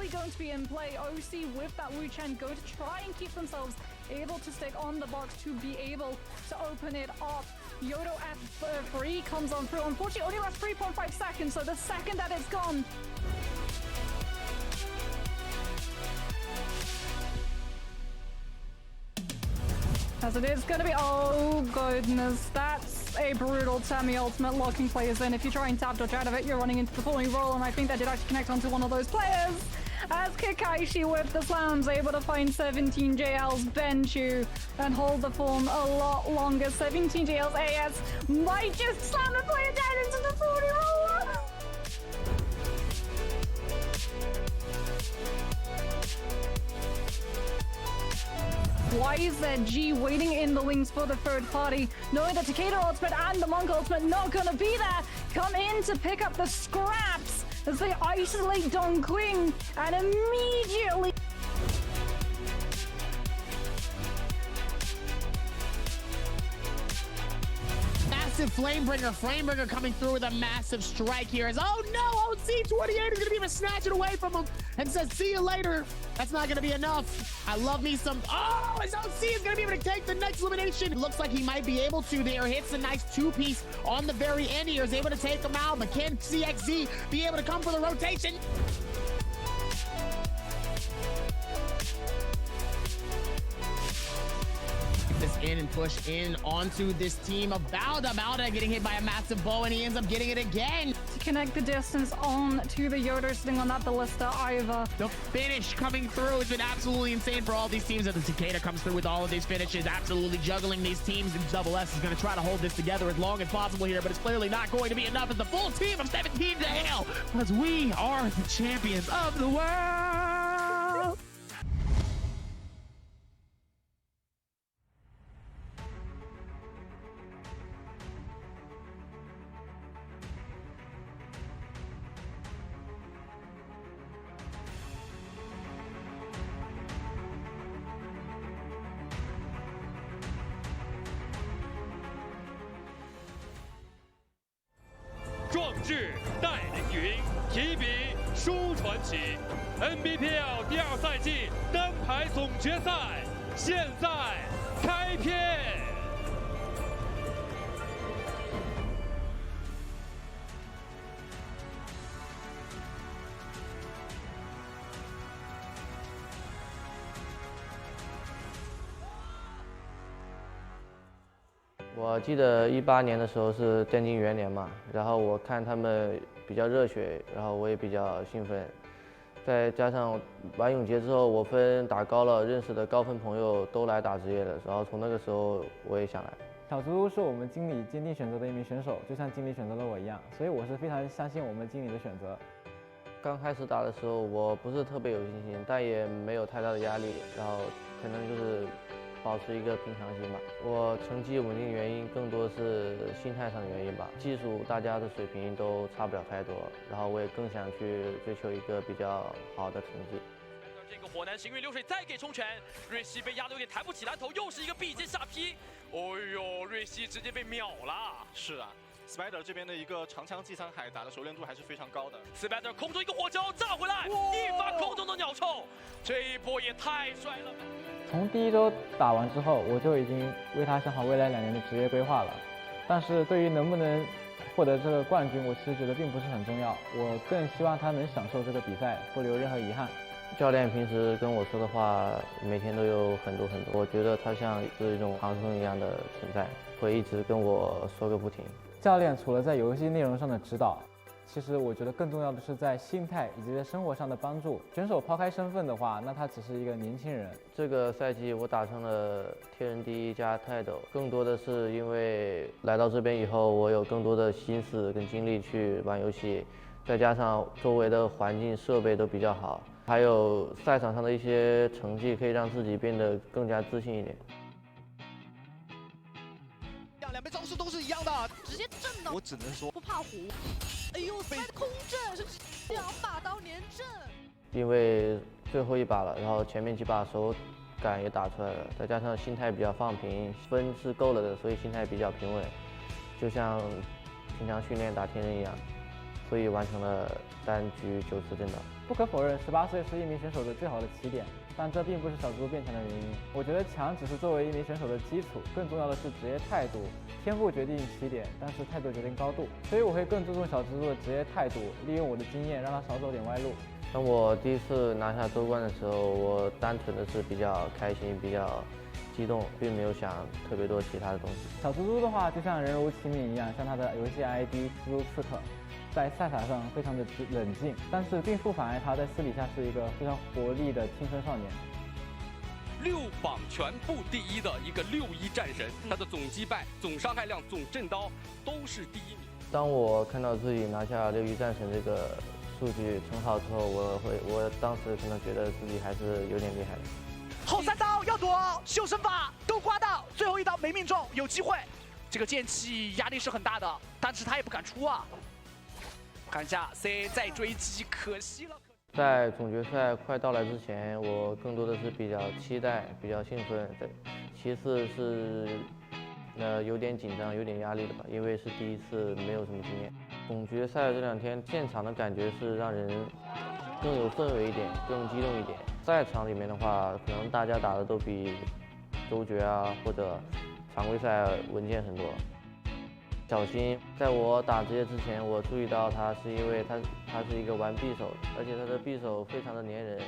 rally going to be in play. OC with that Wu Chen going to try and keep themselves able to stick on the box to be able to open it up. Yodo F3 comes on through. Unfortunately, only lasts 3.5 seconds, so the second that it's gone, as it is going to be, oh goodness, that's a brutal semi-ultimate locking players in. If you try and tap dodge out of it, you're running into the falling roll, and I think that did actually connect onto one of those players. As Kakaishi with the slams able to find 17 JL's Benchu and hold the form a lot longer. 17 JL's AS might just slam the player down into the 40 roller. Why is there G waiting in the wings for the third party, knowing that Takeda ultimate and the Monk ultimate not gonna be there? Come in to pick up the scraps as they isolate Dongqing and immediately massive Flamebringer coming through with a massive strike here. As oh no, OC28 is gonna be able to snatch it away from him and says see you later. That's not gonna be enough. I love me some, oh, his OC is gonna be able to take the next elimination. It looks like he might be able to there. Hits a nice two-piece on the very end here. Is able to take him out, but can CXZ be able to come for the rotation? This in and push in onto this team of Bauda getting hit by a massive bow, and he ends up getting it again. to connect the distance on to the Yoder sitting on that ballista either. The finish coming through has been absolutely insane for all these teams. As the Takeda comes through with all of these finishes, absolutely juggling these teams, and Double S is going to try to hold this together as long as possible here, but it's clearly not going to be enough as the full team of 17 to hail, because we are the champions of the world.壮志待凌云，提笔书传奇。NBPL 第二赛季单排总决赛现在开篇。我记得18年的时候是电竞元年嘛，然后我看他们比较热血，然后我也比较兴奋，再加上玩永劫之后，我分打高了，认识的高分朋友都来打职业了，然后从那个时候我也想来。小猪是我们经理坚定选择的一名选手，就像经理选择了我一样，所以我是非常相信我们经理的选择。刚开始打的时候，我不是特别有信心，但也没有太大的压力，然后可能就是保持一个平常心吧。我成绩稳定的原因更多是心态上的原因吧。技术大家的水平都差不了太多，然后我也更想去追求一个比较好的成绩。这个火男行云流水再给冲拳，瑞希被压得有点抬不起来头，又是一个臂肩下劈。哦呦，瑞希直接被秒了。是啊。Spider 这边的一个长枪祭沧海打的熟练度还是非常高的。Spider 空中一个火球炸回来，一发空中的鸟臭，这一波也太帅了。从第一周打完之后，我就已经为他想好未来2年的职业规划了。但是对于能不能获得这个冠军，我其实觉得并不是很重要。我更希望他能享受这个比赛，不留任何遗憾。教练平时跟我说的话，每天都有很多。我觉得他像是一种唐僧一样的存在，会一直跟我说个不停。教练除了在游戏内容上的指导，其实我觉得更重要的是在心态以及在生活上的帮助。选手抛开身份的话，那他只是一个年轻人。这个赛季我打成了天人第一加泰斗，更多的是因为来到这边以后，我有更多的心思跟精力去玩游戏，再加上周围的环境设备都比较好，还有赛场上的一些成绩，可以让自己变得更加自信一点。两边招式都是一样的，直接震到。我只能说不怕虎。哎呦，被空震是这样把刀连震。因为最后一把了，然后前面几把手感也打出来了，再加上心态比较放平，分是够了的，所以心态比较平稳，就像平常训练打天人一样。所以完成了单局9次震倒。不可否认，18岁是一名选手的最好的起点，但这并不是小蜘蛛变强的原因。我觉得强只是作为一名选手的基础，更重要的是职业态度。天赋决定起点，但是态度决定高度。所以我会更注重小蜘蛛的职业态度，利用我的经验让他少走点歪路。当我第一次拿下周冠的时候，我单纯的是比较开心，比较激动，并没有想特别多其他的东西。小蜘蛛的话，就像人如其名一样，像他的游戏 ID 蜘蛛刺客，在赛场上非常的冷静，但是并不妨碍他在私底下是一个非常活力的青春少年。6榜全部第一的一个6-1战神，他的总击败、总伤害量、总震刀都是第1名。当我看到自己拿下6-1战神这个数据称号之后，我当时可能觉得自己还是有点厉害的。后3刀要躲，修身法都刮到，最后1刀没命中，有机会。这个剑气压力是很大的，但是他也不敢出啊。看一下 C 再追击，可惜了。在总决赛快到来之前，我更多的是比较期待、比较兴奋的。其次是有点紧张、有点压力的吧，因为是第一次，没有什么经验。总决赛这2天现场的感觉是让人更有氛围一点，更激动一点。赛场里面的话，可能大家打的都比周决啊或者常规赛稳健很多。小新，在我打职业之前，我注意到他是因为他是一个玩匕首的，而且他的匕首非常的粘人，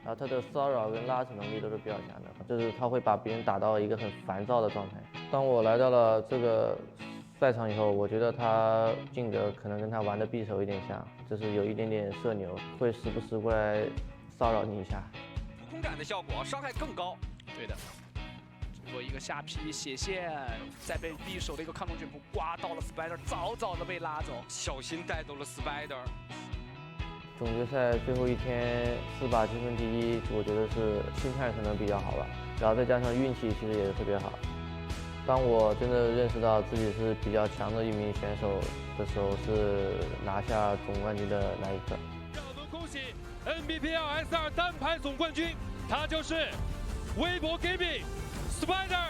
然后他的骚扰跟拉扯能力都是比较强的，就是他会把别人打到一个很烦躁的状态。当我来到了这个赛场以后，我觉得他性格可能跟他玩的匕首有点像，就是有一点点社牛，会时不时过来骚扰你一下。浮空感的效果，伤害更高。对的。做一个下劈血线，再被匕首的一个抗冲卷铺刮到了 Spider， 早早的被拉走，小心带走了 Spider。总决赛最后1天4把积分第1，我觉得是心态可能比较好吧，然后再加上运气其实也是特别好。当我真的认识到自己是比较强的一名选手的时候，是拿下总冠军的那一刻。让我们恭喜 NBPL S2 单排总冠军，他就是微博 Gaming Spider。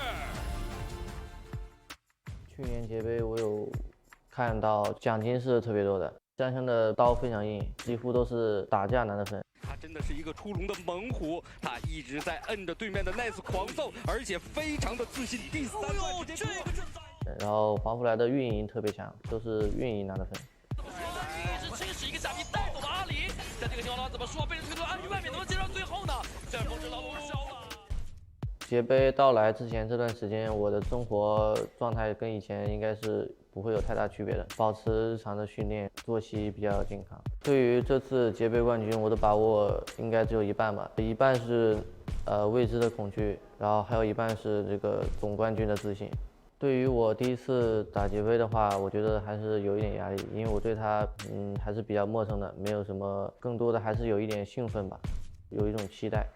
去年节杯我有看到奖金是特别多的，香香的刀非常硬，几乎都是打架拿的分。他真的是一个出笼的猛虎，他一直在摁着对面的 Nice 狂揍，而且非常的自信。第3段直接过。然后黄福来的运营特别强，都是运营拿的分。一直711个假币带走了阿里，在这个情况下怎么说？被人推到安于外面，能不能接上最后呢？这风是牢笼烧了。节杯到来之前这段时间，我的生活状态跟以前应该是不会有太大区别的，保持日常的训练，作息比较健康。对于这次节杯冠军，我的把握应该只有一半吧，一半是未知的恐惧，然后还有一半是这个总冠军的自信。对于我第一次打节杯的话，我觉得还是有一点压力，因为我对他还是比较陌生的，没有什么，更多的还是有一点兴奋吧，有一种期待。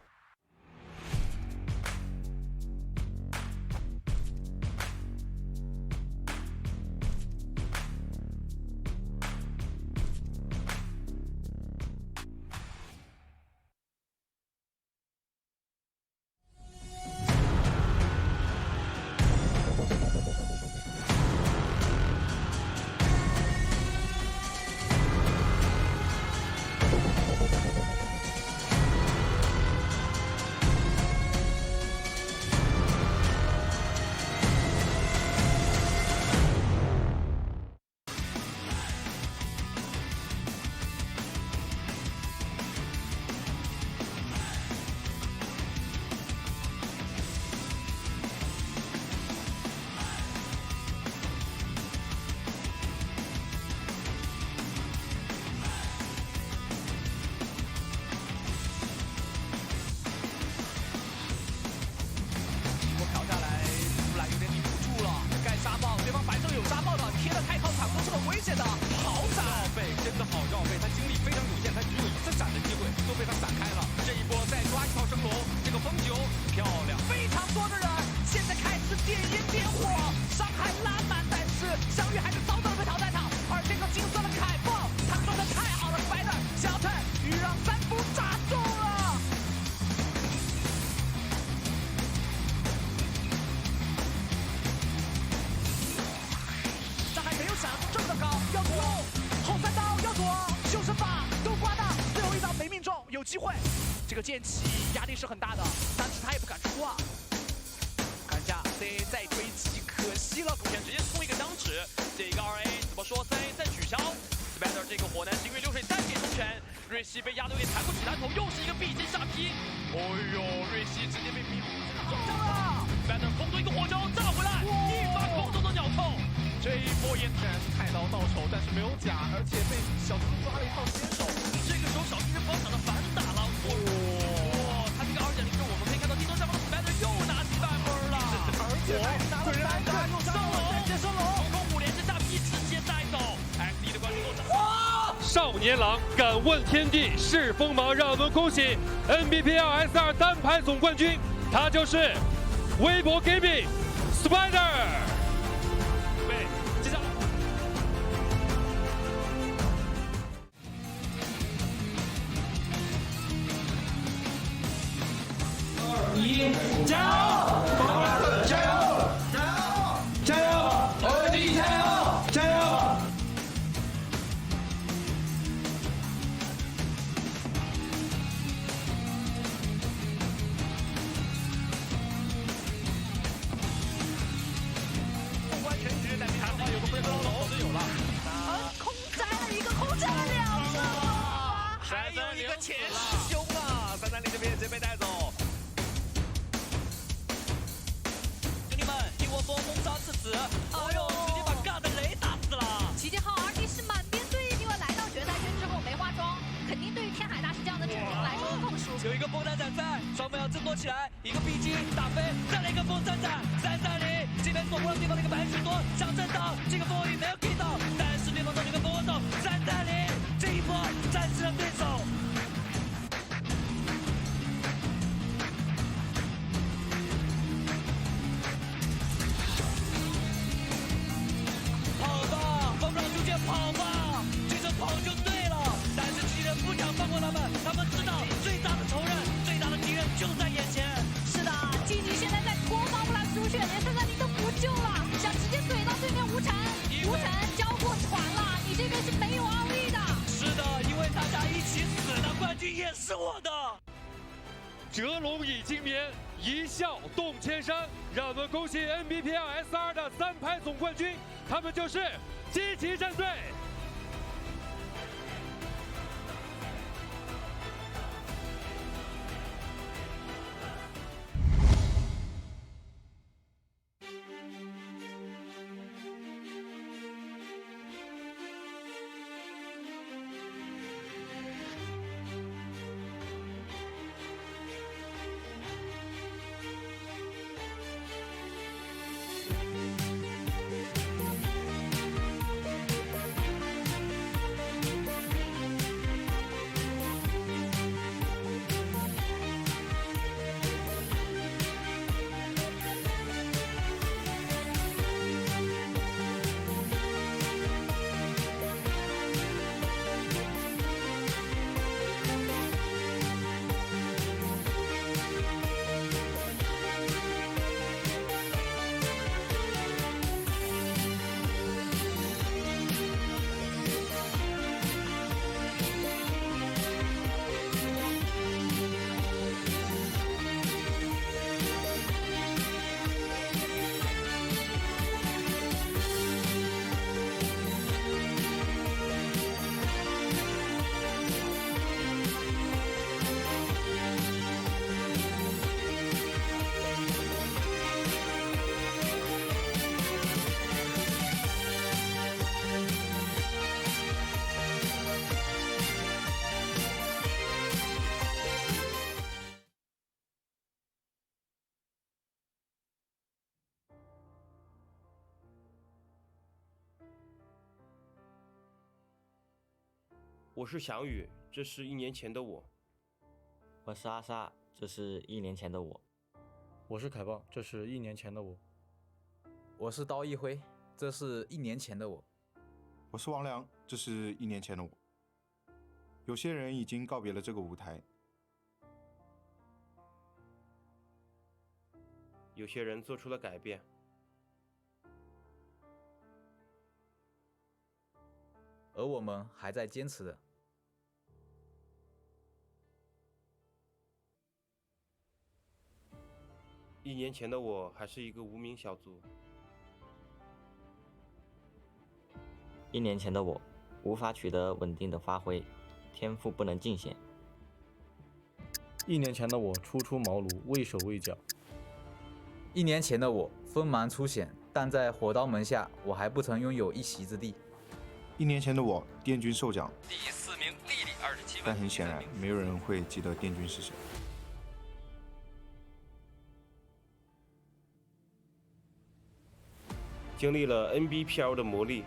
机会。这个剑气压力是很大的，但是他也不敢出啊。看一下 C 再追击，可惜了，目前直接冲一个张纸，这个2A 怎么说？3A 再取消。Spider 这个火男行云流水再给冲拳，瑞希被压得有点抬不起来头，又是一个臂肩下劈。哎呦，瑞希直接被秒中了。Spider 空中一个火球炸回来，一发空中的鸟扣。这一波也虽然是太刀到手，但是没有甲，而且被小猪抓了一套先手。这个时候小金人方场的反打了，哇！他这个2.0中，我们可以看到地头上方的 Spider 又拿起半分了，而且还拿了3个，上龙，再接上龙，空5连着下劈直接带走。SD 的关注度少年郎敢问天地是锋芒，让我们恭喜 NBPL S2单排总冠军，他就是微博 Gaming Spider。对，接下来。加油！加油！加油！加油！我的加油！加油！纵观全局，但看到有个飞刀楼就有了，空摘了一个，空摘了2个，还有一个前师兄啊，330这边也直接被带走。兄弟们，一窝蜂封杀刺死，哎呦，直接把尬的雷打死了。齐剑浩 RD 是满编队，因为来到决赛圈之后没化妆，肯定对于天海大师这样的阵容来说更舒服。有一个风闪闪在，双方要争夺起来，一个 BG 打飞，再来一个风闪闪，330这边躲不了对方的一个白许多，想震荡，这个风雨没有 K 到，但是对方手里跟风手330这一波战胜了对手。跑吧，风浪出现跑吧，这阵跑就对了。但是敌人不想放过他们，他们知道最大的仇人、最大的敌人就在眼前。是的，晋级现在在国防不来输血，连330都不救了，想直接怼到对面无尘，无尘交过船了，你这边是没有奥义的。是的，因为大家一起死的，冠军也是我的。折龙已经眠，一笑动千山。让我们恭喜 NBPL S2的3排总冠军，他们就是机器战队。我是翔宇，这是1年前的我。我是阿沙，这是1年前的我。我是凯豹，这是1年前的我。我是刀一辉，这是1年前的我。我是王良，这是1年前的我。有些人已经告别了这个舞台，有些人做出了改变，而我们还在坚持的。1年前的我还是一个无名小卒。1年前的我无法取得稳定的发挥，天赋不能尽显。1年前的我初出茅庐，畏手畏脚。1年前的我锋芒初显，但在火刀门下，我还不曾拥有一席之地。1年前的我殿军受奖，第4名丽丽27分，但很显然，没有人会记得殿军是谁。经历了 NBPL 的磨砺，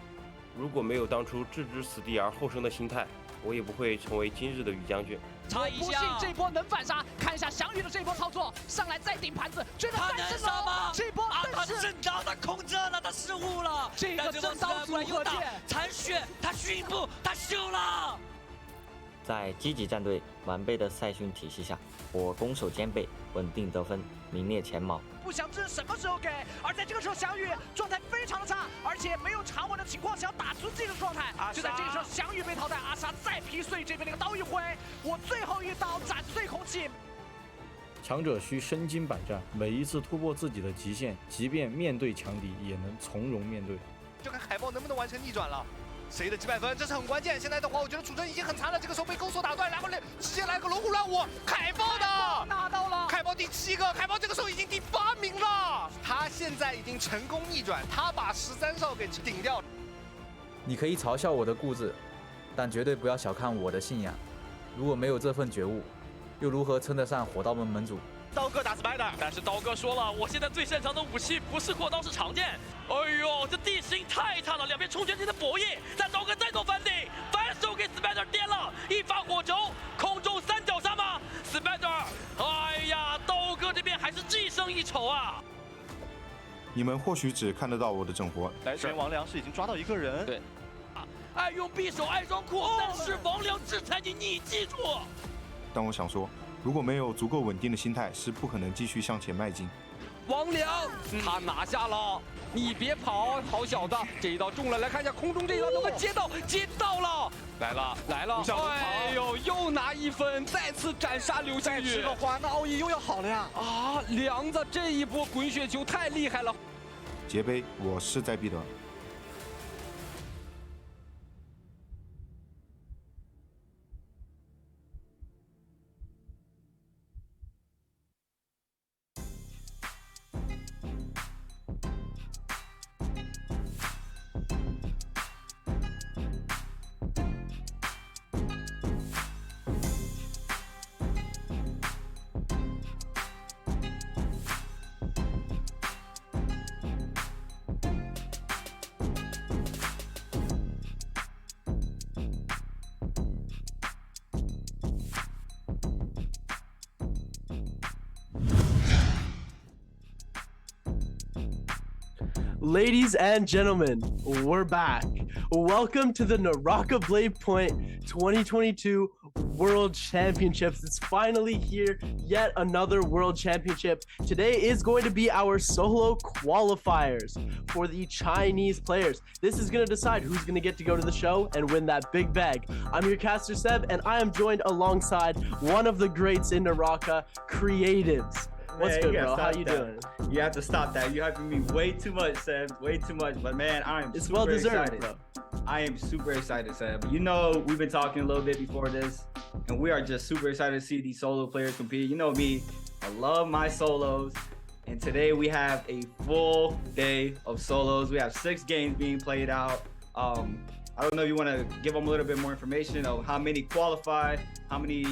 如果没有当初置之死地而后生的心态，我也不会成为今日的于将军。我不信这波能反杀，看一下翔宇的这波操作，上来再顶盘子，追到3升楼，这波他正当的空着了，他失误了，这个正当组合剑，残血，他驯步，他秀了。在积极战队完备的赛训体系下，我攻守兼备，稳定得分，名列前茅。不想知什么时候给，而在这个时候翔宇状态非常的差，而且没有长稳的情况，想打出这个状态。就在这个时候，翔宇被淘汰，阿莎再劈碎这边那个刀一挥，我最后一刀斩碎空气。强者需身经百战，每一次突破自己的极限，即便面对强敌，也能从容面对。就看海豹能不能完成逆转了。谁的几百分，这是很关键。现在的话，我觉得楚真已经很残了，这个时候被钩索打断，然后直接来个龙虎乱舞，海豹的拿到了，海豹第7个，海豹这个时候已经第8名了，他现在已经成功逆转，他把13少给顶掉了。你可以嘲笑我的固执，但绝对不要小看我的信仰。如果没有这份觉悟，又如何称得上火刀门门主？刀哥打 Spider， 但是刀哥说了，我现在最擅长的武器不是火刀，是长剑。哎呦，这地形太差了，两边冲拳间的博弈，但刀哥再做反顶，反手给 Spider 颠了一发火球，空中3角杀吗 ？Spider， 哎呀，刀哥这边还是技胜一筹啊。你们或许只看得到我的整活，来，这边王良是已经抓到一个人，对，爱用匕首爱装酷，但是王良制裁你记住。但我想说，如果没有足够稳定的心态，是不可能继续向前迈进。王良，他拿下了，你别跑，好小子！这一刀中了，来看一下空中这一刀能不能接到，接到了，来了，哎呦，又拿1分，再次斩杀刘星宇。吃个花，那奥义又要好了呀！啊，梁子这一波滚雪球太厉害了。节杯，我势在必得。Ladies and gentlemen, we're back. Welcome to the Naraka Blade Point 2022 World Championships. It's finally here, yet another World Championship. Today is going to be our solo qualifiers for the Chinese players. This is going to decide who's going to get to go to the show and win that big bag. I'm your caster Seb, and I am joined alongside one of the greats in Naraka, Creatives. What's good, bro? How you doing? You have to stop that. You're hyping me way too much, Seb. Way too much. But man, it's well deserved, bro. I am super excited, Seb. You know, we've been talking a little bit before this, and we are just super excited to see these solo players compete. You know me, I love my solos. And today we have a full day of solos. We have 6 games being played out. I don't know if you want to give them a little bit more information of how many qualified, how many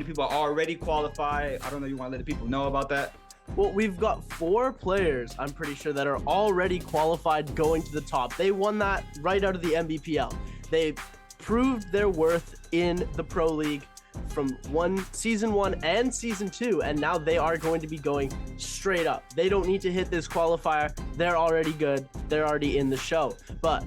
people are already qualified. I don't know if you want to let the people know about that. Well, we've got 4 players, I'm pretty sure, that are already qualified going to the top. They won that right out of the NBPL. They proved their worth in the Pro League from Season 1 and Season 2, and now they are going to be going straight up. They don't need to hit this qualifier. They're already good. They're already in the show. But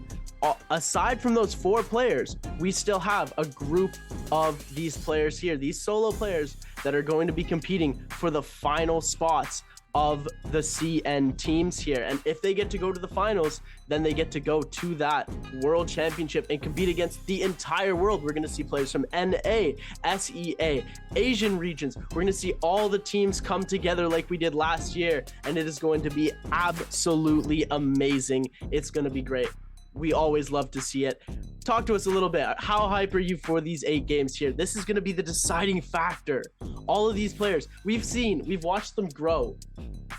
aside from those 4 players, we still have a group of these players here, these solo players that are going to be competing for the final spots of the CN teams here. And if they get to go to the finals, then they get to go to that world championship and compete against the entire world. We're going to see players from NA, SEA, Asian regions. We're going to see all the teams come together like we did last year, and it is going to be absolutely amazing. It's going to be great. We always love to see it. Talk to us a little bit. How hype are you for these 8 games here? This is going to be the deciding factor. All of these players, we've watched them grow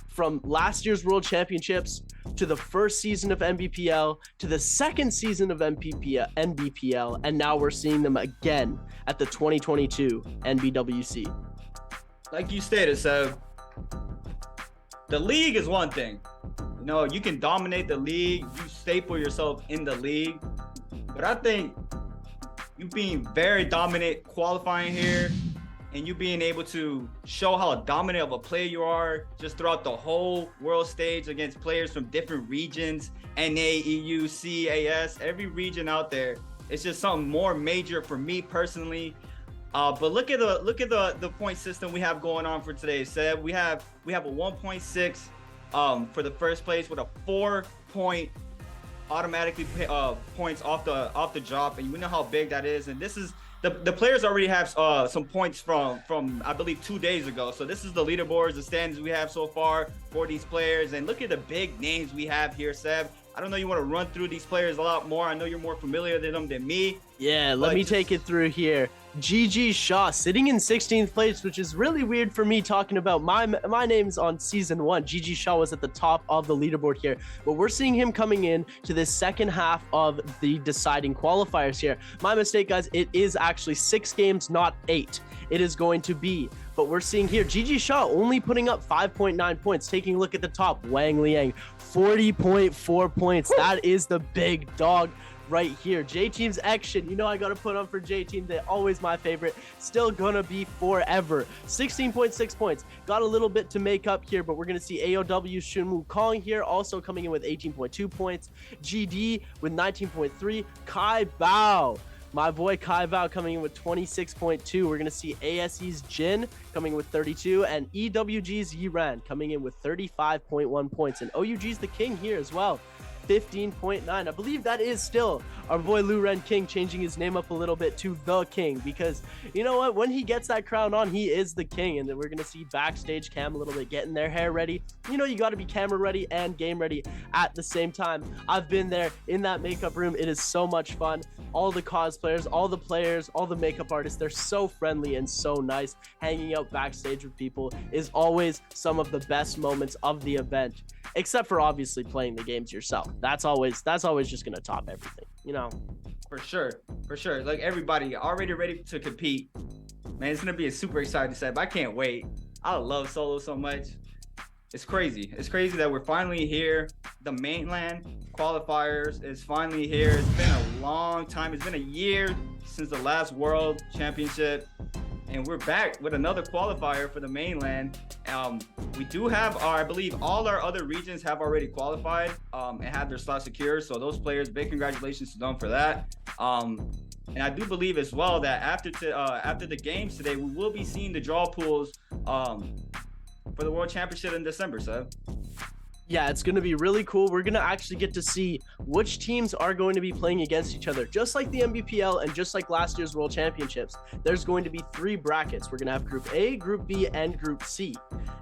from last year's World Championships to the first season of NBPL to the second season of NBPL, and now we're seeing them again at the 2022 NBWC. Like you stated, Seb, the league is one thing. You know, you can dominate the league, you staple yourself in the league, but I think you being very dominant qualifying here and you being able to show how dominant of a player you are just throughout the whole world stage against players from different regions, NA, EU, CAS, every region out there. It's just something more major for me personally. But look at the point system we have going on for today, Seb. We have a 1.6 for the first place with a 4-point automatically points off the drop, and you know how big that is. And this is the players already have some points from I believe 2 days ago. So this is the leaderboards, the standings we have so far for these players, and look at the big names we have here, Seb. I don't know, you want to run through these players a lot more. I know you're more familiar with them than me. Yeah, let me take it through here. GG Shaw sitting in 16th place, which is really weird for me talking about my name's on season 1. GG Shaw was at the top of the leaderboard here, but we're seeing him coming in to this second half of the deciding qualifiers here. My mistake, guys. It is actually 6 games, not 8. It is going to be, but we're seeing here GG Shaw only putting up 5.9 points. Taking a look at the top, Wang Liang 40.4 points. That is the big dog right here. J-Team's action, you know I gotta put on for J-Team. They're always my favorite. Still gonna be forever. 16.6 points. Got a little bit to make up here, but we're gonna see AOW Shunmu Kong here also coming in with 18.2 points. GD with 19.3. Kai Bao, my boy Kai Bao, coming in with 26.2. We're gonna see ASE's Jin coming with 32, and EWG's Yiran coming in with 35.1 points. And OUG's the king here as well, 15.9. I believe that is still our boy Lu Ren King changing his name up a little bit to the King, because you know what, when he gets that crown on, he is the king. And then we're gonna see backstage cam a little bit getting their hair ready. You know, you got to be camera ready and game ready at the same time. I've been there in that makeup room. It is so much fun. All the cosplayers, all the players, all the makeup artists, they're so friendly and so nice. Hanging out backstage with people is always some of the best moments of the event, except for obviously playing the games yourself. That's always just gonna top everything, you know. For sure. Like, everybody already ready to compete. Man, it's gonna be a super exciting set. I can't wait. I love solo so much. It's crazy. It's crazy that we're finally here. The Mainland qualifiers is finally here. It's been a long time. It's been a year since the last World Championship, and we're back with another qualifier for the Mainland. We do have I believe all our other regions have already qualified and have their slot secured. So those players, big congratulations to them for that. And I do believe as well that after the games today, we will be seeing the draw pools for the World Championship in December, so. Yeah, it's going to be really cool. We're going to actually get to see which teams are going to be playing against each other. Just like the NBPL and just like last year's World Championships, there's going to be 3 brackets. We're going to have Group A, Group B, and Group C.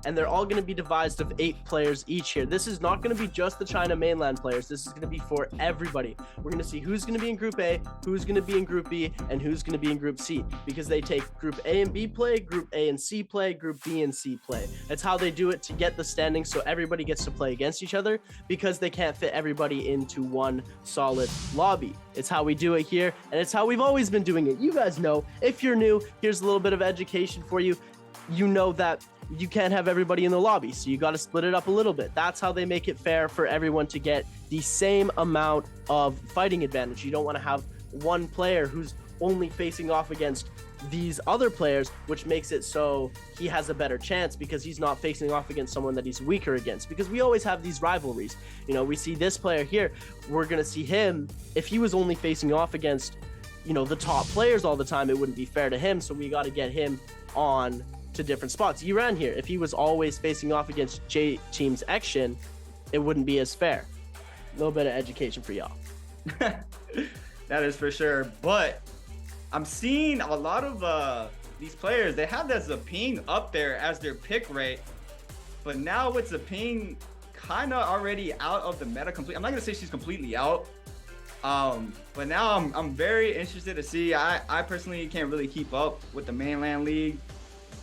And they're all going to be devised of 8 players each here. This is not going to be just the China Mainland players. This is going to be for everybody. We're going to see who's going to be in Group A, who's going to be in Group B, and who's going to be in Group C. Because they take Group A and B play, Group A and C play, Group B and C play. That's how they do it to get the standings, so everybody gets to play against each other, because they can't fit everybody into one solid lobby. It's how we do it here, and it's how we've always been doing it. You guys know. If you're new, here's a little bit of education for you. You know that you can't have everybody in the lobby, so you got to split it up a little bit. That's how they make it fair for everyone to get the same amount of fighting advantage. You don't want to have one player who's only facing off against these other players, which makes it so he has a better chance because he's not facing off against someone that he's weaker against, because we always have these rivalries. You know, we see this player here, we're going to see him, if he was only facing off against, you know, the top players all the time, it wouldn't be fair to him, so we got to get him on to different spots. Iran here, if he was always facing off against J Team's Action, it wouldn't be as fair. A little bit of education for y'all. That is for sure. But I'm seeing a lot of these players, they have that Zaping up there as their pick rate. But now with Zaping kind of already out of the meta completely, I'm not going to say she's completely out. But now I'm very interested to see. I personally can't really keep up with the Mainland League,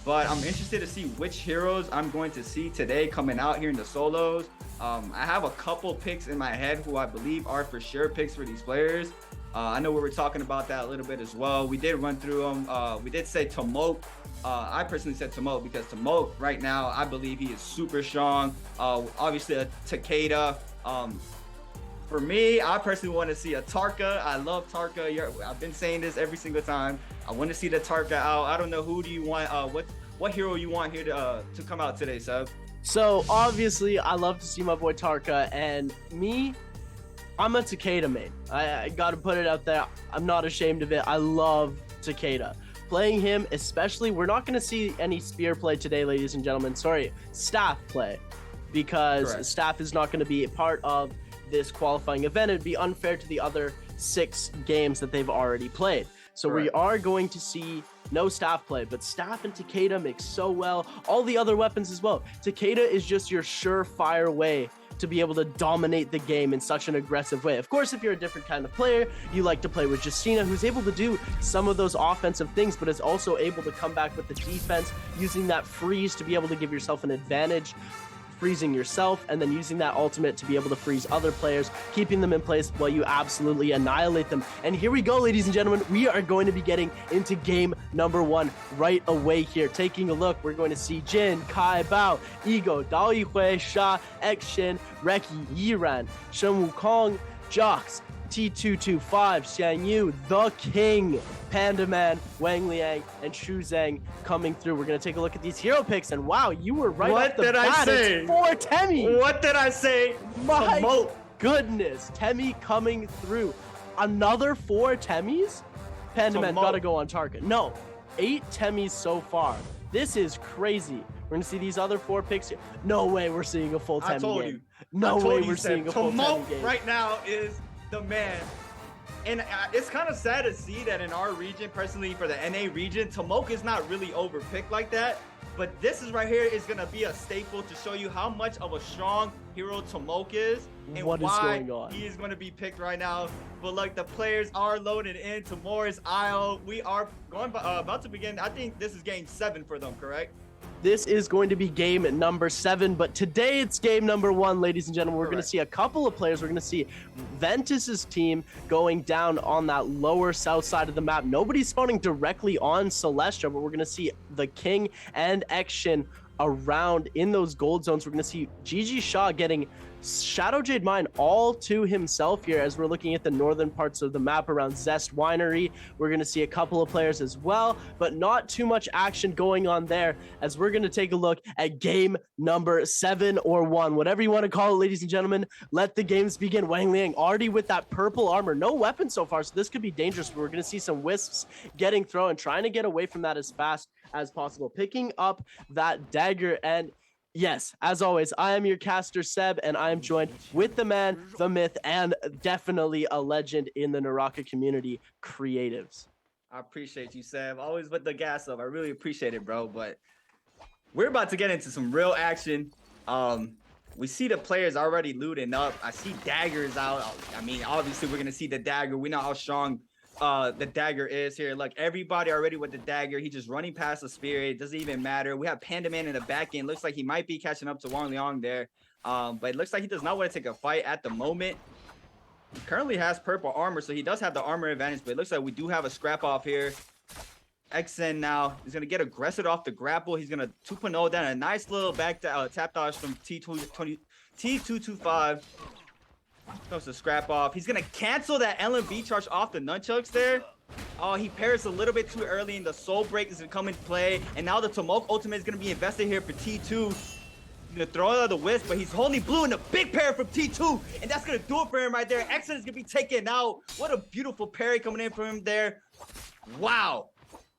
but I'm interested to see which heroes I'm going to see today coming out here in the solos. I have a couple picks in my head who I believe are for sure picks for these players. I know we were talking about that a little bit as well. We did run through them. We did say Tomok. I personally said Tomok because Tomok right now, I believe he is super strong. Obviously a Takeda. For me, I personally want to see a Tarka. I love Tarka. I've been saying this every single time. I want to see the Tarka out. I don't know, who do you want? What hero you want here to come out today, Seb? So obviously, I love to see my boy Tarka, and me, I'm a Takeda main. I gotta put it out there. I'm not ashamed of it. I love Takeda. Playing him, especially, we're not gonna see any spear play today, ladies and gentlemen. Sorry, staff play, because Correct. staff is not gonna be a part of this qualifying event. It'd be unfair to the other 6 games that they've already played. So we are going to see no staff play, but staff and Takeda mix so well. All the other weapons as well. Takeda is just your surefire way to be able to dominate the game in such an aggressive way. Of course, if you're a different kind of player, you like to play with Justina, who's able to do some of those offensive things, but is also able to come back with the defense, using that freeze to be able to give yourself an advantage, freezing yourself, and then using that ultimate to be able to freeze other players, keeping them in place while you absolutely annihilate them. And here we go, ladies and gentlemen. We are going to be getting into game number 1 right away here. Taking a look, we're going to see Jin, Kai Bao, Ego, Dao Yihui, Sha, Xshin, Reki, Yiran, Shen Wukong, Jox, T225, Xian Yu, The King, Panda Man, Wang Liang, and Shu Zhang coming through. We're going to take a look at these hero picks, and wow, you were right off the bat. What did I say? It's 4 Temmie. What did I say? My goodness, Temmie coming through. Another 4 Temmies? Panda Man gotta go on target. No, 8 Temmies so far. This is crazy. We're gonna see these other 4 picks here. No way we're seeing a full Temmie I told game. you. No I told way you, we're Seb. seeing a full Temmie game. Right now is the man. And it's kind of sad to see that in our region, personally for the NA region, Tomok is not really overpicked like that. But this is right here is going to be a staple to show you how much of a strong hero Tomok is and What is why going on? he is going to be picked right now. But look, the players are loaded in to Morris Isle. We are going about to begin. I think this is game 7 for them, correct? This is going to be game number 7, but today it's game number 1, ladies and gentlemen. We're going to see a couple of players. We're going to see Ventus's team going down on that lower south side of the map. Nobody's spawning directly on Celestia, but we're going to see the King and Xshin around in those gold zones. We're going to see Gigi Shaw getting Shadow Jade Mine all to himself here as we're looking at the northern parts of the map around Zest Winery. We're going to see a couple of players as well, but not too much action going on there as we're going to take a look at game number 7 or 1, whatever you want to call it, ladies and gentlemen. Let the games begin. Wang Liang already with that purple armor. No weapon so far, so this could be dangerous. We're going to see some wisps getting thrown and trying to get away from that as fast as possible. Picking up that dagger, and yes, as always, I am your caster, Seb, and I am joined with the man, the myth, and definitely a legend in the Naraka community, Creatives. I appreciate you, Seb. Always with the gas up. I really appreciate it, bro. But we're about to get into some real action. We see the players already looting up. I see daggers out. I mean, obviously, we're going to see the dagger. We know how strong the dagger is here. Look, everybody already with the dagger. He's just running past the spirit. It doesn't even matter. We have Panda Man in the back end. Looks like he might be catching up to Wang Liang there. But it looks like he does not want to take a fight at the moment. He currently has purple armor, so he does have the armor advantage, but it looks like we do have a scrap off here. Xen now is going to get aggressive off the grapple. He's going to 2.0 down a nice little back tap dodge from T225. Comes to scrap off. He's going to cancel that LMB charge off the nunchucks there. Oh, he pairs a little bit too early, and the soul break is going to come into play. And now the Tomok ultimate is going to be invested here for T2. He's going to throw out the wisp, but he's holding blue in a big pair from T2. And that's going to do it for him right there. Xen is going to be taken out. What a beautiful parry coming in from him there. Wow.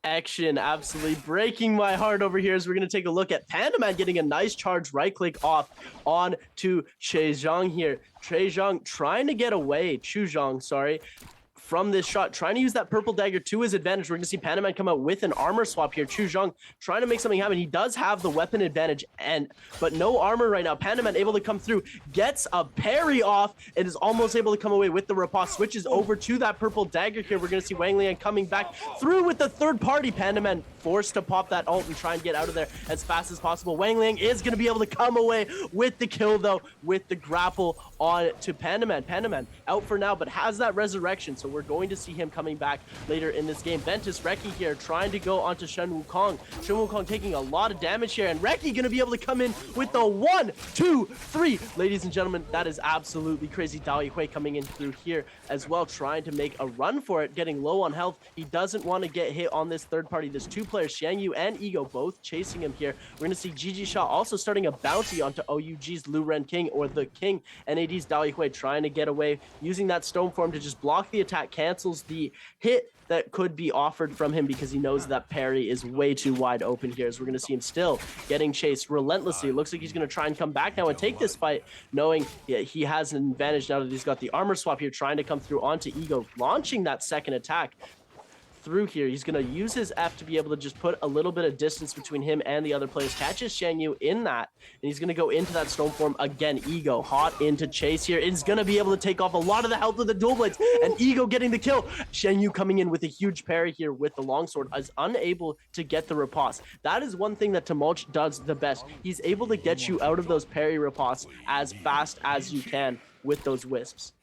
action absolutely breaking my heart over here as we're going to take a look at Pandaman getting a nice charge right click off on to Chuzhang here. Chuzhang trying to get away, Chuzhang, sorry, from this shot, trying to use that purple dagger to his advantage. We're going to see Pandaman come out with an armor swap here. Chuzhang trying to make something happen. He does have the weapon advantage, but no armor right now. Pandaman able to come through, gets a parry off, and is almost able to come away with the riposte. Switches over to that purple dagger here. We're going to see Wang Liang coming back through with the third party. Pandaman forced to pop that ult and try and get out of there as fast as possible. Wang Liang is going to be able to come away with the kill, though, with the grapple on to Pandaman. Pandaman out for now, but has that resurrection, so we're going to see him coming back later in this game. Ventus Reki here trying to go onto Shen Wukong. Shen Wukong taking a lot of damage here, and Reki going to be able to come in with the 1, 2, 3. Ladies and gentlemen, that is absolutely crazy. Dao Yihui coming in through here as well, trying to make a run for it, getting low on health. He doesn't want to get hit on this third party. There's two players, Xiang Yu and Ego, both chasing him here. We're going to see Gigi Shaw also starting a bounty onto OUG's Lu Ren King, or the King. NAD's Dao Yihui trying to get away, using that stone form to just block the attack, cancels the hit that could be offered from him because he knows that parry is way too wide open here, as we're going to see him still getting chased relentlessly. It looks like he's going to try and come back now and take this fight, knowing he has an advantage now that he's got the armor swap here, trying to come through onto Ego, launching that second attack through here. He's going to use his F to be able to just put a little bit of distance between him and the other players. Catches Xiang Yu in that, and he's going to go into that stone form again. Ego hot into chase here. Is going to be able to take off a lot of the health with the dual blades, and Ego getting the kill. Xiang Yu coming in with a huge parry here with the longsword, is unable to get the riposte. That is one thing that Tumulch does the best. He's able to get you out of those parry ripostes as fast as you can with those wisps.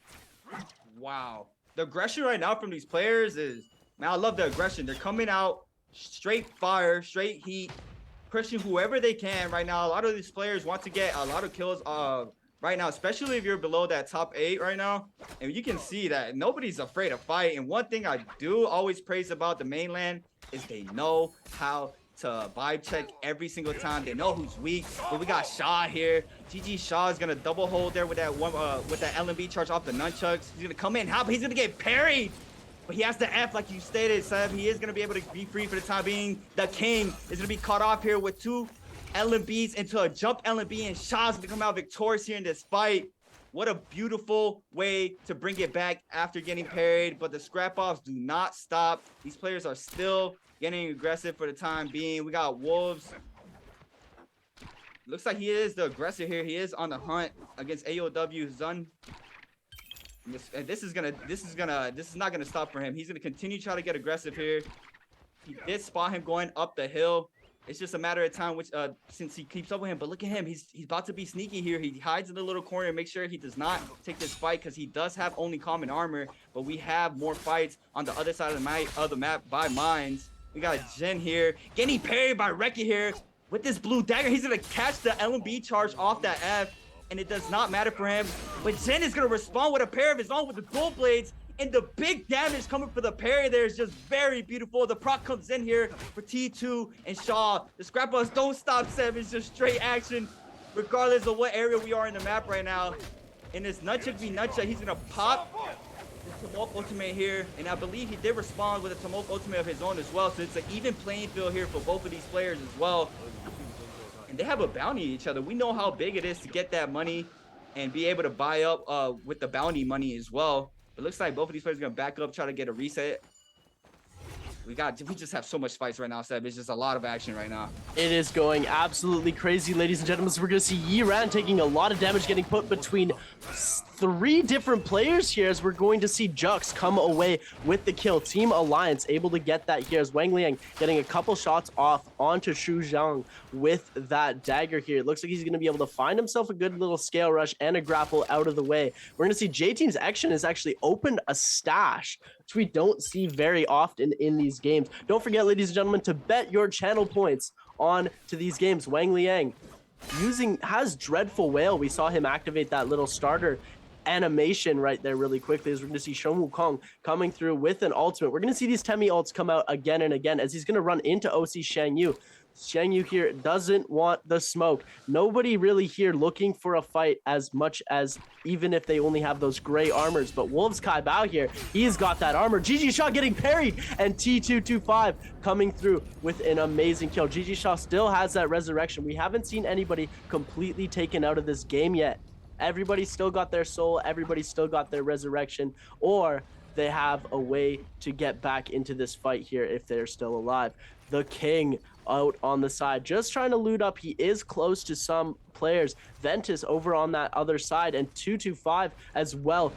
Wow. The aggression right now from these players is, man, I love the aggression. They're coming out straight fire, straight heat, pushing whoever they can right now. A lot of these players want to get a lot of kills right now, especially if you're below that top 8 right now. And you can see that nobody's afraid to fight. And one thing I do always praise about the mainland is they know how to vibe check every single time. They know who's weak. But we got Shaw here. GG Shaw is gonna double hold there with that one with that LMB charge off the nunchucks. He's gonna come in. How? He's gonna get parried. But he has the F, like you stated, Seb. He is going to be able to be free for the time being. The King is going to be caught off here with 2 LMBs into a jump LMB, and Shaw's going to come out victorious here in this fight. What a beautiful way to bring it back after getting parried. But the scrap-offs do not stop. These players are still getting aggressive for the time being. We got Wolves. Looks like he is the aggressor here. He is on the hunt against AOW Zun. This is not gonna stop for him. He's gonna continue to try to get aggressive here. He did spot him going up the hill. It's just a matter of time which since he keeps up with him. But look at him. He's about to be sneaky here. He hides in the little corner and makes sure he does not take this fight, because he does have only common armor. But we have more fights on the other side of the map by mines. We got Jin here getting parried by Reki here with this blue dagger. He's gonna catch the LMB charge off that F, and it does not matter for him. But Zen is going to respond with a pair of his own with the dual blades, and the big damage coming for the parry there is just very beautiful. The proc comes in here for T2 and Shaw. The scrap-ups don't stop, Seb. It's just straight action, regardless of what area we are in the map right now. In this nunchuck v nunchuck, he's going to pop the Tumulch ultimate here, and I believe he did respond with a Tumulch ultimate of his own as well. So it's an even playing field here for both of these players as well. And they have a bounty each other. We know how big it is to get that money and be able to buy up with the bounty money as well. It looks like both of these players are gonna back up, try to get a reset. We just have so much fights right now, Seb. It's just a lot of action right now. It is going absolutely crazy, ladies and gentlemen. So we're going to see Yiran taking a lot of damage, getting put between 3 different players here, as we're going to see Jux come away with the kill. Team Alliance able to get that here, as Wang Liang getting a couple shots off onto Xu Zhang with that dagger here. It looks like he's going to be able to find himself a good little scale rush and a grapple out of the way. We're going to see J-Team's action has actually opened a stash, which we don't see very often in these games. Don't forget, ladies and gentlemen, to bet your channel points on to these games. Wang Liang has Dreadful Whale. We saw him activate that little starter animation right there really quickly, as we're going to see Shen Wukong coming through with an ultimate. We're going to see these Temi ults come out again and again, as he's going to run into OC Xiang Yu. Xiangyu here doesn't want the smoke. Nobody really here looking for a fight as much as even if they only have those gray armors. But Wolves Kai Bao here, he's got that armor. GG Shaw getting parried, and T225 coming through with an amazing kill. GG Shaw still has that resurrection. We haven't seen anybody completely taken out of this game yet. Everybody still got their soul. Everybody still got their resurrection, or they have a way to get back into this fight here if they're still alive. The King out on the side, just trying to loot up. He is close to some players. Ventus over on that other side, and 225 as well,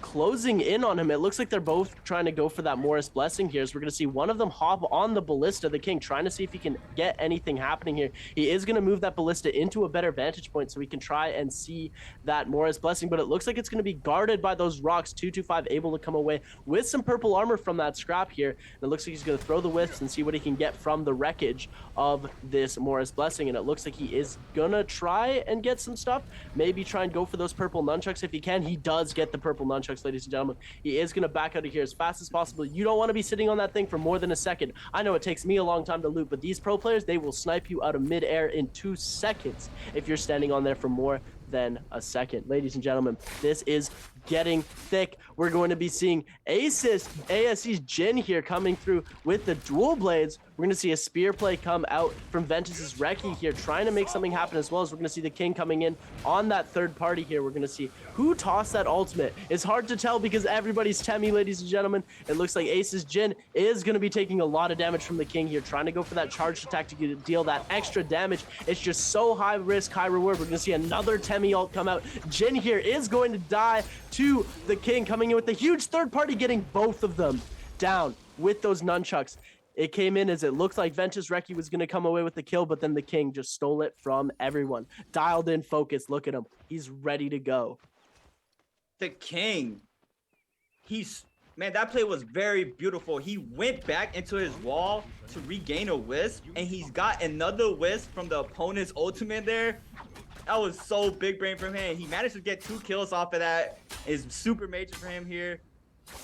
closing in on him. It looks like they're both trying to go for that Morris Blessing here. So we're going to see one of them hop on the Ballista, the King, trying to see if he can get anything happening here. He is going to move that Ballista into a better vantage point so we can try and see that Morris Blessing, but it looks like it's going to be guarded by those rocks. 225 able to come away with some purple armor from that scrap here. And it looks like he's going to throw the wisps and see what he can get from the wreckage of this Morris Blessing. And it looks like he is going to try and get some stuff. Maybe try and go for those purple nunchucks if he can. He does get the purple nunchucks, ladies and gentlemen. He is going to back out of here as fast as possible. You don't want to be sitting on that thing for more than a second. I know it takes me a long time to loot, but these pro players, they will snipe you out of midair in 2 seconds if you're standing on there for more than a second. Ladies and gentlemen, this is getting thick. We're going to be seeing ASE's Jin here coming through with the dual blades. We're going to see a spear play come out from Ventus's Reki here, trying to make something happen, as well as we're going to see the King coming in on that third party here. We're going to see who tossed that ultimate. It's hard to tell because everybody's Temi, ladies and gentlemen. It looks like Ace's Jin is going to be taking a lot of damage from the King here, trying to go for that charged attack to deal that extra damage. It's just so high risk, high reward. We're going to see another Temi ult come out. Jin here is going to die to the King, coming in with the huge third party, getting both of them down with those nunchucks. It came in as it looked like Ventus Reki was going to come away with the kill, but then the King just stole it from everyone. Dialed in, focused. Look at him. He's ready to go. The King. Man, that play was very beautiful. He went back into his wall to regain a wisp, and he's got another wisp from the opponent's ultimate there. That was so big brain from him. He managed to get 2 kills off of that. It's super major for him here.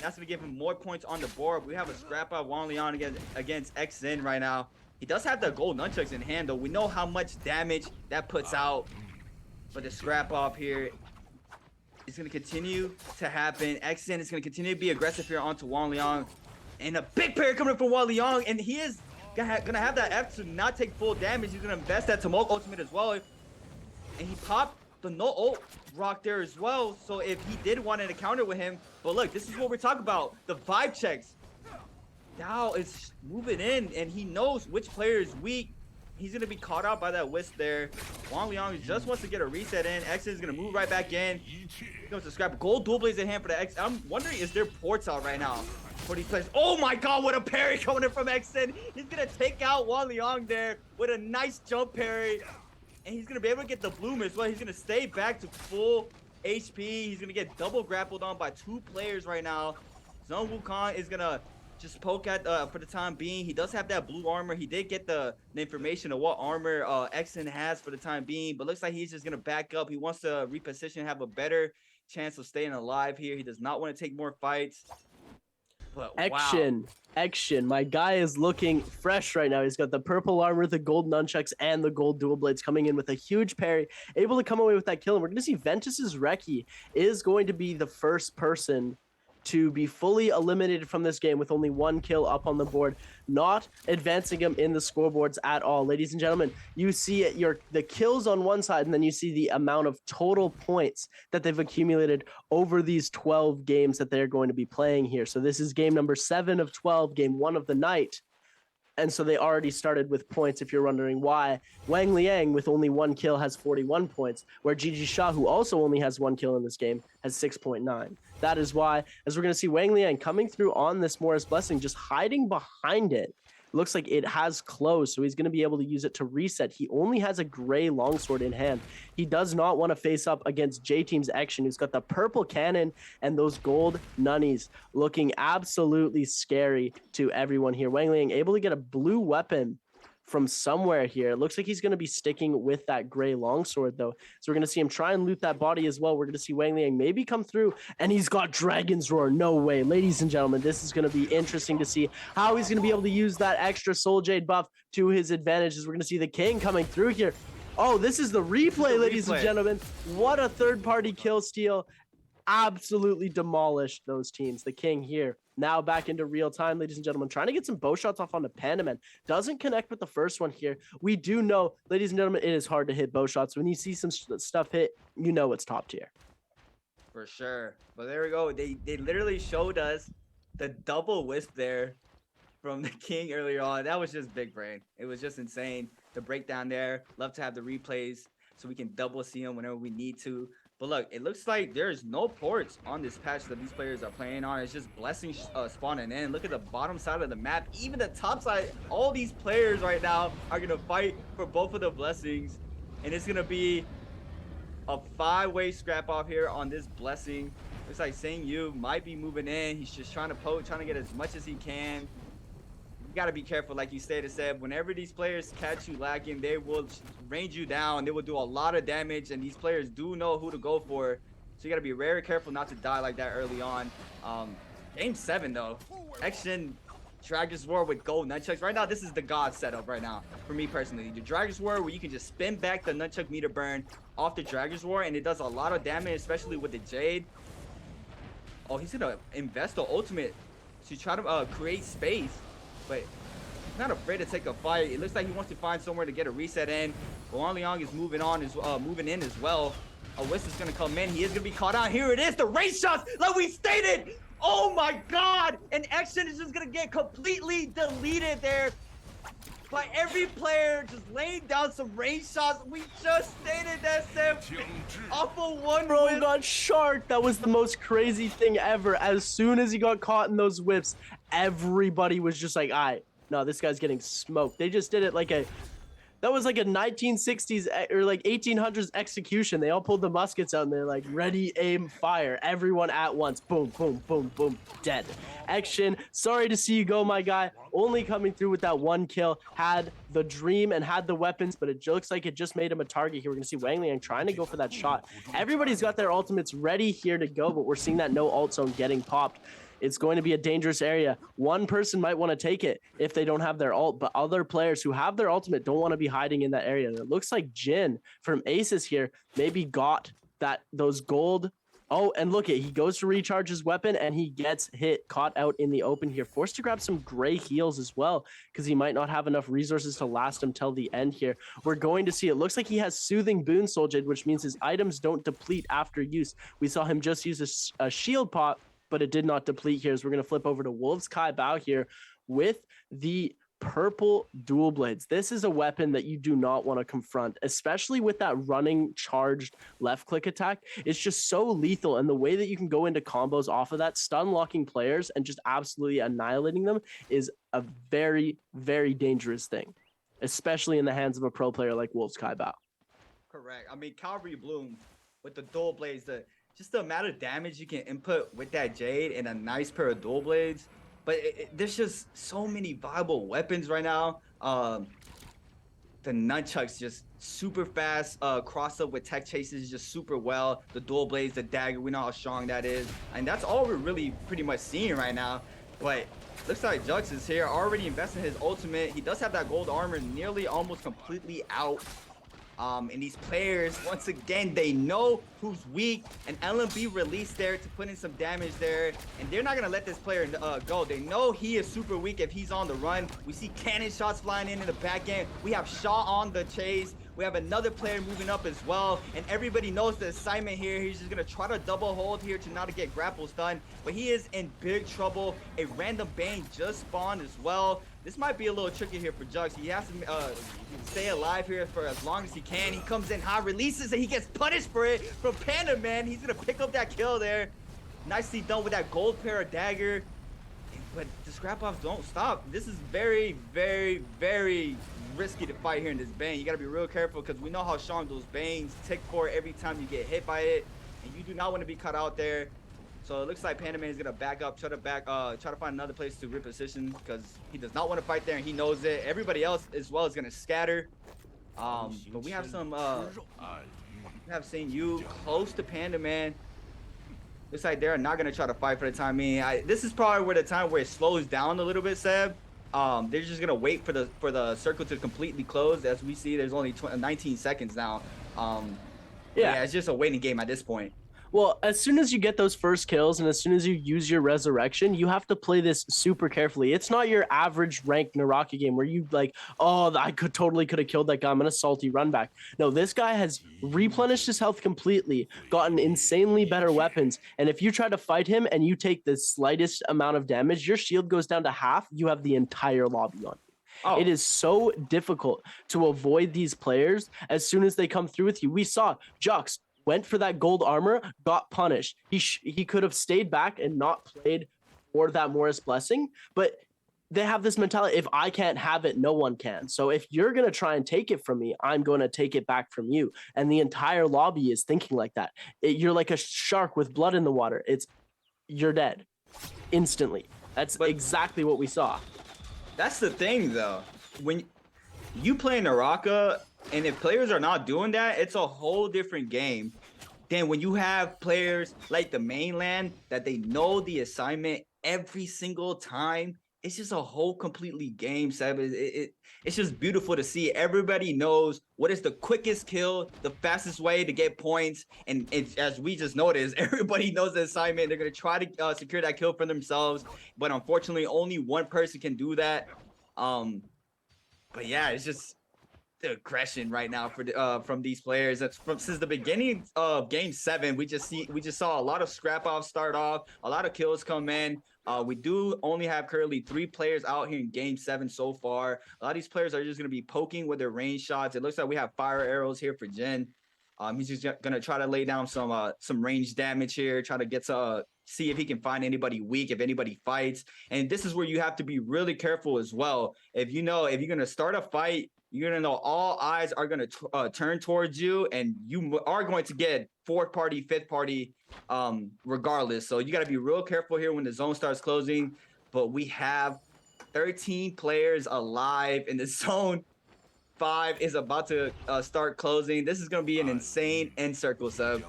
That's going to give him more points on the board. We have a scrap out Wang Liang against XN right now. He does have the gold nunchucks in hand, though. We know how much damage that puts out. But the scrap off here is going to continue to happen. XN is going to continue to be aggressive here onto Wang Liang. And a big parry coming from Wang Liang. And he is going to have that F to not take full damage. He's going to invest that Tomok ultimate as well. And he popped the no ult rock there as well. So if he did want to counter with him, but look, this is what we're talking about. The vibe checks. Now it's moving in, and he knows which player is weak. He's going to be caught out by that wisp there. Wang Liang just wants to get a reset in. X is going to move right back in. He goes to scrap. Gold dual blades in hand for the X. I'm wondering, is there ports out right now for these players? Oh my god, what a parry coming in from XN. He's going to take out Wang Liang there with a nice jump parry. And he's going to be able to get the bloom as well. He's going to stay back to full HP. He's going to get double grappled on by 2 players right now. Zhong Wukong is going to just poke at for the time being. He does have that blue armor. He did get the information of what armor XN has for the time being. But looks like he's just going to back up. He wants to reposition, have a better chance of staying alive here. He does not want to take more fights. But Action. Wow. Action. My guy is looking fresh right now. He's got the purple armor, the gold nunchucks, and the gold dual blades coming in with a huge parry, able to come away with that kill. And we're going to see Ventus's Reki is going to be the first person to be fully eliminated from this game with only 1 kill up on the board, not advancing him in the scoreboards at all. Ladies and gentlemen, you see the kills on one side, and then you see the amount of total points that they've accumulated over these 12 games that they're going to be playing here. So this is game number 7 of 12, game 1 of the night. And so they already started with points, if you're wondering why. Wang Liang, with only 1 kill, has 41 points, where GG Shah, who also only has 1 kill in this game, has 6.9. That is why, as we're going to see Wang Liang coming through on this Morris Blessing, just hiding behind it. Looks like it has closed, so he's going to be able to use it to reset. He only has a gray longsword in hand. He does not want to face up against J-Team's Action, who's got the purple cannon and those gold nunnies, looking absolutely scary to everyone here. Wang Liang able to get a blue weapon from somewhere here. It looks like he's going to be sticking with that gray longsword, though. So we're going to see him try and loot that body as well. We're going to see Wang Liang maybe come through, and he's got Dragon's Roar. No way. Ladies and gentlemen, this is going to be interesting to see how he's going to be able to use that extra Soul Jade buff to his advantage, as we're going to see the King coming through here. Oh, this is the replay, ladies and gentlemen. What a third-party kill steal. Absolutely demolished those teams. The King here now back into real time, ladies and gentlemen, trying to get some bow shots off on the Panaman. Doesn't connect with the first one here. We do know, ladies and gentlemen, it is hard to hit bow shots. When you see some stuff hit, you know it's top tier. For sure. But there we go. They literally showed us the double wisp there from the King earlier on. That was just big brain. It was just insane. The breakdown there. Love to have the replays so we can double see them whenever we need to. But look, it looks like there's no ports on this patch that these players are playing on. It's just blessings spawning in. Look at the bottom side of the map. Even the top side, all these players right now are going to fight for both of the blessings. And it's going to be a 5-way scrap off here on this blessing. Looks like Sang Yu might be moving in. He's just trying to poke, trying to get as much as he can. You got to be careful, like you said, whenever these players catch you lacking, they will range you down. They will do a lot of damage, and these players do know who to go for. So you got to be very careful not to die like that early on. Game 7, though. Action Dragon's Roar with gold nunchucks. Right now, this is the god setup right now, for me personally. The Dragon's Roar, where you can just spin back the nunchuck meter burn off the Dragon's Roar, and it does a lot of damage, especially with the Jade. Oh, he's going to invest the ultimate to try to create space. But he's not afraid to take a fight. It looks like he wants to find somewhere to get a reset in. Wang Liang is moving in as well. A wisp is gonna come in. He is gonna be caught out. Here it is, the race shots, like we stated. Oh my God! And action is just gonna get completely deleted there by every player just laying down some range shots. We just stated that, Sam. Off of one bro got sharked. That was the most crazy thing ever. As soon as he got caught in those whips, everybody was just like, no, this guy's getting smoked. They just did it like that was like a 1960s or like 1800s execution. They all pulled the muskets out and they're like, ready, aim, fire. Everyone at once. Boom, boom, boom, boom, dead. Action, sorry to see you go, my guy. Only coming through with that one kill. Had the dream and had the weapons, but it looks like it just made him a target here. We're going to see Wang Liang trying to go for that shot. Everybody's got their ultimates ready here to go, but we're seeing that no ult zone getting popped. It's going to be a dangerous area. One person might want to take it if they don't have their ult, but other players who have their ultimate don't want to be hiding in that area. And it looks like Jin from Aces here maybe got those gold. Oh, and look he goes to recharge his weapon and he gets caught out in the open here. Forced to grab some gray heals as well because he might not have enough resources to last him till the end here. We're going to see, it looks like he has Soothing Boon Soul Jade, which means his items don't deplete after use. We saw him just use a shield pop, but it did not deplete here. So we're going to flip over to Wolves Kai Bao here with the purple dual blades. This is a weapon that you do not want to confront, especially with that running charged left click attack. It's just so lethal, and the way that you can go into combos off of that, stun locking players and just absolutely annihilating them is a very, very dangerous thing, especially in the hands of a pro player like Wolves Kai Bao. Correct. I mean, Calvary Bloom with the dual blades, just the amount of damage you can input with that Jade and a nice pair of dual blades. But there's just so many viable weapons right now. The nunchucks just super fast, cross up with tech chases just super well. The dual blades, the dagger, we know how strong that is. And that's all we're really pretty much seeing right now. But looks like Jux is here, already investing his ultimate. He does have that gold armor nearly almost completely out. And these players, once again, they know who's weak, and LMB released there to put in some damage there, and they're not gonna let this player go. They know he is super weak if he's on the run. We see cannon shots flying in the back end. We have Shaw on the chase. We have another player moving up as well, and everybody knows the assignment here. He's just gonna try to double hold here to not get grapples done, but he is in big trouble. A random Bane just spawned as well. This might be a little tricky here for Jux. He has to stay alive here for as long as he can. He comes in high, releases, and he gets punished for it from Panda Man. He's gonna pick up that kill there. Nicely done with that gold pair of dagger. But the scrap offs don't stop. This is very, very, very risky to fight here in this Bane. You gotta be real careful because we know how strong those Banes tick for every time you get hit by it. And you do not want to be caught out there. So it looks like Panda Man is gonna back up, try to find another place to reposition because he does not want to fight there and he knows it. Everybody else as well is gonna scatter. But we have some seen you close to Panda Man. Looks like they're not gonna try to fight for the time being. This is probably where the time where it slows down a little bit, Seb. They're just gonna wait for the circle to completely close. As we see, there's only 19 seconds now. Yeah, it's just a waiting game at this point. Well, as soon as you get those first kills and as soon as you use your resurrection, you have to play this super carefully. It's not your average ranked Naraka game where you like, oh, I totally could have killed that guy. I'm gonna salty run back. No, this guy has replenished his health completely, gotten insanely better weapons. And if you try to fight him and you take the slightest amount of damage, your shield goes down to half. You have the entire lobby on you. Oh. It is so difficult to avoid these players as soon as they come through with you. We saw Jux went for that gold armor, got punished. He could have stayed back and not played for that Morris blessing, but they have this mentality, if I can't have it, no one can. So if you're going to try and take it from me, I'm going to take it back from you. And the entire lobby is thinking like that. You're like a shark with blood in the water. You're dead instantly. That's exactly what we saw. That's the thing, though. When you play Naraka, and if players are not doing that, it's a whole different game than when you have players like the Mainland that they know the assignment every single time. It's just a whole completely game, Seb. It's just beautiful to see. Everybody knows what is the quickest kill, the fastest way to get points. And as we just noticed, everybody knows the assignment. They're going to try to secure that kill for themselves. But unfortunately, only one person can do that. But yeah, it's just the aggression right now from these players. That's since the beginning of Game 7. We just saw a lot of scrap offs start off, a lot of kills come in. We do only have currently 3 players out here in Game 7 so far. A lot of these players are just going to be poking with their range shots. It looks like we have fire arrows here for Jin. He's just going to try to lay down some range damage here, try to get to see if he can find anybody weak, if anybody fights. And this is where you have to be really careful as well. If you're going to start a fight, you're going to know all eyes are going to turn towards you, and you are going to get 4th party, 5th party, regardless. So you got to be real careful here when the zone starts closing. But we have 13 players alive, and the zone 5 is about to start closing. This is going to be an insane end circle, Seb.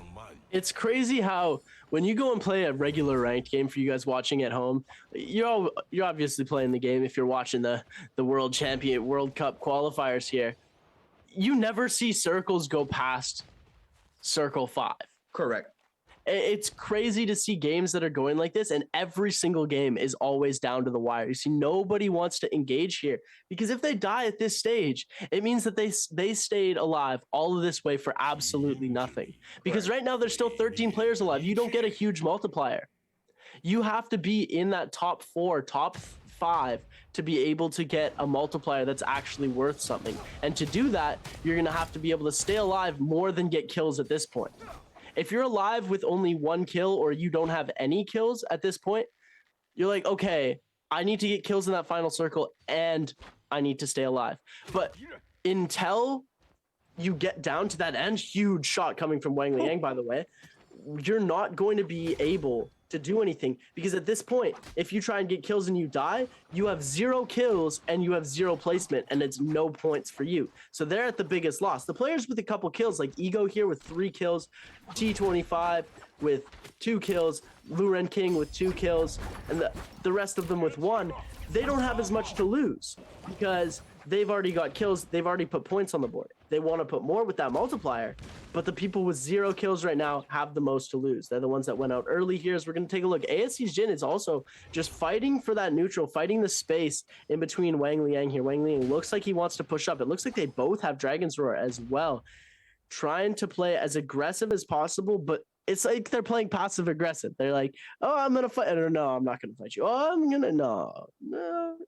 It's crazy how when you go and play a regular ranked game for you guys watching at home, you're obviously playing the game if you're watching the World Cup qualifiers here. You never see circles go past circle 5. Correct. It's crazy to see games that are going like this, and every single game is always down to the wire. You see, nobody wants to engage here because if they die at this stage, it means that they stayed alive all of this way for absolutely nothing. Because right now there's still 13 players alive. You don't get a huge multiplier. You have to be in that top 4, top 5 to be able to get a multiplier that's actually worth something. And to do that, you're going to have to be able to stay alive more than get kills at this point. If you're alive with only 1 kill or you don't have any kills at this point, you're like, okay, I need to get kills in that final circle and I need to stay alive. But until you get down to that end, huge shot coming from Wang Liang, by the way, you're not going to be able to do anything, because at this point, if you try and get kills and you die, you have 0 kills and you have 0 placement, and it's no points for you. So they're at the biggest loss. The players with a couple kills, like Ego here with 3 kills, T25 with 2 kills, Luren King with 2 kills, and the rest of them with 1, they don't have as much to lose because they've already got kills. They've already put points on the board. They want to put more with that multiplier, but the people with 0 kills right now have the most to lose. They're the ones that went out early here. As we're going to take a look. ASC's Jin is also just fighting for that neutral, fighting the space in between Wang Liang here. Wang Liang looks like he wants to push up. It looks like they both have Dragon's Roar as well, trying to play as aggressive as possible, but it's like they're playing passive aggressive. They're like, oh, I'm going to fight. Or no, I'm not going to fight you. Oh, I'm going to, no.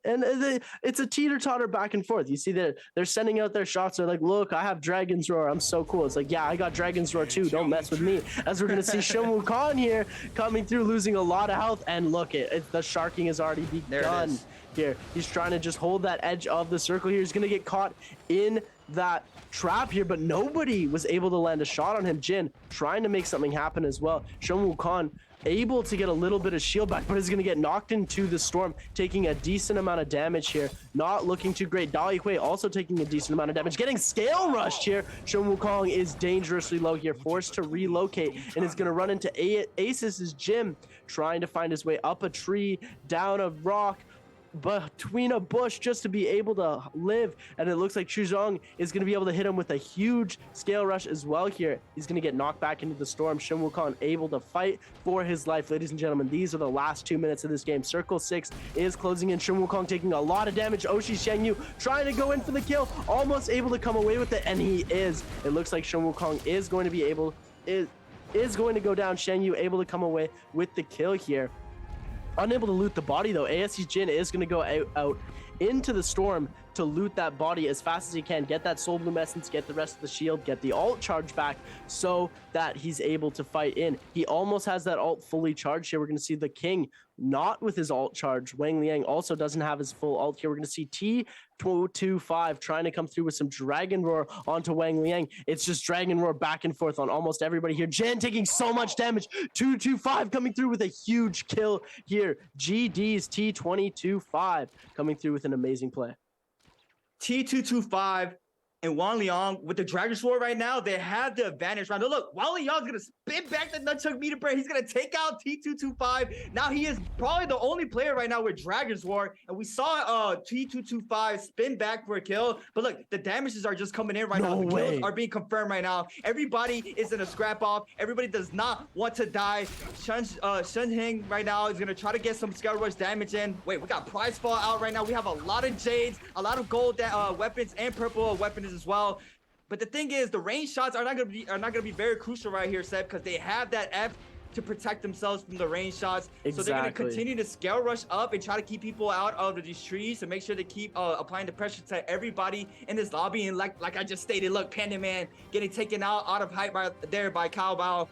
And it's a teeter-totter back and forth. You see they're sending out their shots. They're like, look, I have Dragon's Roar. I'm so cool. It's like, yeah, I got Dragon's Roar too. Don't mess with me. As we're going to see Shomu Khan here coming through, losing a lot of health. And look, the sharking has already begun. here. He's trying to just hold that edge of the circle here. He's going to get caught in that trap here, but nobody was able to land a shot on him. Jin trying to make something happen as well. Shunwoo Khan able to get a little bit of shield back, but is going to get knocked into the storm, taking a decent amount of damage here. Not looking too great. Dalihui also taking a decent amount of damage, getting scale rushed here. Shun Wukong is dangerously low here, forced to relocate, and is going to run into Asus's gym, trying to find his way up a tree, down a rock, between a bush just to be able to live. And it looks like Chuzhong is going to be able to hit him with a huge scale rush as well here. He's going to get knocked back into the storm. Shun Wukong able to fight for his life. Ladies and gentlemen, these are the last 2 minutes of this game. Circle 6 is closing in. Shun Wukong taking a lot of damage. Oshi Shengyu trying to go in for the kill, almost able to come away with it, and he is. It looks like Shun Wukong is going to be able is going to go down. Shengyu able to come away with the kill here. Unable to loot the body though. ASC Jin is going to go out into the storm to loot that body as fast as he can, get that soul bloom essence, get the rest of the shield, get the alt charge back so that he's able to fight in. He almost has that alt fully charged here. We're going to see the king not with his alt charge. Wang Liang also doesn't have his full alt here. We're going to see T225 trying to come through with some Dragon Roar onto Wang Liang. It's just Dragon Roar back and forth on almost everybody here. Jan taking so much damage. 225 coming through with a huge kill here. GD's T225 coming through with an amazing play. T225 and Wang Liang with the Dragon Sword right now, they have the advantage right now. Look, Wang Liang's going to spin back the Nunchuck meter break. He's going to take out T225. Now he is probably the only player right now with Dragon Sword. And we saw T225 spin back for a kill. But look, the damages are just coming in right now. The kills are being confirmed right now. Everybody is in a scrap off. Everybody does not want to die. Shun Heng right now is going to try to get some Scale Rush damage in. Wait, we got Prize Fall out right now. We have a lot of Jades, a lot of gold weapons and purple weapons as well. But the thing is, the range shots are not gonna be very crucial right here, Seb, because they have that F to protect themselves from the range shots. Exactly. So they're gonna continue to scale rush up and try to keep people out of these trees to make sure they keep applying the pressure to everybody in this lobby. And like I just stated, look, Panda Man getting taken out of height by Cao Bao.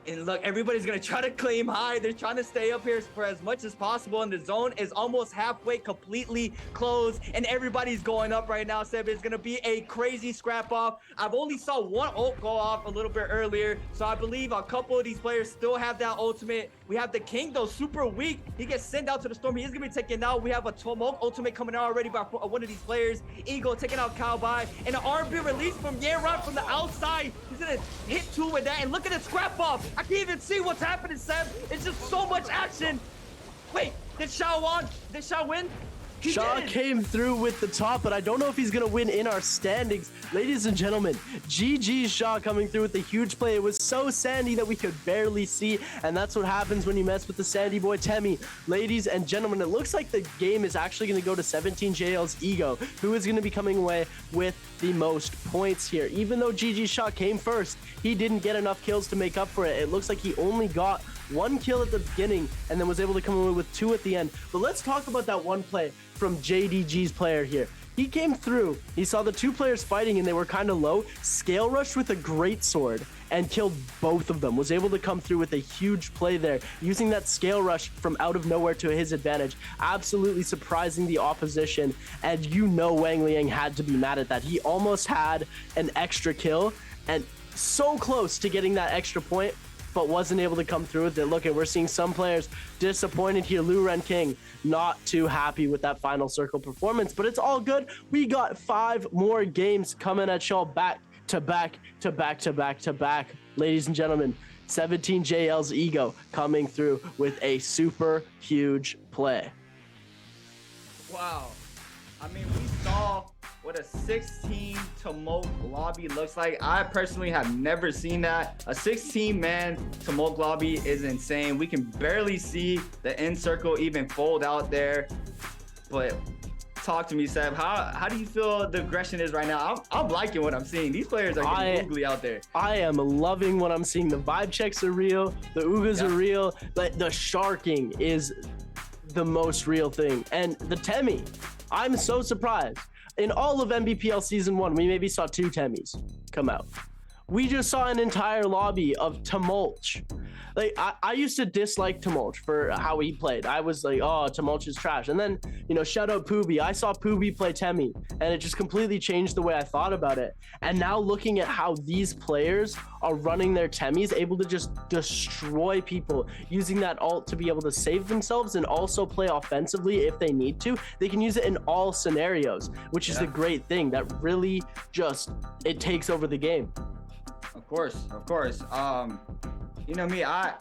And look, everybody's going to try to claim high. They're trying to stay up here for as much as possible. And the zone is almost halfway completely closed. And everybody's going up right now, Seb. It's going to be a crazy scrap off. I've only saw one ult go off a little bit earlier. So I believe a couple of these players still have that ultimate. We have the King, though, super weak. He gets sent out to the storm. He is going to be taken out. We have a Tomok ultimate coming out already by one of these players. Eagle taking out Cao Bai. And an RB release from Yeran from the outside. He's going to hit 2 with that. And look at the scrap off. I can't even see what's happening, Seb. It's just so much action. Wait, did Xiao win? Shaw came through with the top, but I don't know if he's going to win in our standings. Ladies and gentlemen, GG Shaw coming through with a huge play. It was so sandy that we could barely see, and that's what happens when you mess with the sandy boy Temmie. Ladies and gentlemen, it looks like the game is actually going to go to 17JL's Ego, who is going to be coming away with the most points here. Even though GG Shaw came first, he didn't get enough kills to make up for it. It looks like he only got 1 kill at the beginning and then was able to come away with 2 at the end. But let's talk about that one play from JDG's player here. He came through, he saw the 2 players fighting and they were kind of low, scale rushed with a great sword and killed both of them. Was able to come through with a huge play there, using that scale rush from out of nowhere to his advantage, absolutely surprising the opposition. And you know Wang Liang had to be mad at that. He almost had an extra kill and so close to getting that extra point, but wasn't able to come through with it. Look, we're seeing some players disappointed here. Lu Ren King not too happy with that final circle performance, but it's all good. We got 5 more games coming at y'all back to back to back to back to back. Ladies and gentlemen, 17JL's Ego coming through with a super huge play. Wow. I mean, we saw what a 16 Tomok lobby looks like. I personally have never seen that. A 16-man Tomok lobby is insane. We can barely see the end circle even fold out there. But talk to me, Seb. How do you feel the aggression is right now? I'm liking what I'm seeing. These players are getting googly out there. I am loving what I'm seeing. The vibe checks are real. The Ugas are real. But the sharking is the most real thing. And the Temmie, I'm so surprised. In all of NBPL Season 1, we maybe saw 2 Temmies come out. we just saw an entire lobby of Tumulch. Like, I used to dislike Tumulch for how he played. I was like, oh, Tumulch is trash. And then, you know, shout out Pooby. I saw Pooby play Temmie, and it just completely changed the way I thought about it. And now looking at how these players are running their Temmies, able to just destroy people, using that ult to be able to save themselves and also play offensively if they need to. They can use it in all scenarios, which is the great thing that really just, it takes over the game. Of course. You know me, I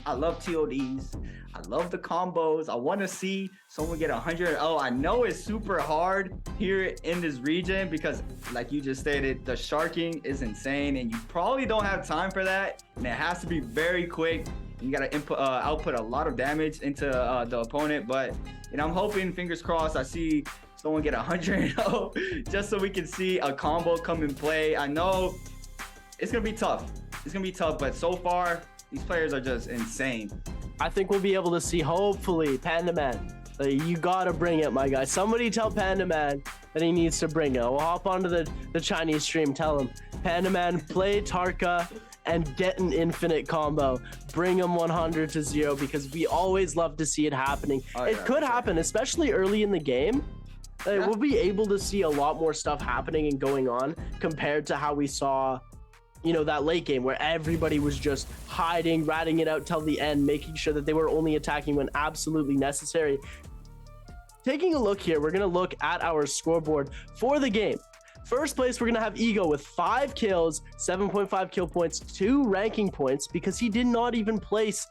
love TODs. I love the combos. I want to see someone get 100. Oh, I know it's super hard here in this region because, like you just stated, the sharking is insane, and you probably don't have time for that. And it has to be very quick. You gotta output a lot of damage into the opponent. But you know, I'm hoping, fingers crossed, I see someone get 100 just so we can see a combo come and play. I know it's gonna be tough. But so far, these players are just insane. I think we'll be able to see, hopefully, Panda Man. You gotta bring it, my guy. Somebody tell Panda Man that he needs to bring it. We'll hop onto the Chinese stream, tell him, Panda Man, play Tarka and get an infinite combo. Bring him 100 to 0 because we always love to see it happening. It could happen, especially early in the game. We'll be able to see a lot more stuff happening and going on compared to how we saw, you know, that late game where everybody was just hiding, ratting it out till the end, making sure that they were only attacking when absolutely necessary. Taking a look here, we're going to look at our scoreboard for the game. First place, we're going to have Ego with 5 kills, 7.5 kill points, 2 ranking points, because he did not even place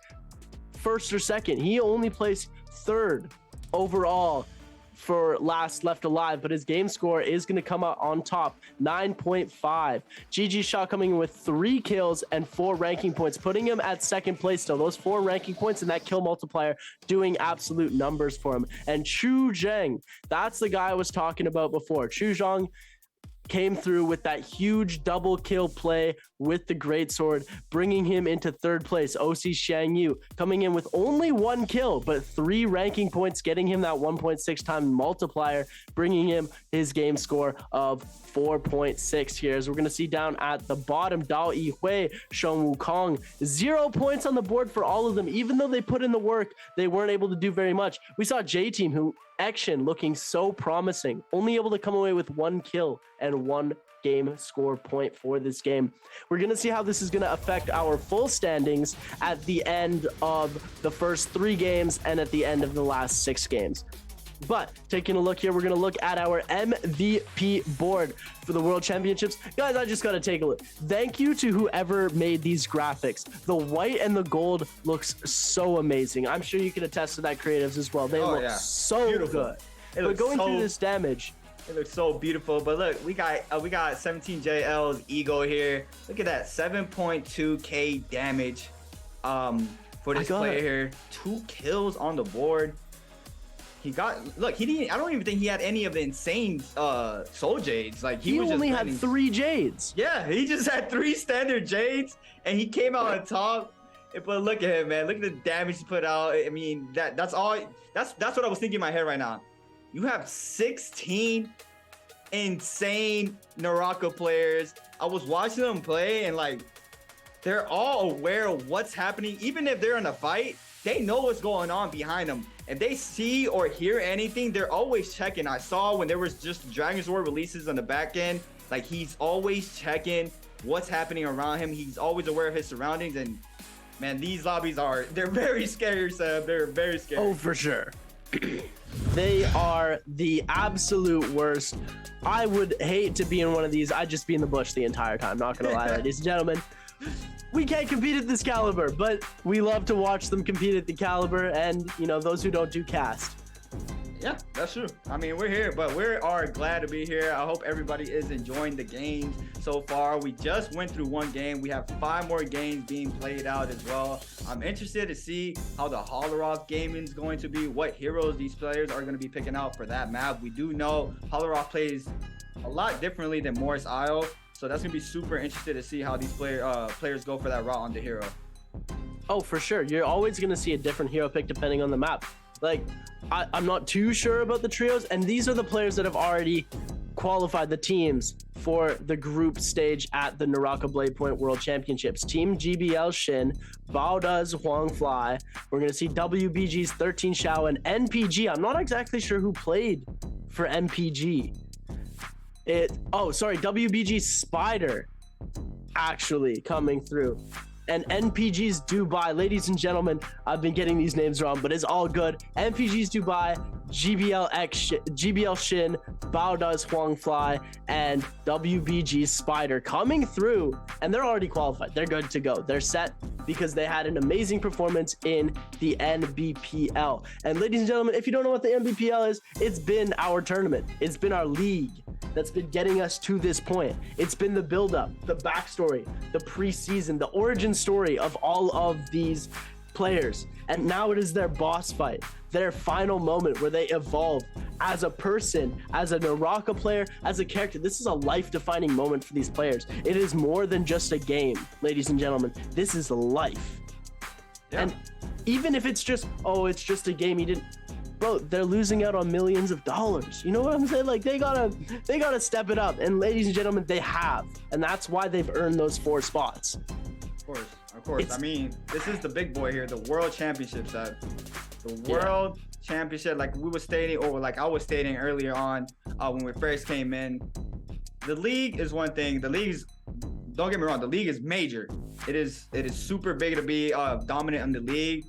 first or second. He only placed third overall for last left alive, but his game score is going to come out on top, 9.5. GG Shaw coming in with 3 kills and 4 ranking points, putting him at second place still. Those 4 ranking points and that kill multiplier doing absolute numbers for him. And Chu Zheng, that's the guy I was talking about before. Chu Zheng came through with that huge double kill play with the greatsword, bringing him into third place. OC Shang Yu coming in with only 1 kill, but 3 ranking points, getting him that 1.6 time multiplier, bringing him his game score of 4.6 here. As we're going to see down at the bottom, Dao Yihui, Sheng Wukong, 0 points on the board for all of them. Even though they put in the work, they weren't able to do very much. We saw J-Team, who action looking so promising, only able to come away with 1 kill and 1 game score point for this game. We're going to see how this is going to affect our full standings at the end of the first 3 games and at the end of the last 6 games. But taking a look here, we're going to look at our MVP board for the World Championships. Guys, I just got to take a look. Thank you to whoever made these graphics. The white and the gold looks so amazing. I'm sure you can attest to that, creatives, as well. They look so beautiful. Good. But going through this damage, it looks so beautiful. But look, we got 17JL's Ego here. Look at that, 7.2k damage for this player here. 2 kills on the board. He got, look, he didn't, I don't even think he had any of the insane soul jades. Like he was only just had 3 jades. Yeah, he just had 3 standard jades and he came out on top. But look at him, man. Look at the damage he put out. I mean, that's all, that's what I was thinking in my head right now. You have 16 insane Naraka players. I was watching them play and like, they're all aware of what's happening. Even if they're in a fight, they know what's going on behind them. If they see or hear anything, they're always checking. I saw when there was just Dragon Sword releases on the back end, like he's always checking what's happening around him. He's always aware of his surroundings. And man, these lobbies they're very scary, Seb. They're very scary. Oh, for sure. They are the absolute worst. I would hate to be in one of these. I'd just be in the bush the entire time. Not gonna lie, ladies and gentlemen. We can't compete at this caliber, but we love to watch them compete at the caliber, and you know, those who don't do cast. Yeah, that's true. I mean, we're here, but we are glad to be here. I hope everybody is enjoying the games so far. We just went through 1 game. We have 5 more games being played out as well. I'm interested to see how the Holorock gaming is going to be, what heroes these players are going to be picking out for that map. We do know Holorock plays a lot differently than Morris Isle, so that's gonna be super interested to see how these players go for that route on the hero. Oh, for sure. You're always gonna see a different hero pick depending on the map. Like, I'm not too sure about the trios, and these are the players that have already qualified the teams for the group stage at the Naraka Blade Point World Championships. Team GBL Shin, Baoda's Huang Fly. We're going to see WBG's 13 Xiao and NPG. I'm not exactly sure who played for MPG. WBG Spider actually coming through. And NPG's Dubai. Ladies and gentlemen, I've been getting these names wrong, but it's all good. NPG's Dubai, GBL Shin, Baoda's Huang Fly, and WBG's Spider coming through. And they're already qualified. They're good to go. They're set because they had an amazing performance in the NBPL. And ladies and gentlemen, if you don't know what the NBPL is, it's been our tournament. It's been our league that's been getting us to this point. It's been the build-up, the backstory, the preseason, the origin story of all of these players. And now it is their boss fight, their final moment where they evolve as a person, as a Naraka player, as a character. This is a life-defining moment for these players. It is more than just a game, ladies and gentlemen. This is life. Yeah. And even if it's just, it's just a game, bro, they're losing out on millions of dollars. You know what I'm saying? Like they gotta step it up. And ladies and gentlemen, they have. And that's why they've earned those 4 spots. Of course. I mean, this is the big boy here, the World Championships. The World Championship, like we were stating, or like I was stating earlier on when we first came in. The league is one thing. The league's, don't get me wrong, the league is major. It is super big to be dominant in the league.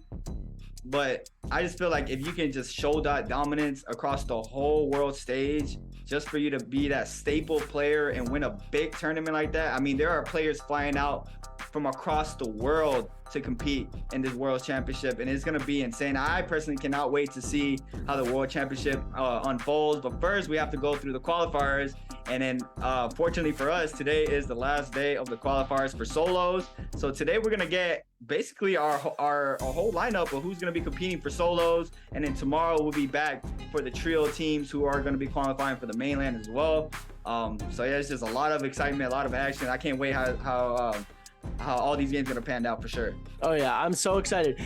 But I just feel like if you can just show that dominance across the whole world stage, just for you to be that staple player and win a big tournament like that. I mean, there are players flying out from across the world to compete in this World Championship, and it's going to be insane. I personally cannot wait to see how the World Championship unfolds. But first, we have to go through the qualifiers. And then, fortunately for us, today is the last day of the qualifiers for solos. So today we're going to get basically our whole lineup of who's going to be competing for solos. And then tomorrow we'll be back for the trio teams who are going to be qualifying for the mainland as well. So yeah, it's just a lot of excitement, a lot of action. I can't wait how all these games are going to pan out for sure. Oh yeah, I'm so excited.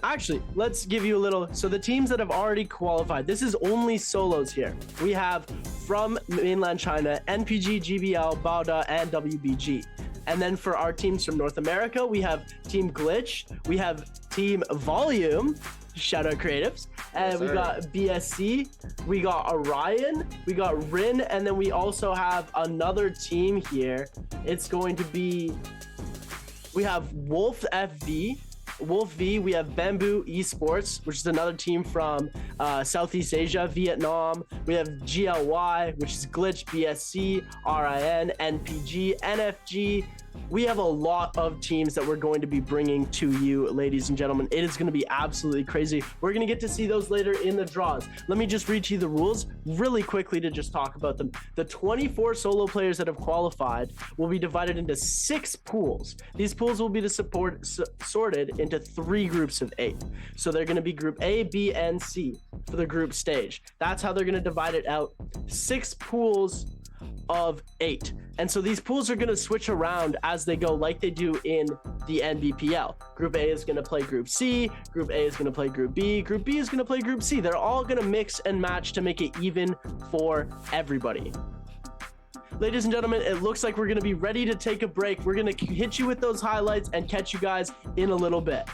Actually, let's give you a little. So the teams that have already qualified, this is only solos here. We have from mainland China, NPG, GBL, Baoda, and WBG. And then for our teams from North America, we have Team Glitch, we have Team Volume, shout out Creatives, and we got BSC, we got Orion, we got Rin, and then we also have another team here. It's going to be, we have Wolf V, we have Bamboo Esports, which is another team from Southeast Asia, Vietnam. We have GLY, which is Glitch, BSC, RIN, NPG, NFG. We have a lot of teams that we're going to be bringing to you, ladies and gentlemen. It is going to be absolutely crazy. We're going to get to see those later in the draws. Let me just read you the rules really quickly to just talk about them. The 24 solo players that have qualified will be divided into 6 pools. These pools will be sorted into 3 groups of 8. So they're going to be group A, B, and C for the group stage. That's how they're going to divide it out. 6 pools of 8. And so these pools are going to switch around as they go, like they do in the NBPL. Group A is going to play Group C, Group A is going to play Group B is going to play Group C. They're all going to mix and match to make it even for everybody. Ladies and gentlemen, it looks like we're going to be ready to take a break. We're going to hit you with those highlights and catch you guys in a little bit.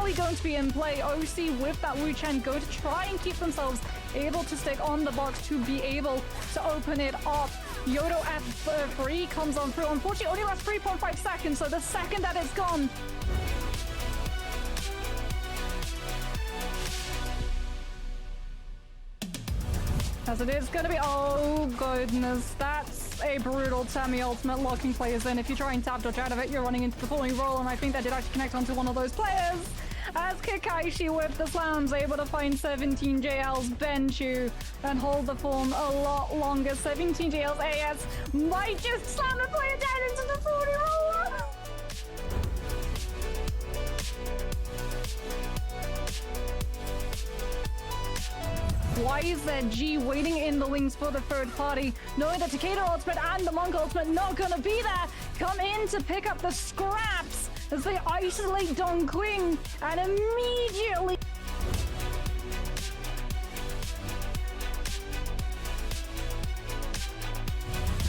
likely going to be in play. OC with that Wu Chen going to try and keep themselves able to stick on the box to be able to open it up. Yodo F3 comes on through. Unfortunately, only lasts 3.5 seconds, so the second that it's gone, as it is going to be, oh goodness, that's a brutal Temi ultimate locking players in. If you try and tap dodge out of it, you're running into the falling roll, and I think that did actually connect onto one of those players. As Kakaishi with the slams able to find 17 JL's Benchu and hold the form a lot longer. 17 JL's AS might just slam the player down into the 40 roll. Why is there G waiting in the wings for the third party, knowing that Takeda ultimate and the Monk ultimate not gonna be there? Come in to pick up the scraps as they isolate Dong Qing and immediately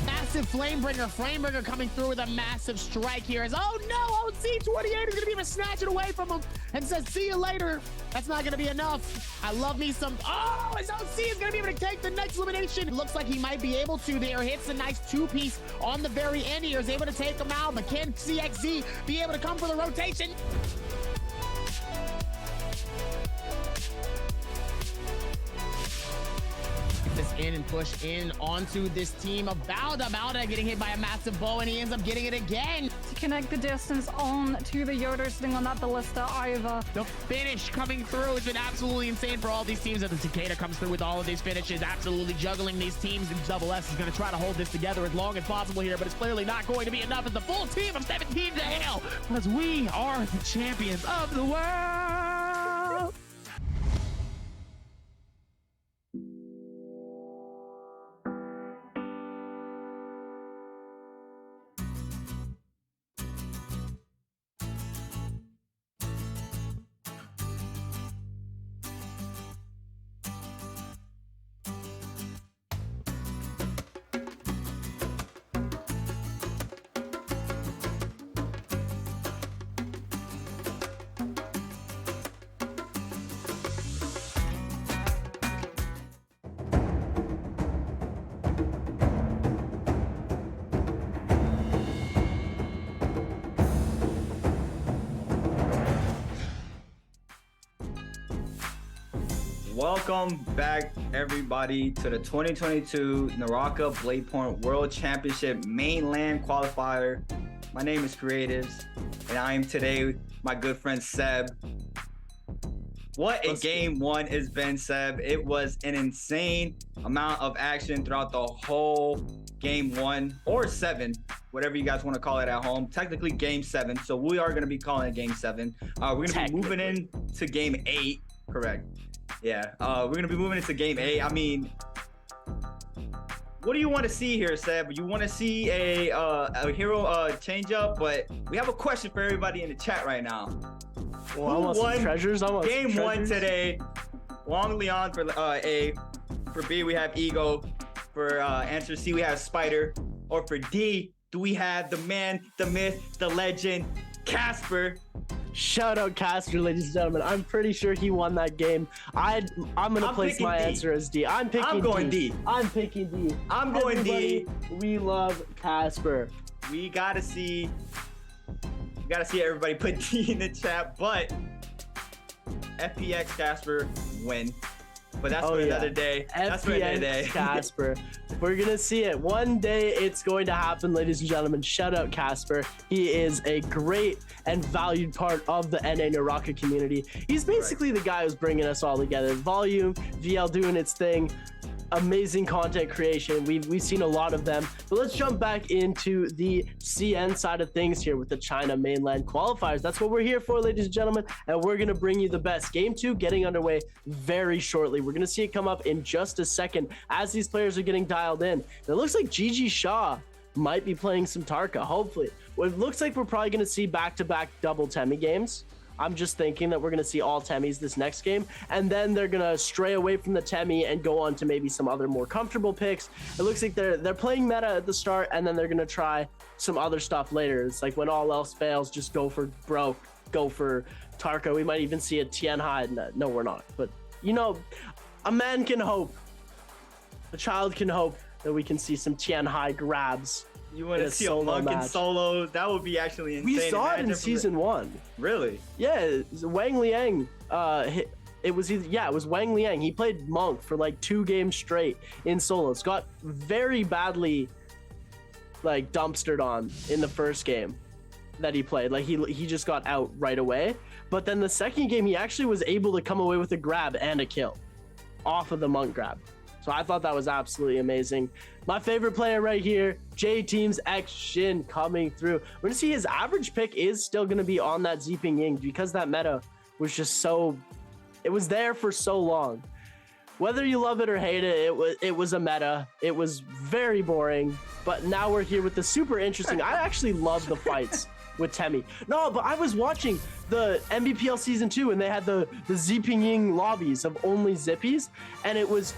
massive Flamebringer coming through with a massive strike here. As, oh no, OC28 is gonna be able to snatch it away from him and says, see you later. That's not gonna be enough. I love me some, oh, his OC is gonna be able to take the next elimination. Looks like he might be able to there. Hits a nice two-piece on the very end here. Is able to take him out, but can CXZ be able to come for the rotation? This in and push in onto this team of Balda getting hit by a massive bow, and he ends up getting it again. to connect the distance on to the Yoder sitting on that ballista either. The finish coming through has been absolutely insane for all these teams. As the Takeda comes through with all of these finishes, absolutely juggling these teams. And Double S is going to try to hold this together as long as possible here, but it's clearly not going to be enough as the full team of 17 to hail, because we are the champions of the world. Welcome back, everybody, to the 2022 Naraka Bladepoint World Championship Mainland Qualifier. My name is Creatives, and I am today with my good friend Seb. What a game one it's been, Seb. It was an insane amount of action throughout the whole game one, or seven, whatever you guys want to call it at home. Technically game seven, so we are going to be calling it game seven. We're going to be moving into game 8, correct. Yeah, we're going to be moving into game 8. I mean, what do you want to see here, Seb? You want to see a hero change up, but we have a question for everybody in the chat right now. Well, I want some treasures. I want game some one treasures. today. Long Leon for A. For B, we have Ego. For answer C, we have Spider. Or for D, do we have the man, the myth, the legend, Casper? Shout out Casper, ladies and gentlemen. I'm pretty sure he won that game. I'm gonna place my answer as D. I'm going D. I'm picking D. I'm going D. We love Casper. We gotta see everybody put D in the chat, but FPX Casper win. But that's for another day. That's for another day. Casper. We're gonna see it. One day it's going to happen, ladies and gentlemen. Shout out Casper. He is a great and valued part of the NA Naraka community. He's basically the guy who's bringing us all together. Volume, VL doing its thing. Amazing content creation. We've seen a lot of them. But let's jump back into the CN side of things here with the China Mainland Qualifiers. That's what we're here for, ladies and gentlemen. And we're going to bring you the best. Game 2 getting underway very shortly. We're going to see it come up in just a second as these players are getting dialed in. It looks like Gigi Shaw might be playing some Tarka, hopefully. Well, it looks like we're probably going to see back-to-back double Temi games. I'm just thinking that we're going to see all Temis this next game, and then they're going to stray away from the Temi and go on to maybe some other more comfortable picks. It looks like they're playing meta at the start, and then they're going to try some other stuff later. It's like when all else fails, just go for broke, go for Tarka. We might even see a Tianhai. No, we're not. But, you know, a man can hope. A child can hope that we can see some Tianhai grabs. You want to see a Monk in solo? That would be actually insane. We saw it in season 1. Really? Yeah, Wang Liang. It was Wang Liang. He played Monk for like 2 games straight in solos. Got very badly like dumpstered on in the first game that he played. Like he just got out right away. But then the second game, he actually was able to come away with a grab and a kill off of the Monk grab. So I thought that was absolutely amazing. My favorite player right here, J-Team's X Shin coming through. We're gonna see his average pick is still gonna be on that Ziping Ying because that meta was just so, it was there for so long. Whether you love it or hate it, it was a meta. It was very boring, but now we're here with the super interesting. I actually love the fights with Temmie. No, but I was watching the NBPL season 2 and they had the Ziping Ying lobbies of only Zippies, and it was,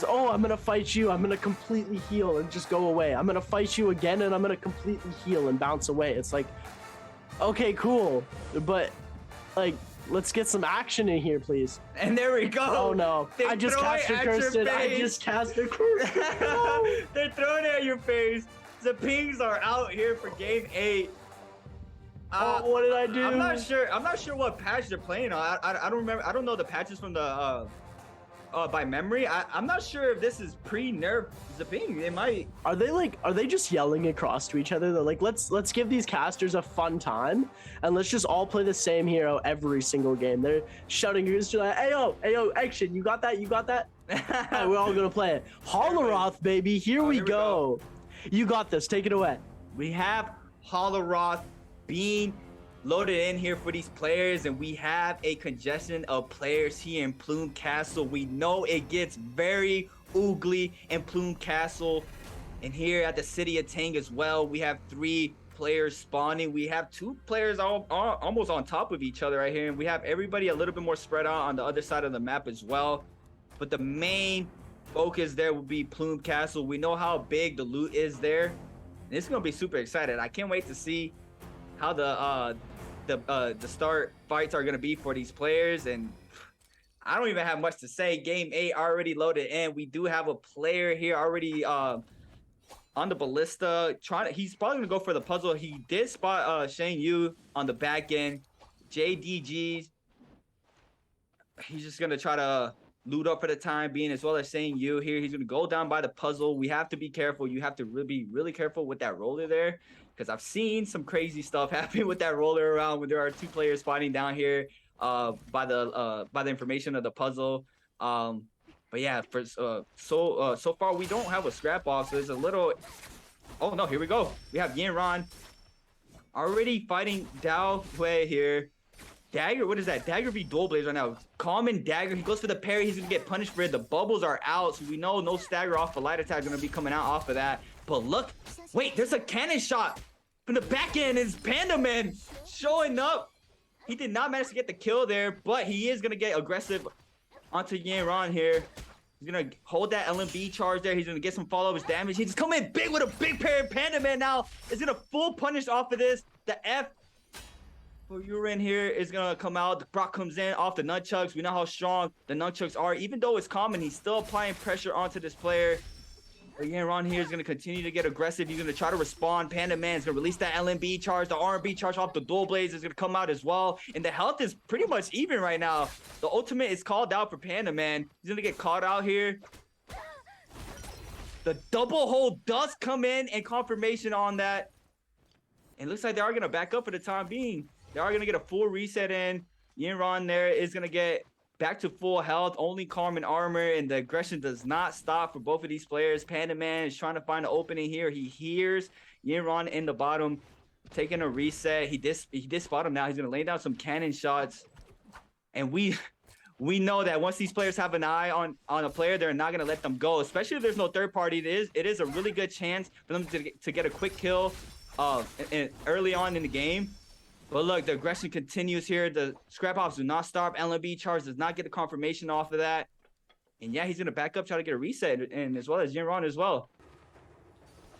oh, I'm gonna fight you, I'm gonna completely heal and just go away. I'm gonna fight you again and I'm gonna completely heal and bounce away. It's like, okay, cool, but like, let's get some action in here, please. And there we go. Oh no, I just cast a cursed. I just cast a cursed. They're throwing it at your face. The pings are out here for game 8. What did I do? I'm not sure what patch they're playing on. I don't remember. I don't know the patches from the by memory. I'm not sure if this is pre-nerf Ziping. They might. Are they just yelling across to each other? They're like, let's give these casters a fun time and let's just all play the same hero every single game. They're shouting, you're just like, ayo, action, you got that? Right, we're all gonna play it. Holoroth, baby, here we go. You got this, take it away. We have Holoroth being loaded in here for these players, and we have a congestion of players here in Plume Castle. We know it gets very oogly in Plume Castle, and here at the city of Tang as well, we have 3 players spawning. We have 2 players almost on top of each other right here, and we have everybody a little bit more spread out on the other side of the map as well. But the main focus there will be Plume Castle. We know how big the loot is there, and it's gonna be super excited. I can't wait to see how the start fights are gonna be for these players, and I don't even have much to say. Game 8 already loaded in. We do have a player here already on the ballista. He's probably gonna go for the puzzle. He did spot Shane Yu on the back end. JDG, he's just gonna try to loot up for the time being, as well as Shane Yu here. He's gonna go down by the puzzle. We have to be careful. You have to be really careful with that roller there, because I've seen some crazy stuff happen with that roller around when there are 2 players fighting down here by the information of the puzzle. But yeah, for so far we don't have a scrap off, so there's a little. Oh no, here we go. We have Yanran already fighting Dao Hui here. Dagger, what is that? Dagger v dual blades right now. Common dagger. He goes for the parry. He's gonna get punished for it. The bubbles are out, so we know no stagger off. The light attack is gonna be coming out off of that. But look, wait, there's a cannon shot from the back end. Is Panda Man showing up? He did not manage to get the kill there, but he is gonna get aggressive onto Yanran here. He's gonna hold that LMB charge there. He's gonna get some follow-up damage. He's coming big with a big parry. Panda Man now is gonna full punish off of this. The F for Urin here is gonna come out. The Brock comes in off the nunchucks. We know how strong the nunchucks are. Even though it's common, he's still applying pressure onto this player. Again, Ron here is gonna continue to get aggressive. He's gonna try to respond. Panda Man is gonna release that LMB charge. The RMB charge off the dual blades is gonna come out as well. And the health is pretty much even right now. The ultimate is called out for Panda Man. He's gonna get caught out here. The double hold does come in and confirmation on that. And it looks like they are gonna back up for the time being. They are going to get a full reset in. Yanran there is going to get back to full health, only Carmen armor, and the aggression does not stop for both of these players. Panda Man is trying to find an opening here. He hears Yanran in the bottom, taking a reset. He did spot him now. He's going to lay down some cannon shots. And we know that once these players have an eye on a player, they're not going to let them go, especially if there's no third party. It is a really good chance for them to get a quick kill early on in the game. But look, the aggression continues here. The scrap offs do not stop. LMB charge does not get a confirmation off of that. And yeah, he's going to back up, try to get a reset, and as well as Yanran as well.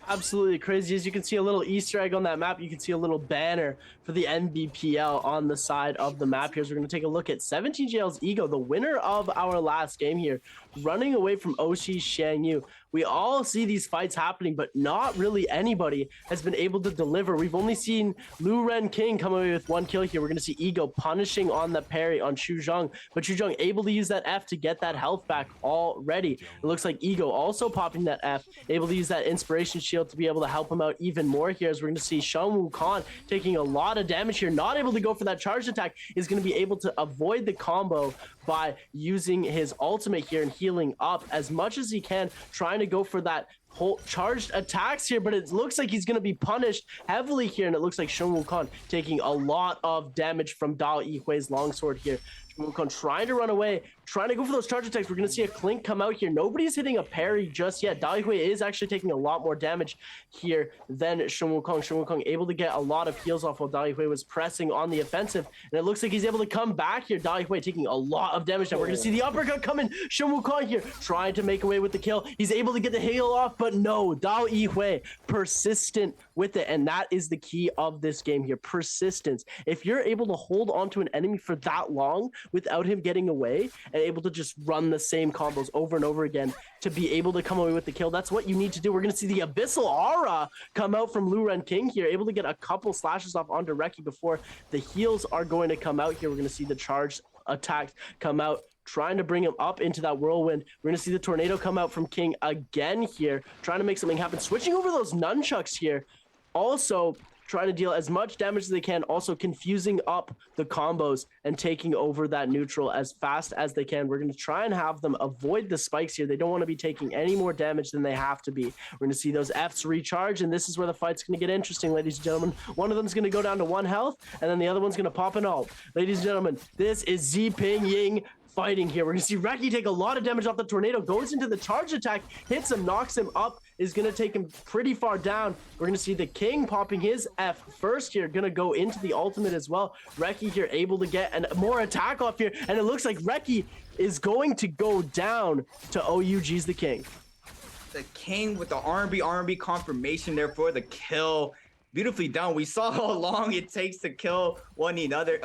Absolutely crazy. As you can see a little Easter egg on that map, you can see a little banner for the NBPL on the side of the map here. So we're going to take a look at 17JL's Ego, the winner of our last game here, running away from Oshi Xiangyu. We all see these fights happening, but not really anybody has been able to deliver. We've only seen Lu Ren King come away with 1 kill here. We're going to see Ego punishing on the parry on Chu Zhang, but Chu Zhang able to use that F to get that health back already. It looks like Ego also popping that F, able to use that inspiration shield to be able to help him out even more here, as we're going to see Shang Wukong taking a lot of damage here, not able to go for that charged attack, is going to be able to avoid the combo by using his ultimate here and healing up as much as he can, trying to go for that whole charged attacks here, but it looks like he's going to be punished heavily here, and it looks like Shang Wukong taking a lot of damage from Dao Yihui's longsword here. Wukong trying to run away, trying to go for those charge attacks. We're going to see a Clink come out here. Nobody's hitting a parry just yet. Dao Yihui is actually taking a lot more damage here than Shang Wukong. Shang Wukong able to get a lot of heals off while Dao Yihui was pressing on the offensive. And it looks like he's able to come back here. Dao Yihui taking a lot of damage. Now we're going to see the uppercut coming. Shang Wukong here trying to make away with the kill. He's able to get the hail off, but no. Dao Yihui persistent with it. And that is the key of this game here. Persistence. If you're able to hold on to an enemy for that long without him getting away and able to just run the same combos over and over again to be able to come away with the kill, that's what you need to do. We're going to see the Abyssal Aura come out from Lu Ren King here, able to get a couple slashes off onto Reki before the heals are going to come out here. We're going to see the charged attacks come out, trying to bring him up into that whirlwind. We're going to see the tornado come out from King again here, trying to make something happen, switching over those nunchucks here, also trying to deal as much damage as they can, also confusing up the combos and taking over that neutral as fast as they can. We're going to try and have them avoid the spikes here. They don't want to be taking any more damage than they have to be. We're going to see those Fs recharge, and this is where the fight's going to get interesting, ladies and gentlemen. One of them's going to go down to 1 health, and then the other one's going to pop an ult. Ladies and gentlemen, this is Ziping Ying fighting here. We're going to see Reki take a lot of damage off the tornado, goes into the charge attack, hits him, knocks him up, is going to take him pretty far down. We're going to see the King popping his F first here, going to go into the ultimate as well. Reki here able to get more attack off here, and it looks like Reki is going to go down to OUG's the King. The King with the R&B confirmation there for the kill. Beautifully done. We saw how long it takes to kill one another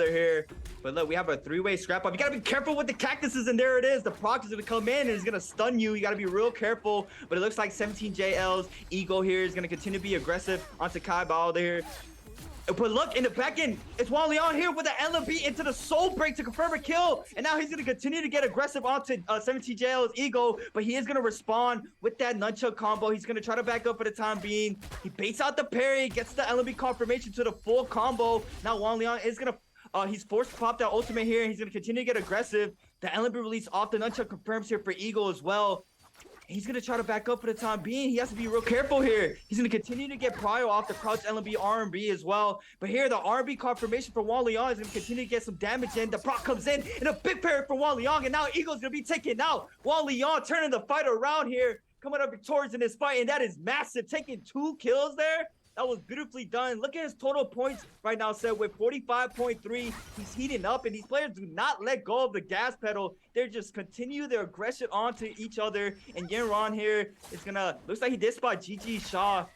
here. But look, we have a 3-way scrap up. You gotta be careful with the cactuses, and there it is. The proc is gonna come in and it's gonna stun you. You gotta be real careful. But it looks like 17JL's Ego here is gonna continue to be aggressive onto Kai Bao there. But look, in the back end, it's Wang Liang here with the LB into the soul break to confirm a kill. And now he's going to continue to get aggressive onto 17JL's Ego, but he is going to respond with that nunchuck combo. He's going to try to back up for the time being. He baits out the parry, gets the LB confirmation to the full combo. Now Wang Liang is going to, he's forced to pop that ultimate here, and he's going to continue to get aggressive. The LB release off the nunchuck confirms here for Ego as well. He's going to try to back up for the time being. He has to be real careful here. He's going to continue to get prio off the crouch LB R&B as well. But here, the R&B confirmation for Wang Liang is going to continue to get some damage in. The proc comes in, and a big parry for Wang Liang, and now Eagle's going to be taken out. Wang Liang turning the fight around here, coming up victorious in this fight, and that is massive. Taking 2 kills there. That was beautifully done. Look at his total points right now, set with 45.3. He's heating up, and these players do not let go of the gas pedal. They just continue their aggression onto each other. And Yenron here is gonna, looks like he did spot GG Shaw.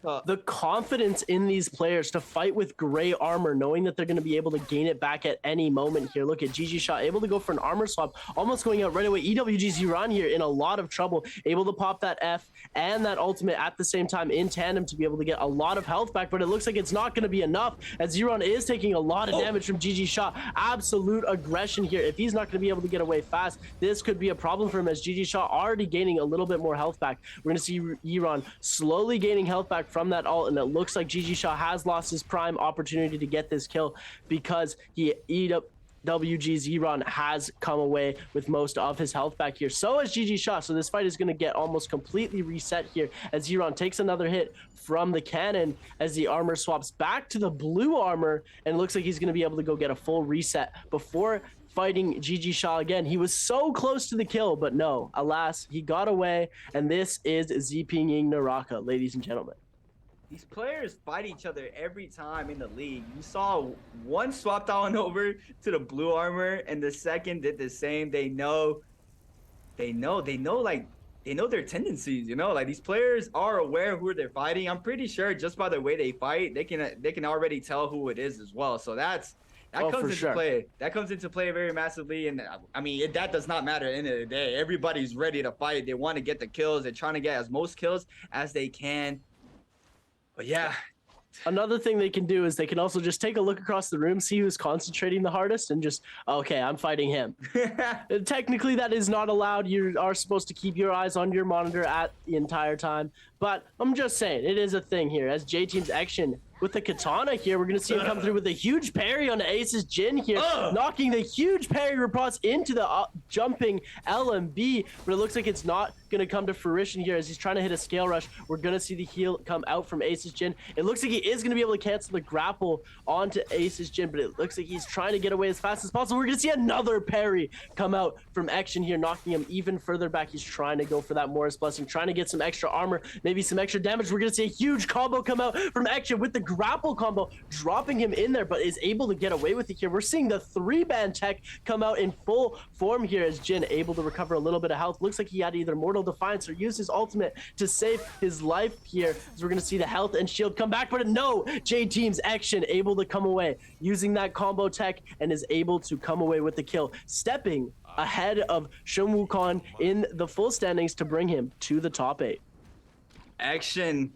The confidence in these players to fight with gray armor, knowing that they're going to be able to gain it back at any moment here. Look at GG Shot able to go for an armor swap, almost going out right away. EWG's Ziran here in a lot of trouble, able to pop that F and that ultimate at the same time in tandem to be able to get a lot of health back, but it looks like it's not going to be enough as Ziran is taking a lot of damage from GG Shot. Absolute aggression here. If he's not going to be able to get away fast, this could be a problem for him, as GG Shot already gaining a little bit more health back. We're going to see Yiran slowly gaining health back from that ult, and it looks like GG Shaw has lost his prime opportunity to get this kill because WG's Yiran has come away with most of his health back here. So is GG Shaw. So this fight is going to get almost completely reset here as Yiran takes another hit from the cannon as the armor swaps back to the blue armor, and it looks like he's going to be able to go get a full reset before fighting GG Shaw again. He was so close to the kill, but no, alas, he got away, and this is Ziping Ying Naraka, ladies and gentlemen. These players fight each other every time in the league. You saw one swapped on over to the blue armor, and the second did the same. They know, like, they know their tendencies, you know, like these players are aware who they're fighting. I'm pretty sure just by the way they fight, they can already tell who it is as well. So that comes into play. That comes into play very massively. And I mean, that does not matter at the end of the day. Everybody's ready to fight. They want to get the kills. They're trying to get as most kills as they can. But yeah. Another thing they can do is they can also just take a look across the room, see who's concentrating the hardest, and just, okay, I'm fighting him. Technically, that is not allowed. You are supposed to keep your eyes on your monitor at the entire time. But I'm just saying, it is a thing here. As J-Team's action with the katana here, we're going to see him come through with a huge parry on Ace's Jin here, knocking the huge parry riposte into the jumping LMB, but it looks like it's not going to come to fruition here as he's trying to hit a scale rush. We're going to see the heal come out from Ace's Jin. It looks like he is going to be able to cancel the grapple onto Ace's Jin, but it looks like he's trying to get away as fast as possible. We're going to see another parry come out from Action here, knocking him even further back. He's trying to go for that Morris Blessing, trying to get some extra armor, maybe some extra damage. We're going to see a huge combo come out from Action with the grapple combo, dropping him in there, but is able to get away with it here. We're seeing the 3-band tech come out in full form here as Jin able to recover a little bit of health. Looks like he had either Mortal Defiance or used his ultimate to save his life here, as we're going to see the health and shield come back, but no, J-Team's Action able to come away using that combo tech and is able to come away with the kill, stepping ahead of Shun Wukong in the full standings to bring him to the top 8. Action.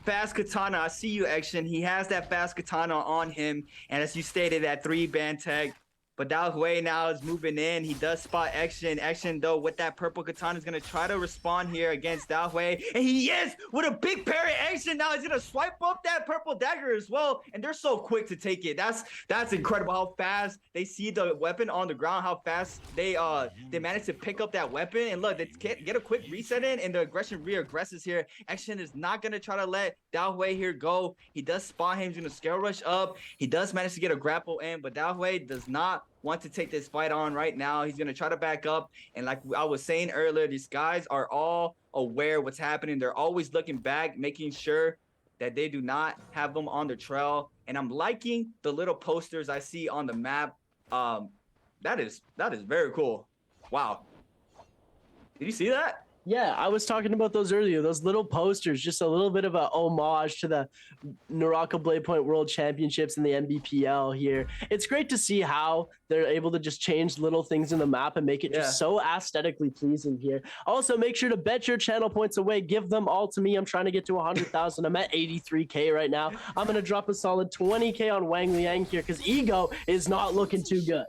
Fast katana. I see you, Action. He has that fast katana on him. And as you stated, that 3-band tech. But Dao Hui now is moving in. He does spot Action. Action, though, with that purple katana is going to try to respond here against Dao Hui. And he is with a big parry. Action now is going to swipe up that purple dagger as well. And they're so quick to take it. That's incredible how fast they see the weapon on the ground, how fast they manage to pick up that weapon. And look, they get a quick reset in, and the aggression re-aggresses here. Action is not going to try to let Dao Hui here go. He does spot him. He's going to scale rush up. He does manage to get a grapple in, but Dao Hui does not want to take this fight on right now. He's going to try to back up. And like I was saying earlier, these guys are all aware what's happening. They're always looking back, making sure that they do not have them on the trail. And I'm liking the little posters I see on the map. That is very cool. Wow. Did you see that? Yeah, I was talking about those earlier, those little posters, just a little bit of a homage to the Naraka Blade Point World Championships and the NBPL here. It's great to see how they're able to just change little things in the map and make it just so aesthetically pleasing here. Also, make sure to bet your channel points away. Give them all to me. I'm trying to get to 100,000. I'm at 83K right now. I'm going to drop a solid 20K on Wang Liang here because Ego is not looking too good.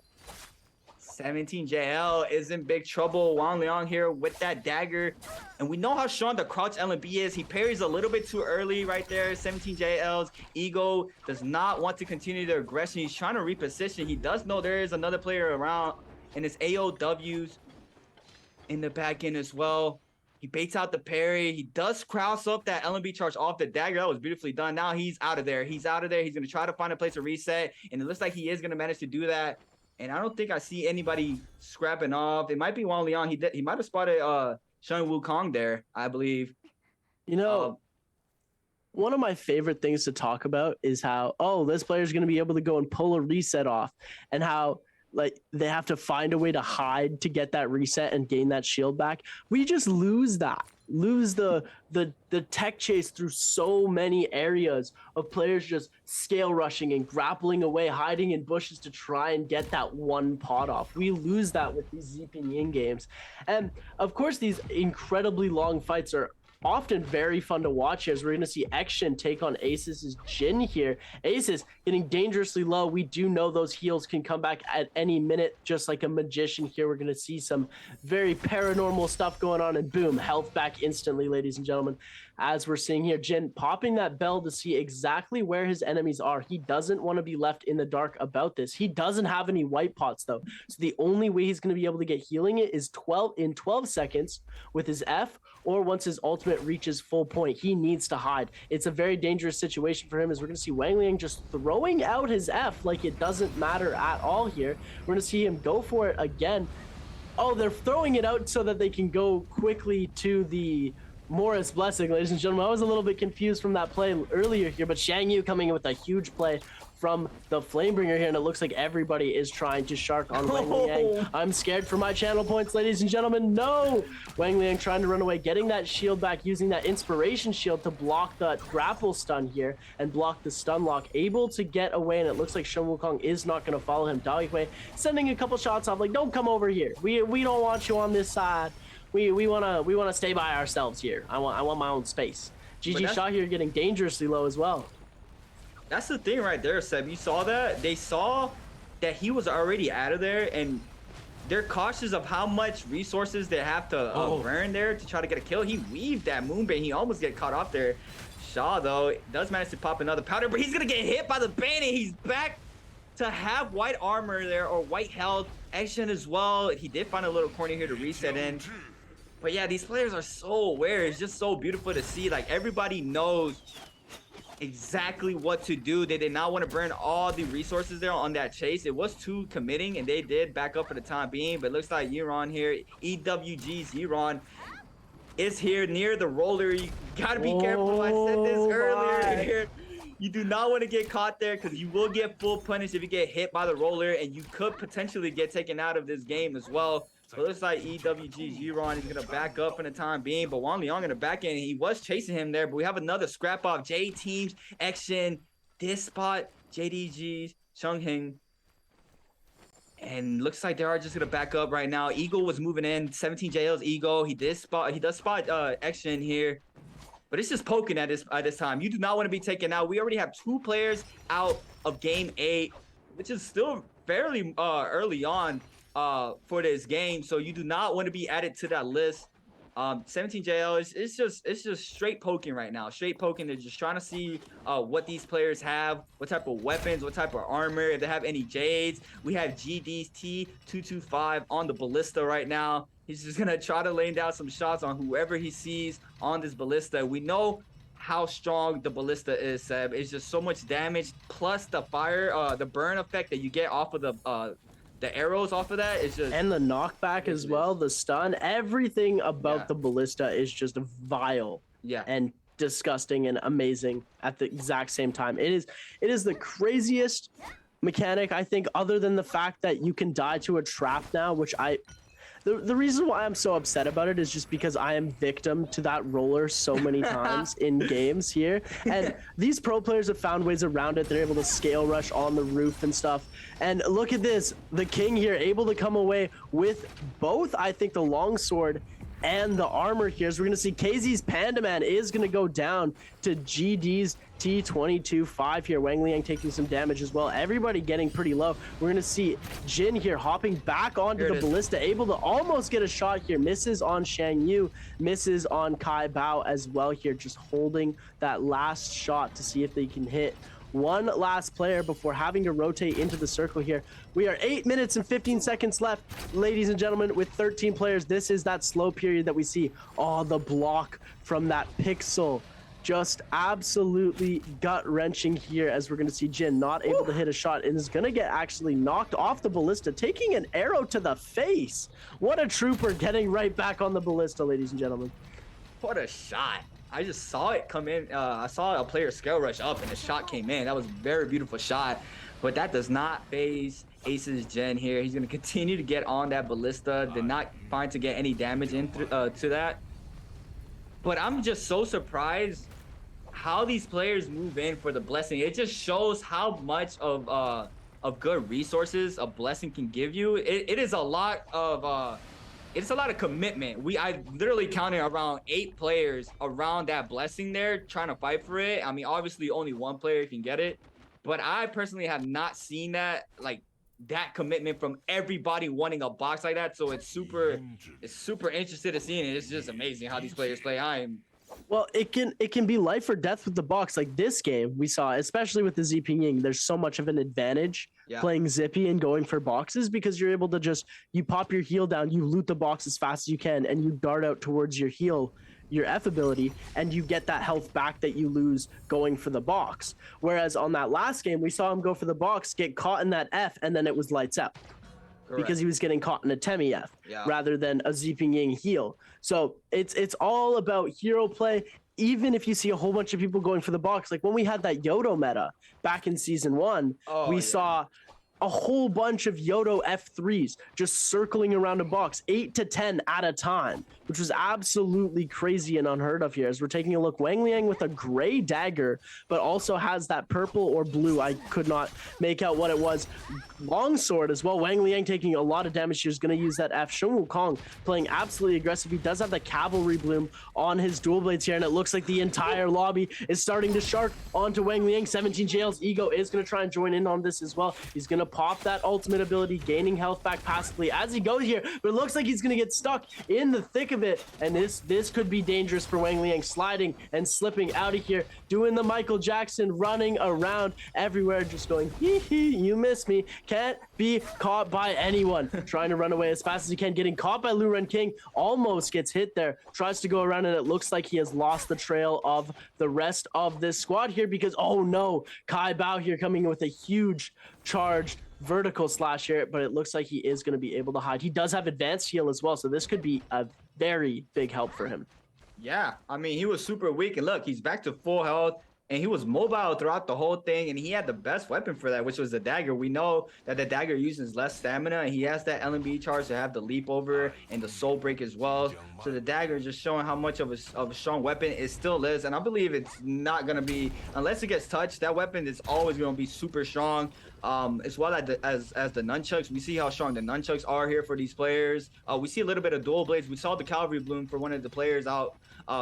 17JL is in big trouble. Wang Liang here with that dagger. And we know how strong the crouch LMB is. He parries a little bit too early right there. 17JL's ego does not want to continue the aggression. He's trying to reposition. He does know there is another player around. And his AOWs in the back end as well. He baits out the parry. He does cross up that LMB charge off the dagger. That was beautifully done. Now he's out of there. He's out of there. He's going to try to find a place to reset. And it looks like he is going to manage to do that. And I don't think I see anybody scrapping off. It might be Wang Liang. He might have spotted Shun Wukong there, I believe. You know, one of my favorite things to talk about is how, this player is going to be able to go and pull a reset off, and how like they have to find a way to hide to get that reset and gain that shield back. We just lose the tech chase through so many areas of players just scale rushing and grappling away, hiding in bushes to try and get that one pot off. We lose that with these Zipin games. And of course, these incredibly long fights are often very fun to watch, as we're going to see Action take on Ace's Jin here. Aces getting dangerously low. We do know those heals can come back at any minute, just like a magician here. We're going to see some very paranormal stuff going on, and boom, health back instantly, ladies and gentlemen. As we're seeing here, Jin popping that bell to see exactly where his enemies are. He doesn't want to be left in the dark about this. He doesn't have any white pots though. So the only way he's going to be able to get healing it is 12 seconds with his F, or once his ultimate reaches full point. He needs to hide. It's a very dangerous situation for him, as we're going to see Wang Liang just throwing out his F like it doesn't matter at all here. We're going to see him go for it again. Oh, they're throwing it out so that they can go quickly to the Morris Blessing, ladies and gentlemen. I was a little bit confused from that play earlier here, but Shang Yu coming in with a huge play from the Flamebringer here, and it looks like everybody is trying to shark on Wang Liang. I'm scared for my channel points, ladies and gentlemen. No! Wang Liang trying to run away, getting that shield back, using that inspiration shield to block that grapple stun here and block the stun lock. Able to get away, and it looks like Shen Wukong is not going to follow him. Da Yuhui sending a couple shots off, like, don't come over here. We don't want you on this side. We wanna stay by ourselves here. I want my own space. GG Shaw here getting dangerously low as well. That's the thing right there, Seb. You saw that? They saw that he was already out of there, and they're cautious of how much resources they have to burn there to try to get a kill. He weaved that moonbait. He almost get caught off there. Shaw, though, does manage to pop another powder, but he's going to get hit by the bandit. He's back to have white armor there, or white health. Action as well. He did find a little corner here to reset in. But yeah, these players are so aware. It's just so beautiful to see. Like, everybody knows exactly what to do. They did not want to burn all the resources there on that chase. It was too committing, and they did back up for the time being. But it looks like Euron here, EWG's Euron, is here near the roller. You gotta be careful. I said this earlier here. You do not want to get caught there, because you will get full punish if you get hit by the roller, and you could potentially get taken out of this game as well. So it looks like EWG's Euron is going to back up in the time being, but Wang Liang in the back end, he was chasing him there, but we have another scrap off. J Teams, Action, this spot, JDG's, Chungheng. And looks like they are just going to back up right now. Eagle was moving in, 17 JL's Eagle. He does spot Action here. But it's just poking at this time. You do not want to be taken out. We already have 2 players out of game 8, which is still fairly early on for this game. So you do not want to be added to that list. 17 JL it's just straight poking right now. Straight poking. They're just trying to see what these players have, what type of weapons, what type of armor, if they have any Jades. We have GD's T225 on the Ballista right now. He's just gonna try to lay down some shots on whoever he sees on this Ballista. We know how strong the Ballista is, Seb. It's just so much damage, plus the fire, the burn effect that you get off of the arrows off of that is just... And the knockback as well, the stun, everything about the Ballista is just vile. Yeah. And disgusting and amazing at the exact same time. It is the craziest mechanic, I think, other than the fact that you can die to a trap now, which the reason why I'm so upset about it is just because I am victim to that roller so many times in games here. And these pro players have found ways around it. They're able to scale rush on the roof and stuff. And look at this, the King here able to come away with both, I think, the longsword and the armor here. So we're going to see KZ's Panda Man is going to go down to GD's T22-5 here. Wang Liang taking some damage as well. Everybody getting pretty low. We're going to see Jin here hopping back onto the Ballista, able to almost get a shot here. Misses on Shang Yu, misses on Kai Bao as well here. Just holding that last shot to see if they can hit one last player before having to rotate into the circle here. We are 8 minutes and 15 seconds left, ladies and gentlemen, with 13 players. This is that slow period that we see. Oh, the block from that Pixel. Just absolutely gut-wrenching here, as we're going to see Jin not able to hit a shot and is going to get actually knocked off the Ballista, taking an arrow to the face. What a trooper, getting right back on the Ballista, ladies and gentlemen. What a shot. I just saw it come in. I saw a player scale rush up and the shot came in. That was a very beautiful shot, but that does not phase Ace's Jin here. He's going to continue to get on that Ballista. Did not find to get any damage into to that. But I'm just so surprised how these players move in for the Blessing. It just shows how much of good resources a Blessing can give you. It is a lot of it's a lot of commitment. I literally counted around 8 players around that Blessing there trying to fight for it. I mean, obviously only one player can get it, but I personally have not seen that commitment from everybody wanting a box like that. So it's super interested to see it. It's just amazing how these players play. Well, it can be life or death with the box. Like this game we saw, especially with the Zipping Ying, there's so much of an advantage playing Zippy and going for boxes, because you're able to you pop your heal down, you loot the box as fast as you can, and you dart out towards your heal, your F ability, and you get that health back that you lose going for the box. Whereas on that last game, we saw him go for the box, get caught in that F, and then it was lights out. Correct. Because he was getting caught in a Temi F rather than a Zipping Ying heal. So it's all about hero play even if you see a whole bunch of people going for the box, like when we had that Yodo meta back in season 1, we saw a whole bunch of Yodo F3s just circling around a box, 8 to 10 at a time, which was absolutely crazy and unheard of here. As we're taking a look, Wang Liang with a gray dagger, but also has that purple or blue, I could not make out what it was, longsword as well. Wang Liang taking a lot of damage here, is going to use that F. Sheng Wukong playing absolutely aggressive. He does have the cavalry bloom on his dual blades here, and it looks like the entire lobby is starting to shark onto Wang Liang. 17 JL's ego is going to try and join in on this as well. He's going to pop that ultimate ability, gaining health back passively as he goes here, but it looks like he's going to get stuck in the thick of it, and this could be dangerous for Wang Liang, sliding and slipping out of here, doing the Michael Jackson, running around everywhere, just going, hee hee, you miss me, can't be caught by anyone, trying to run away as fast as he can, getting caught by Lu Ren King, almost gets hit there, tries to go around, and it looks like he has lost the trail of the rest of this squad here, because, oh no, Kai Bao here coming in with a huge charged vertical slash here, but it looks like he is going to be able to hide. He does have advanced heal as well, so this could be a very big help for him. Yeah, I mean, he was super weak, and look, he's back to full health, and he was mobile throughout the whole thing, and he had the best weapon for that, which was the dagger. We know that the dagger uses less stamina, and he has that LMB charge to have the leap over and the soul break as well. So the dagger is just showing how much of a strong weapon it still is, and I believe it's not going to be, unless it gets touched, that weapon is always going to be super strong. As well as the nunchucks, we see how strong the nunchucks are here for these players. We see a little bit of dual blades. We saw the cavalry bloom for one of the players out,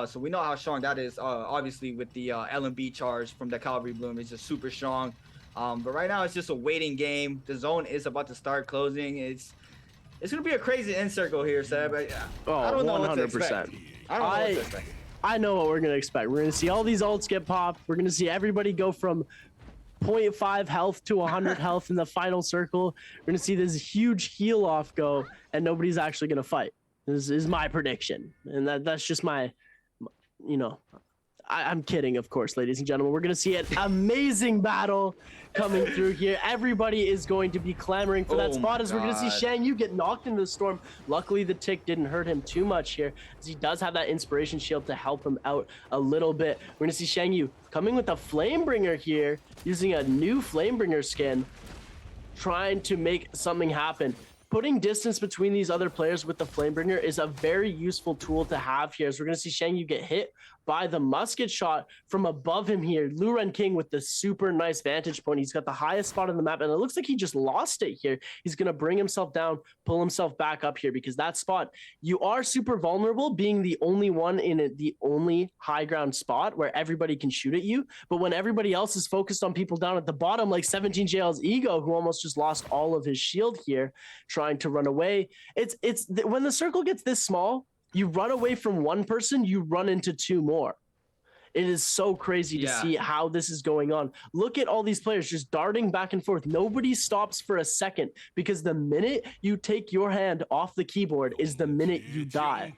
so we know how strong that is. Obviously, with the LMB charge from the cavalry bloom, is just super strong. But right now, it's just a waiting game. The zone is about to start closing. It's gonna be a crazy end circle here, Seb. I don't know what to expect. I don't know what to expect. I know what we're gonna expect. We're gonna see all these ults get popped. We're gonna see everybody go from 0.5 health to 100 health in the final circle. We're gonna see this huge heal off go, and nobody's actually gonna fight. This is my prediction, and that's just my, you know, I'm kidding, of course, ladies and gentlemen. We're gonna see an amazing battle coming through here. Everybody is going to be clamoring for that spot, as we're gonna see Shang Yu get knocked into the storm. Luckily, the tick didn't hurt him too much here, as he does have that inspiration shield to help him out a little bit. We're gonna see Shang Yu coming with a Flamebringer here, using a new Flamebringer skin, trying to make something happen. Putting distance between these other players with the Flamebringer is a very useful tool to have here, as we're going to see Shang Yu get hit by the musket shot from above him here. Lu Ren King with the super nice vantage point. He's got the highest spot on the map, and it looks like he just lost it here. He's going to bring himself down, pull himself back up here, because that spot, you are super vulnerable, being the only one in it, the only high ground spot where everybody can shoot at you. But when everybody else is focused on people down at the bottom, like 17 JL's ego, who almost just lost all of his shield here, trying to run away. When the circle gets this small, you run away from one person, you run into two more. It is so crazy to see how this is going on. Look at all these players just darting back and forth. Nobody stops for a second, because the minute you take your hand off the keyboard is the minute you die.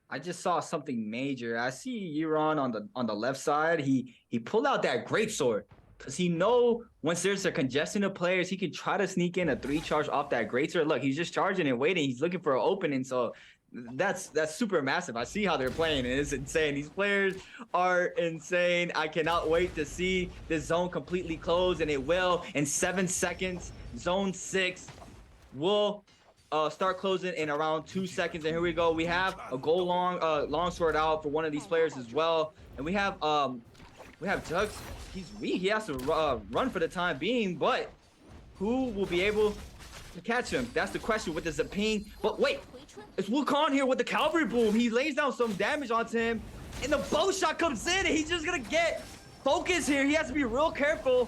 I just saw something major. I see Euron on the left side. He pulled out that greatsword, because he know once there's a congestion of players, he can try to sneak in a 3 charge off that greatsword. Look, he's just charging and waiting. He's looking for an opening. So that's super massive. I see how they're playing, and it's insane. These players are insane. I cannot wait to see this zone completely close, and it will in 7 seconds. Zone 6 will start closing in around 2 seconds. And here we go. We have a goal longsword out for one of these players as well, and we have Jugs. He's weak. He has to run for the time being, but who will be able to catch him? That's the question with the Zapine. But wait, it's Wukong here with the cavalry boom. He lays down some damage onto him, and the bow shot comes in, and he's just gonna get focused here. He has to be real careful.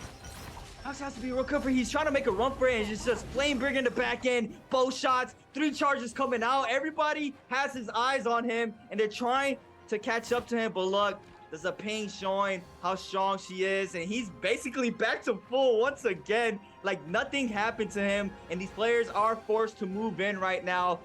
Has to be real careful. He's trying to make a run for it, and it's just Flamebringer in the back end, bow shots, 3 charges coming out. Everybody has his eyes on him, and they're trying to catch up to him, but look, there's a pain showing how strong she is, and he's basically back to full once again, like nothing happened to him, and these players are forced to move in right now.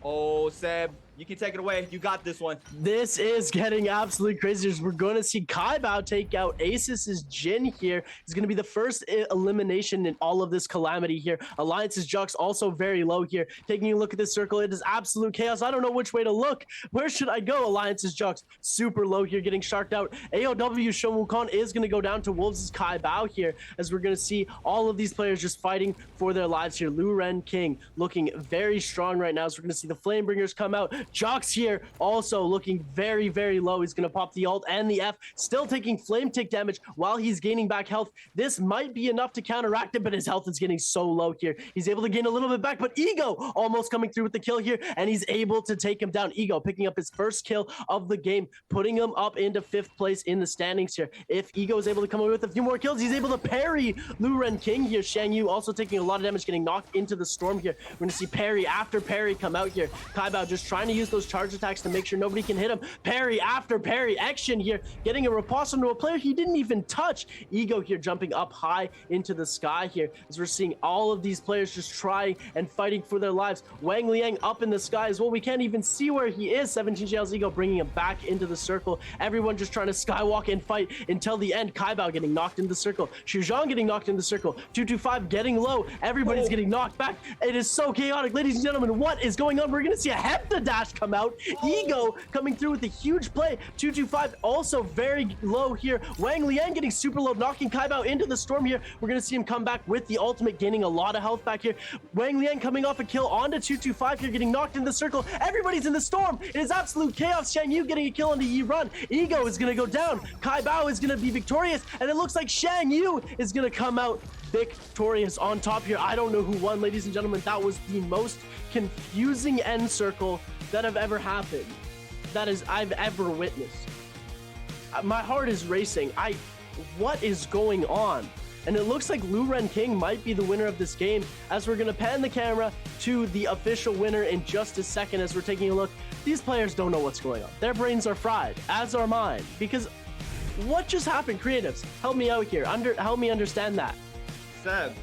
Oh, Seb, you can take it away. You got this one. This is getting absolutely crazy. We're going to see Kai Bao take out Asus's Jin here. It's going to be the first elimination in all of this calamity here. Alliance's Jux also very low here. Taking a look at this circle, it is absolute chaos. I don't know which way to look. Where should I go? Alliance's Jux super low here, getting sharked out. AOW Shun Wukong is going to go down to Wolves' Kai Bao here, as we're going to see all of these players just fighting for their lives here. Lu Ren King looking very strong right now, so we're going to see the Flamebringers come out. Jox here also looking very, very low. He's going to pop the ult and the F, still taking flame tick damage while he's gaining back health. This might be enough to counteract it, but his health is getting so low here. He's able to gain a little bit back, but Ego almost coming through with the kill here, and he's able to take him down. Ego picking up his first kill of the game, putting him up into 5th place in the standings here. If Ego is able to come away with a few more kills, he's able to parry Lu Ren King here. Shang Yu also taking a lot of damage, getting knocked into the storm here. We're going to see parry after parry come out here. Kai Bao just trying to use those charge attacks to make sure nobody can hit him. Parry after parry. Action here, getting a riposte into a player he didn't even touch. Ego here jumping up high into the sky here, as we're seeing all of these players just trying and fighting for their lives. Wang Liang up in the sky as well. We can't even see where he is. 17 Jails Ego bringing him back into the circle. Everyone just trying to skywalk and fight until the end. Kai Bao getting knocked into the circle. Xu Zhang getting knocked into the circle. 225 getting low. Everybody's getting knocked back. It is so chaotic. Ladies and gentlemen, what is going on? We're going to see a Hepta Dash come out. Ego coming through with a huge play. 225 also very low here. Wang Liang getting super low, knocking Kai Bao into the storm here. We're going to see him come back with the ultimate, gaining a lot of health back here. Wang Liang coming off a kill onto 225 here, getting knocked in the circle. Everybody's in the storm. It is absolute chaos. Shang Yu getting a kill onto Yi Run. Ego is going to go down. Kai Bao is going to be victorious, and it looks like Shang Yu is going to come out victorious on top here. I don't know who won, ladies and gentlemen. That was the most confusing end circle that have ever happened, I've ever witnessed. My heart is racing. What is going on? And it looks like Lu Ren King might be the winner of this game, as we're going to pan the camera to the official winner in just a second. As we're taking a look, these players don't know what's going on. Their brains are fried, as are mine, because what just happened? Creatives, help me out here. Help me understand that. Seb,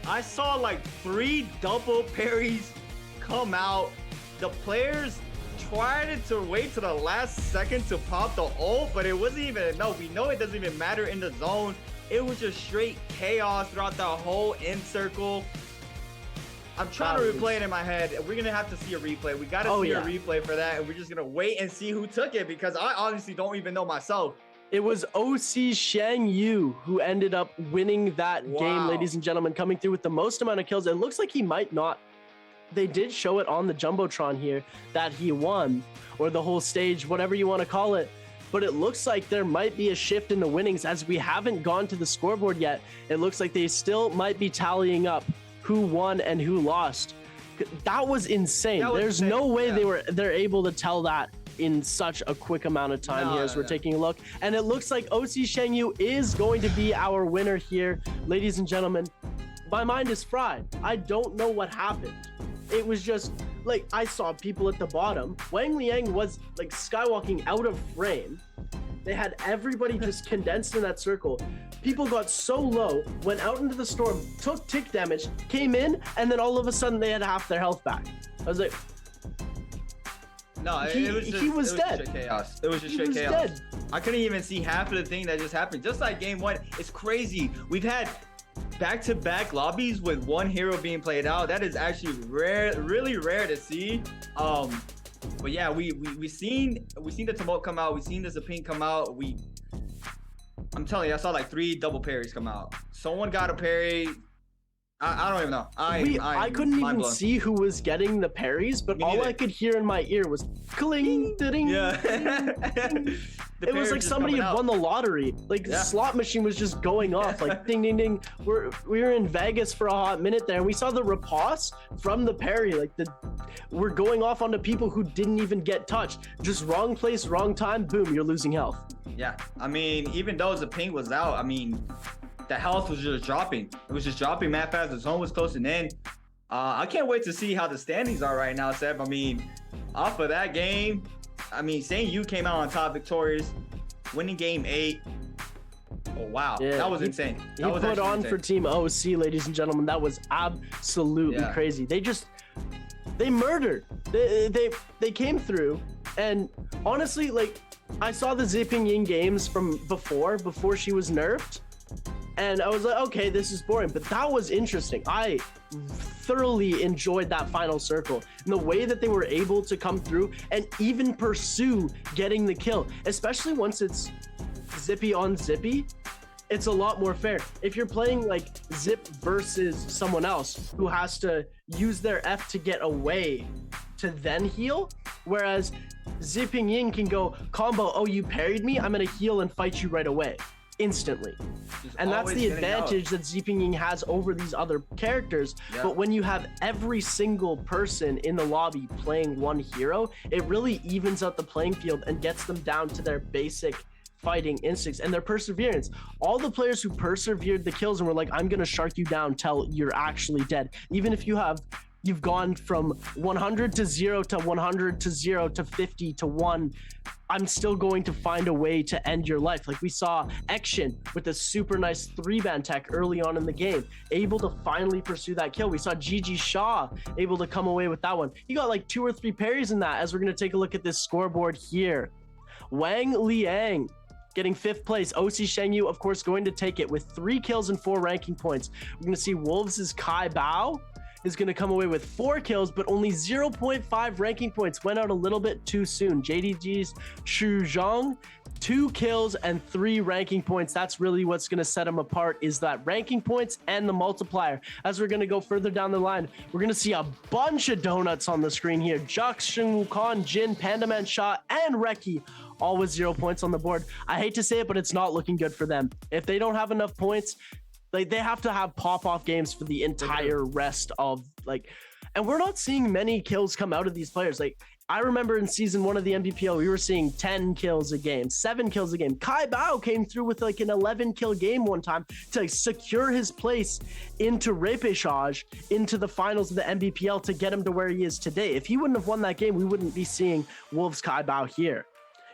I saw like 3 double parries come out. The players tried to wait to the last second to pop the ult, but it wasn't even enough. We know it doesn't even matter in the zone. It was just straight chaos throughout the whole end circle. I'm trying to replay it in my head. We're gonna have to see a replay. We gotta see a replay for that, and we're just gonna wait and see who took it, because I honestly don't even know myself. It was OC Shang Yu who ended up winning that game, ladies and gentlemen, coming through with the most amount of kills. It looks like he might not. They did show it on the Jumbotron here that he won, or the whole stage, whatever you want to call it. But it looks like there might be a shift in the winnings, as we haven't gone to the scoreboard yet. It looks like they still might be tallying up who won and who lost. That was insane. There's no way they're able to tell that in such a quick amount of time here, as we're taking a look. And it looks like OC Shang Yu is going to be our winner here. Ladies and gentlemen, my mind is fried. I don't know what happened. It was just like, I saw people at the bottom. Wang Liang was like skywalking out of frame. They had everybody just condensed in that circle. People got so low, went out into the storm, took tick damage, came in, and then all of a sudden they had half their health back. I was like, no, he was dead. Just chaos. It was just straight chaos. Dead. I couldn't even see half of the thing that just happened. Just like game 1, it's crazy. We've had back-to-back lobbies with one hero being played out. That is actually rare, really rare to see. But yeah, we seen the Tumult come out. We seen the Zapine come out. I'm telling you, I saw like 3 double parries come out. Someone got a parry. I don't even know. I couldn't even see who was getting the parries, but all I could hear in my ear was cling, ding. Yeah. It was like somebody had won the lottery. Like the slot machine was just going off, like ding, ding, ding. We were in Vegas for a hot minute there, and we saw the riposte from the parry. Like we're going off onto people who didn't even get touched. Just wrong place, wrong time. Boom, you're losing health. Yeah, I mean, even though the ping was out, I mean, the health was just dropping. It was just dropping mad fast. The zone was closing in. I can't wait to see how the standings are right now, Seb. I mean, off of that game, I mean, Shang Yu came out on top victorious, winning game 8. Oh, wow. Yeah, that was insane. He put on for Team OC, ladies and gentlemen. That was absolutely crazy. They just... They murdered. They came through, and honestly, like, I saw the Zipping Ying games from before she was nerfed, and I was like, okay, this is boring, but that was interesting. I thoroughly enjoyed that final circle and the way that they were able to come through and even pursue getting the kill, especially once it's Zippy on Zippy. It's a lot more fair. If you're playing like Zip versus someone else who has to use their F to get away to then heal, whereas Zipping Ying can go combo, oh, you parried me, I'm gonna heal and fight you right away, instantly. And that's the advantage that Zipping Ying has over these other characters. Yeah. But when you have every single person in the lobby playing one hero, it really evens out the playing field and gets them down to their basic fighting instincts and their perseverance. All the players who persevered the kills and were like, I'm gonna shark you down till you're actually dead. Even if you've gone from 100 to 0 to 100 to 0 to 50 to 1, I'm still going to find a way to end your life. Like we saw Action with a super nice 3-ban tech early on in the game, able to finally pursue that kill. We saw Gigi Shaw able to come away with that one. He got like 2 or 3 parries in that, as we're gonna take a look at this scoreboard here. Wang Liang getting 5th place. OC Shengyu, of course, going to take it with 3 kills and 4 ranking points. We're going to see Wolves' Kai Bao is going to come away with 4 kills, but only 0.5 ranking points. Went out a little bit too soon. JDG's Xu Zhang, 2 kills and 3 ranking points. That's really what's going to set him apart, is that ranking points and the multiplier. As we're going to go further down the line, we're going to see a bunch of donuts on the screen here. Jux, Xing Wukong, Jin, Pandaman Sha, and Reki, all with 0 points on the board. I hate to say it, but it's not looking good for them. If they don't have enough points, like, they have to have pop-off games for the entire rest of, like, and we're not seeing many kills come out of these players. Like, I remember in season 1 of the NBPL, we were seeing 10 kills a game, 7 kills a game. Kai Bao came through with like an 11 kill game one time to secure his place into repechage, into the finals of the NBPL, to get him to where he is today. If he wouldn't have won that game, we wouldn't be seeing Wolves Kai Bao here.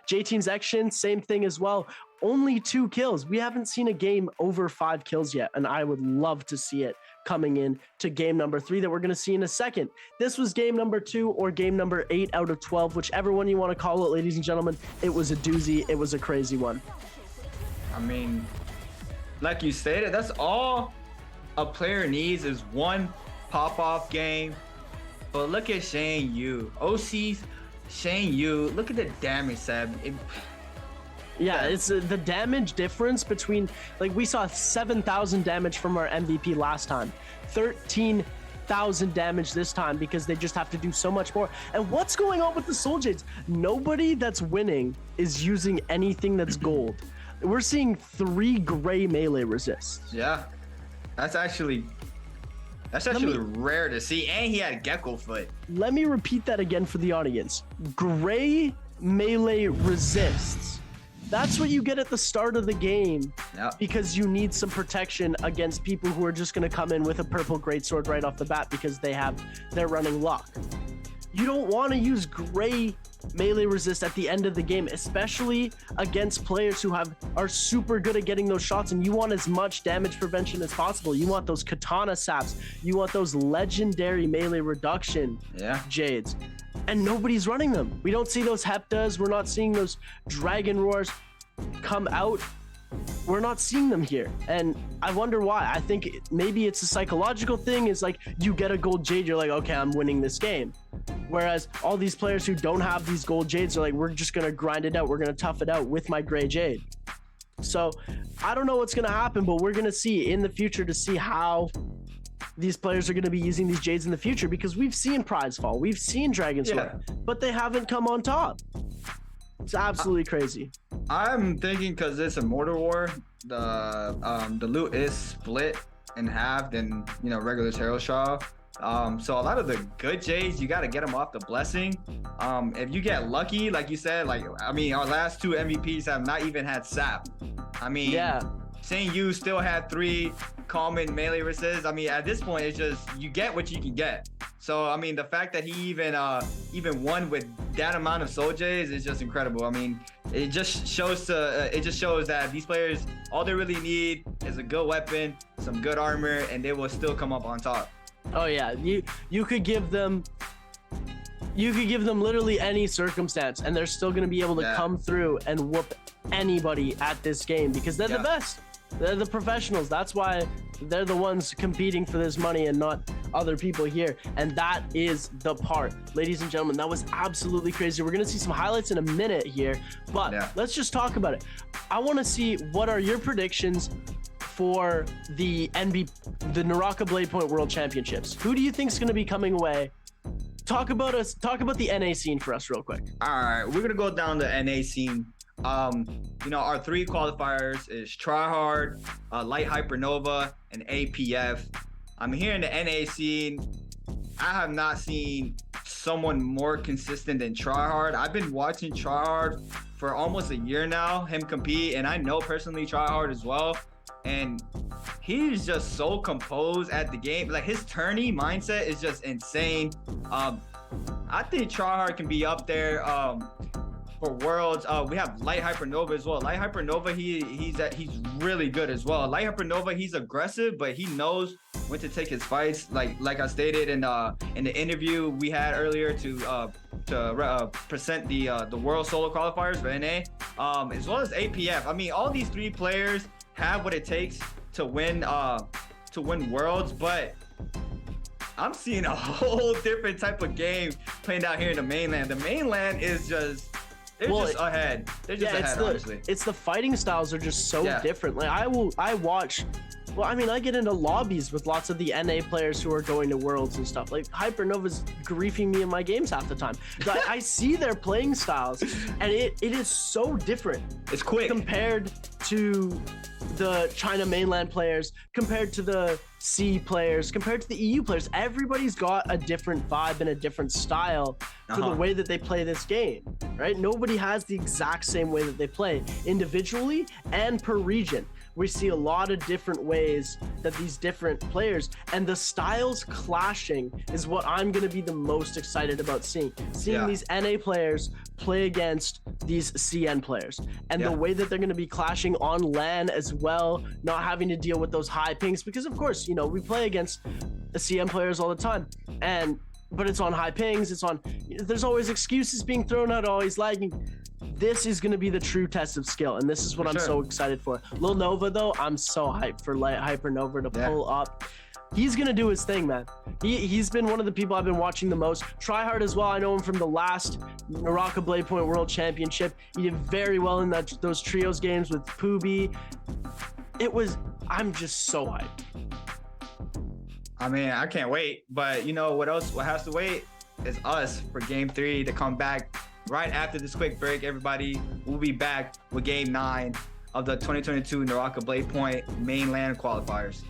J-Team's Action, same thing as well. Only 2 kills. We haven't seen a game over 5 kills yet, and I would love to see it coming in to game number 3 that we're going to see in a second. This was game number 2 or game number 8 out of 12, whichever one you want to call it, ladies and gentlemen. It was a doozy. It was a crazy one. I mean, like you stated, that's all a player needs, is one pop-off game. But look at Shane Yu. OC's Shane Yu, look at the damage, Seb. Yeah, it's the damage difference between, like, we saw 7,000 damage from our MVP last time, 13,000 damage this time, because they just have to do so much more. And what's going on with the Soul Jades? Nobody that's winning is using anything that's gold. We're seeing 3 gray melee resists. Yeah, that's actually rare to see, and he had Gecko Foot. Let me repeat that again for the audience. Gray melee resists. That's what you get at the start of the game, because you need some protection against people who are just going to come in with a purple greatsword right off the bat because they're running luck. You don't want to use gray melee resist at the end of the game, especially against players who are super good at getting those shots, and you want as much damage prevention as possible. You want those katana saps, you want those legendary melee reduction jades, and nobody's running them. We don't see those heptas, we're not seeing those dragon roars come out. We're not seeing them here, and I wonder why. I think maybe it's a psychological thing. Is like, you get a gold jade, you're like, okay, I'm winning this game. Whereas all these players who don't have these gold jades are like, we're just gonna grind it out, we're gonna tough it out with my gray jade. So I don't know what's gonna happen, but we're gonna see in the future to see how these players are going to be using these jades in the future, because we've seen Prize Fall, we've seen Dragon's Sword, but they haven't come on top. It's absolutely crazy. I'm thinking because it's a Mortar War, the loot is split in half than, you know, regular Tarot Shaw. So a lot of the good jades, you got to get them off the blessing. If you get lucky, like you said, like, I mean, our last 2 MVPs have not even had sap. I mean, Shane Yu still had 3 common melee resists. I mean, at this point, it's just, you get what you can get. So, I mean, the fact that he even won with that amount of Soul Jades is just incredible. I mean, it just shows that these players, all they really need is a good weapon, some good armor, and they will still come up on top. Oh yeah, you could give them you could give them literally any circumstance and they're still going to be able to come through and whoop anybody at this game because they're the best. They're the professionals. That's why they're the ones competing for this money and not other people here. And that is the part. Ladies and gentlemen, that was absolutely crazy. We're going to see some highlights in a minute here, but let's just talk about it. I want to see what are your predictions for the Naraka Blade Point World Championships. Who do you think is going to be coming away? Talk about the NA scene for us real quick. All right, we're gonna go down the NA scene. You know, our 3 qualifiers is Tryhard, Light Hypernova, and APF. I'm here in the NA scene. I have not seen someone more consistent than Tryhard. I've been watching Tryhard for almost a year now, him compete, and I know personally Tryhard as well. And he's just so composed at the game. Like his tourney mindset is just insane. I think Tryhard can be up there for Worlds. We have Light Hypernova as well. Light Hypernova, he's really good as well. Light Hypernova, he's aggressive, but he knows when to take his fights. Like I stated in the interview we had earlier to present the World Solo Qualifiers for NA, as well as APF. I mean, all these 3 players have what it takes to win Worlds, but I'm seeing a whole different type of game playing out here in the mainland. The mainland is just just ahead. They're just ahead, honestly. It's the fighting styles are just so different. Like I watch. Well, I mean, I get into lobbies with lots of the NA players who are going to Worlds and stuff. Like Hypernova's griefing me in my games half the time. But I see their playing styles, and it is so different. It's quick compared to the China mainland players, compared to the C players, compared to the EU players. Everybody's got a different vibe and a different style for the way that they play this game, right? Nobody has the exact same way that they play individually and per region. We see a lot of different ways that these different players and the styles clashing is what I'm going to be the most excited about seeing these NA players play against these CN players and the way that they're going to be clashing on LAN as well, not having to deal with those high pings because of course, you know, we play against the CN players all the time but it's on high pings, there's always excuses being thrown out, always lagging. This is going to be the true test of skill, and this is what I'm so excited for. Lil Nova, though, I'm so hyped for Light Hypernova to pull up. He's going to do his thing, man. He's been one of the people I've been watching the most. Tryhard as well. I know him from the last Naraka Blade Point World Championship. He did very well in those trios games with Pooby. I'm just so hyped. I mean, I can't wait, but you know what else? What has to wait is us for Game 3 to come back. Right after this quick break, everybody, we'll be back with Game 9 of the 2022 Naraka Blade Point Mainland Qualifiers.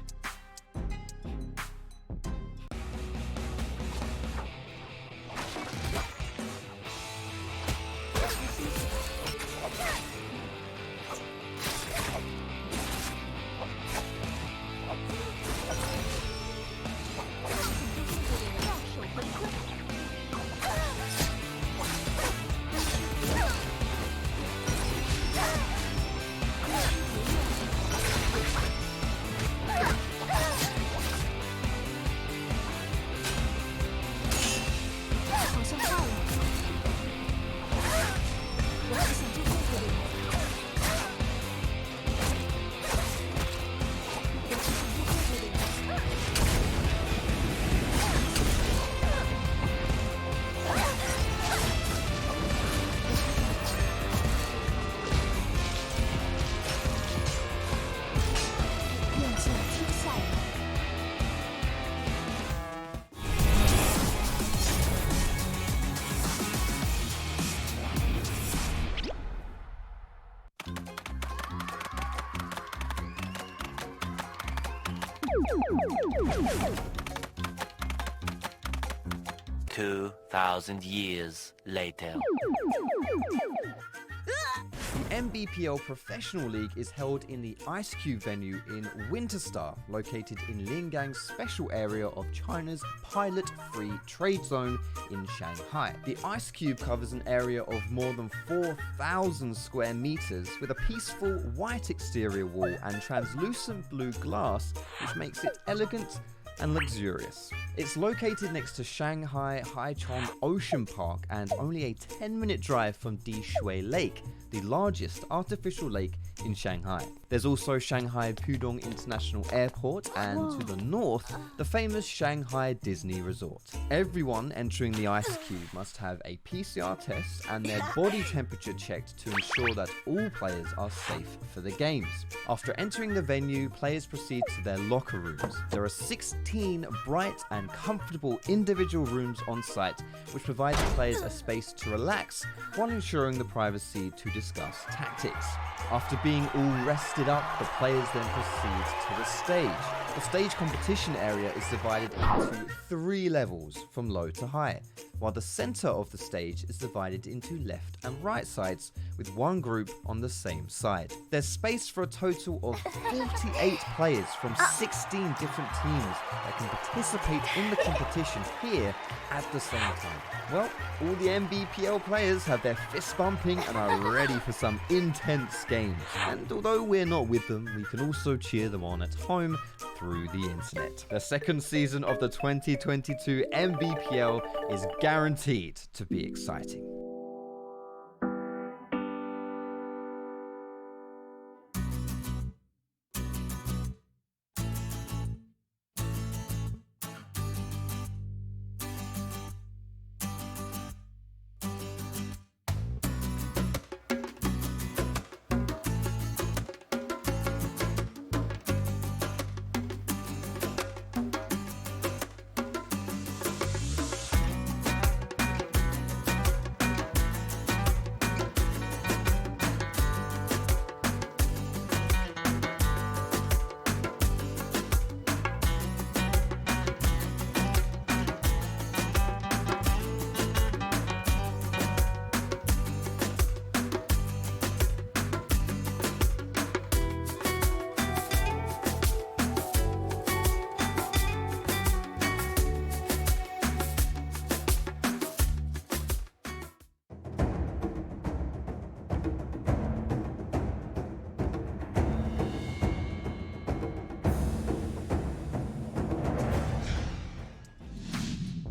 $2,000 years later. The NBPL Professional League is held in the Ice Cube venue in Winterstar, located in Lingang's special area of China's pilot-free trade zone in Shanghai. The Ice Cube covers an area of more than 4,000 square meters with a peaceful white exterior wall and translucent blue glass, which makes it elegant and luxurious. It's located next to Shanghai Haichong Ocean Park and only a 10-minute drive from Dishui Lake, the largest artificial lake in Shanghai. There's also Shanghai Pudong International Airport and to the north, the famous Shanghai Disney Resort. Everyone entering the Ice Cube must have a PCR test and their body temperature checked to ensure that all players are safe for the games. After entering the venue, players proceed to their locker rooms. There are 16 bright and comfortable individual rooms on site, which provide the players a space to relax while ensuring the privacy to discuss tactics. After being all rested up, the players then proceed to the stage. The stage competition area is divided into 3 levels from low to high, while the center of the stage is divided into left and right sides with one group on the same side. There's space for a total of 48 players from 16 different teams that can participate in the competition here at the same time. Well, all the NBPL players have their fists bumping and are ready for some intense games. And although we're not with them, we can also cheer them on at home through the internet. The second season of the 2022 NBPL is guaranteed to be exciting.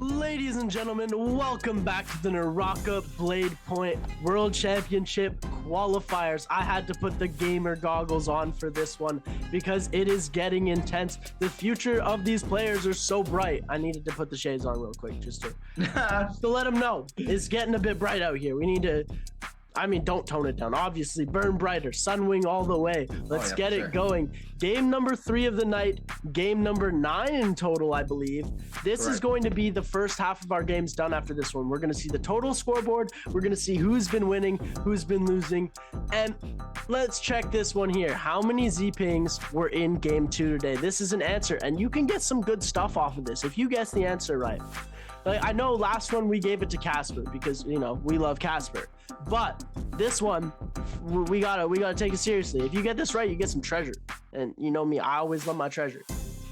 Ladies and gentlemen, welcome back to the Naraka Blade Point World Championship Qualifiers. I had to put the gamer goggles on for this one because it is getting intense. The future of these players are so bright. I needed to put the shades on real quick just to let them know it's getting a bit bright out here. We need to, I mean, don't tone it down. Obviously, burn brighter, Sunwing all the way. Let's get it going. Game number 3 of the night, game number 9 in total, I believe. This is going to be the first half of our games done after this one. We're going to see the total scoreboard. We're going to see who's been winning, who's been losing. And let's check this one here. How many Z-pings were in game 2 today? This is an answer, and you can get some good stuff off of this if you guess the answer right. Like, I know last one we gave it to Casper because, you know, we love Casper. But this one, we gotta take it seriously. If you get this right, you get some treasure. And you know me, I always love my treasure.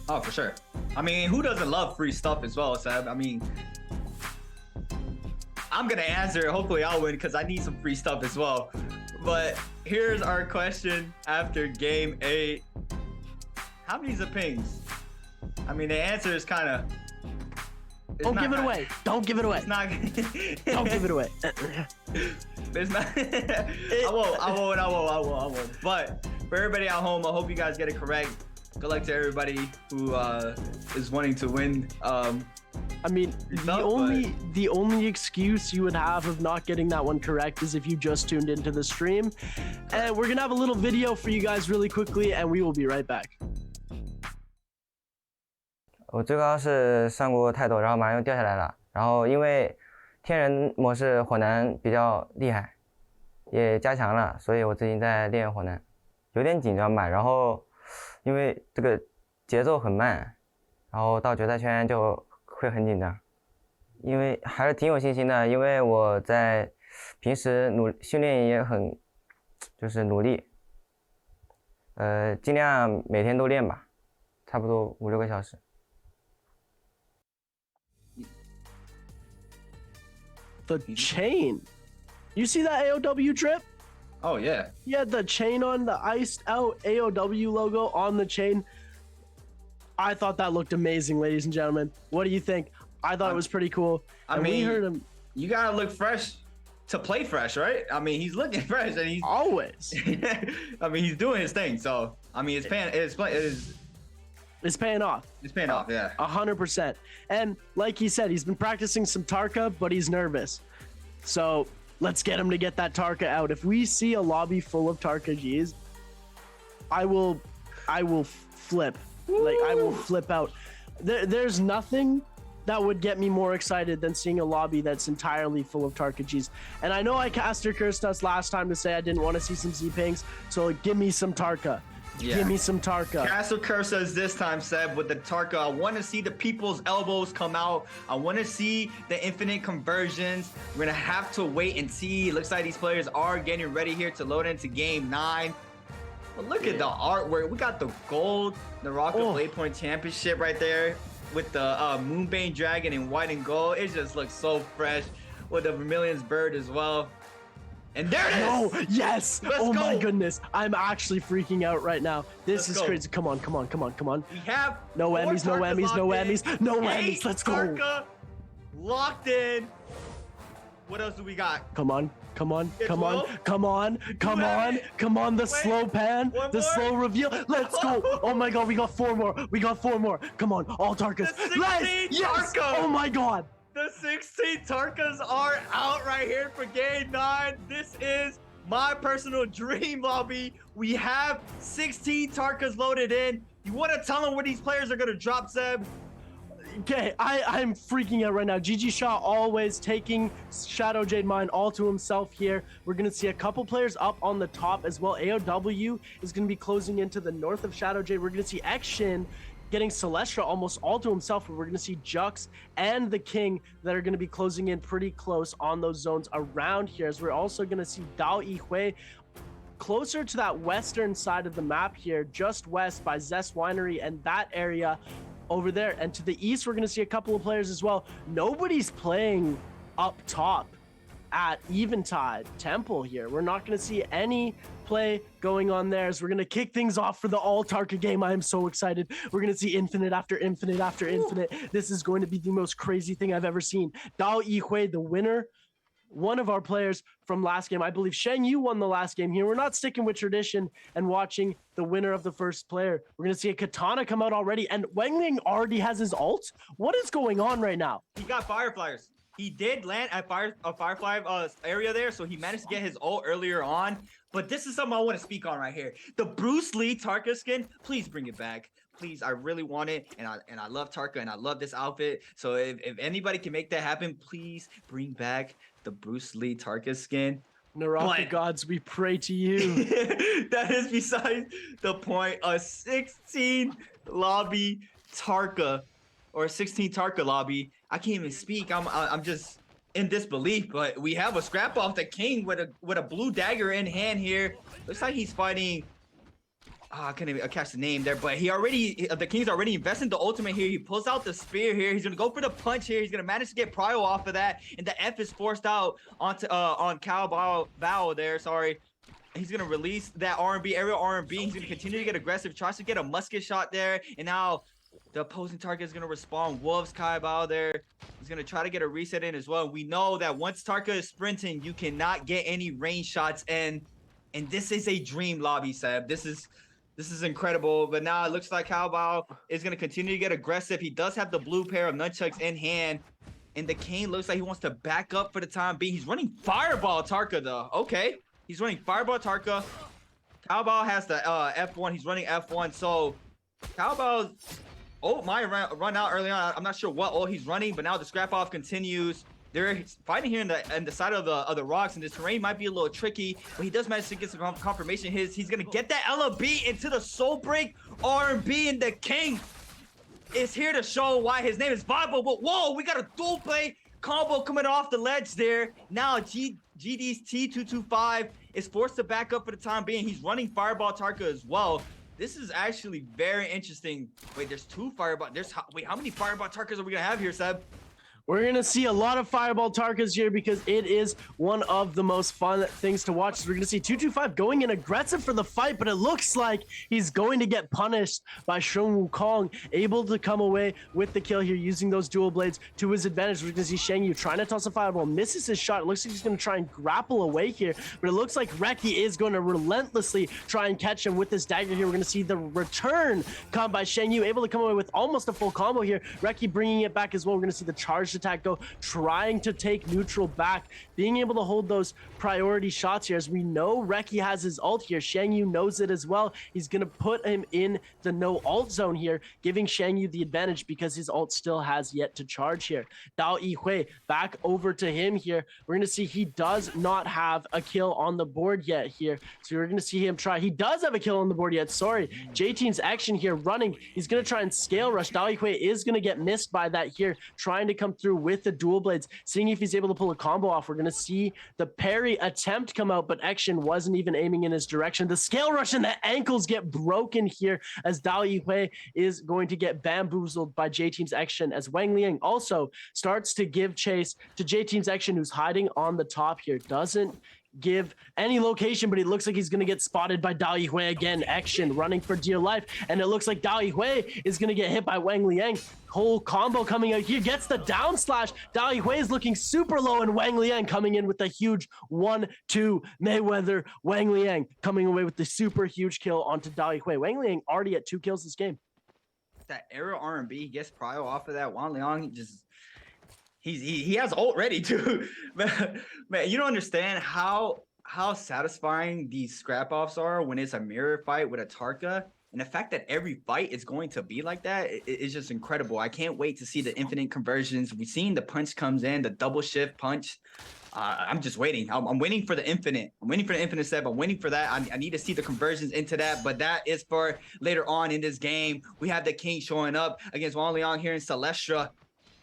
Oh, for sure. I mean, who doesn't love free stuff as well, Seb? I mean, I'm gonna answer. Hopefully I'll win because I need some free stuff as well. But here's our question after game 8. How many Z-pings? I mean, the answer is kind of... Don't give it away. Don't give it away. It's not. Don't give it away. It's not. I won't. But for everybody at home, I hope you guys get it correct. Good luck to everybody who is wanting to win. I mean, the only excuse you would have of not getting that one correct is if you just tuned into the stream. And we're gonna have a little video for you guys really quickly, and we will be right back. 我最高是上过泰斗，然后马上又掉下来了。然后因为天人模式火男比较厉害，也加强了，所以我最近在练火男，有点紧张吧。然后因为这个节奏很慢，然后到决赛圈就会很紧张。因为还是挺有信心的，因为我在平时训练也很就是努力，尽量每天都练吧，差不多5-6个小时。The chain. You see that AOW drip? Oh, yeah. He had the chain on, the iced out AOW logo on the chain. I thought that looked amazing, ladies and gentlemen. What do you think? I thought it was pretty cool. I mean, we heard him. You gotta look fresh to play fresh, right? I mean, he's looking fresh, and he's always. I mean, he's doing his thing. So I mean, it's paying off. It's paying off, yeah. 100%. And like he said, he's been practicing some Tarka, but he's nervous. So let's get him to get that Tarka out. If we see a lobby full of Tarka Gs, I will flip. Woo! Like, I will flip out. There's nothing that would get me more excited than seeing a lobby that's entirely full of Tarka Gs. And I know I caster cursed us last time to say I didn't want to see some Z-Pings, so give me some Tarka. Yeah. Give me some Tarka. Castle Curse us this time, Seb, with the Tarka. I want to see the people's elbows come out. I want to see the infinite conversions. We're going to have to wait and see. It looks like these players are getting ready here to load into Game 9. But look at the artwork. We got the gold, the Rocket Blade Point Championship right there with the Moonbane Dragon in white and gold. It just looks so fresh with the Vermilion's Bird as well. And there it is! Oh, yes! Let's go. My go. goodness. I'm actually freaking out right now. This is crazy. Come on. We have no whammies, no whammies, no whammies, no whammies. Let's go. Tarka locked in. What else do we got? Come on. The slow pan, the slow reveal. Let's go. Oh my God, we got 4 more. Come on, all Tarkas. Yes! Oh my God. The 16 Tarkas are out right here for Game 9. This is my personal dream lobby. We have 16 Tarkas loaded in. You want to tell them where these players are going to drop, Seb? Okay, I'm freaking out right now. GG Shaw always taking Shadow Jade Mine all to himself here. We're going to see a couple players up on the top as well. AOW is going to be closing into the north of Shadow Jade. We're going to see X-Shin getting Celestia almost all to himself. We're going to see Jux and the King that are going to be closing in pretty close on those zones around here. As we're also going to see Dao Yihui closer to that western side of the map here, just west by Zest Winery and that area over there. And to the east, we're going to see a couple of players as well. Nobody's playing up top at Eventide Temple here. We're not going to see any play going on there, as we're going to kick things off for the all Tarka game. I am so excited. We're going to see infinite after infinite after infinite. This is going to be the most crazy thing I've ever seen. Dao Yihui, the winner, one of our players from last game. I believe Shen Yu won the last game here. We're not sticking with tradition and watching the winner of the first player. We're going to see a Katana come out already, and Wengling already has his ult. What is going on right now? He got Fireflies. He did land at Firefly area there, so he managed to get his ult earlier on. But this is something I want to speak on right here. The Bruce Lee Tarka skin, please bring it back. Please, I really want it, and I love Tarka, and I love this outfit. So if anybody can make that happen, please bring back the Bruce Lee Tarka skin. Naraka gods, we pray to you. That is beside the point. A 16 lobby Tarka, or a 16 Tarka lobby. I can't even speak. I'm just in disbelief. But we have a scrap off the King with a blue dagger in hand here. Looks like he's fighting. I can't even catch the name there, but the King's already invested in the ultimate here. He pulls out the spear here. He's gonna go for the punch here. He's gonna manage to get Prio off of that, and the F is forced out onto on Cao Bao there. Sorry. He's gonna release that R&B, aerial R&B. He's gonna continue to get aggressive. Tries to get a musket shot there, and now the opposing target is gonna respawn. Wolves Kai Bao there. He's gonna try to get a reset in as well. We know that once Tarka is sprinting, you cannot get any range shots in, and this is a dream lobby, Seb. This is incredible. But now it looks like Cao Bao is gonna continue to get aggressive. He does have the blue pair of nunchucks in hand, and the King looks like he wants to back up for the time being. He's running Fireball Tarka though. Okay, he's running Fireball Tarka. Cao Bao has the F1. He's running F1. So Cao Bao's might run out early on. I'm not sure what ult he's running, but now the scrap off continues. They're fighting here in the side of the rocks, and the terrain might be a little tricky, but he does manage to get some confirmation. He's gonna get that LB into the soul break R&B, and the King is here to show why his name is Bible. But whoa, we got a dual play combo coming off the ledge there. Now GD's T225 is forced to back up for the time being. He's running Fireball Tarka as well. This is actually very interesting. Wait, there's 2 Fireball. Wait, how many Fireball Tarkas are we gonna have here, Seb? We're going to see a lot of Fireball Tarkas here because it is one of the most fun things to watch. We're going to see 225 going in aggressive for the fight, but it looks like he's going to get punished by Sheng Wukong, able to come away with the kill here using those dual blades to his advantage. We're going to see Sheng Yu trying to toss a Fireball, misses his shot. It looks like he's going to try and grapple away here, but it looks like Reki is going to relentlessly try and catch him with this dagger here. We're going to see the return come by Sheng Yu, able to come away with almost a full combo here. Reki bringing it back as well. We're going to see the charged attack go, trying to take neutral back, being able to hold those priority shots here. As we know, Reki has his ult here. Sheng Yu knows it as well. He's going to put him in the no ult zone here, giving Sheng Yu the advantage because his ult still has yet to charge here. Dao Yihui back over to him here. We're going to see he does not have a kill on the board yet here. So we're going to see him try. He does have a kill on the board yet. Sorry. J-Team's action here running. He's going to try and scale rush. Dao Yihui is going to get missed by that here, trying to come through with the dual blades, seeing if he's able to pull a combo off. We're going to see the parry attempt come out, but Action wasn't even aiming in his direction. The scale rush and the ankles get broken here as Dao Yihui is going to get bamboozled by J-Team's Action, as Wang Liang also starts to give chase to J-Team's Action, who's hiding on the top here. Doesn't give any location, but it looks like he's going to get spotted by Dao Yihui again. Action running for dear life, and it looks like Dao Yihui is going to get hit by Wang Liang. Whole combo coming out here, gets the down slash. Dao Yihui is looking super low, and Wang Liang coming in with a huge 1-2 Mayweather. Wang Liang coming away with the super huge kill onto Dao Yihui. Wang Liang already at 2 kills this game. That aerial R&B, he gets prio off of that. Wang Liang just he has ult ready too. Man, you don't understand how satisfying these scrap offs are when it's a mirror fight with a Tarka. And the fact that every fight is going to be like that is just incredible. I can't wait to see the infinite conversions. We've seen the punch comes in, the double shift punch. I'm just waiting. I'm waiting for the infinite. I'm waiting for the infinite step. I'm waiting for that. I need to see the conversions into that, but that is for later on in this game. We have the King showing up against Wang Liang here in Celestia.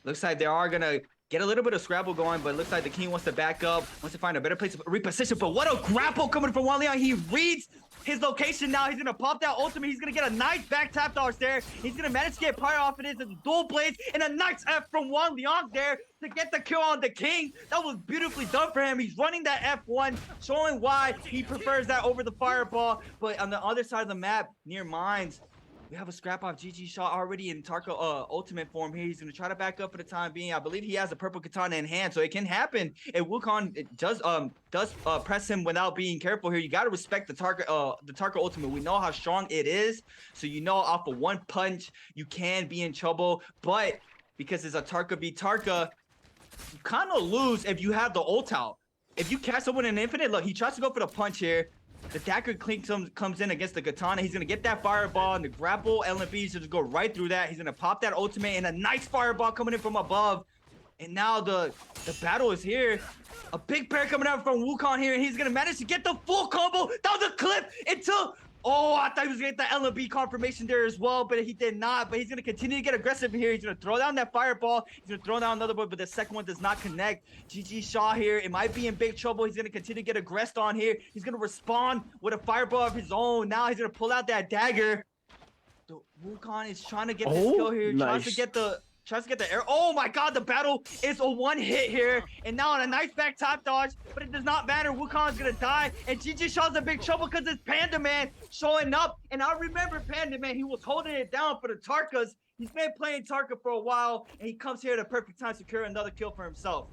Looks like they are going to get a little bit of scrabble going, but it looks like the King wants to back up, wants to find a better place to reposition. But what a grapple coming from Wang Liang. He reads his location now. He's going to pop that ultimate. He's going to get a nice back tap dodge there. He's going to manage to get pyro off of this, and dual blades, and a nice F from Wang Liang there to get the kill on the King. That was beautifully done for him. He's running that F1, showing why he prefers that over the fireball. But on the other side of the map, near Mines, we have a scrap off GG shot already in Tarka ultimate form here. He's going to try to back up for the time being. I believe he has a purple katana in hand, so it can happen. And Wukong does press him without being careful here. You got to respect the Tarka ultimate. We know how strong it is, so you know off of one punch you can be in trouble. But because it's a Tarka v Tarka, you kind of lose if you have the ult out. If you catch someone in infinite, look, he tries to go for the punch here. The dagger clink comes in against the katana. He's going to get that fireball, and the grapple LMB is just go right through that. He's going to pop that ultimate, and a nice fireball coming in from above. And now the battle is here. A big pair coming out from Wukong here, and he's going to manage to get the full combo. That was a clip until... Oh, I thought he was going to get the LMB confirmation there as well, but he did not. But he's going to continue to get aggressive here. He's going to throw down that fireball. He's going to throw down another one, but the second one does not connect. GG Shaw here. It might be in big trouble. He's going to continue to get aggressed on here. He's going to respond with a fireball of his own. Now he's going to pull out that dagger. The Wukong is trying to get this kill here. Nice. Tries to get the air. Oh my god, the battle is a one hit here. And now on a nice back top dodge, but it does not matter. Wukong's gonna die. And GG Shaw's in big trouble because it's Panda Man showing up. And I remember Panda Man, he was holding it down for the Tarkas. He's been playing Tarka for a while, and he comes here at a perfect time to secure another kill for himself.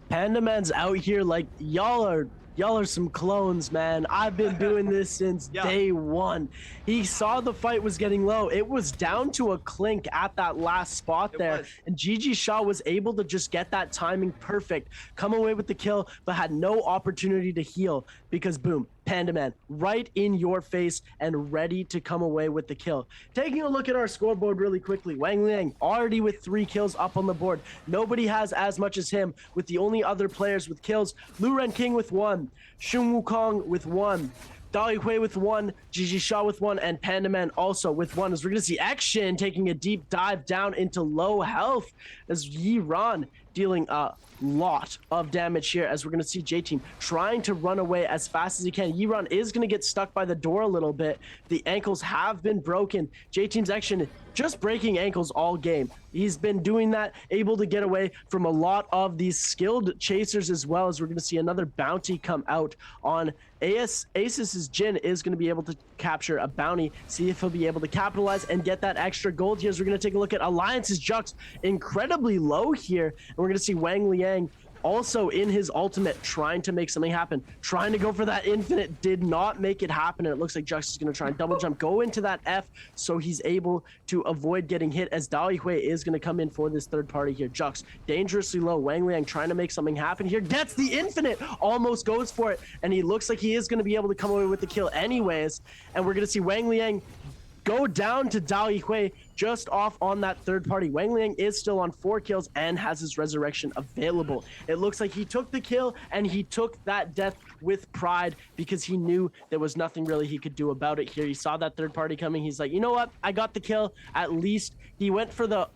Panda Man's out here like, y'all are some clones, man. I've been doing this since day one. He saw the fight was getting low. It was down to a clink at that last spot there. And GG Shaw was able to just get that timing perfect, come away with the kill, but had no opportunity to heal because boom, Panda Man right in your face and ready to come away with the kill. Taking a look at our scoreboard really quickly, Wang Liang already with 3 kills up on the board. Nobody has as much as him, with the only other players with kills. Lu Ren King with 1, Sheng Wukong with 1, Dao Yihui with 1, GG Shaw with 1, and Panda Man also with 1. As we're going to see Action taking a deep dive down into low health as Yi Ran dealing a lot of damage here, as we're going to see J-Team trying to run away as fast as he can. Yiran is going to get stuck by the door a little bit. The ankles have been broken. J-Team's action just breaking ankles all game. He's been doing that, able to get away from a lot of these skilled chasers, as well as we're going to see another bounty come out on Asus's Jin is going to be able to capture a bounty, see if he'll be able to capitalize and get that extra gold here. As we're going to take a look at Alliance's Jux, incredibly low here, and we're going to see Wang Liang also in his ultimate trying to make something happen, trying to go for that infinite, did not make it happen, and it looks like Jux is going to try and double jump, go into that F so he's able to avoid getting hit, as Dao Yihui is going to come in for this third party here. Jux dangerously low, Wang Liang trying to make something happen here, gets the infinite, almost goes for it, and he looks like he is going to be able to come away with the kill anyways, and we're going to see Wang Liang go down to Dao Yihui just off on that third party. Wang Liang is still on 4 kills and has his resurrection available. It looks like he took the kill and he took that death with pride, because he knew there was nothing really he could do about it here. He saw that third party coming. He's like, you know what? I got the kill. At least he went for the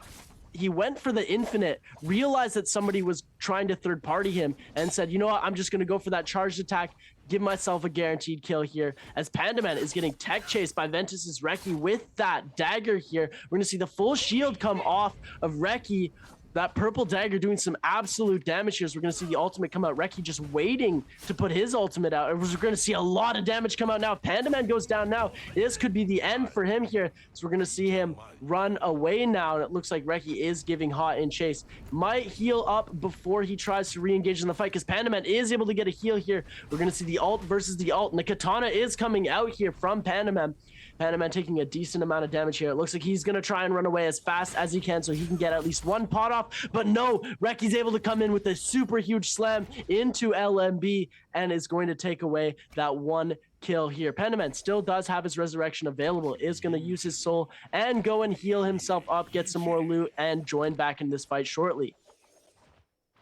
infinite, realized that somebody was trying to third party him, and said, you know what? I'm just going to go for that charged attack, give myself a guaranteed kill here, as Pandaman is getting tech chased by Ventus's Reki with that dagger here. We're going to see the full shield come off of Reki. That purple dagger doing some absolute damage here, as we're going to see the ultimate come out. Reki just waiting to put his ultimate out. We're going to see a lot of damage come out now. If Pandaman goes down now, this could be the end for him here. So we're going to see him run away now, and it looks like Reki is giving hot in chase. Might heal up before he tries to re-engage in the fight, because Pandaman is able to get a heal here. We're going to see the ult versus the ult, and the katana is coming out here from Pandaman. Pandaman taking a decent amount of damage here. It looks like he's going to try and run away as fast as he can so he can get at least one pot off. But no, Reki's able to come in with a super huge slam into LMB and is going to take away that one kill here. Pandaman still does have his resurrection available, is going to use his soul and go and heal himself up, get some more loot, and join back in this fight shortly.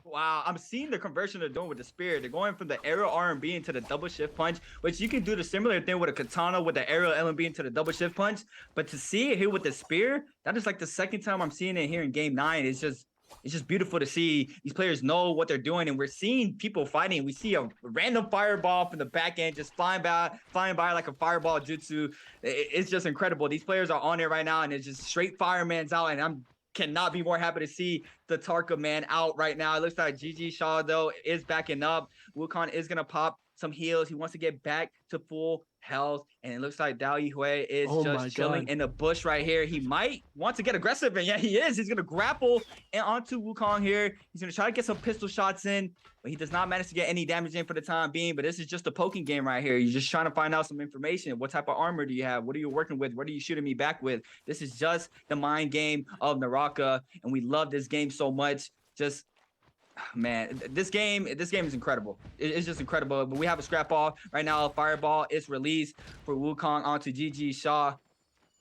Wow, I'm seeing the conversion they're doing with the spear. They're going from the aerial R&B into the double shift punch, which you can do the similar thing with a katana with the aerial LMB into the double shift punch. But to see it here with the spear, that is like the second time I'm seeing it here in game 9. It's just beautiful to see these players know what they're doing, and we're seeing people fighting. We see a random fireball from the back end just flying by like a fireball jutsu. It's just incredible. These players are on it right now, and it's just straight fireman's out, and cannot be more happy to see the Tarka man out right now. It looks like GG Shaw, though, is backing up. Wukong is going to pop some heals. He wants to get back to full health, and it looks like Dao Yihui is just chilling in the bush right here. He might want to get aggressive, and yeah, he is. He's going to grapple and onto Wukong here. He's going to try to get some pistol shots in, but he does not manage to get any damage in for the time being. But this is just a poking game right here. You're just trying to find out some information. What type of armor do you have? What are you working with? What are you shooting me back with? This is just the mind game of Naraka, and we love this game so much. Just man, this game is incredible. It's just incredible. But we have a scrap off right now. Fireball is released for Wukong onto GG Shaw.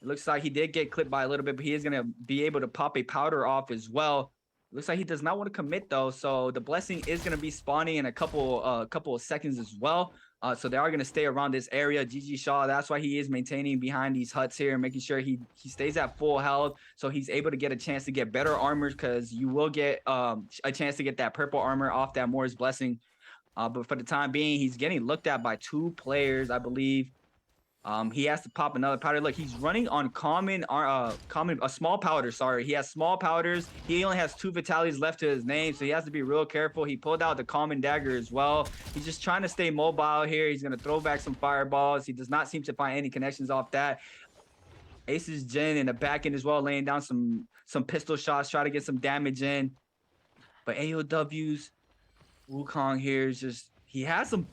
It looks like he did get clipped by a little bit, but he is gonna be able to pop a powder off as well. Looks like he does not want to commit though, so the blessing is gonna be spawning in a couple of seconds as well. So they are going to stay around this area. GG Shaw, that's why he is maintaining behind these huts here, making sure he stays at full health, so he's able to get a chance to get better armor, because you will get a chance to get that purple armor off that Moore's Blessing. But for the time being, he's getting looked at by 2 players, I believe. He has to pop another powder. Look, he's running on a small powder. Sorry, he has small powders. He only has 2 vitalities left to his name, so he has to be real careful. He pulled out the common dagger as well. He's just trying to stay mobile here. He's gonna throw back some fireballs. He does not seem to find any connections off that. Ace's Jin in the back end as well, laying down some pistol shots, try to get some damage in. But AOW's Wukong here is just he has them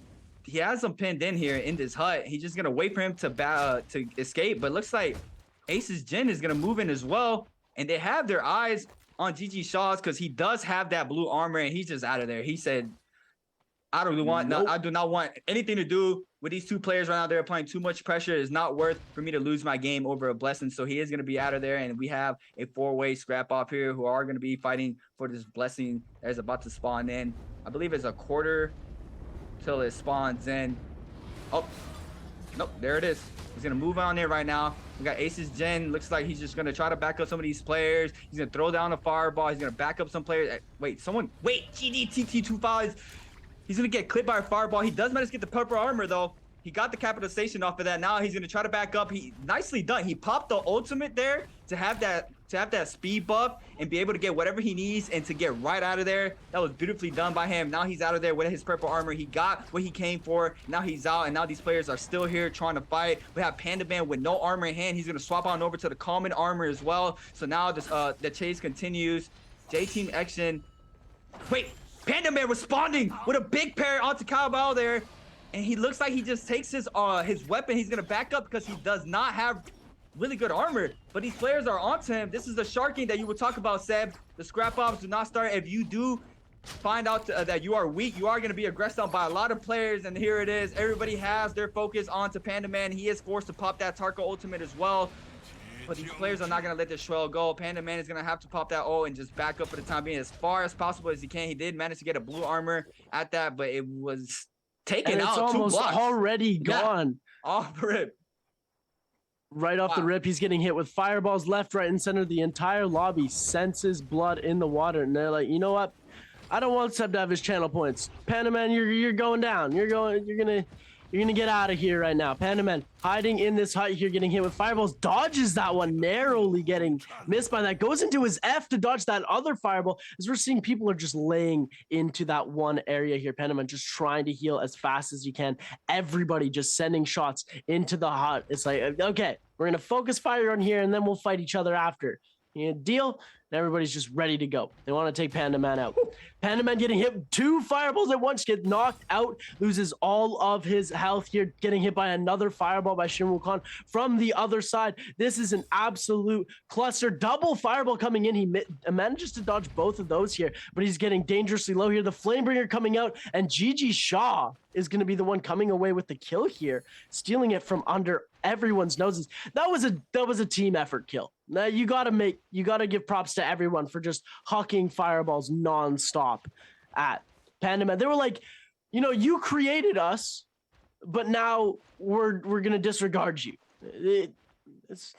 pinned in here in this hut. He's just gonna wait for him to escape, but looks like Ace's Jin is gonna move in as well, and they have their eyes on GG Shaw's, because he does have that blue armor, and he's just out of there. He said, I do not want anything to do with these 2 players right now. They're applying too much pressure. It's not worth for me to lose my game over a blessing. So he is going to be out of there, and we have a 4-way scrap off here who are going to be fighting for this blessing that is about to spawn in. I believe it's a quarter till it spawns in. Oh, Nope, there it is. He's gonna move on there right now. We got Ace's Gen. Looks like he's just gonna try to back up some of these players. He's gonna throw down a fireball. He's gonna back up some players. Wait, GDTT25. He's gonna get clipped by a fireball. He does manage to get the purple armor though. He got the capitalization off of that. Now he's gonna try to back up. He nicely done. He popped the ultimate there to have that speed buff and be able to get whatever he needs and to get right out of there. That was beautifully done by him. Now he's out of there with his purple armor. He got what he came for. Now he's out, and now these players are still here trying to fight. We have Panda Man with no armor in hand. He's gonna swap on over to the common armor as well. So now this the chase continues. J-Team Action. Wait, Panda Man responding with a big pair onto Cowbell there. And he looks like he just takes his weapon. He's gonna back up because he does not have really good armor. But these players are onto him. This is the sharking that you would talk about, Seb. The scrap ops do not start. If you do find out that you are weak, you are gonna be aggressed on by a lot of players. And here it is. Everybody has their focus onto Panda Man. He is forced to pop that Tarka ultimate as well. But these players are not gonna let this Shrell go. Panda Man is gonna have to pop that ult and just back up for the time being as far as possible as he can. He did manage to get a blue armor at that, but it was taken out. It's almost already gone. Off the rip. Right off the rip, he's getting hit with fireballs left, right, and center. The entire lobby senses blood in the water, and they're like, you know what? I don't want Seb to have his channel points. Panda Man, you're going down. You're gonna get out of here right now. Panda Man hiding in this hut here, getting hit with fireballs, dodges that one, narrowly getting missed by that, goes into his F to dodge that other fireball. As we're seeing, people are just laying into that one area here. Panda Man just trying to heal as fast as you can. Everybody just sending shots into the hut. It's like, okay, we're gonna focus fire on here and then we'll fight each other after. You know, deal? And everybody's just ready to go. They want to take Panda Man out. Panda Man getting hit 2 fireballs at once, get knocked out, loses all of his health here, getting hit by another fireball by Shin Wukong from the other side. This is an absolute cluster. Double fireball coming in. He manages to dodge both of those here, but he's getting dangerously low here. The Flamebringer coming out, and Gigi Shaw is going to be the one coming away with the kill here, stealing it from under everyone's noses. That was a team effort kill. Now you gotta give props to everyone for just hucking fireballs nonstop at Panda Man. They were like, you know, you created us, but now we're gonna disregard you. It's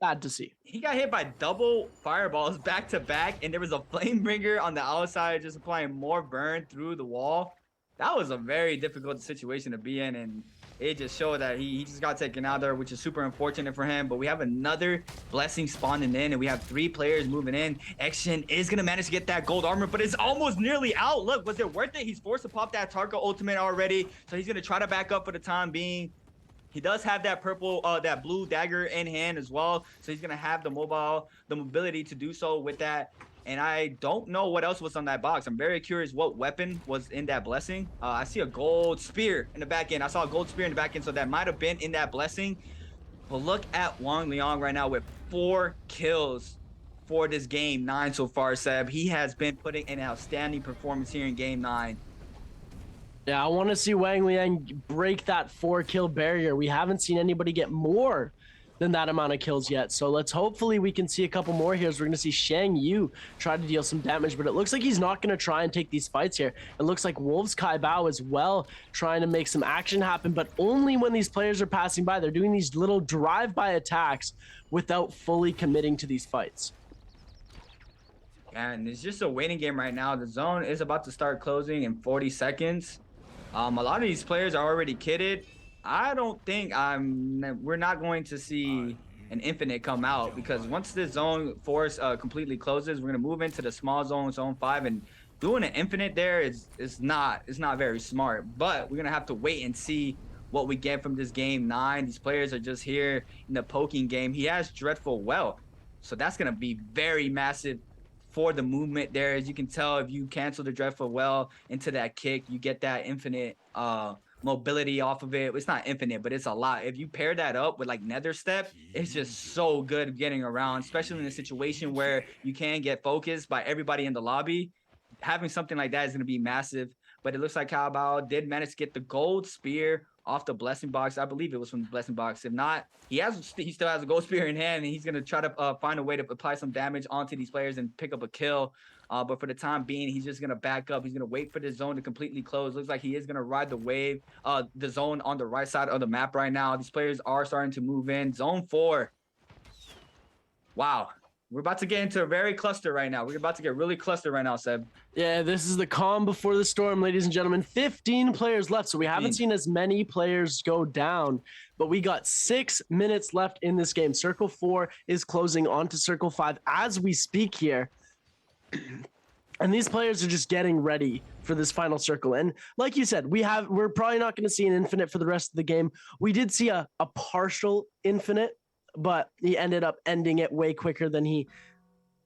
bad to see. He got hit by double fireballs back to back, and there was a Flamebringer on the outside just applying more burn through the wall. That was a very difficult situation to be in, and it just showed that he just got taken out there, which is super unfortunate for him. But we have another blessing spawning in, and we have 3 players moving in. Action is going to manage to get that gold armor, but it's almost nearly out. Look, was it worth it? He's forced to pop that Tarka ultimate already, so he's going to try to back up for the time being. He does have that that blue dagger in hand as well, so he's going to have the mobility to do so with that. And I don't know what else was on that box. I'm very curious what weapon was in that blessing. I see a gold spear in the back end. I saw a gold spear in the back end, so that might have been in that blessing. But look at Wang Liang right now with 4 kills for this game 9 so far, Seb. He has been putting an outstanding performance here in game 9. Yeah, I want to see Wang Liang break that 4-kill barrier. We haven't seen anybody get more than that amount of kills yet. So hopefully we can see a couple more here. So we're going to see Shang Yu try to deal some damage, but it looks like he's not going to try and take these fights here. It looks like Wolves Kai Bao as well trying to make some action happen, but only when these players are passing by. They're doing these little drive-by attacks without fully committing to these fights. And it's just a waiting game right now. The zone is about to start closing in 40 seconds. A lot of these players are already kitted. I don't think we're not going to see an infinite come out, because once this zone force completely closes, we're going to move into the small zone, zone 5, and doing an infinite there is not very smart. But we're going to have to wait and see what we get from this game 9. These players are just here in the poking game. He has Dreadful Well, so that's going to be very massive for the movement there. As you can tell, if you cancel the Dreadful Well into that kick, you get that infinite mobility off of it. It's not infinite, but it's a lot. If you pair that up with like Nether Step, it's just so good getting around, especially in a situation where you can get focused by everybody in the lobby. Having something like that is going to be massive. But it looks like Cao Bao did manage to get the gold spear off the blessing box. I believe it was from the blessing box. If not, he still has a gold spear in hand, and he's gonna try to find a way to apply some damage onto these players and pick up a kill. But for the time being, he's just gonna back up. He's gonna wait for the zone to completely close. Looks like he is gonna ride the wave, the zone on the right side of the map right now. These players are starting to move in. Zone 4. Wow. We're about to get into a very cluster right now. We're about to get really clustered right now, Seb. Yeah, this is the calm before the storm, ladies and gentlemen. 15 players left, so we haven't seen as many players go down, but we got 6 minutes left in this game. Circle 4 is closing onto Circle 5 as we speak here. And these players are just getting ready for this final circle. And like you said, we're probably not going to see an infinite for the rest of the game. We did see a partial infinite, but he ended up ending it way quicker than he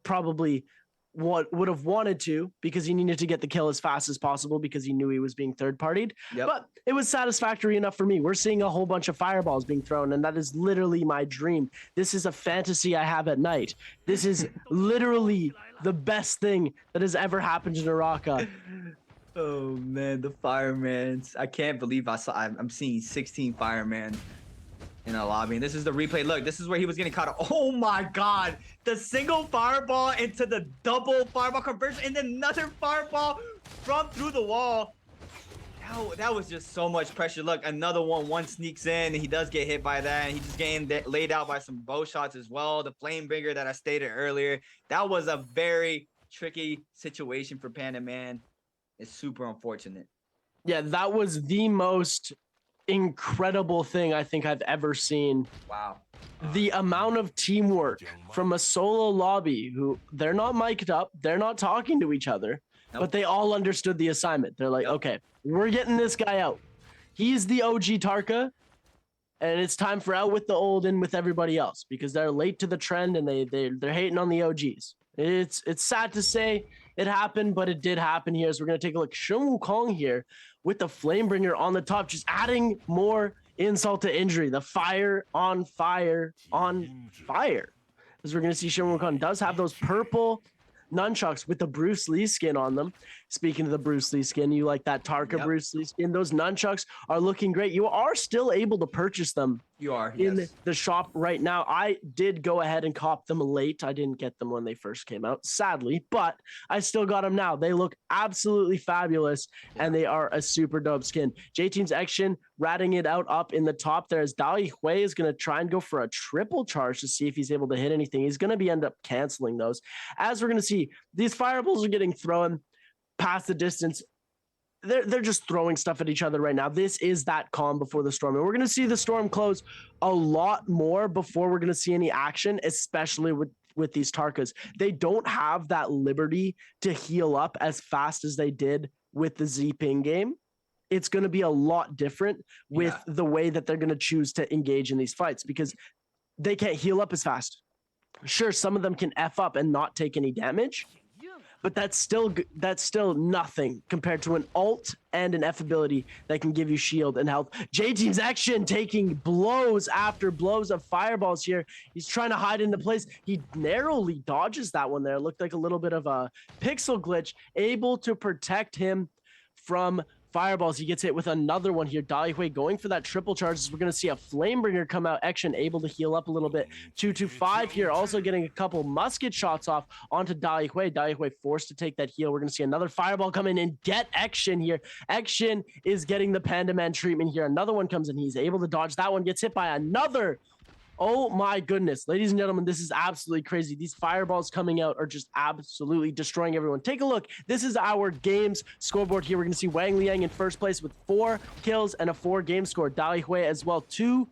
probably would have wanted to, because he needed to get the kill as fast as possible because he knew he was being third-partied. Yep. But it was satisfactory enough for me. We're seeing a whole bunch of fireballs being thrown, and that is literally my dream. This is a fantasy I have at night. This is literally the best thing that has ever happened in Naraka. Oh man, the firemans. I can't believe I'm seeing 16 firemen in a lobby. And this is the replay. Look, this is where he was getting caught. Oh my god. The single fireball into the double fireball conversion, and then another fireball from through the wall. That was just so much pressure. Look, another one sneaks in, and he does get hit by that, and he just getting laid out by some bow shots as well. The flame bringer that I stated earlier. That was a very tricky situation for Panda Man. It's super unfortunate. Yeah, that was the most incredible thing I think I've ever seen. Wow. The amount of teamwork from a solo lobby, who they're not mic'd up, they're not talking to each other, but they all understood the assignment. They're like, okay, we're getting this guy out. He's the OG Tarka, and it's time for out with the old in with everybody else, because they're late to the trend and they're hating on the OGs. It's sad to say it happened, but it did happen here. So we're gonna take a look. Shen Wukong here with the Flamebringer on the top, just adding more insult to injury. The fire on fire on fire. As we're gonna see, Shen Wukong does have those purple nunchucks with the Bruce Lee skin on them. Speaking of the Bruce Lee skin, you like that Tarka Bruce Lee skin? Those nunchucks are looking great. You are still able to purchase them. You are in the shop right now. I did go ahead and cop them late. I didn't get them when they first came out, sadly, but I still got them now. They look absolutely fabulous, and they are a super dope skin. J-Team's action ratting it out up in the top there, as Dali Hui is going to try and go for a triple charge to see if he's able to hit anything. He's going to end up canceling those. As we're going to see, these fireballs are getting thrown past the distance. They're just throwing stuff at each other right now. This is that calm before the storm. And we're going to see the storm close a lot more before we're going to see any action, especially with these Tarkas. They don't have that liberty to heal up as fast as they did with the Z-Ping game. It's going to be a lot different with the way that they're going to choose to engage in these fights, because they can't heal up as fast. Sure, some of them can F up and not take any damage, but that's still nothing compared to an ult and an F ability that can give you shield and health. J-Team's action taking blows after blows of fireballs here. He's trying to hide into place. He narrowly dodges that one there. It looked like a little bit of a pixel glitch, able to protect him from fireballs. He gets hit with another one here. Dali Hui going for that triple charge. We're going to see a Flamebringer come out. Action able to heal up a little bit. 2-5 here. Also getting a couple musket shots off onto Dali Hui. Dali Hui forced to take that heal. We're going to see another fireball come in and get Action here. Action is getting the Panda Man treatment here. Another one comes in. He's able to dodge that one. Gets hit by another. Oh my goodness. Ladies and gentlemen, this is absolutely crazy. These fireballs coming out are just absolutely destroying everyone. Take a look. This is our games scoreboard here. We're going to see Wang Liang in first place with 4 kills and a 4 game score. Dali Hui as well, 2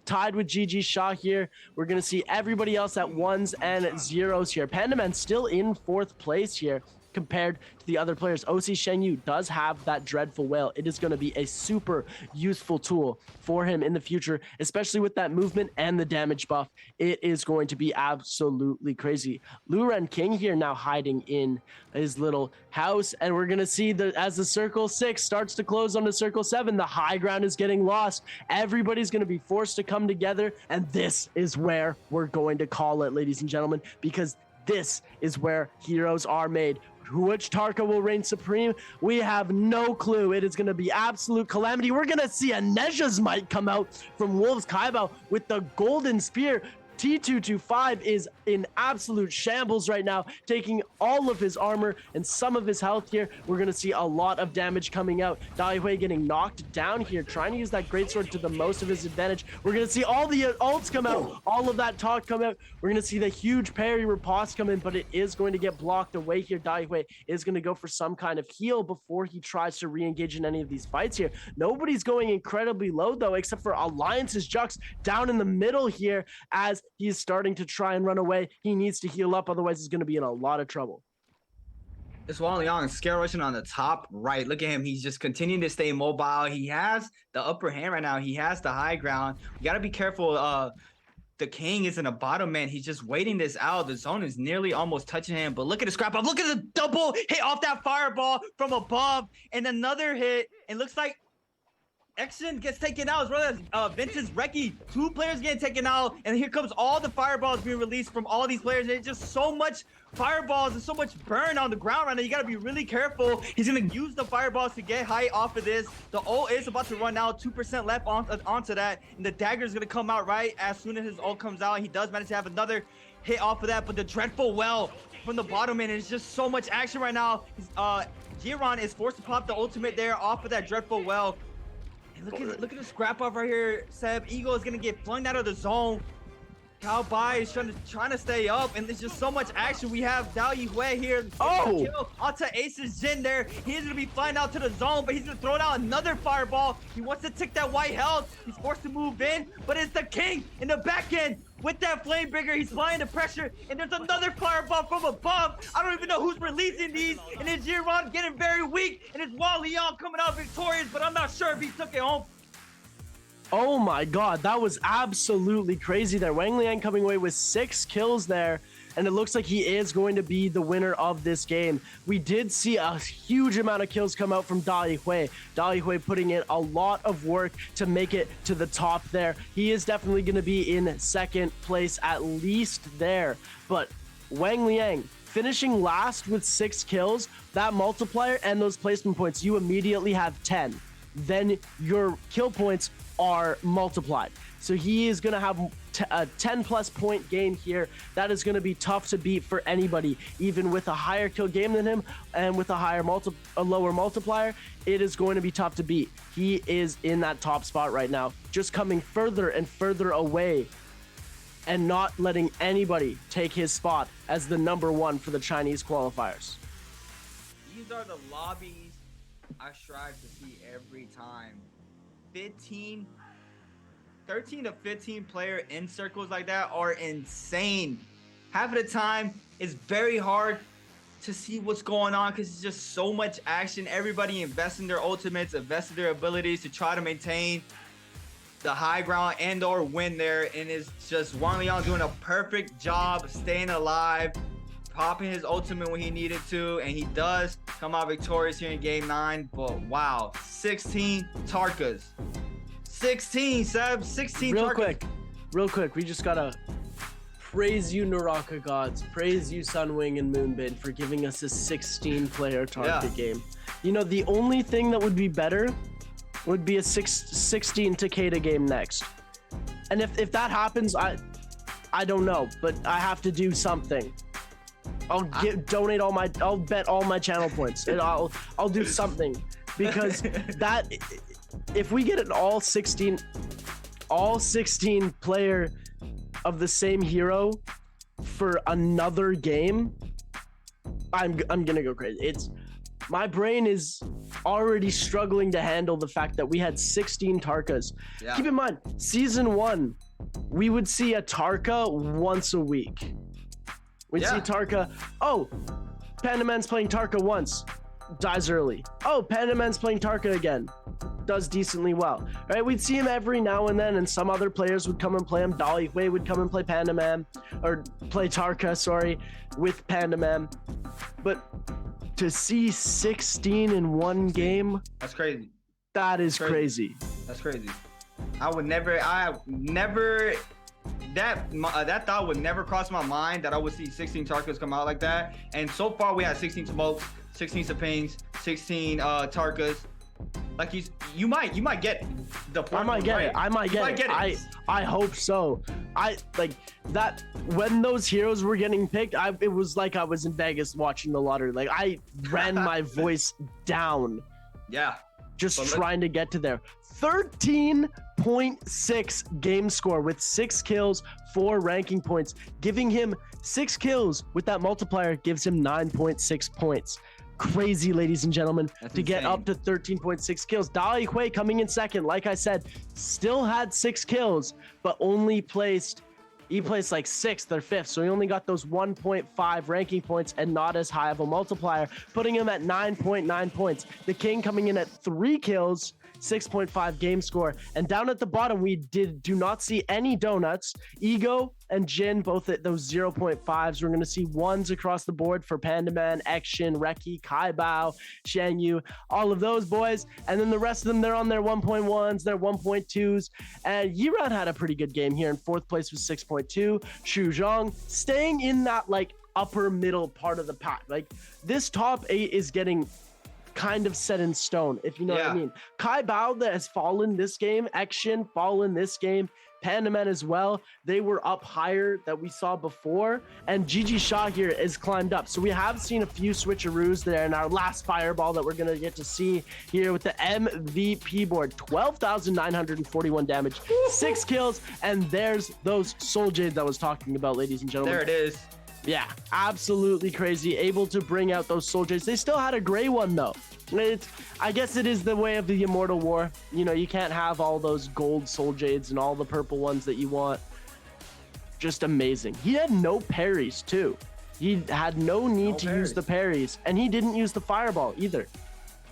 tied with GG Shah here. We're going to see everybody else at 1s and 0s here. Panda Man still in 4th place here compared to the other players. OC Shenyu does have that dreadful whale. It is going to be a super useful tool for him in the future, especially with that movement and the damage buff. It is going to be absolutely crazy. Luren King here now hiding in his little house, and we're going to see as the circle 6 starts to close on the circle 7, the high ground is getting lost. Everybody's going to be forced to come together, and this is where we're going to call it, ladies and gentlemen, because This is where heroes are made. Which Tarka will reign supreme? We have no clue. It is going to be absolute calamity. We're going to see a Neja's Might come out from Wolves Kaibao with the golden spear. T225 is in absolute shambles right now, taking all of his armor and some of his health here. We're going to see a lot of damage coming out. Daihui getting knocked down here, trying to use that greatsword to the most of his advantage. We're going to see all the ults come out, all of that talk come out. We're going to see the huge parry riposte come in, but it is going to get blocked away here. Daihui is going to go for some kind of heal before he tries to re-engage in any of these fights here. Nobody's going incredibly low, though, except for Alliance's Jux down in the middle here as he's starting to try and run away. He needs to heal up, otherwise he's going to be in a lot of trouble. This Wang Liang scare rushing on the top right. Look at him. He's just continuing to stay mobile. He has the upper hand right now. He has the high ground. You got to be careful. The king is in a bottom man. He's just waiting this out. The zone is nearly almost touching him. But look at the scrap up. Look at the double hit off that fireball from above. And another hit. It looks like Action gets taken out as well as Vince's Reki. 2 players getting taken out, and here comes all the fireballs being released from all these players. There's just so much fireballs and so much burn on the ground right now. You gotta be really careful. He's gonna use the fireballs to get height off of this. The ult is about to run out, 2% left onto that, and the dagger is gonna come out right as soon as his ult comes out. He does manage to have another hit off of that, but the dreadful well from the bottom end is just so much action right now. Jiran is forced to pop the ultimate there off of that dreadful well. Look at the scrap off right here, Seb. Eagle is gonna get flung out of the zone. Cao Bai is trying to stay up, and there's just so much action. We have Dao Yue here. Kill onto Ace's Jin there. He's gonna be flying out to the zone, but he's gonna throw down another fireball. He wants to tick that white health. He's forced to move in, but it's the king in the back end with that Flamebringer. He's flying the pressure, and there's another fireball from above. I don't even know who's releasing these, and it's Jiran getting very weak, and it's Wang Liang coming out victorious, but I'm not sure if he took it home. Oh my god, that was absolutely crazy there. Wang Liang coming away with 6 kills there, and it looks like he is going to be the winner of this game. We did see a huge amount of kills come out from Da Yihui. Da Yihui putting in a lot of work to make it to the top there. He is definitely going to be in 2nd place, at least there. But Wang Liang finishing last with 6 kills, that multiplier and those placement points, you immediately have 10. Then your kill points are multiplied. So he is going to have a 10+ point game here. That is going to be tough to beat for anybody, even with a higher kill game than him and with a lower multiplier. It is going to be tough to beat. He is in that top spot right now, just coming further and further away and not letting anybody take his spot as the #1 for the Chinese qualifiers. These are the lobbies I strive to see every time. 13 to 15 player in circles like that are insane. Half of the time, it's very hard to see what's going on because it's just so much action. Everybody investing their ultimates, investing their abilities to try to maintain the high ground and or win there. And it's just Wang Liang doing a perfect job staying alive, popping his ultimate when he needed to, and he does come out victorious here in game 9. But wow, 16 Tarkas. 16, Seb, 16 Tarkas. Real quick, we just gotta praise you, Naraka gods. Praise you, Sunwing and Moonbin, for giving us a 16-player Tarka game. You know, the only thing that would be better would be a 16 Takeda game next. And if that happens, I don't know, but I have to do something. I'll bet all my channel points, and I'll do something, because that, if we get an all 16 player of the same hero for another game, I'm gonna go crazy. My brain is already struggling to handle the fact that we had 16 Tarkas. Yeah. Keep in mind, season 1, we would see a Tarka once a week. We'd see Tarka, oh, Panda Man's playing Tarka once, dies early. Oh, Panda Man's playing Tarka again, does decently well. Right? We'd see him every now and then, and some other players would come and play him. Dolly Hui would come and play Panda Man, or play Tarka, sorry, with Panda Man. But to see 16 in one game, that's crazy. That is crazy. That's crazy. I would never that thought would never cross my mind that I would see 16 Tarkas come out like that. And so far we had 16 smokes, 16 Sapings, 16 Tarkas. Like you might get the point. I might get it. I might get it. I hope so. I like that when those heroes were getting picked. It was like I was in Vegas watching the lottery. Like I ran my voice down. Yeah. Just trying to get to there. 13.6 game score with 6 kills, 4 ranking points, giving him 6 kills with that multiplier gives him 9.6 points. Crazy, ladies and gentlemen. That's to get insane. up to 13.6 kills. Dali Hui coming in second, like I said, still had 6 kills, but only placed like 6th or 5th, so he only got those 1.5 ranking points and not as high of a multiplier, putting him at 9.9 points. The King coming in at 3 kills, 6.5 game score, and down at the bottom we do not see any donuts. Ego and Jin both at those 0.5s. We're going to see 1s across the board for Pandaman, Action, Reki, Kai Bao, Shan Yu, all of those boys, and then the rest of them, they're on their 1.1s, their 1.2s, and Yiran had a pretty good game here in 4th place with 6.2. Xu Zhang staying in that like upper middle part of the pack. Like this top 8 is getting kind of set in stone, if you know what I mean. Kai Bao that has fallen this game, Action fallen this game, Pandaman as well. They were up higher that we saw before, and Gigi Shaw here is climbed up. So we have seen a few switcheroos there in our last fireball that we're gonna get to see here with the MVP board. 12,941 damage, 6 kills, and there's those Soul Jades I was talking about, ladies and gentlemen. There it is. Yeah, absolutely crazy. Able to bring out those Soul Jades. They still had a gray one though. I guess it is the way of the Immortal War. You know, you can't have all those gold Soul Jades and all the purple ones that you want. Just amazing. He had no parries too. He had no need to use the parries, and he didn't use the fireball either.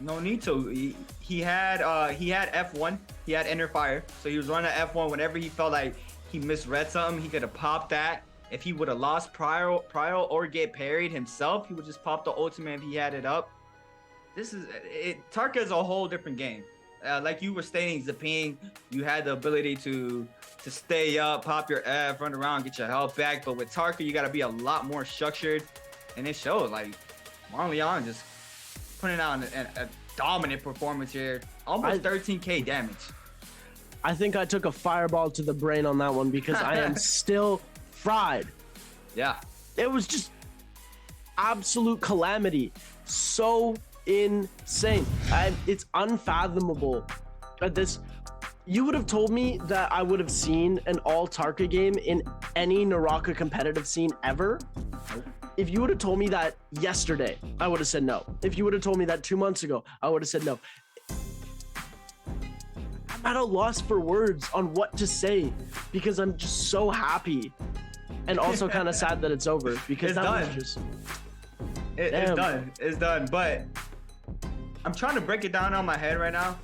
No need to. He had F1. He had Enter Fire, so he was running F1 whenever he felt like he misread something. He could have popped that. If he would have lost prior or get parried himself, he would just pop the ultimate if he had it up. Tarka is a whole different game. Like you were stating, Zapine, you had the ability to stay up, pop your F, run around, get your health back. But with Tarka, you got to be a lot more structured, and it showed. Like Marlian just putting out a dominant performance here, almost 13k damage. I think I took a fireball to the brain on that one because I am still fried. Yeah, it was just absolute calamity. So insane. It's unfathomable that this. You would have told me that I would have seen an all Tarka game in any Naraka competitive scene ever. If you would have told me that yesterday, I would have said no. If you would have told me that 2 months ago, I would have said no. I'm at a loss for words on what to say because I'm just so happy and also kind of sad that it's over because it's done. It's done. It's done. But I'm trying to break it down on my head right now.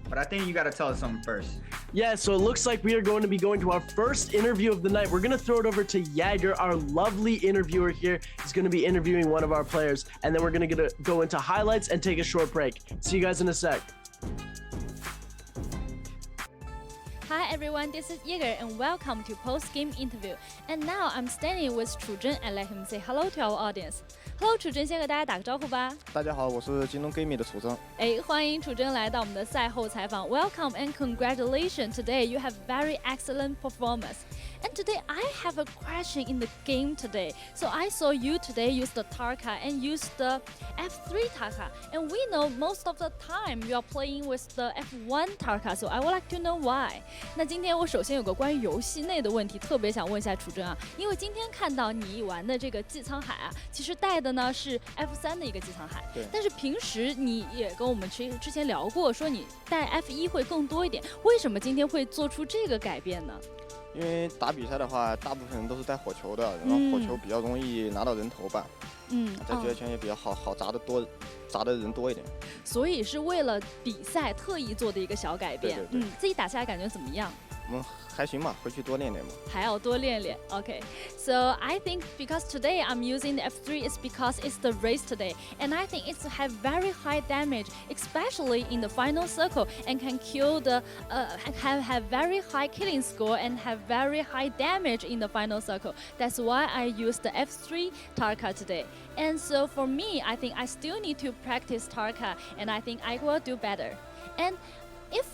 But I think you got to tell us something first. Yeah, so it looks like we are going to be going to our first interview of the night. We're going to throw it over to Jaeger, our lovely interviewer here. He's going to be interviewing one of our players. And then we're going to go into highlights and take a short break. See you guys in a sec. Hi everyone, this is Jaeger and welcome to post-game interview. And now I'm standing with Chu Zhen and let him say hello to our audience. Hello， 楚真，先和大家打个招呼吧。大家好，我是京东 Gaming 的楚真。欢迎楚真来到我们的赛后采访。Welcome and congratulations! Today you have very excellent performance. And today I have a question in the game today. So I saw you today use the Tarka and use the F3 Tarka. And we know most of the time you are playing with the F1 Tarka. So I would like to know why. 那今天我首先有个关于游戏内的问题，特别想问一下楚真啊，因为今天看到你玩的这个寄沧海啊，其实带的呢是 F3 的一个寄沧海。对。但是平时你也跟我们之前聊过，说你带 F1 会更多一点，为什么今天会做出这个改变呢？因为打比赛的话，大部分人都是带火球的，然后火球比较容易拿到人头吧。在职业圈也比较好砸的人多一点。所以是为了比赛特意做的一个小改变。对。自己打下来感觉怎么样？还行吧，回去多练练吧。还要多练练。Okay, so I think because today I'm using the F3 is because it's the race today, and I think it's have very high damage, especially in the final circle, and can kill the have very high killing score and have very high damage in the final circle. That's why I use the F3 Tarka today. And so for me, I think I still need to practice Tarka, and I think I will do better. And if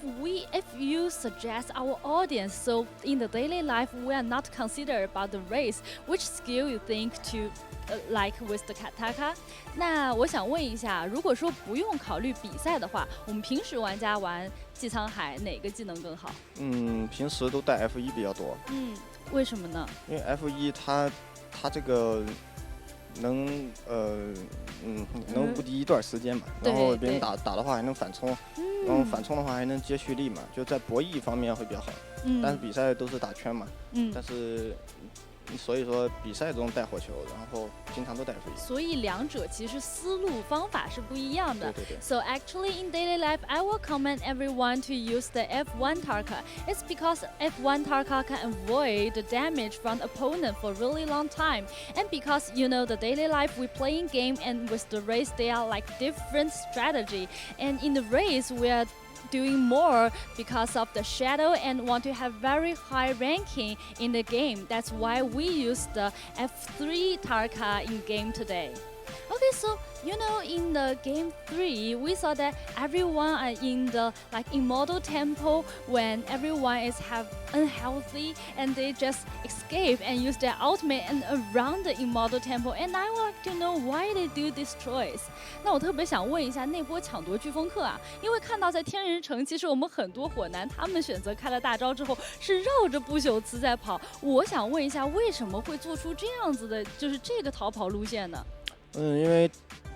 you suggest our audience, so in the daily life we are not consider about the race, which skill you think to like with the Tarka? 那我想问一下，如果说不用考虑比赛的话，我们平时玩家玩纪沧海哪个技能更好？平时都带 F1 比较多。为什么呢？因为 F1 它这个能无敌一段时间嘛，然后别人打的话还能反冲，然后反冲的话还能接蓄力嘛，就在博弈方面会比较好。但是比赛都是打圈嘛，但是所以说比赛中带火球，然后经常都带 F1。所以两者其实思路方法是不一样的。对。So actually in daily life, I will recommend everyone to use the F1 Tarka. It's because F1 Tarka can avoid the damage from the opponent for a really long time, and because you know the daily life we playing game and with the race they are like different strategy, and in the race we are doing more because of the shadow and want to have very high ranking in the game. That's why we use the F3 Tarka in game today. Okay, so you know in the game 3 we saw that everyone are in the like immortal temple when everyone is have unhealthy and they just escape and use their ultimate and around the immortal temple, and I want to know why they do this choice. 那我特别想问一下那波抢夺飓风客啊，因为看到在天人城其实我们很多火男他们选择开了大招之后是绕着不朽祠在跑，我想问一下为什么会做出这样子的就是这个逃跑路线呢？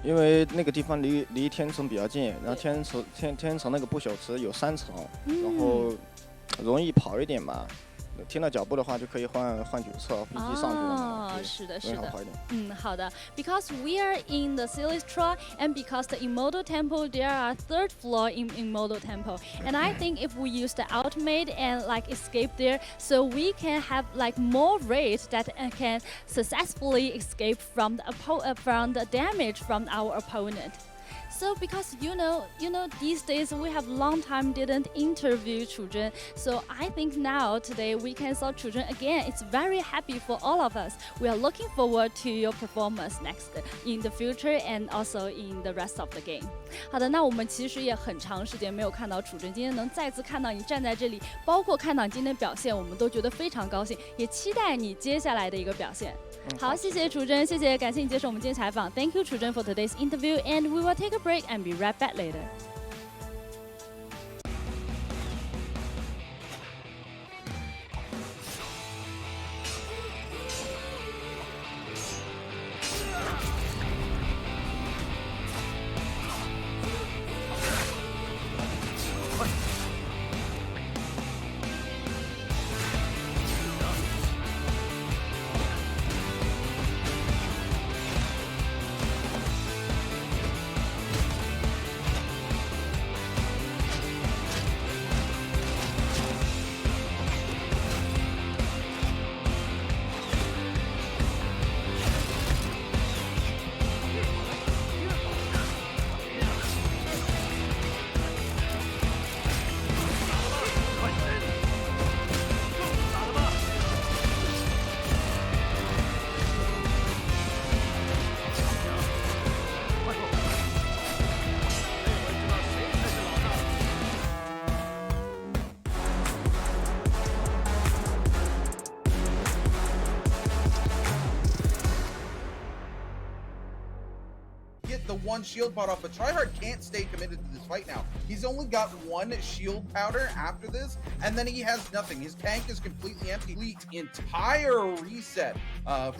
因为那个地方离天城比较近，然后天城那个不朽祠有3层，然后容易跑一点嘛。听到脚步的话就可以换角色，飞机上去了嘛。是的。好的。Because we are in the Silistra and because the Immortal Temple, there are 3rd floor in Immortal Temple, and I think if we use the ultimate and like escape there, so we can have like more rate that can successfully escape from the damage from our opponent. So because you know these days we have long time didn't interview Chuzhen, so I think now today we can saw Chuzhen again. It's very happy for all of us. We are looking forward to your performance next in the future and also in the rest of the game. 好的，那我们其实也很长时间没有看到楚真，今天能再次看到你站在这里，包括看到你今天的表现，我们都觉得非常高兴，也期待你接下来的一个表现。好，谢谢楚真，感谢你接受我们今天采访。Thank you, 楚真 for today's interview, and we will take a break and be right back later. The one shield pot off, but Tryhard can't stay committed to this fight now. He's only got 1 shield powder after this, and then he has nothing. His tank is completely empty. Complete entire reset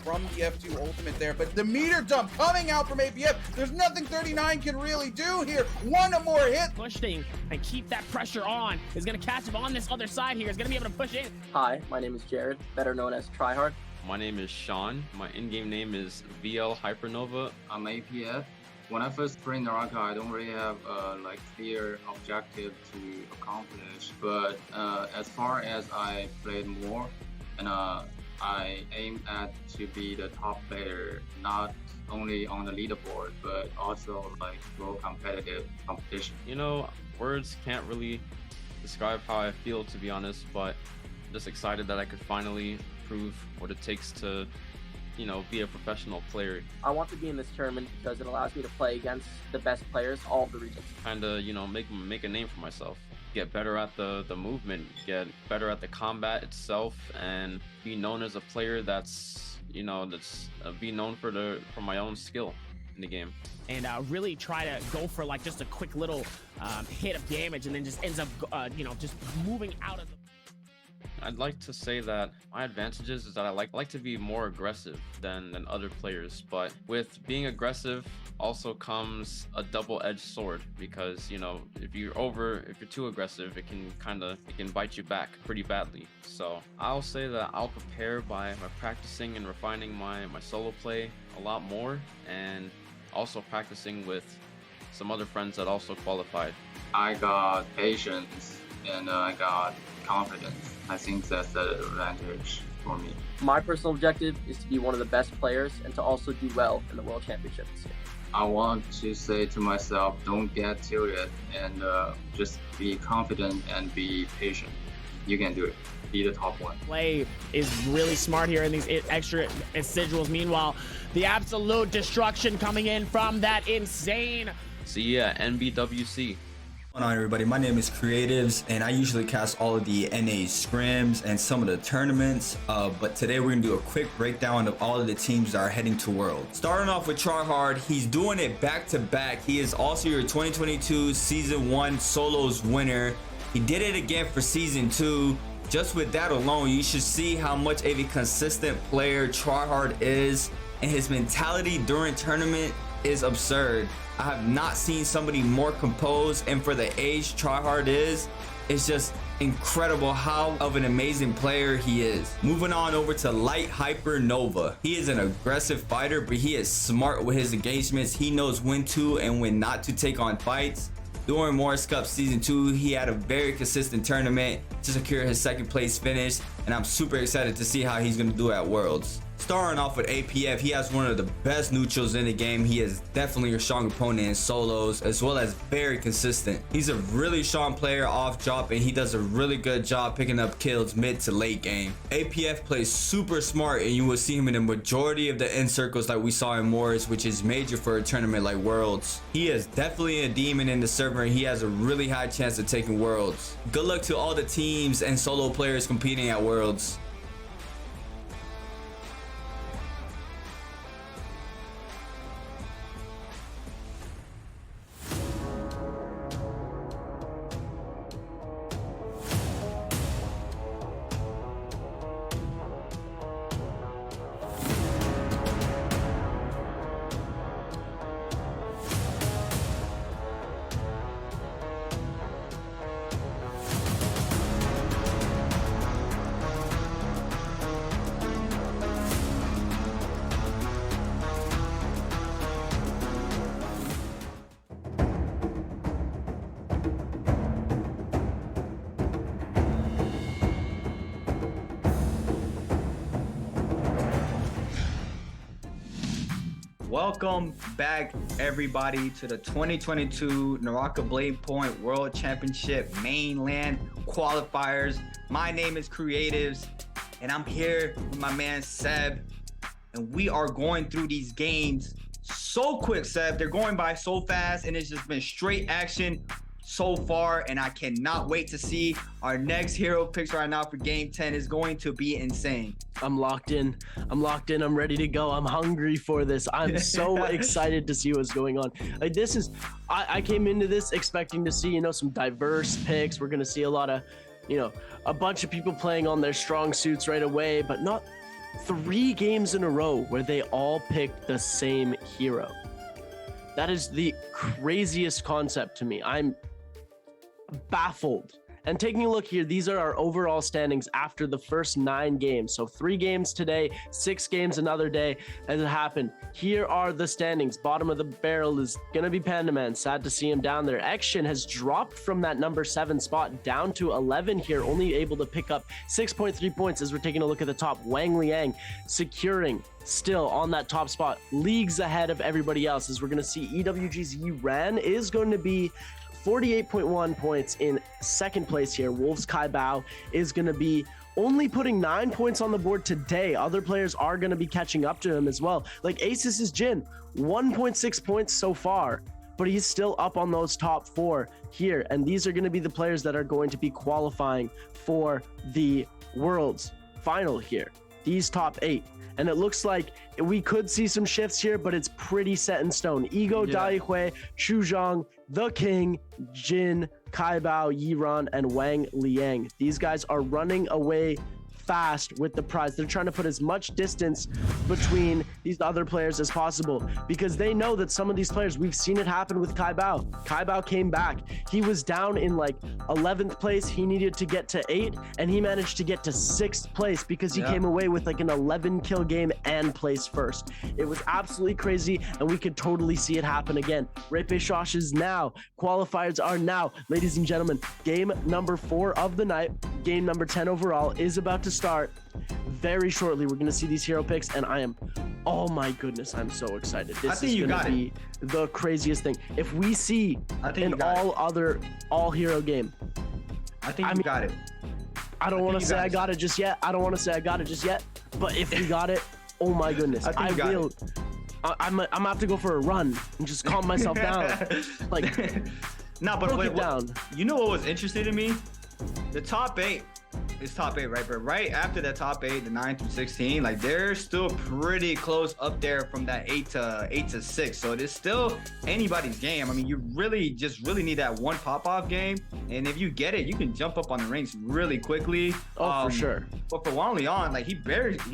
from the F2 ultimate there, but the meter dump coming out from APF. There's nothing 39 can really do here. One more hit. Pushing and keep that pressure on. Is going to catch him on this other side here. Is going to be able to push in. Hi, my name is Jared, better known as Tryhard. My name is Sean. My in-game name is VL Hypernova. I'm APF. When I first play Naraka, I don't really have a clear objective to accomplish. But as far as I played more, and I aim at to be the top player, not only on the leaderboard, but also world competitive competition. You know, words can't really describe how I feel, to be honest, but I'm just excited that I could finally prove what it takes to, you know, be a professional player. I want to be in this tournament because it allows me to play against the best players, all of the regions. Kind of, you know, make a name for myself. Get better at the movement, get better at the combat itself, and be known as a player that's, you know, be known for my own skill in the game. And really try to go for just a quick little hit of damage, and then just ends up, you know, just moving out of the... I'd like to say that my advantages is that I like to be more aggressive than other players, but with being aggressive also comes a double-edged sword, because, you know, if you're too aggressive, it can bite you back pretty badly. So I'll say that I'll prepare by practicing and refining my solo play a lot more, and also practicing with some other friends that also qualified. I got patience and I got confidence. I think that's the advantage for me. My personal objective is to be one of the best players and to also do well in the World Championship this year. I want to say to myself, don't get tilted, and just be confident and be patient. You can do it. Be the top one. Play is really smart here in these extra residuals. Meanwhile, the absolute destruction coming in from that insane... See ya, NBWC. What's going on, everybody? My name is Creatives, and I usually cast all of the NA scrims and some of the tournaments, but today we're gonna do a quick breakdown of all of the teams that are heading to Worlds. Starting off with Tryhard, he's doing it back-to-back. He is also your 2022 Season 1 Solos winner. He did it again for Season 2. Just with that alone, you should see how much of a consistent player Tryhard is, and his mentality during tournament is absurd. I have not seen somebody more composed, and for the age Tryhard is, it's just incredible how of an amazing player he is. Moving on over to Light Hyper Nova. He is an aggressive fighter, but he is smart with his engagements. He knows when to and when not to take on fights. During Morris Cup Season 2, he had a very consistent tournament to secure his second place finish, and I'm super excited to see how he's going to do at Worlds. Starting off with APF, he has one of the best neutrals in the game. He is definitely a strong opponent in solos, as well as very consistent. He's a really strong player off drop, and he does a really good job picking up kills mid to late game. APF plays super smart, and you will see him in the majority of the end circles like we saw in Morris, which is major for a tournament like Worlds. He is definitely a demon in the server, and he has a really high chance of taking Worlds. Good luck to all the teams and solo players competing at Worlds. Welcome back, everybody, to the 2022 Naraka Blade Point World Championship Mainland Qualifiers. My name is Creatives, and I'm here with my man Seb, and we are going through these games so quick, Seb. They're going by so fast, and it's just been straight action so far, and I cannot wait to see our next hero picks right now for game 10. Is going to be insane. I'm locked in. I'm ready to go. I'm hungry for this. I'm so excited to see what's going on. Like, this is, I came into this expecting to see, you know, some diverse picks. We're going to see a lot of, you know, a bunch of people playing on their strong suits right away, but not 3 games in a row where they all picked the same hero. That is the craziest concept to me. I'm baffled And taking a look here, these are our overall standings after the first 9 games. So 3 games today, 6 games another day as it happened. Here are the standings. Bottom of the barrel is going to be Panda Man. Sad to see him down there. Action has dropped from that number 7 spot down to 11 here, only able to pick up 6.3 points as we're taking a look at the top. Wang Liang securing still on that top spot, leagues ahead of everybody else, as we're going to see EWG's Ran is going to be 48.1 points in second place here. Wolves Kai Bao is going to be only putting 9 points on the board today. Other players are going to be catching up to him as well. Like Asus' Jin, 1.6 points so far, but he's still up on those top 4 here. And these are going to be the players that are going to be qualifying for the Worlds final here. These top 8. And it looks like we could see some shifts here, but it's pretty set in stone. Ego, Dai Hui, Chu Zhang, The King, Jin, Kai Bao, Yiran, and Wang Liang. These guys are running away fast with the prize. They're trying to put as much distance between these other players as possible because they know that some of these players, we've seen it happen with Kai Bao. Kai Bao came back. He was down in like 11th place. He needed to get to 8 and he managed to get to 6th place because he came away with like an 11 kill game and placed first. It was absolutely crazy and we could totally see it happen again. Repe Shosh is now. Qualifiers are now. Ladies and gentlemen, game number 4 of the night, game number 10 overall is about to start very shortly. We're gonna see these hero picks and oh my goodness, I'm so excited. This is gonna be the craziest thing. If we see an all hero game, I think you got it. I don't want to say I got it just yet. But if we got it, oh my goodness, I will. I'm gonna have to go for a run and just calm myself down. Like, nah, but wait, down. You know what was interesting to me? The top 8 is top 8, right? But right after that top 8, the 9 through 16, like they're still pretty close up there from that 8 to 6. So it is still anybody's game. I mean, you really need that one pop-off game, and if you get it, you can jump up on the ranks really quickly. Oh, for sure. But for Wang Liang, like he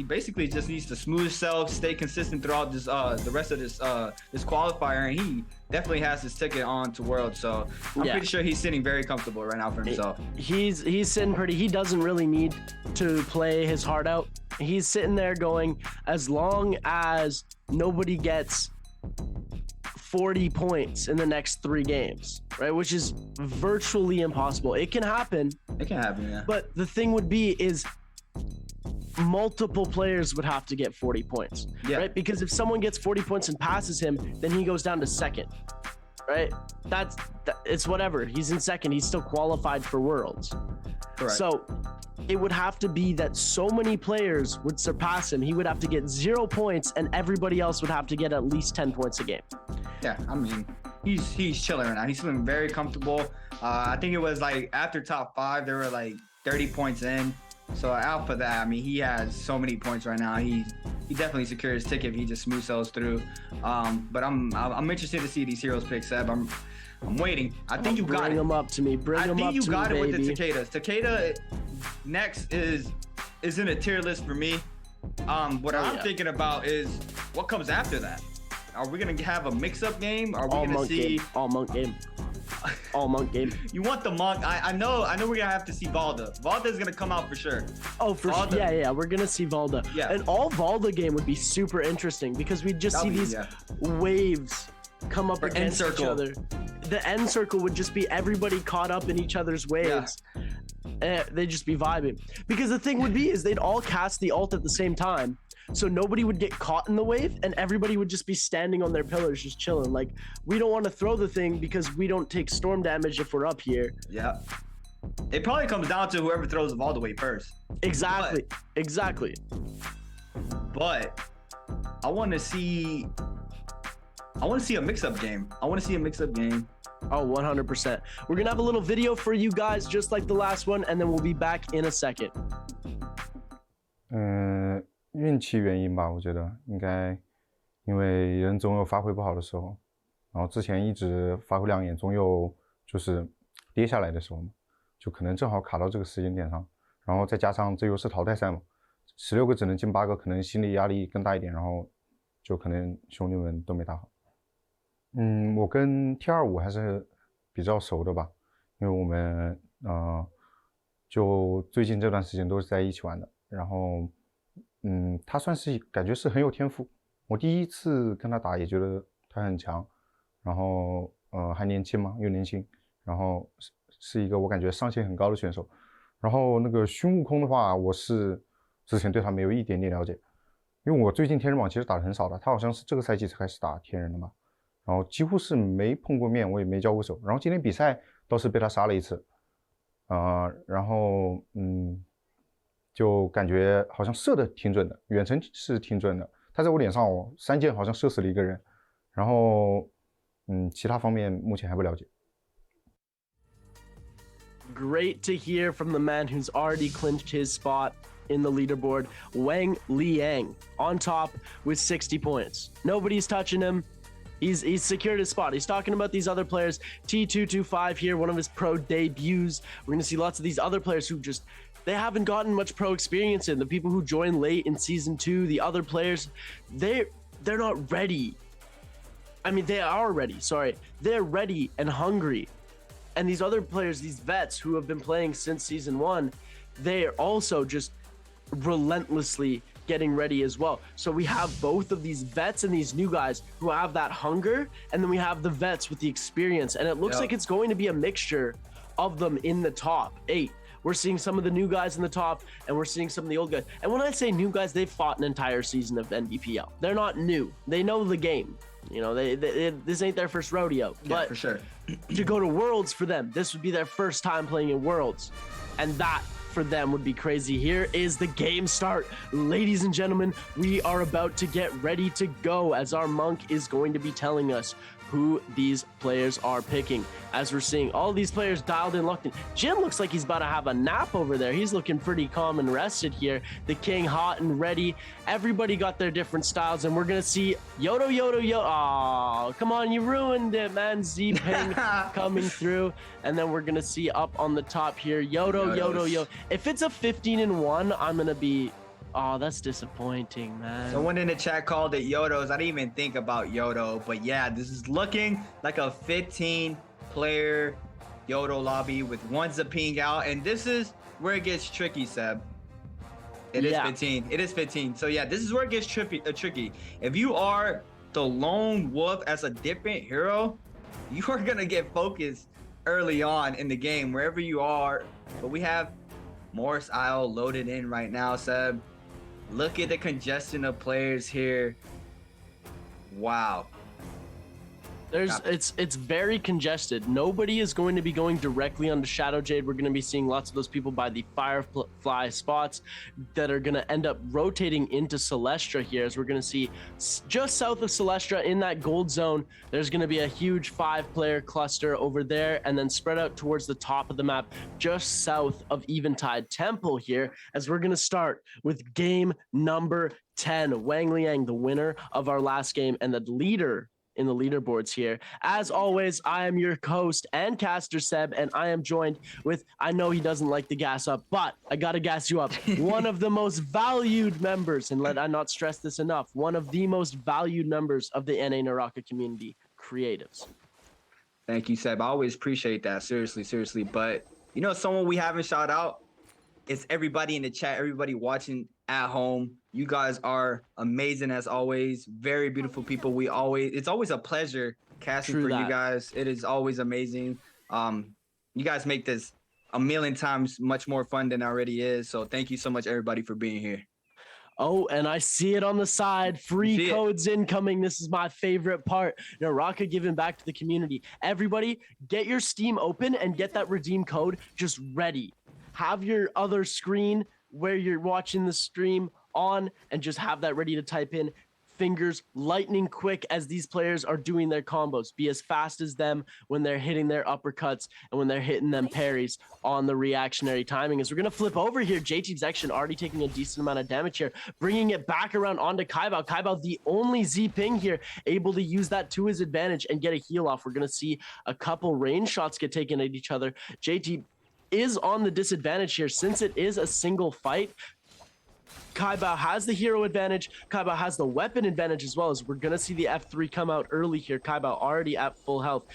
basically just needs to smooth himself, stay consistent throughout this the rest of this qualifier, and he definitely has his ticket on to Worlds. So I'm pretty sure he's sitting very comfortable right now for himself. He's sitting pretty. He doesn't really need to play his heart out. He's sitting there going, as long as nobody gets 40 points in the next 3 games, right? Which is virtually impossible. It can happen. It can happen, yeah. But the thing would be is multiple players would have to get 40 points, right? Because if someone gets 40 points and passes him, then he goes down to 2nd, right? It's whatever. He's in 2nd. He's still qualified for Worlds. Correct. So it would have to be that so many players would surpass him. He would have to get 0 points and everybody else would have to get at least 10 points a game. Yeah, I mean, he's chilling right now. He's feeling very comfortable. I think it was like after top 5, there were like 30 points in. So out for that, I mean, he has so many points right now. He definitely secured his ticket if he just smooth sails through. But I'm interested to see these heroes pick, Seb. I'm waiting. I think you got it. Bring them up to me. Bring them up to me, baby. I think you got it with the Takedas. Takeda next is in a tier list for me. What I'm thinking about is what comes after that. Are we gonna have a mix-up game? Are we gonna see all monk game? All monk game. You want the monk? I know we're gonna have to see Valda. Valda's gonna come out for sure. Oh, for sure. Yeah, we're gonna see Valda. Yeah. And all Valda game would be super interesting because we'd just see these waves come up against each other. The end circle would just be everybody caught up in each other's waves. They'd just be vibing. Because the thing would be is they'd all cast the ult at the same time. So nobody would get caught in the wave and everybody would just be standing on their pillars just chilling. Like, we don't want to throw the thing because we don't take storm damage if we're up here. Yeah. It probably comes down to whoever throws the ball the way first. Exactly. But I want to see a mix-up game. Oh, 100%. We're going to have a little video for you guys just like the last one, and then we'll be back in a second. 运气原因吧，我觉得应该，因为人总有发挥不好的时候，然后之前一直发挥亮眼，总有就是跌下来的时候嘛，就可能正好卡到这个时间点上，然后再加上这又是淘汰赛嘛，16个只能进8个，可能心理压力更大一点，然后就可能兄弟们都没打好。我跟 T25还是比较熟的吧，因为我们就最近这段时间都是在一起玩的。然后，他算是感觉是很有天赋。我第一次跟他打也觉得他很强，然后还年轻嘛，又年轻，然后是一个我感觉上限很高的选手。然后那个孙悟空的话，我是之前对他没有一点点了解，因为我最近天人榜其实打的很少的，他好像是这个赛季才开始打天人的嘛，然后几乎是没碰过面，我也没交过手。然后今天比赛倒是被他杀了一次，然后就感觉好像射的挺准的，远程是挺准的。他在我脸上3箭好像射死了一个人，然后其他方面目前还不了解。Great to hear from the man who's already clinched his spot in the leaderboard, Wang Liang, on top with 60 points. Nobody's touching him. He's secured his spot. He's talking about these other players. T225 here, one of his pro debuts. We're going to see lots of these other players who just, they haven't gotten much pro experience in. The people who joined late in season 2, the other players, they're not ready. I mean, they are ready, sorry. They're ready and hungry. And these other players, these vets who have been playing since season 1, they're also just relentlessly getting ready as well. So we have both of these vets and these new guys who have that hunger, and then we have the vets with the experience. And it looks like it's going to be a mixture of them in the top 8. We're seeing some of the new guys in the top, and we're seeing some of the old guys. And when I say new guys, they've fought an entire season of NBPL. They're not new. They know the game. You know, this ain't their first rodeo. Yeah, but for sure. To go to Worlds for them, this would be their first time playing in Worlds. And that for them would be crazy. Here is the game start. Ladies and gentlemen, we are about to get ready to go as our monk is going to be telling us who these players are picking. As we're seeing all these players dialed in, locked in. Jin looks like he's about to have a nap over there. He's looking pretty calm and rested here. The king hot and ready. Everybody got their different styles, and we're gonna see Yodo. Oh, come on, you ruined it, man. Z-Ping coming through, and then we're gonna see up on the top here, Yodo. If it's a 15-1, I'm gonna be, oh, that's disappointing, man. Someone in the chat called it Yodos. I didn't even think about Yodo, but yeah, this is looking like a 15-player Yodo lobby with one Zaping out, and this is where it gets tricky, Seb. It is 15. It is 15. So yeah, this is where it gets tricky. If you are the lone wolf as a different hero, you are gonna get focused early on in the game, wherever you are. But we have Morris Isle loaded in right now, Seb. Look at the congestion of players here. Wow. It's very congested. Nobody is going to be going directly onto Shadow Jade. We're going to be seeing lots of those people by the Firefly spots that are going to end up rotating into Celestra here, as we're going to see just south of Celestra in that gold zone. There's going to be a huge 5-player cluster over there, and then spread out towards the top of the map just south of Eventide Temple here, as we're going to start with game number 10. Wang Liang, the winner of our last game and the leader in the leaderboards here. As always, I am your host and caster, Seb, and I am joined with, I know he doesn't like the gas up, but I gotta gas you up, one of the most valued members, and let I not stress this enough, one of the most valued members of the NA Naraka community, Creatives. Thank you, Seb. I always appreciate that. Seriously. But you know, someone we haven't shout out, it's everybody in the chat, everybody watching at home. You guys are amazing as always. Very beautiful people. It's always a pleasure casting for you guys. It is always amazing. You guys make this a million times much more fun than it already is. So thank you so much, everybody, for being here. Oh, and I see it on the side. Free codes incoming. This is my favorite part. Naraka giving back to the community. Everybody, get your Steam open and get that redeem code just ready. Have your other screen where you're watching the stream on and just have that ready to type in. Fingers lightning quick as these players are doing their combos. Be as fast as them when they're hitting their uppercuts and when they're hitting them parries on the reactionary timing. As we're going to flip over here, JT's actually already taking a decent amount of damage here, bringing it back around onto Kaibao. Kaibao, the only Z-Ping here, able to use that to his advantage and get a heal off. We're going to see a couple range shots get taken at each other. JT is on the disadvantage here since it is a single fight. Kaibao has the hero advantage. Kaibao has the weapon advantage as well, as we're going to see the F3 come out early here. Kaibao already at full health.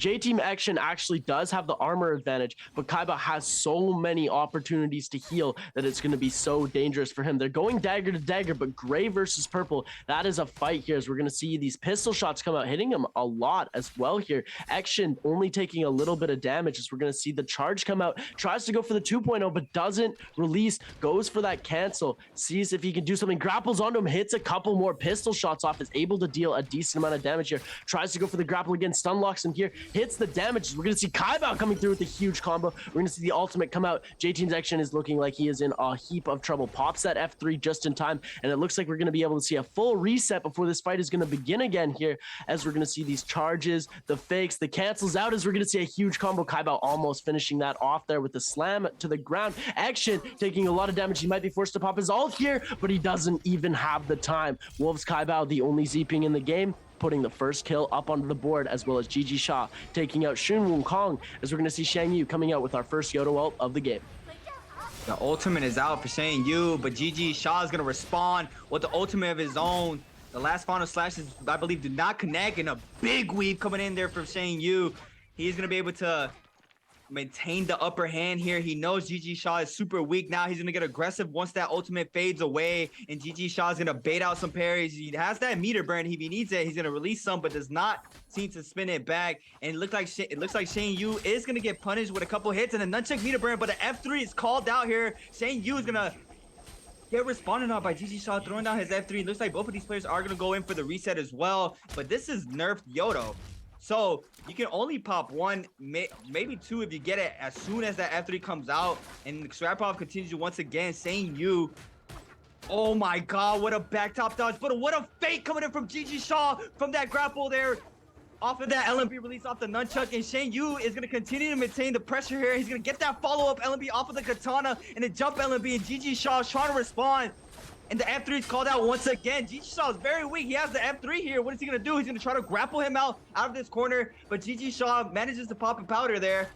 J-Team Action actually does have the armor advantage, but Kaiba has so many opportunities to heal that it's going to be so dangerous for him. They're going dagger to dagger, but gray versus purple, that is a fight here, as we're going to see these pistol shots come out, hitting him a lot as well here. Action only taking a little bit of damage, as we're going to see the charge come out, tries to go for the 2.0, but doesn't release, goes for that cancel, sees if he can do something, grapples onto him, hits a couple more pistol shots off, is able to deal a decent amount of damage here, tries to go for the grapple again, stun locks him here, hits the damage. We're going to see Kaiba coming through with a huge combo. We're going to see the ultimate come out. J-Team's Action is looking like he is in a heap of trouble. Pops that F3 just in time, and it looks like we're going to be able to see a full reset before this fight is going to begin again here, as we're going to see these charges, the fakes, the cancels out, as we're going to see a huge combo. Kaiba almost finishing that off there with the slam to the ground. Action taking a lot of damage. He might be forced to pop his ult here, but he doesn't even have the time. Wolves Kaiba, the only ZPing in the game, putting the first kill up onto the board, as well as GG Sha taking out Xun Wukong, as we're going to see Shang Yu coming out with our first Yodo ult of the game. The ultimate is out for Shang Yu, but GG Sha is going to respond with the ultimate of his own. The last final slashes, I believe, did not connect, and a big weave coming in there from Shang Yu. He's going to be able to maintain the upper hand here. He knows GG Sha is super weak now. He's going to get aggressive once that ultimate fades away, and GG Sha is going to bait out some parries. He has that meter burn. If he needs it, he's going to release some, but does not seem to spin it back. And it looks like Shang Yu is going to get punished with a couple hits and a nunchuck meter burn, but the F3 is called out here. Shang Yu is going to get responded on by GG Sha throwing down his F3. Looks like both of these players are going to go in for the reset as well, but this is nerfed Yodo. So you can only pop one, maybe two if you get it as soon as that F3 comes out. And Shrapov continues once again, Shang Yu. Oh my god, what a back top dodge, but what a fake coming in from GG Sha from that grapple there. Off of that LMB release off the nunchuck, and Shang Yu is going to continue to maintain the pressure here. He's going to get that follow-up LMB off of the katana and then jump LMB, and GG Sha is trying to respond. And the F3 is called out once again. GG Sha is very weak. He has the F3 here. What is he going to do? He's going to try to grapple him out of this corner. But GG Sha manages to pop a powder there.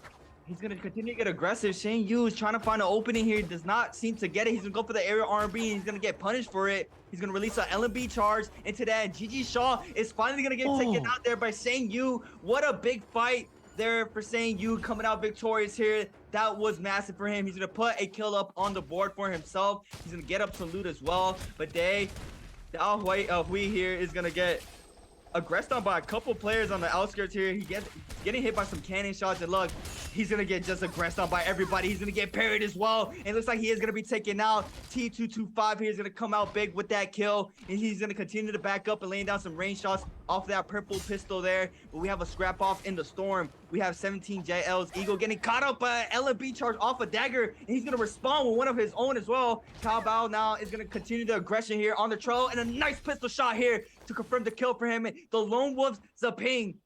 He's going to continue to get aggressive. Shang Yu is trying to find an opening here. He does not seem to get it. He's going to go for the aerial R&B. He's going to get punished for it. He's going to release an LMB charge into that. And GG Sha is finally going to get taken out there by Shang Yu. What a big fight there for Shang Yu, coming out victorious here. That was massive for him. He's going to put a kill up on the board for himself. He's going to get up some loot as well. But Hui here is going to get aggressed on by a couple players on the outskirts here. He gets getting hit by some cannon shots, and look, he's gonna get just aggressed on by everybody. He's gonna get parried as well, and it looks like he is gonna be taken out. T225 here is gonna come out big with that kill, and he's gonna continue to back up and laying down some range shots off that purple pistol there. But we have a scrap off in the storm. We have 17 JL's Eagle getting caught up by LMB charge off a dagger, and he's gonna respond with one of his own as well. Cao Bao now is gonna continue the aggression here on the trail, and a nice pistol shot here to confirm the kill for him. And the Lone Wolf Zaping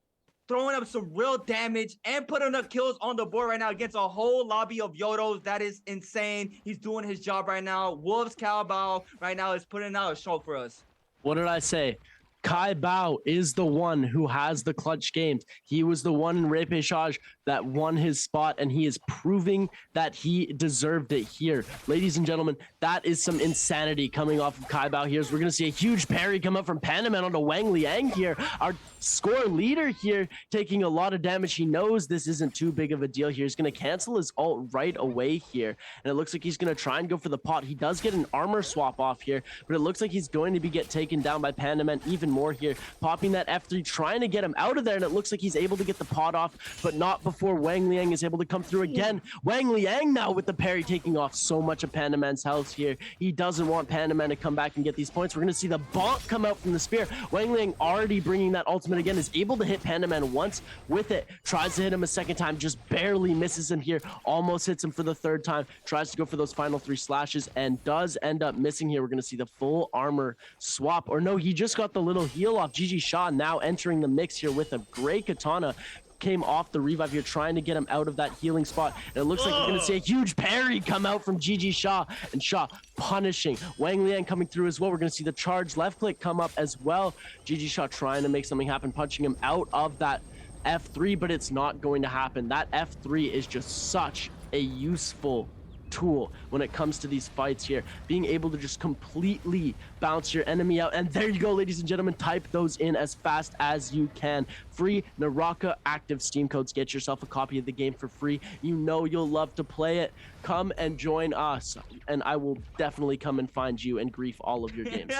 throwing up some real damage and putting up kills on the board right now against a whole lobby of Yodos. That is insane. He's doing his job right now. Wolves Cao Bao right now is putting out a show for us. What did I say? Kai Bao is the one who has the clutch games. He was the one in repechage that won his spot, and he is proving that he deserved it here. Ladies and gentlemen, that is some insanity coming off of Kai Bao here. We're going to see a huge parry come up from Panaman onto Wang Liang here. Our score leader here taking a lot of damage. He knows this isn't too big of a deal here. He's going to cancel his ult right away here, and it looks like he's going to try and go for the pot. He does get an armor swap off here, but it looks like he's going to get taken down by Panaman even more here, popping that F3, trying to get him out of there, and it looks like he's able to get the pot off, but not before Wang Liang is able to come through again. Wang Liang now with the parry, taking off so much of Panaman's health here. He doesn't want Panaman to come back and get these points. We're going to see the bonk come out from the spear. Wang Liang already bringing that ultimate again, is able to hit Panaman once with it, tries to hit him a second time, just barely misses him here, almost hits him for the third time, tries to go for those final 3 slashes and does end up missing here. We're going to see the full armor swap, or no, he just got the little heal off. GG Sha now entering the mix here with a great katana. Came off the revive here, trying to get him out of that healing spot. And it looks like we're going to see a huge parry come out from GG Sha, and Sha punishing. Wang Liang coming through as well. We're going to see the charge left click come up as well. GG Sha trying to make something happen, punching him out of that F3, but it's not going to happen. That F3 is just such a useful tool when it comes to these fights here. Being able to just completely bounce your enemy out. And there you go, ladies and gentlemen. Type those in as fast as you can. Free Naraka active Steam codes. Get yourself a copy of the game for free. You know you'll love to play it. Come and join us, and I will definitely come and find you and grief all of your games.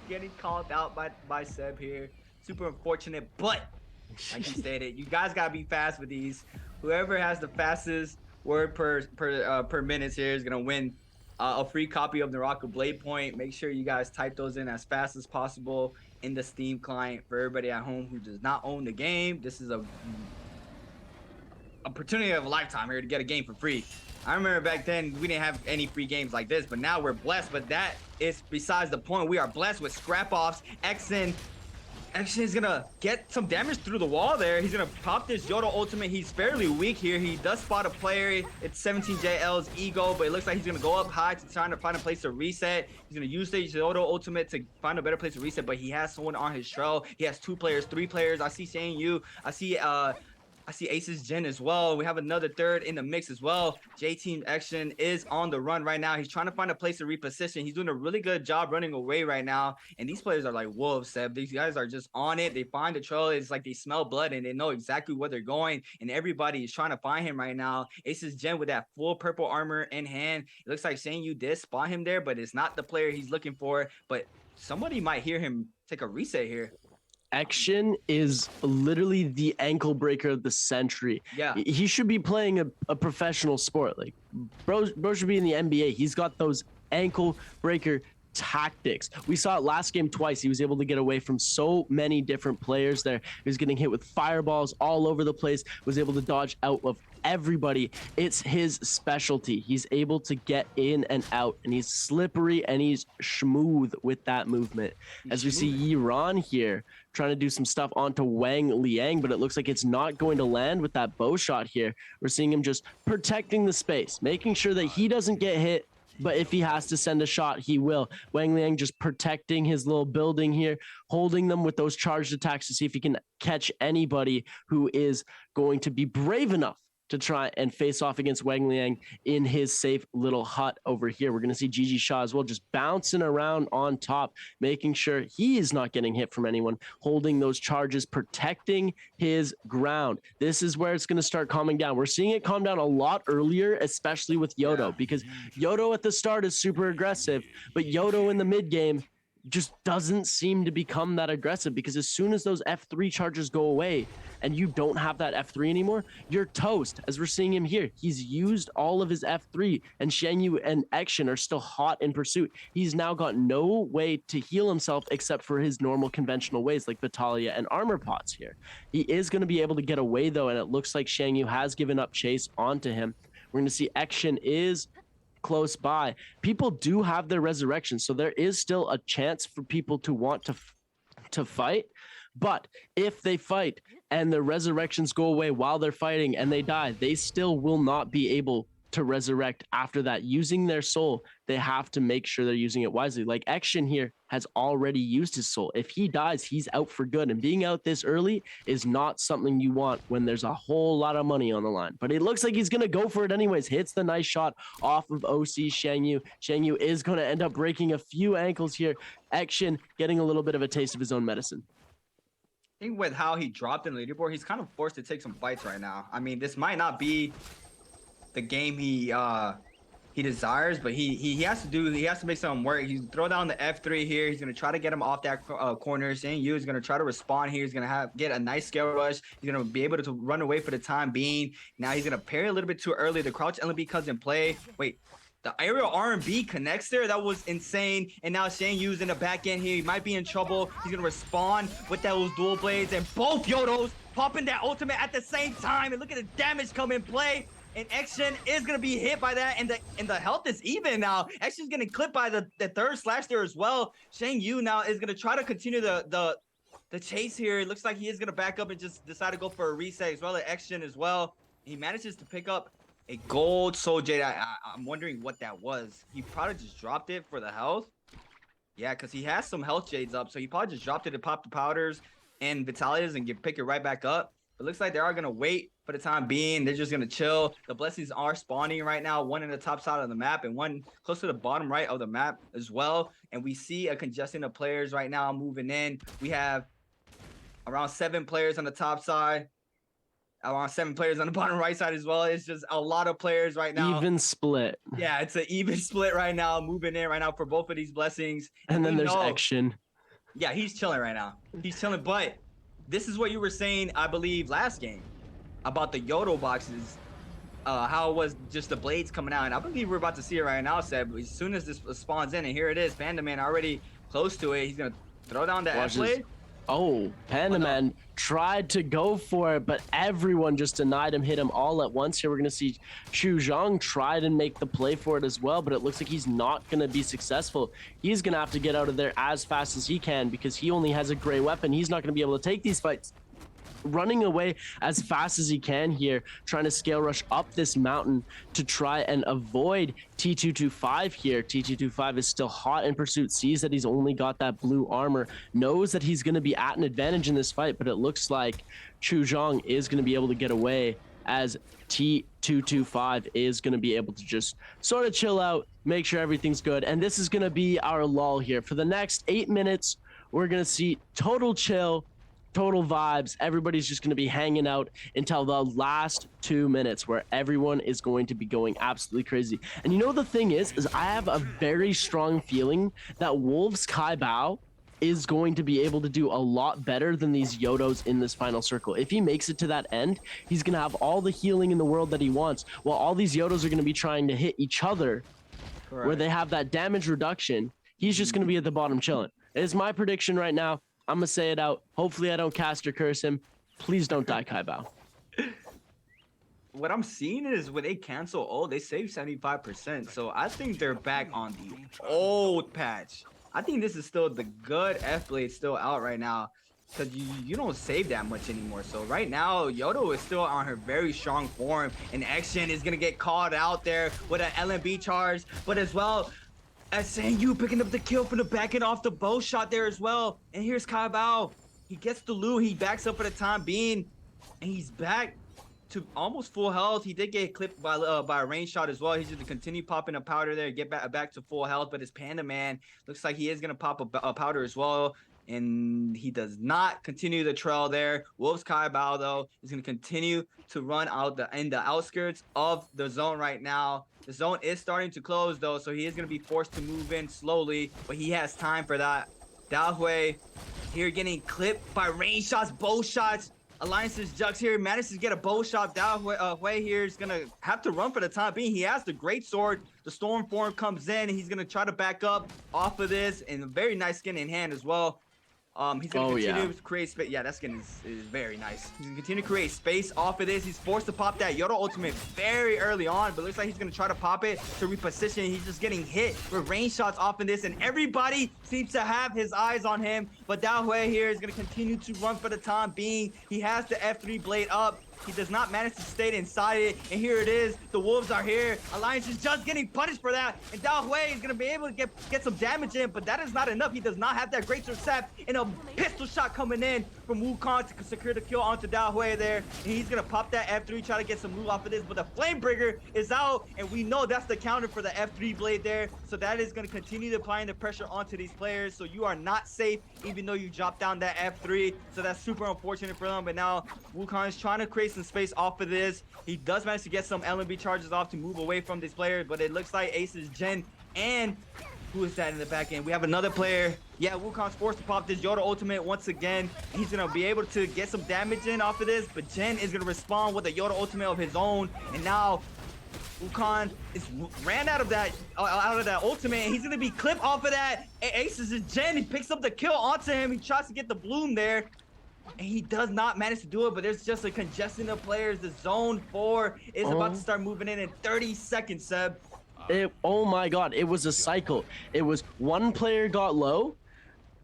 Getting called out by Seb here. Super unfortunate, but like you stated, you guys gotta be fast with these. Whoever has the fastest word per minute here is gonna win a free copy of Naraka Blade Point. Make sure you guys type those in as fast as possible in the Steam client. For everybody at home who does not own the game, this is a opportunity of a lifetime here to get a game for free. I remember back then we didn't have any free games like this, but now we're blessed. But that is besides the point. We are blessed with scrap offs. Action is gonna get some damage through the wall there. He's gonna pop this Yodo ultimate. He's fairly weak here. He does spot a player. It's 17JL's ego, but it looks like he's gonna go up high to try to find a place to reset. He's gonna use the Yodo ultimate to find a better place to reset, but he has someone on his trail. He has 2 players, 3 players. I see Shane Yu. I see Ace's Jin as well. We have another third in the mix as well. J-Team Action is on the run right now. He's trying to find a place to reposition. He's doing a really good job running away right now. And these players are like wolves, Seb. These guys are just on it. They find the trail. It's like they smell blood and they know exactly where they're going. And everybody is trying to find him right now. Ace's Jin with that full purple armor in hand. It looks like Shane Yu did spot him there, but it's not the player he's looking for. But somebody might hear him take a reset here. Action is literally the ankle breaker of the century. Yeah. He should be playing a professional sport. Like, bro should be in the NBA. He's got those ankle breaker tactics. We saw it last game twice. He was able to get away from so many different players there. He was getting hit with fireballs all over the place, was able to dodge out of everybody. It's his specialty. He's able to get in and out, and he's slippery and he's smooth with that movement. As we see Yiran here trying to do some stuff onto Wang Liang, but it looks like it's not going to land with that bow shot here. We're seeing him just protecting the space, making sure that he doesn't get hit, but if he has to send a shot, he will. Wang Liang just protecting his little building here, holding them with those charged attacks to see if he can catch anybody who is going to be brave enough to try and face off against Wang Liang in his safe little hut over here. We're going to see Gigi Shaw as well, just bouncing around on top, making sure he is not getting hit from anyone, holding those charges, protecting his ground. This is where it's going to start calming down. We're seeing it calm down a lot earlier, especially with Yodo, because Yodo at the start is super aggressive, but Yodo in the mid game just doesn't seem to become that aggressive, because as soon as those F3 charges go away and you don't have that F3 anymore, you're toast. As we're seeing him here, he's used all of his F3, and Shangyu and Action are still hot in pursuit. He's now got no way to heal himself except for his normal conventional ways like Battaglia and armor pots here. He is going to be able to get away though, and it looks like Shangyu has given up chase onto him. We're going to see Action is close by. People do have their resurrection, so there is still a chance for people to want to fight. But if they fight and their resurrections go away while they're fighting and they die, they still will not be able to resurrect after that. Using their soul, they have to make sure they're using it wisely. Like Action here has already used his soul. If he dies, he's out for good. And being out this early is not something you want when there's a whole lot of money on the line. But it looks like he's going to go for it anyways. Hits the nice shot off of OC Shangyu. Shangyu is going to end up breaking a few ankles here. Action getting a little bit of a taste of his own medicine. I think with how he dropped in the leaderboard, he's kind of forced to take some fights right now. I mean, this might not be the game he desires, but he has to make something work. He's throw down the F3 here. He's gonna try to get him off that corner. Shane Yu is gonna try to respond here. He's gonna get a nice scale rush. He's gonna be able to run away for the time being. Now he's gonna parry a little bit too early. The crouch LB comes in play. Wait, the aerial R&B connects there. That was insane. And now Shane Yu's in the back end here. He might be in trouble. He's gonna respond with those dual blades, and both Yodos popping that ultimate at the same time. And look at the damage come in play. And Action is gonna be hit by that, and the health is even now. Action's getting clipped by the third slash there as well. Shang Yu now is gonna try to continue the chase here. It looks like he is gonna back up and just decide to go for a reset as well as Action as well. He manages to pick up a gold Soul Jade. I'm wondering what that was. He probably just dropped it for the health. Yeah, because he has some health jades up, so he probably just dropped it to pop the powders and Vitalias and pick it right back up. It looks like they are going to wait for the time being. They're just going to chill. The blessings are spawning right now, one in the top side of the map and one close to the bottom right of the map as well. And we see a congestion of players right now moving in. We have around 7 players on the top side, around 7 players on the bottom right side as well. It's just a lot of players right now. Even split. Yeah, it's an even split right now, moving in right now for both of these blessings. And then there's action. Yeah, he's chilling right now. He's chilling, but this is what you were saying, I believe, last game about the Yodo boxes, how it was just the blades coming out. And I believe we're about to see it right now, Seb. As soon as this spawns in, and here it is, Panda Man already close to it. He's going to throw down the F-blade. Oh, Panda Man tried to go for it, but everyone just denied him, hit him all at once. Here we're going to see Chu Zhang try to make the play for it as well, but it looks like he's not going to be successful. He's going to have to get out of there as fast as he can because he only has a gray weapon. He's not going to be able to take these fights. Running away as fast as he can here, trying to scale rush up this mountain to try and avoid T225 here. T225 is still hot in pursuit, sees that he's only got that blue armor, knows that he's going to be at an advantage in this fight, but it looks like Chu Zhang is going to be able to get away as T225 is going to be able to just sort of chill out, make sure everything's good. And this is going to be our lull here. For the next 8 minutes, we're going to see total chill, total vibes. Everybody's just going to be hanging out until the last 2 minutes where everyone is going to be going absolutely crazy. And you know, the thing is I have a very strong feeling that Wolves Kai Bao is going to be able to do a lot better than these Yodos in this final circle. If he makes it to that end, he's going to have all the healing in the world that he wants, while all these Yodos are going to be trying to hit each other. Correct. Where they have that damage reduction. He's just going to be at the bottom chilling. It is my prediction right now. I'm going to say it out. Hopefully I don't cast or curse him. Please don't die, Kai Bao. What I'm seeing is when they cancel ult, they save 75%. So I think they're back on the old patch. I think this is still the good F-Blade still out right now because you don't save that much anymore. So right now, Yodo is still on her very strong form. And Action is going to get called out there with an LMB charge. But as well, as Sanyu picking up the kill from the back end off the bow shot there as well. And here's Kai Bao. He gets the loot. He backs up for the time being. And he's back to almost full health. He did get clipped by a range shot as well. He's going to continue popping a powder there, get back to full health. But his Panda Man looks like he is going to pop a powder as well. And he does not continue the trail there. Wolves Kai Bao, though, is going to continue to run out in the outskirts of the zone right now. The zone is starting to close, though, so he is going to be forced to move in slowly, but he has time for that. Dahui here getting clipped by range shots, bow shots. Alliance's Jux here manages to get a bow shot. Dahui here is going to have to run for the time being. He has the great sword. The storm form comes in. He's going to try to back up off of this, and a very nice skin in hand as well. He's going to continue to create space. Yeah, that skin is very nice. He's going to continue to create space off of this. He's forced to pop that Yodo ultimate very early on, but looks like he's going to try to pop it to reposition. He's just getting hit with range shots off of this, and everybody seems to have his eyes on him. But Dahui here is going to continue to run for the time being. He has the F3 blade up. He does not manage to stay inside it, and here it is. The Wolves are here. Alliance is just getting punished for that, and Dahui is going to be able to get some damage in, but that is not enough. He does not have that great intercept, and a pistol shot coming in from Wukong to secure the kill onto Dahui there, and he's going to pop that F3, try to get some loot off of this, but the Flamebringer is out, and we know that's the counter for the F3 blade there, so that is going to continue applying the pressure onto these players, so you are not safe even though you drop down that F3, so that's super unfortunate for them. But now Wukong is trying to create some space off of this. He does manage to get some LMB charges off to move away from this player, but it looks like Ace's Jen and who is that in the back end? We have another player. Yeah, Wukong's forced to pop this Yoda ultimate once again. He's gonna be able to get some damage in off of this, but Jen is gonna respond with a Yoda ultimate of his own, and now Wukong ran out of that ultimate, and he's gonna be clipped off of that. Ace's Jen, he picks up the kill onto him. He tries to get the bloom there, and he does not manage to do it, but there's just a congestion of players. The zone 4 is about to start moving in 30 seconds, Seb. Oh my god, it was a cycle. It was one player got low,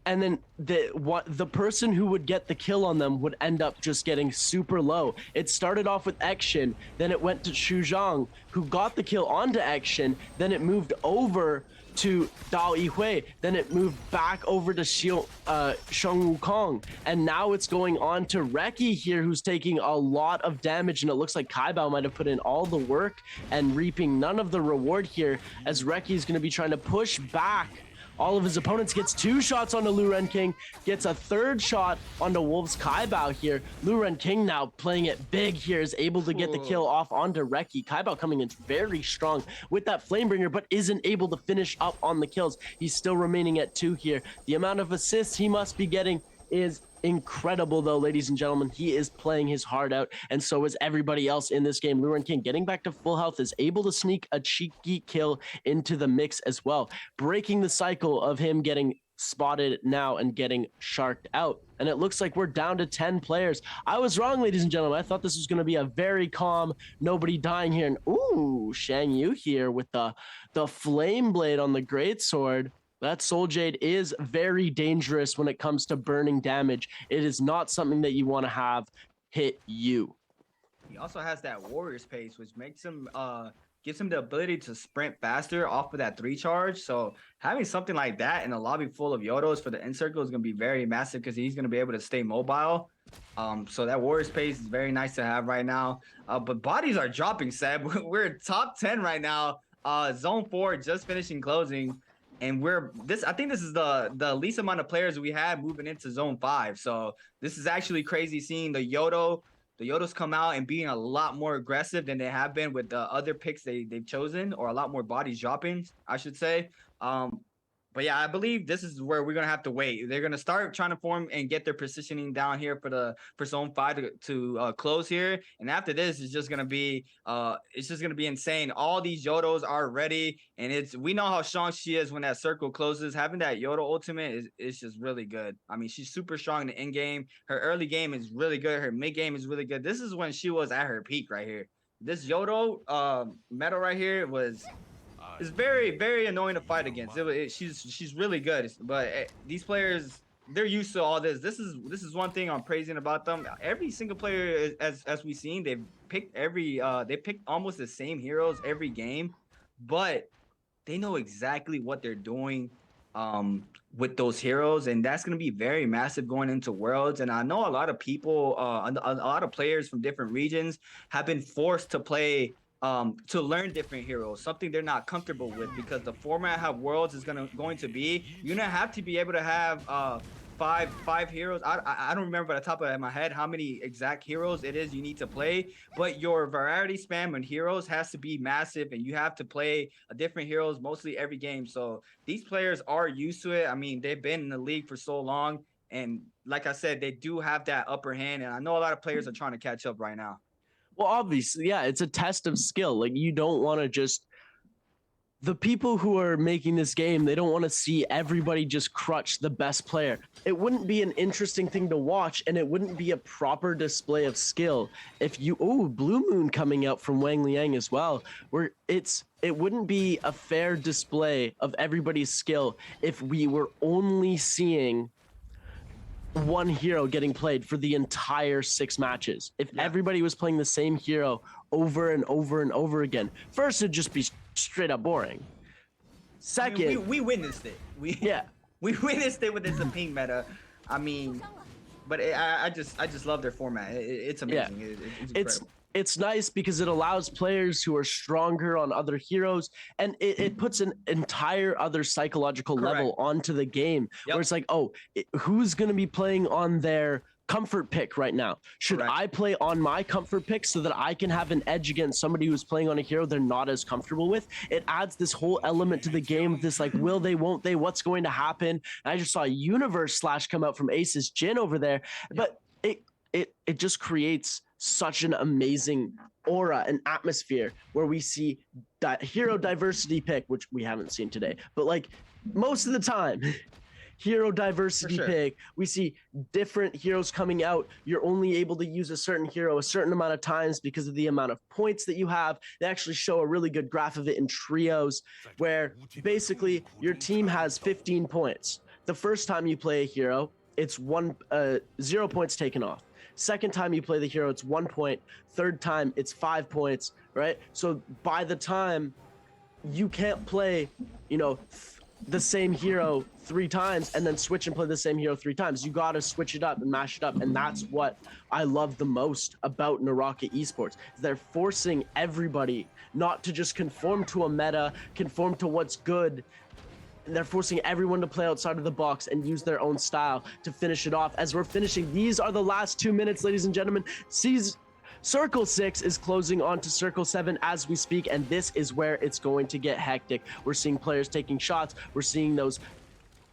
and then the person who would get the kill on them would end up just getting super low. It started off with Action, then it went to Xu Zhang, who got the kill onto Action, then it moved over to Dao Yihui, then it moved back over to Sheng Wukong, and now it's going on to Reki here, who's taking a lot of damage, and it looks like Kaibao might have put in all the work and reaping none of the reward here, as Reki is going to be trying to push back all of his opponents. Gets 2 shots onto Lu Renking, gets a 3rd shot onto Wolves Kaibao here. Lu Renking now playing it big here, is able to get the kill off onto Reki. Kaibao coming in very strong with that Flamebringer, but isn't able to finish up on the kills. He's still remaining at 2 here. The amount of assists he must be getting is incredible, though, ladies and gentlemen. He is playing his heart out, and so is everybody else in this game. Lu Renking getting back to full health, is able to sneak a cheeky kill into the mix as well, breaking the cycle of him getting spotted now and getting sharked out. And it looks like we're down to 10 players. I was wrong, ladies and gentlemen. I thought this was going to be a very calm, nobody dying here. And ooh, Shang Yu here with the flame blade on the greatsword. That Soul Jade is very dangerous when it comes to burning damage. It is not something that you want to have hit you. He also has that Warrior's Pace, which makes him gives him the ability to sprint faster off of that 3 charge. So having something like that in a lobby full of Yodos for the end circle is going to be very massive, because he's going to be able to stay mobile. So that Warrior's Pace is very nice to have right now. But bodies are dropping, Seb. We're top 10 right now. Zone 4 just finishing closing. And I think this is the least amount of players we had moving into Zone 5. So this is actually crazy seeing the Yodos come out and being a lot more aggressive than they have been with the other picks they've chosen, or a lot more bodies dropping, I should say. But yeah, I believe this is where we're gonna have to wait. They're gonna start trying to form and get their positioning down here for Zone 5 to close here. And after this, it's just gonna be insane. All these Yodos are ready, and we know how strong she is when that circle closes. Having that Yodo ultimate is just really good. I mean, she's super strong in the end game. Her early game is really good. Her mid game is really good. This is when she was at her peak right here. This Yodo metal right here is very, very annoying to fight against. She's really good, but these players, they're used to all this. This is one thing I'm praising about them. Every single player, as we've seen, they picked almost the same heroes every game, but they know exactly what they're doing with those heroes, and that's going to be very massive going into Worlds. And I know a lot of people, a lot of players from different regions have been forced to play to learn different heroes, something they're not comfortable with, because the format how Worlds is going to be, you're gonna have to be able to have five heroes. I don't remember at the top of my head how many exact heroes it is you need to play, but your variety spam and heroes has to be massive, and you have to play different heroes mostly every game. So these players are used to it. I mean, they've been in the league for so long, and like I said, they do have that upper hand, and I know a lot of players are trying to catch up right now. Well, obviously, yeah, it's a test of skill. Like, you don't want to just... The people who are making this game, they don't want to see everybody just crutch the best player. It wouldn't be an interesting thing to watch, and it wouldn't be a proper display of skill if you... Oh, Blue Moon coming out from Wang Liang as well. It wouldn't be a fair display of everybody's skill if we were only seeing one hero getting played for the entire 6 matches. If everybody was playing the same hero over and over and over again, first it'd just be straight up boring. Second, I mean, we witnessed it. We witnessed it with the ping meta. I mean, but I just love their format. It's amazing. Yeah. It's incredible. It's nice because it allows players who are stronger on other heroes, and it puts an entire other psychological level onto the game, where it's like, oh, who's going to be playing on their comfort pick right now? Should I play on my comfort pick so that I can have an edge against somebody who's playing on a hero they're not as comfortable with? It adds this whole element to the game, this like, will they, won't they, what's going to happen? And I just saw Universe Slash come out from Ace's Jin over there, but it just creates such an amazing aura and atmosphere where we see hero diversity pick, which we haven't seen today, but like most of the time, hero diversity pick, we see different heroes coming out. You're only able to use a certain hero a certain amount of times because of the amount of points that you have. They actually show a really good graph of it in trios, where basically your team has 15 points. the first time you play a hero, it's 0 points taken off. Second time you play the hero, it's 1 point. Third time, it's 5 points, right? So by the time you can't play, you know, the same hero 3 times and then switch and play the same hero 3 times. You got to switch it up and mash it up. And that's what I love the most about Naraka Esports. They're forcing everybody not to just conform to a meta, conform to what's good. They're forcing everyone to play outside of the box and use their own style to finish it off. As we're finishing, these are the last 2 minutes, ladies and gentlemen. Circle 6 is closing on to Circle 7 as we speak, and this is where it's going to get hectic. We're seeing players taking shots. We're seeing those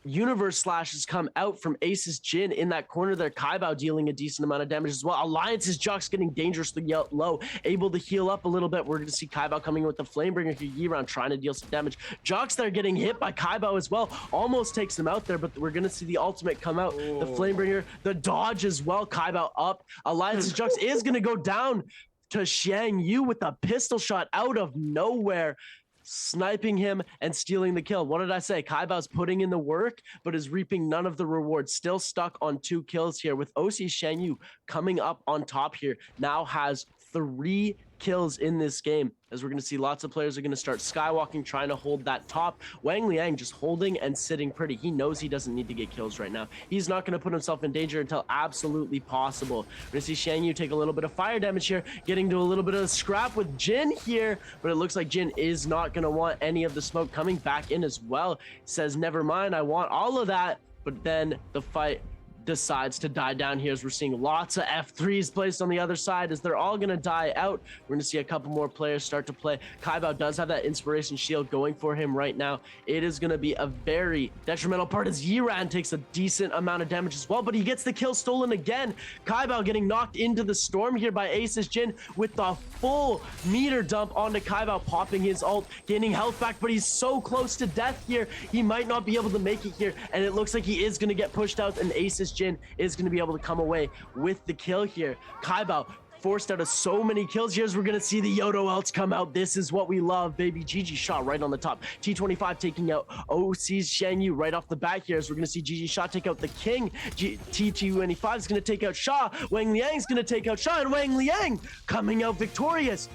universe slashes come out from Ace's Jhin in that corner there. Kaibao dealing a decent amount of damage as well. Alliance's Jux getting dangerously low, able to heal up a little bit. We're going to see Kaibao coming in with the Flamebringer here, Yiran trying to deal some damage. Jux there getting hit by Kaibao as well. Almost takes him out there, but we're going to see the ultimate come out. Ooh. The Flamebringer, the dodge as well. Kaibao up. Alliance's Jux is going to go down to Xiang Yu with a pistol shot out of nowhere, sniping him and stealing the kill. What did I say? Kaibao's putting in the work, but is reaping none of the rewards. Still stuck on 2 kills here, with OC Xiang Yu coming up on top here. Now has 3 kills in this game, as we're going to see lots of players are going to start skywalking, trying to hold that top. Wang Liang just holding and sitting pretty. He knows he doesn't need to get kills right now. He's not going to put himself in danger until absolutely possible. We're going to see Xiang Yu take a little bit of fire damage here, getting to a little bit of a scrap with Jhin here, but it looks like Jhin is not going to want any of the smoke coming back in as well. Says, never mind, I want all of that, but then the fight decides to die down here, as we're seeing lots of F3s placed on the other side as they're all going to die out. We're going to see a couple more players start to play. Kaibao does have that inspiration shield going for him right now. It is going to be a very detrimental part as Yiran takes a decent amount of damage as well, but he gets the kill stolen again. Kaibao getting knocked into the storm here by Ace's Jhin with the full meter dump onto Kaibao, popping his ult, gaining health back, but he's so close to death here. He might not be able to make it here, and it looks like he is going to get pushed out, and Ace's Jhin is going to be able to come away with the kill here. Kaibao forced out of so many kills here, as we're going to see the Yodo ults come out. This is what we love, baby. GG shot right on the top. T25 taking out OC's Xiang Yu right off the bat here, as we're going to see GG shot take out the King. T25 is going to take out Sha. Wang Liang is going to take out Sha, and Wang Liang coming out victorious.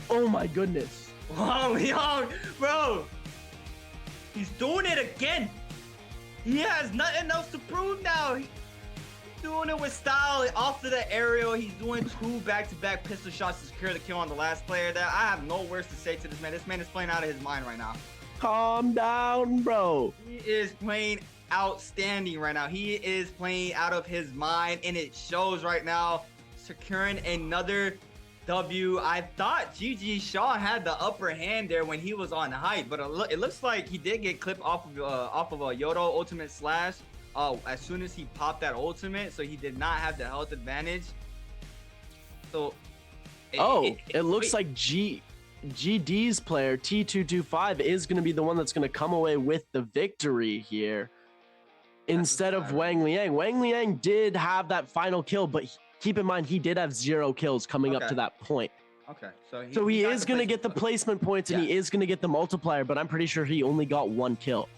Oh my goodness. Wang Liang, bro. He's doing it again. He has nothing else to prove now. He's doing it with style off of the aerial. He's doing 2 back-to-back pistol shots to secure the kill on the last player. That I have no words to say to this man. This man is playing out of his mind right now. Calm down, bro. He is playing outstanding right now. He is playing out of his mind, and it shows right now. Securing another W. I thought GG Shaw had the upper hand there when he was on height, but it looks like he did get clipped off of a Yodo ultimate slash as soon as he popped that ultimate, so he did not have the health advantage. So it looks like GD's player T225 is going to be the one that's going to come away with the victory here instead of Wang Liang. Wang Liang did have that final kill, but keep in mind, he did have 0 kills coming up to that point. Okay, so he is going to get the placement points, and he is going to get the multiplier, but I'm pretty sure he only got 1 kill.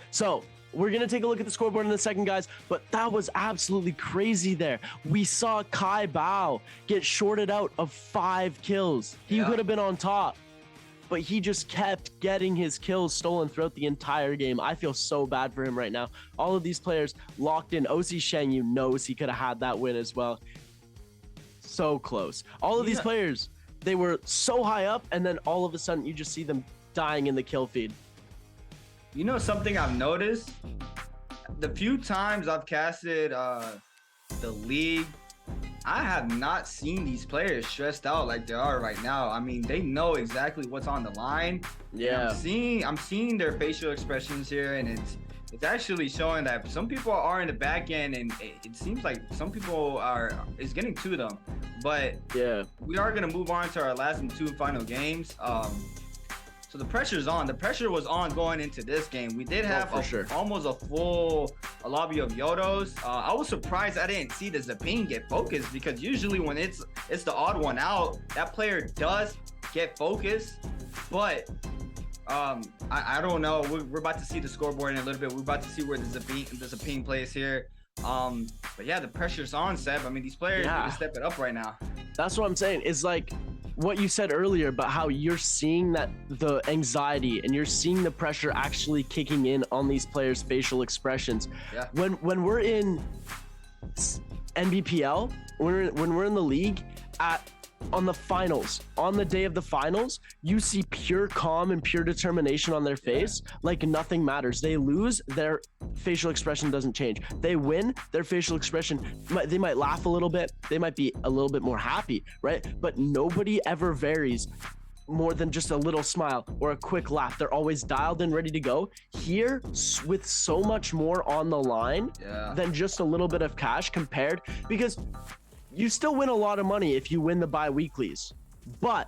So we're going to take a look at the scoreboard in a second, guys, but that was absolutely crazy there. We saw Kaibao get shorted out of 5 kills. He could have been on top, but he just kept getting his kills stolen throughout the entire game. I feel so bad for him right now. All of these players locked in. OC Xiang Yu knows he could have had that win as well. So close. All of these players, they were so high up, and then all of a sudden you just see them dying in the kill feed. You know something I've noticed? The few times I've casted the league, I have not seen these players stressed out like they are right now. I mean, they know exactly what's on the line. Yeah. I'm seeing their facial expressions here, and it's actually showing that some people are in the back end, and it seems like some people is getting to them. But yeah, we are gonna move on to our last and 2 final games. So the pressure's on. The pressure was on going into this game. We did have almost a full lobby of Yodos. I was surprised I didn't see the Zapine get focused, because usually when it's the odd one out, that player does get focused. But I don't know. We're about to see the scoreboard in a little bit. We're about to see where the Zapine plays here. But yeah, the pressure's on, Seb. I mean, these players need to step it up right now. That's what I'm saying. It's like what you said earlier about how you're seeing that the anxiety and you're seeing the pressure actually kicking in on these players' facial expressions. Yeah. When we're in NBPL, when we're in the league on the finals, on the day of the finals, you see pure calm and pure determination on their face, like nothing matters. They lose, their facial expression doesn't change. They win, their facial expression, they might laugh a little bit, they might be a little bit more happy, right? But nobody ever varies more than just a little smile or a quick laugh. They're always dialed in, ready to go. Here, with so much more on the line than just a little bit of cash compared, because you still win a lot of money if you win the bi-weeklies, but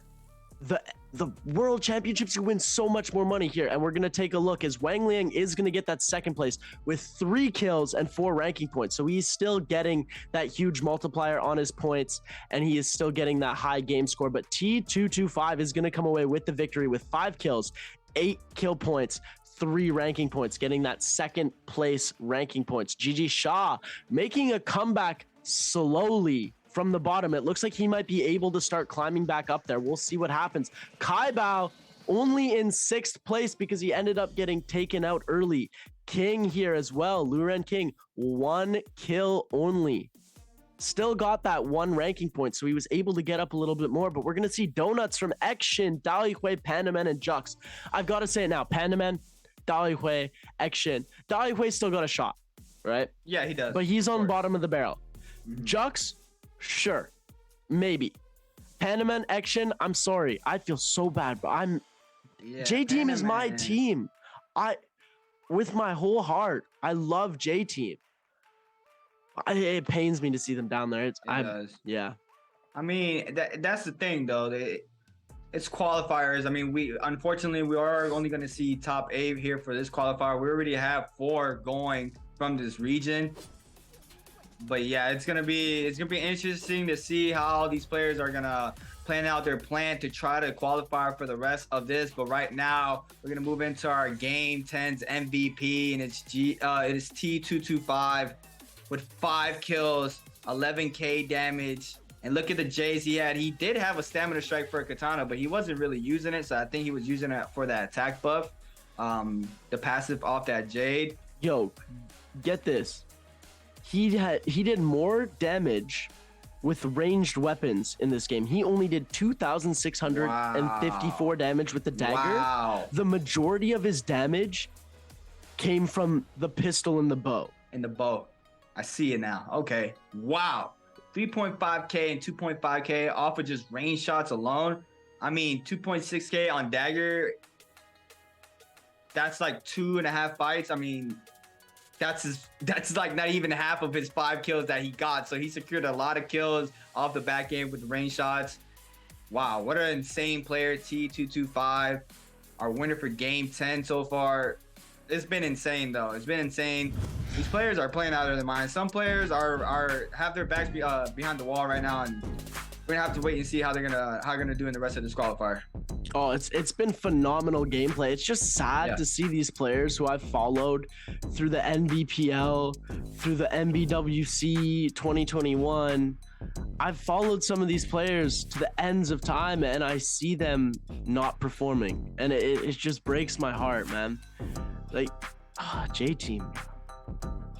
the World Championships, you win so much more money here. And we're going to take a look as Wang Liang is going to get that second place with 3 kills and 4 ranking points. So he's still getting that huge multiplier on his points, and he is still getting that high game score. But T225 is going to come away with the victory with 5 kills, 8 kill points, 3 ranking points, getting that second place ranking points. GG Shaw making a comeback slowly from the bottom. It looks like he might be able to start climbing back up there. We'll see what happens. Kai Bao only in 6th place because he ended up getting taken out early. King here as well. Luren King, 1 kill only. Still got that 1 ranking point, so he was able to get up a little bit more. But we're going to see donuts from Xshin, Dalihui, Pandaman, and Jux. I've got to say it now. Pandaman, Dalihui, Xshin. Dalihui still got a shot, right? Yeah, he does. But he's on bottom of the barrel. Jux, sure, maybe. Pandaman, Xshin, I'm sorry. I feel so bad, but J-Team is my team. With my whole heart, I love J-Team. It pains me to see them down there. It does. Yeah. I mean, that's the thing, though. It's qualifiers. I mean, we are only going to see top 8 here for this qualifier. We already have 4 going from this region. But yeah, it's gonna be interesting to see how these players are gonna plan out their plan to try to qualify for the rest of this. But right now, we're gonna move into our Game 10's MVP, and it's T225 with 5 kills, 11k damage. And look at the J's he had. He did have a stamina strike for a katana, but he wasn't really using it. So I think he was using it for that attack buff, the passive off that Jade. Yo, get this. He did more damage with ranged weapons in this game. He only did 2,654 damage with the dagger. Wow. The majority of his damage came from the pistol and the bow. I see it now. Okay. Wow. 3.5k and 2.5k off of just range shots alone. I mean, 2.6k on dagger. That's like 2.5 bites. I mean, that's like not even half of his 5 kills that he got. So he secured a lot of kills off the back end with the range shots. Wow, what an insane player, T225. Our winner for Game 10 so far. It's been insane, though. It's been insane. These players are playing out of their minds. Some players have their backs behind the wall right now, and we're gonna have to wait and see how they're gonna do in the rest of this qualifier. Oh, it's been phenomenal gameplay. It's just sad to see these players who I've followed through the NBPL, through the NBWC 2021. I've followed some of these players to the ends of time, and I see them not performing, and it just breaks my heart, man. Like, J-Team,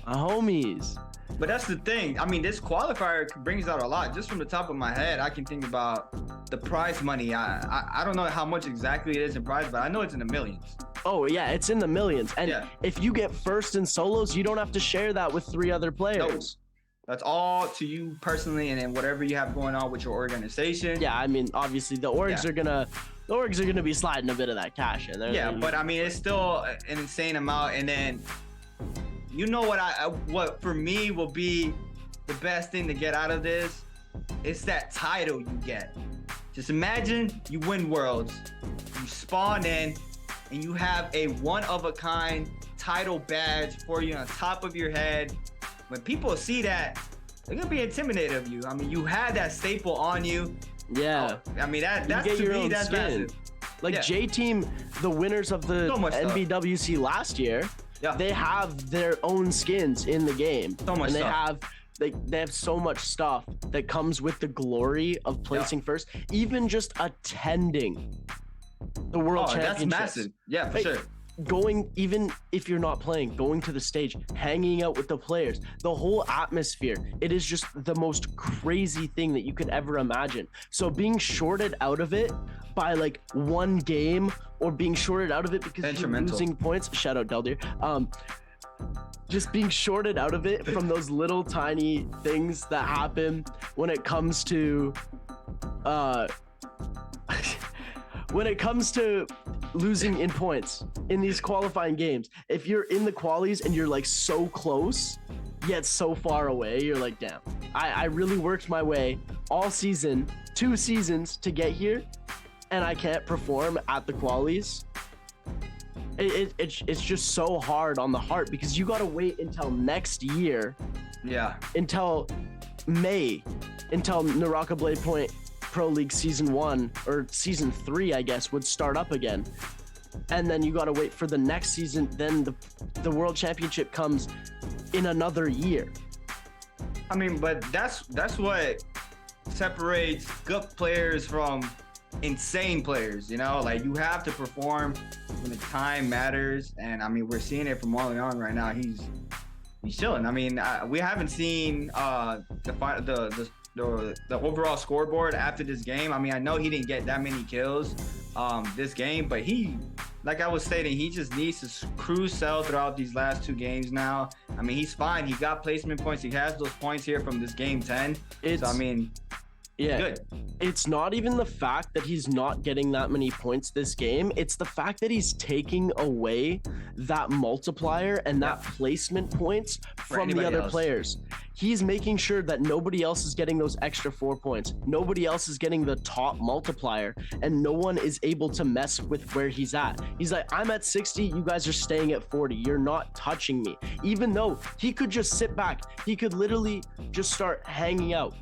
my homies. But that's the thing. I mean, this qualifier brings out a lot. Just from the top of my head, I can think about the prize money. I don't know how much exactly it is in prize, but I know it's in the millions. Oh, yeah, it's in the millions. And if you get first in solos, you don't have to share that with 3 other players. No. That's all to you personally, and then whatever you have going on with your organization. Yeah, I mean, obviously the orgs are gonna be sliding a bit of that cash in there. Yeah, but I mean, it's still an insane amount. And then, you know what for me will be the best thing to get out of this? It's that title you get. Just imagine you win Worlds, you spawn in, and you have a one-of-a-kind title badge for you on top of your head. When people see that, they're gonna be intimidated of you. I mean, you had that staple on you. Yeah. I mean, that's to me, that's massive. Like J Team, the winners of the NBWC last year, they have their own skins in the game. And they have so much stuff that comes with the glory of placing first, even just attending the World Championships. That's massive. Yeah, for sure. Going, even if you're not playing, going to the stage, hanging out with the players, the whole atmosphere, it is just the most crazy thing that you could ever imagine. So being shorted out of it by like one game, or being shorted out of it because you're losing points, shout out Deldir, just being shorted out of it from those little tiny things that happen when it comes to losing in points in these qualifying games. If you're in the qualies and you're like so close yet so far away, you're like, damn, I really worked my way all season, 2 seasons to get here, and I can't perform at the qualies. It's just so hard on the heart, because you gotta wait until next year, until May, until Naraka Blade Point Pro League Season 1 or Season 3, I guess, would start up again. And then you gotta wait for the next season, then the World Championship comes in another year. I mean, but that's what separates good players from insane players, you know? Like, you have to perform when the time matters, and I mean, we're seeing it from Wally on right now. He's chilling. I mean, we haven't seen the overall scoreboard after this game. I mean, I know he didn't get that many kills this game, but he, like I was stating, he just needs to cruise sell throughout these last 2 games now. I mean, he's fine. He got placement points. He has those points here from this game 10. So, I mean, good. It's not even the fact that he's not getting that many points this game. It's the fact that he's taking away that multiplier and that placement points from the other players. He's making sure that nobody else is getting those extra 4 points. Nobody else is getting the top multiplier, and no one is able to mess with where he's at. He's like, I'm at 60, you guys are staying at 40. You're not touching me. Even though he could just sit back. He could literally just start hanging out.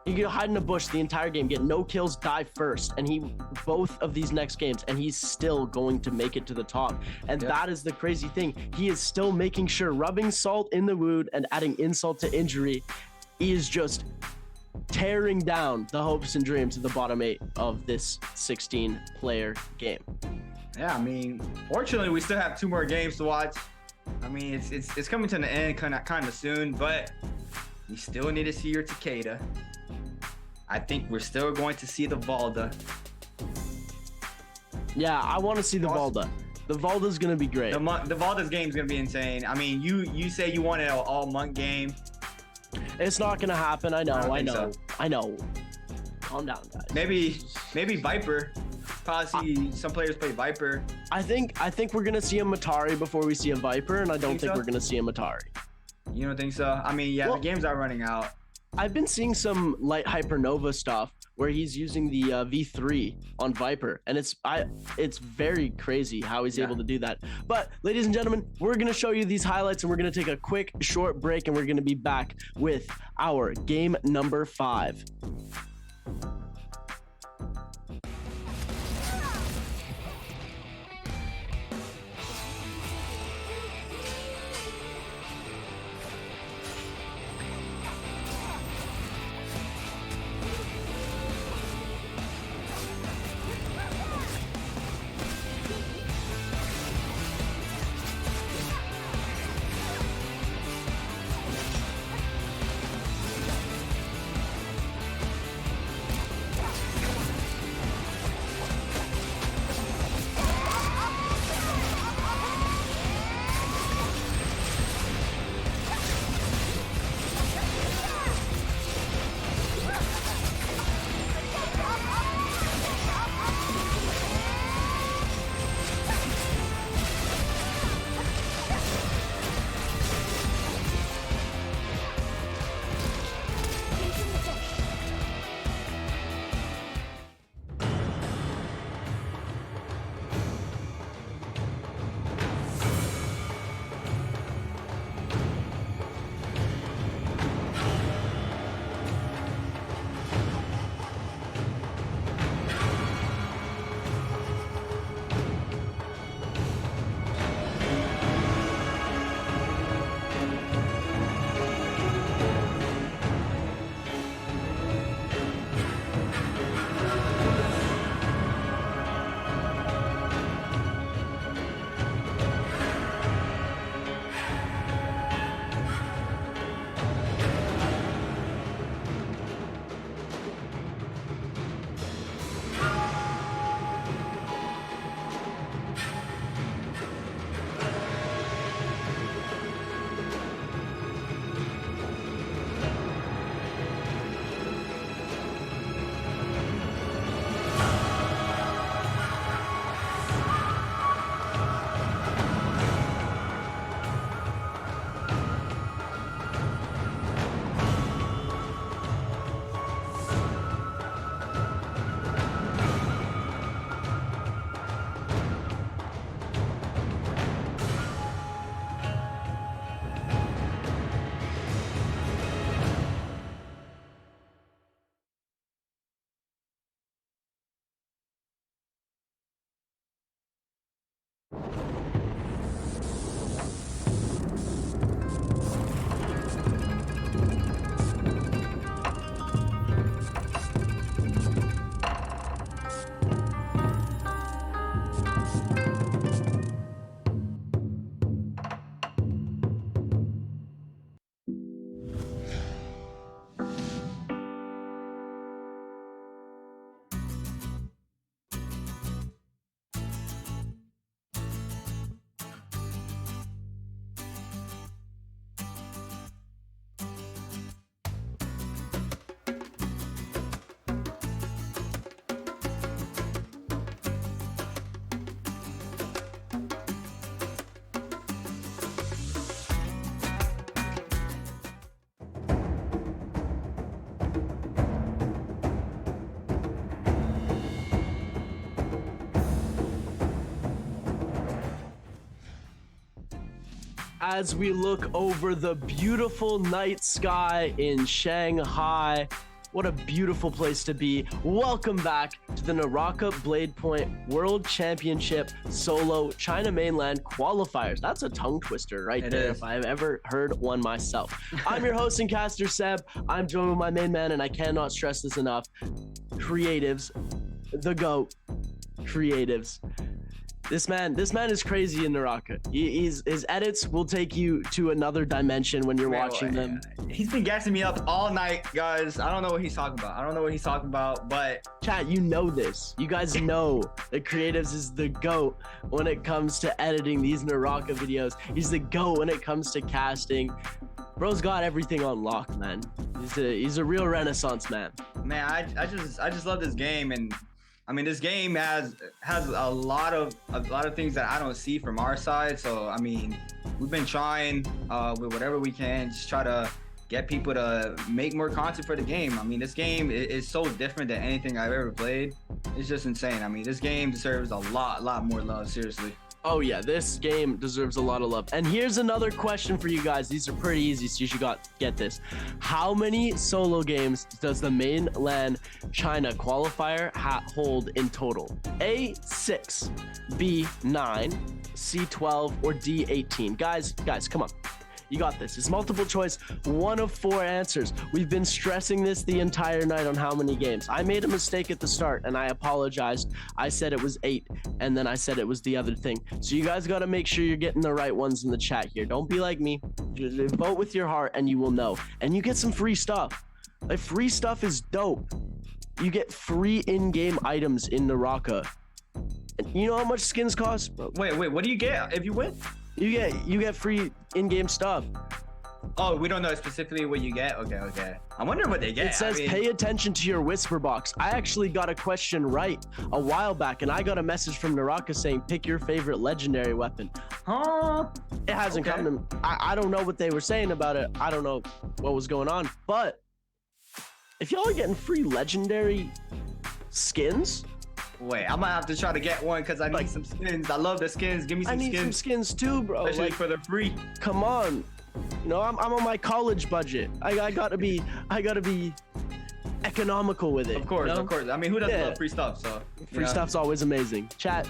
He could hide in a bush the entire game, get no kills, die first, and both of these next games, and he's still going to make it to the top. And that is the crazy thing. He is still making sure, rubbing salt in the wound and adding insult to injury. He is just tearing down the hopes and dreams of the bottom 8 of this 16-player game. Yeah, I mean, fortunately, we still have 2 more games to watch. I mean, it's coming to an end kind of soon, but you still need to see your Takeda. I think we're still going to see the Valda. Yeah, I want to see the Valda. The Valda's going to be great. The Valda's game is going to be insane. I mean, you say you wanted an all-monk game. It's not going to happen. I know. Calm down, guys. Maybe Viper. Probably see some players play Viper. I think we're going to see a Matari before we see a Viper, and I don't think we're going to see a Matari. You don't think so? I mean, the games are running out. I've been seeing some light Hypernova stuff where he's using the V3 on Viper, and it's very crazy how he's able to do that. But ladies and gentlemen, we're going to show you these highlights, and we're going to take a quick short break, and we're going to be back with our game number 5. As we look over the beautiful night sky in Shanghai, what a beautiful place to be. Welcome back to the Naraka Blade Point World Championship Solo China Mainland Qualifiers. That's a tongue twister right there, if I've ever heard one myself. I'm your host and caster, Seb. I'm joined with my main man, and I cannot stress this enough. Creatives, the GOAT, Creatives. This man is crazy in Naraka. His edits will take you to another dimension when you're watching them. He's been gassing me up all night, guys. I don't know what he's talking about. But chat, you know this. You guys know that Creatives is the GOAT when it comes to editing these Naraka videos. He's the GOAT when it comes to casting. Bro's got everything on lock, man. He's a real renaissance man. Man, I just love this game, and I mean, this game has a lot of things that I don't see from our side. So I mean, we've been trying with whatever we can, just try to get people to make more content for the game. I mean, this game is so different than anything I've ever played. It's just insane. I mean, this game deserves a lot more love, seriously. Oh yeah, this game deserves a lot of love. And here's another question for you guys. These are pretty easy, so you should get this. How many solo games does the Mainland China qualifier hold in total? A, 6, B, 9, C, 12, or D, 18? Guys, come on. You got this. It's multiple choice, 1 of 4 answers. We've been stressing this the entire night on how many games. I made a mistake at the start and I apologized. I said it was 8 and then I said it was the other thing. So you guys got to make sure you're getting the right ones in the chat here. Don't be like me. Just vote with your heart and you will know. And you get some free stuff. Like, free stuff is dope. You get free in-game items in Naraka. And you know how much skins cost? Wait, what do you get if you win? You get free in-game stuff. Oh, we don't know specifically what you get? Okay. I wonder what they get. It says pay attention to your whisper box. I actually got a question right a while back, and I got a message from Naraka saying pick your favorite legendary weapon. Huh? It hasn't come to me. I don't know what they were saying about it. I don't know what was going on. But if y'all are getting free legendary skins, wait, I might have to try to get one because I need some skins. I love the skins. Give me some skins. I need some skins too, bro. Especially for the free. Come on. You know, I'm on my college budget. I gotta be economical with it. Of course, you know? Of course. I mean, who doesn't love free stuff? So free stuff's always amazing. Chat,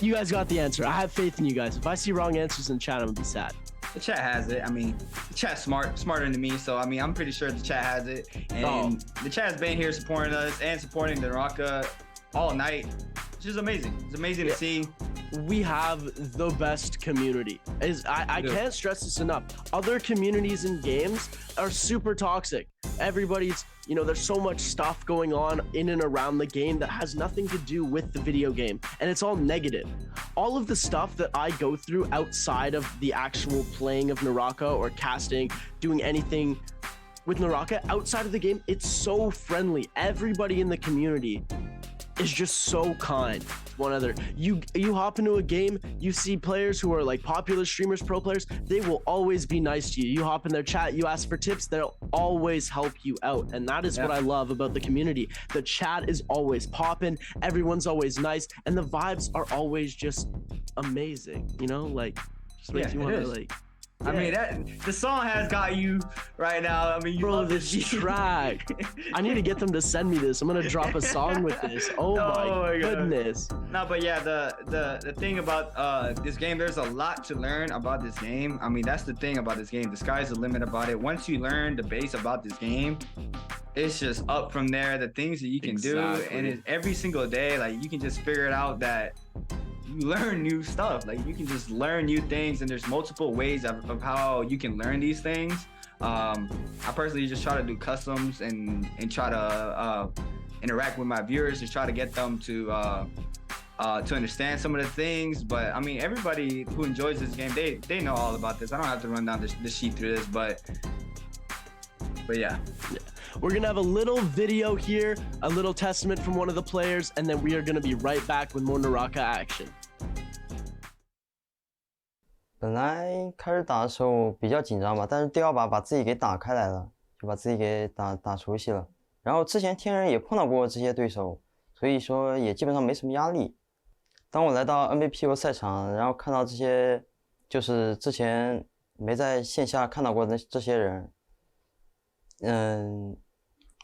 you guys got the answer. I have faith in you guys. If I see wrong answers in chat, I'm gonna be sad. The chat has it. I mean, the chat's smarter than me. So I mean, I'm pretty sure the chat has it. And the chat has been here supporting us and supporting the Naraka all night. It's just amazing. It's amazing to see. We have the best community. I can't stress this enough. Other communities in games are super toxic. Everybody's, you know, there's so much stuff going on in and around the game that has nothing to do with the video game, and it's all negative. All of the stuff that I go through outside of the actual playing of Naraka or casting, doing anything with Naraka outside of the game, it's so friendly. Everybody in the community is just so kind to one another. You hop into a game, you see players who are like popular streamers, pro players, they will always be nice to you. You hop in their chat, you ask for tips, they'll always help you out. And that is what I love about the community. The chat is always popping, everyone's always nice, and the vibes are always just amazing, you know, like just makes you want to like. I mean, the song has got you right now. I mean, you love this track. I need to get them to send me this. I'm gonna drop a song with this. Oh my goodness. No, but yeah, the thing about this game, there's a lot to learn about this game. I mean, that's the thing about this game. The sky's the limit about it. Once you learn the base about this game, it's just up from there. The things that you can do, and every single day, like you can just figure it out that learn new stuff. Like you can just learn new things, and there's multiple ways of how you can learn these things. I personally just try to do customs and try to interact with my viewers to try to get them to understand some of the things. But I mean, everybody who enjoys this game, they know all about this. I don't have to run down the sheet through this, but yeah. We're gonna have a little video here, a little testament from one of the players, and then we are gonna be right back with more Naraka action. 本来开始打的时候比较紧张吧，但是第二把自己给打开来了，就把自己给打熟悉了。然后之前天人也碰到过这些对手，所以说也基本上没什么压力。当我来到 NBPO 赛场，然后看到这些就是之前没在线下看到过的这些人，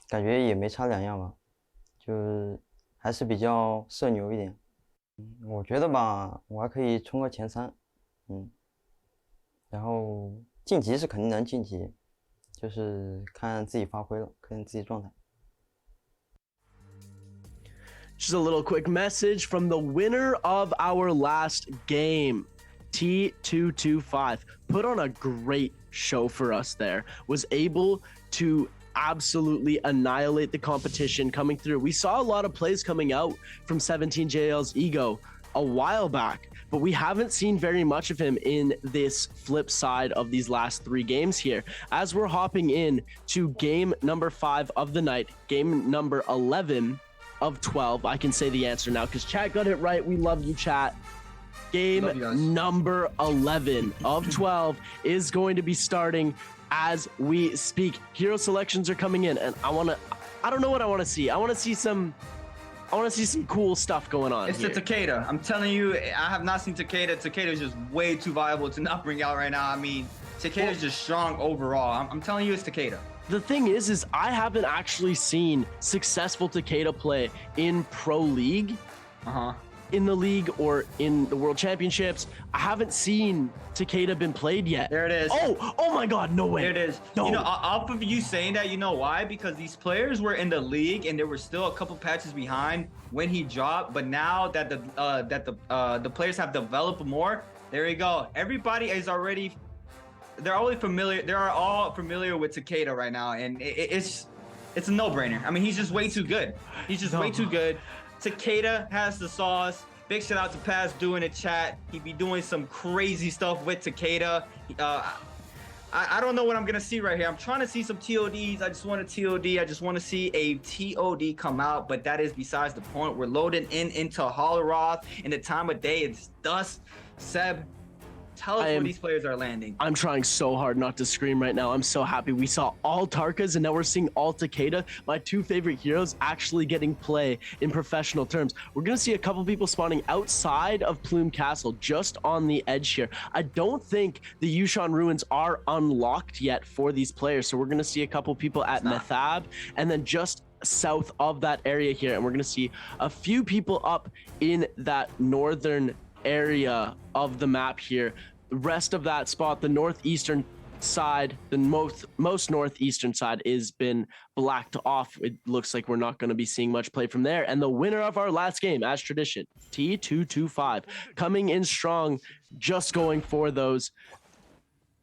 感觉也没差两样吧，就是还是比较社牛一点。我觉得吧，我还可以冲个前3，然后晋级是肯定能晋级，就是看自己发挥了，看自己状态。Just a little quick message from the winner of our last game, T225. Put on a great show for us there. Was able to absolutely annihilate the competition coming through. We saw a lot of plays coming out from 17JL's Ego a while back, but we haven't seen very much of him in this flip side of these last 3 games here. As we're hopping in to game number 5 of the night, game number 11 of 12. I can say the answer now because chat got it right. We love you, chat. Game number 11 of 12 is going to be starting as we speak. Hero selections are coming in, and I don't know what I want to see. I want to see some cool stuff going on. It's here. the Takeda. I'm telling you, I have not seen Takeda. Takeda is just way too viable to not bring out right now. I mean, Takeda is just strong overall. I'm telling you, it's Takeda. The thing is I haven't actually seen successful Takeda play in Pro League. In the league or in the World Championships. I haven't seen Takeda been played yet. There it is. Oh my God, no way. There it is. No. You know, off of you saying that, you know why? Because these players were in the league and there were still a couple patches behind when he dropped. But now that the players have developed more, there you go. Everybody is already, they're all familiar with Takeda right now, and it's a no-brainer. I mean, he's just way too good. He's just way too good. Takeda has the sauce. Big shout out to Paz doing a chat. He be doing some crazy stuff with Takeda. I don't know what I'm gonna see right here. I'm trying to see some TODs. I just want a TOD. I just want to see a TOD come out, but that is besides the point. We're loading into Holoroth in the time of day. It's dusk. Seb, tell us where these players are landing. I'm trying so hard not to scream right now. I'm so happy. We saw all Tarkas and now we're seeing all Takeda. My 2 favorite heroes actually getting play in professional terms. We're going to see a couple people spawning outside of Plume Castle, just on the edge here. I don't think the Yushan Ruins are unlocked yet for these players. So we're going to see a couple people at Methab and then just south of that area here. And we're going to see a few people up in that northern area of the map here. The rest of that spot, the northeastern side, the most northeastern side, is been blacked off. It looks like we're not going to be seeing much play from there. And the winner of our last game, as tradition, T225, coming in strong, just going for those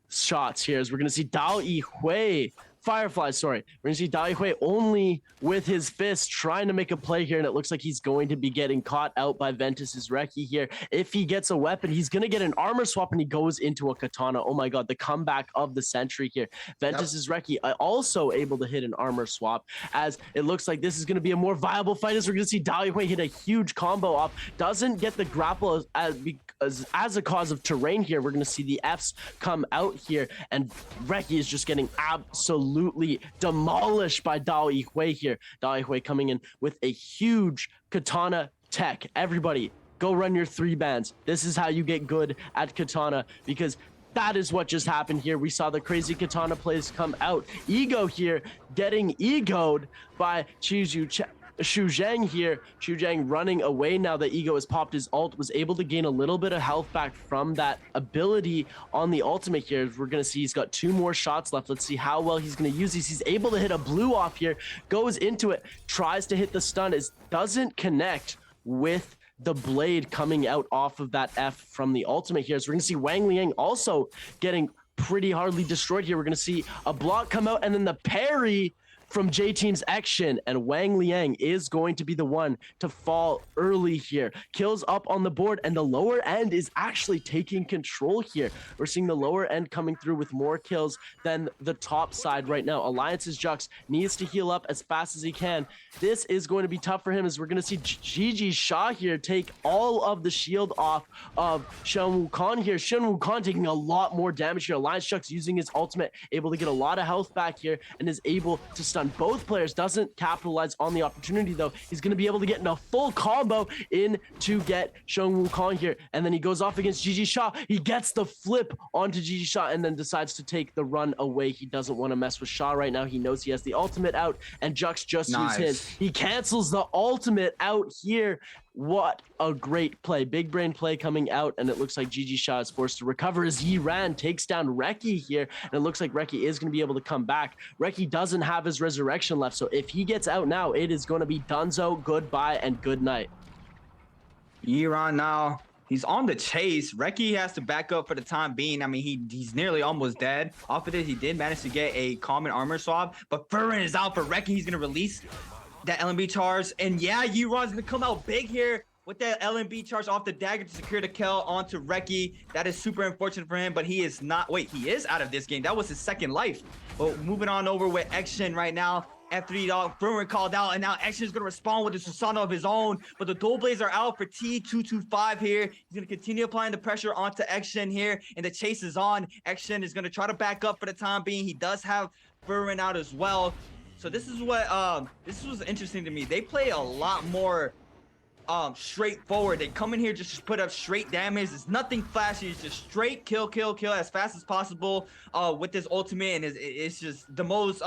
shots here. As we're going to see Dao Yihui, Firefly, sorry. We're going to see Dao Yihui only with his fist trying to make a play here, and it looks like he's going to be getting caught out by Ventus's Reki here. If he gets a weapon, he's going to get an armor swap, and he goes into a katana. Oh my God, the comeback of the century here. Ventus's Reki also able to hit an armor swap, as it looks like this is going to be a more viable fight, as we're going to see Dao Yihui hit a huge combo off. Doesn't get the grapple as a cause of terrain here. We're going to see the Fs come out here, and Reki is just getting absolutely demolished by Dao Yihui here. Dao Yihui coming in with a huge katana tech. Everybody, go run your 3 bands. This is how you get good at katana, because that is what just happened here. We saw the crazy katana plays come out. Ego here getting egoed by Xu Zhang here. Xu Zhang running away now that Ego has popped his ult, was able to gain a little bit of health back from that ability on the ultimate here. We're going to see he's got 2 more shots left. Let's see how well he's going to use these. He's able to hit a blue off here, goes into it, tries to hit the stun, doesn't connect with the blade coming out off of that F from the ultimate here. So we're going to see Wang Liang also getting pretty hardly destroyed here. We're going to see a block come out and then the parry from J-Team's action, and Wang Liang is going to be the one to fall early here. Kills up on the board, and the lower end is actually taking control here. We're seeing the lower end coming through with more kills than the top side right now. Alliance's Jux needs to heal up as fast as he can. This is going to be tough for him, as we're going to see Gigi Sha here take all of the shield off of Shen Wukong here. Shen Wukong taking a lot more damage here. Alliance Jux using his ultimate, able to get a lot of health back here, and is able to stun both players. Doesn't capitalize on the opportunity though. He's going to be able to get in a full combo in to get Shen Wukong here, and then he goes off against Gigi Sha. He gets the flip onto Gigi Sha and then decides to take the run away. He doesn't want to mess with Sha right now. He knows he has the ultimate out, and Jux just used his. He cancels the ultimate out here. What a great play. Big brain play coming out, and it looks like Gigi Sha is forced to recover as Yi Ran takes down Reki here, and it looks like Reki is going to be able to come back. Reki doesn't have his resurrection left, so if he gets out now, it is going to be Dunzo, goodbye, and good night. Yi Ran now, he's on the chase. Reki has to back up for the time being. I mean, he's nearly almost dead. Off of this, he did manage to get a common armor swap, but Furin is out for Reki. He's going to release that LMB charge, and yeah, Yi Ran's gonna come out big here with that LMB charge off the dagger to secure the kill onto Reki. That is super unfortunate for him, but he is not. Wait, he is out of this game. That was his second life. But moving on over with Action right now. F3 dog, Furin called out, and now Action is going to respond with a Susanoo of his own. But the dual blades are out for T225 here. He's going to continue applying the pressure onto Action here, and the chase is on. Action is going to try to back up for the time being. He does have Furin out as well. So this is what this was interesting to me. They play a lot more straightforward. They come in here just to put up straight damage. It's nothing flashy. It's just straight kill as fast as possible with this ultimate, and it's just the most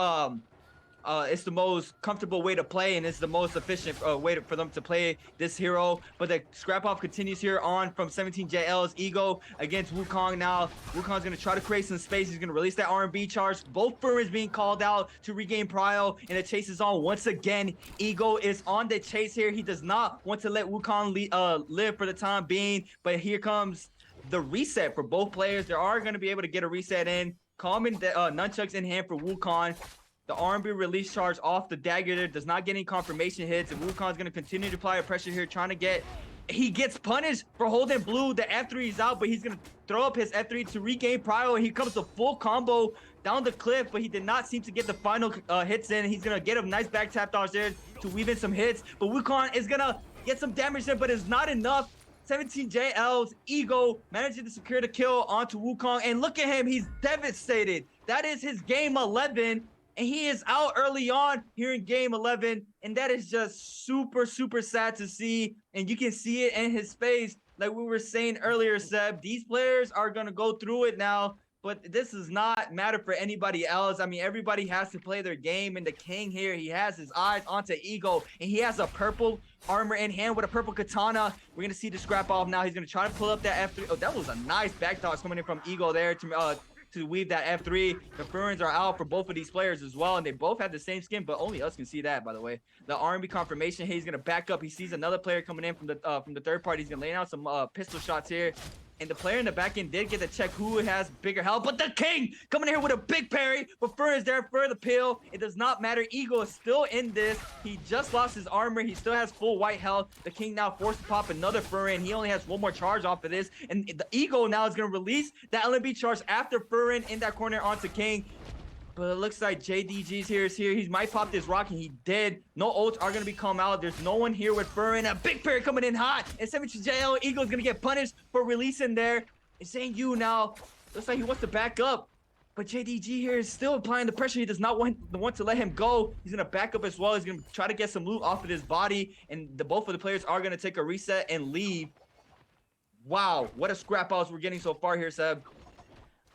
it's the most comfortable way to play, and it's the most efficient way for them to play this hero. But the scrap off continues here on from 17JL's Ego against Wukong. Now Wukong's going to try to create some space. He's going to release that R&B charge. Both Furins being called out to regain prio, and the chase is on once again. Ego is on the chase here. He does not want to let Wukong live for the time being, but here comes the reset for both players. They are going to be able to get a reset in. Common nunchucks in hand for Wukong. The R&B release charge off the dagger there does not get any confirmation hits, and Wukong's going to continue to apply pressure here, trying to get... He gets punished for holding blue. The F3 is out, but he's going to throw up his F3 to regain prio, and he comes to full combo down the cliff, but he did not seem to get the final hits in. He's going to get a nice back tap dodge there to weave in some hits, but Wukong is going to get some damage in, but it's not enough. 17JL's Ego managing to secure the kill onto Wukong, and look at him. He's devastated. That is his game 11. And he is out early on here in game 11. And that is just super, super sad to see. And you can see it in his face. Like we were saying earlier, Seb, these players are going to go through it now. But this does not matter for anybody else. I mean, everybody has to play their game. And the king here, he has his eyes onto Ego. And he has a purple armor in hand with a purple katana. We're going to see the scrap off now. He's going to try to pull up that F3. Oh, that was a nice back dodge coming in from Ego there to weave that F3. The Furins are out for both of these players as well, and they both have the same skin, but only us can see that, by the way. The R&B confirmation, he's gonna back up. He sees another player coming in from the third party. He's gonna lay out some pistol shots here. And the player in the back end did get to check who has bigger health, but the king coming in here with a big parry, but Furin is there for the pill. It does not matter. Ego is still in this. He just lost his armor. He still has full white health. The king now forced to pop another Furin. He only has one more charge off of this, and the Ego now is going to release that LMB charge after Furin in that corner onto king. But it looks like JDG's here is here. He might pop this rock, and he did. No ults are going to be come out. There's no one here with Furin. A big parry coming in hot. And 17JL Eagle's going to get punished for releasing there. It's saying you now. Looks like he wants to back up. But JDG here is still applying the pressure. He does not want to let him go. He's going to back up as well. He's going to try to get some loot off of his body. And both of the players are going to take a reset and leave. Wow. What a scrap outs we're getting so far here, Seb.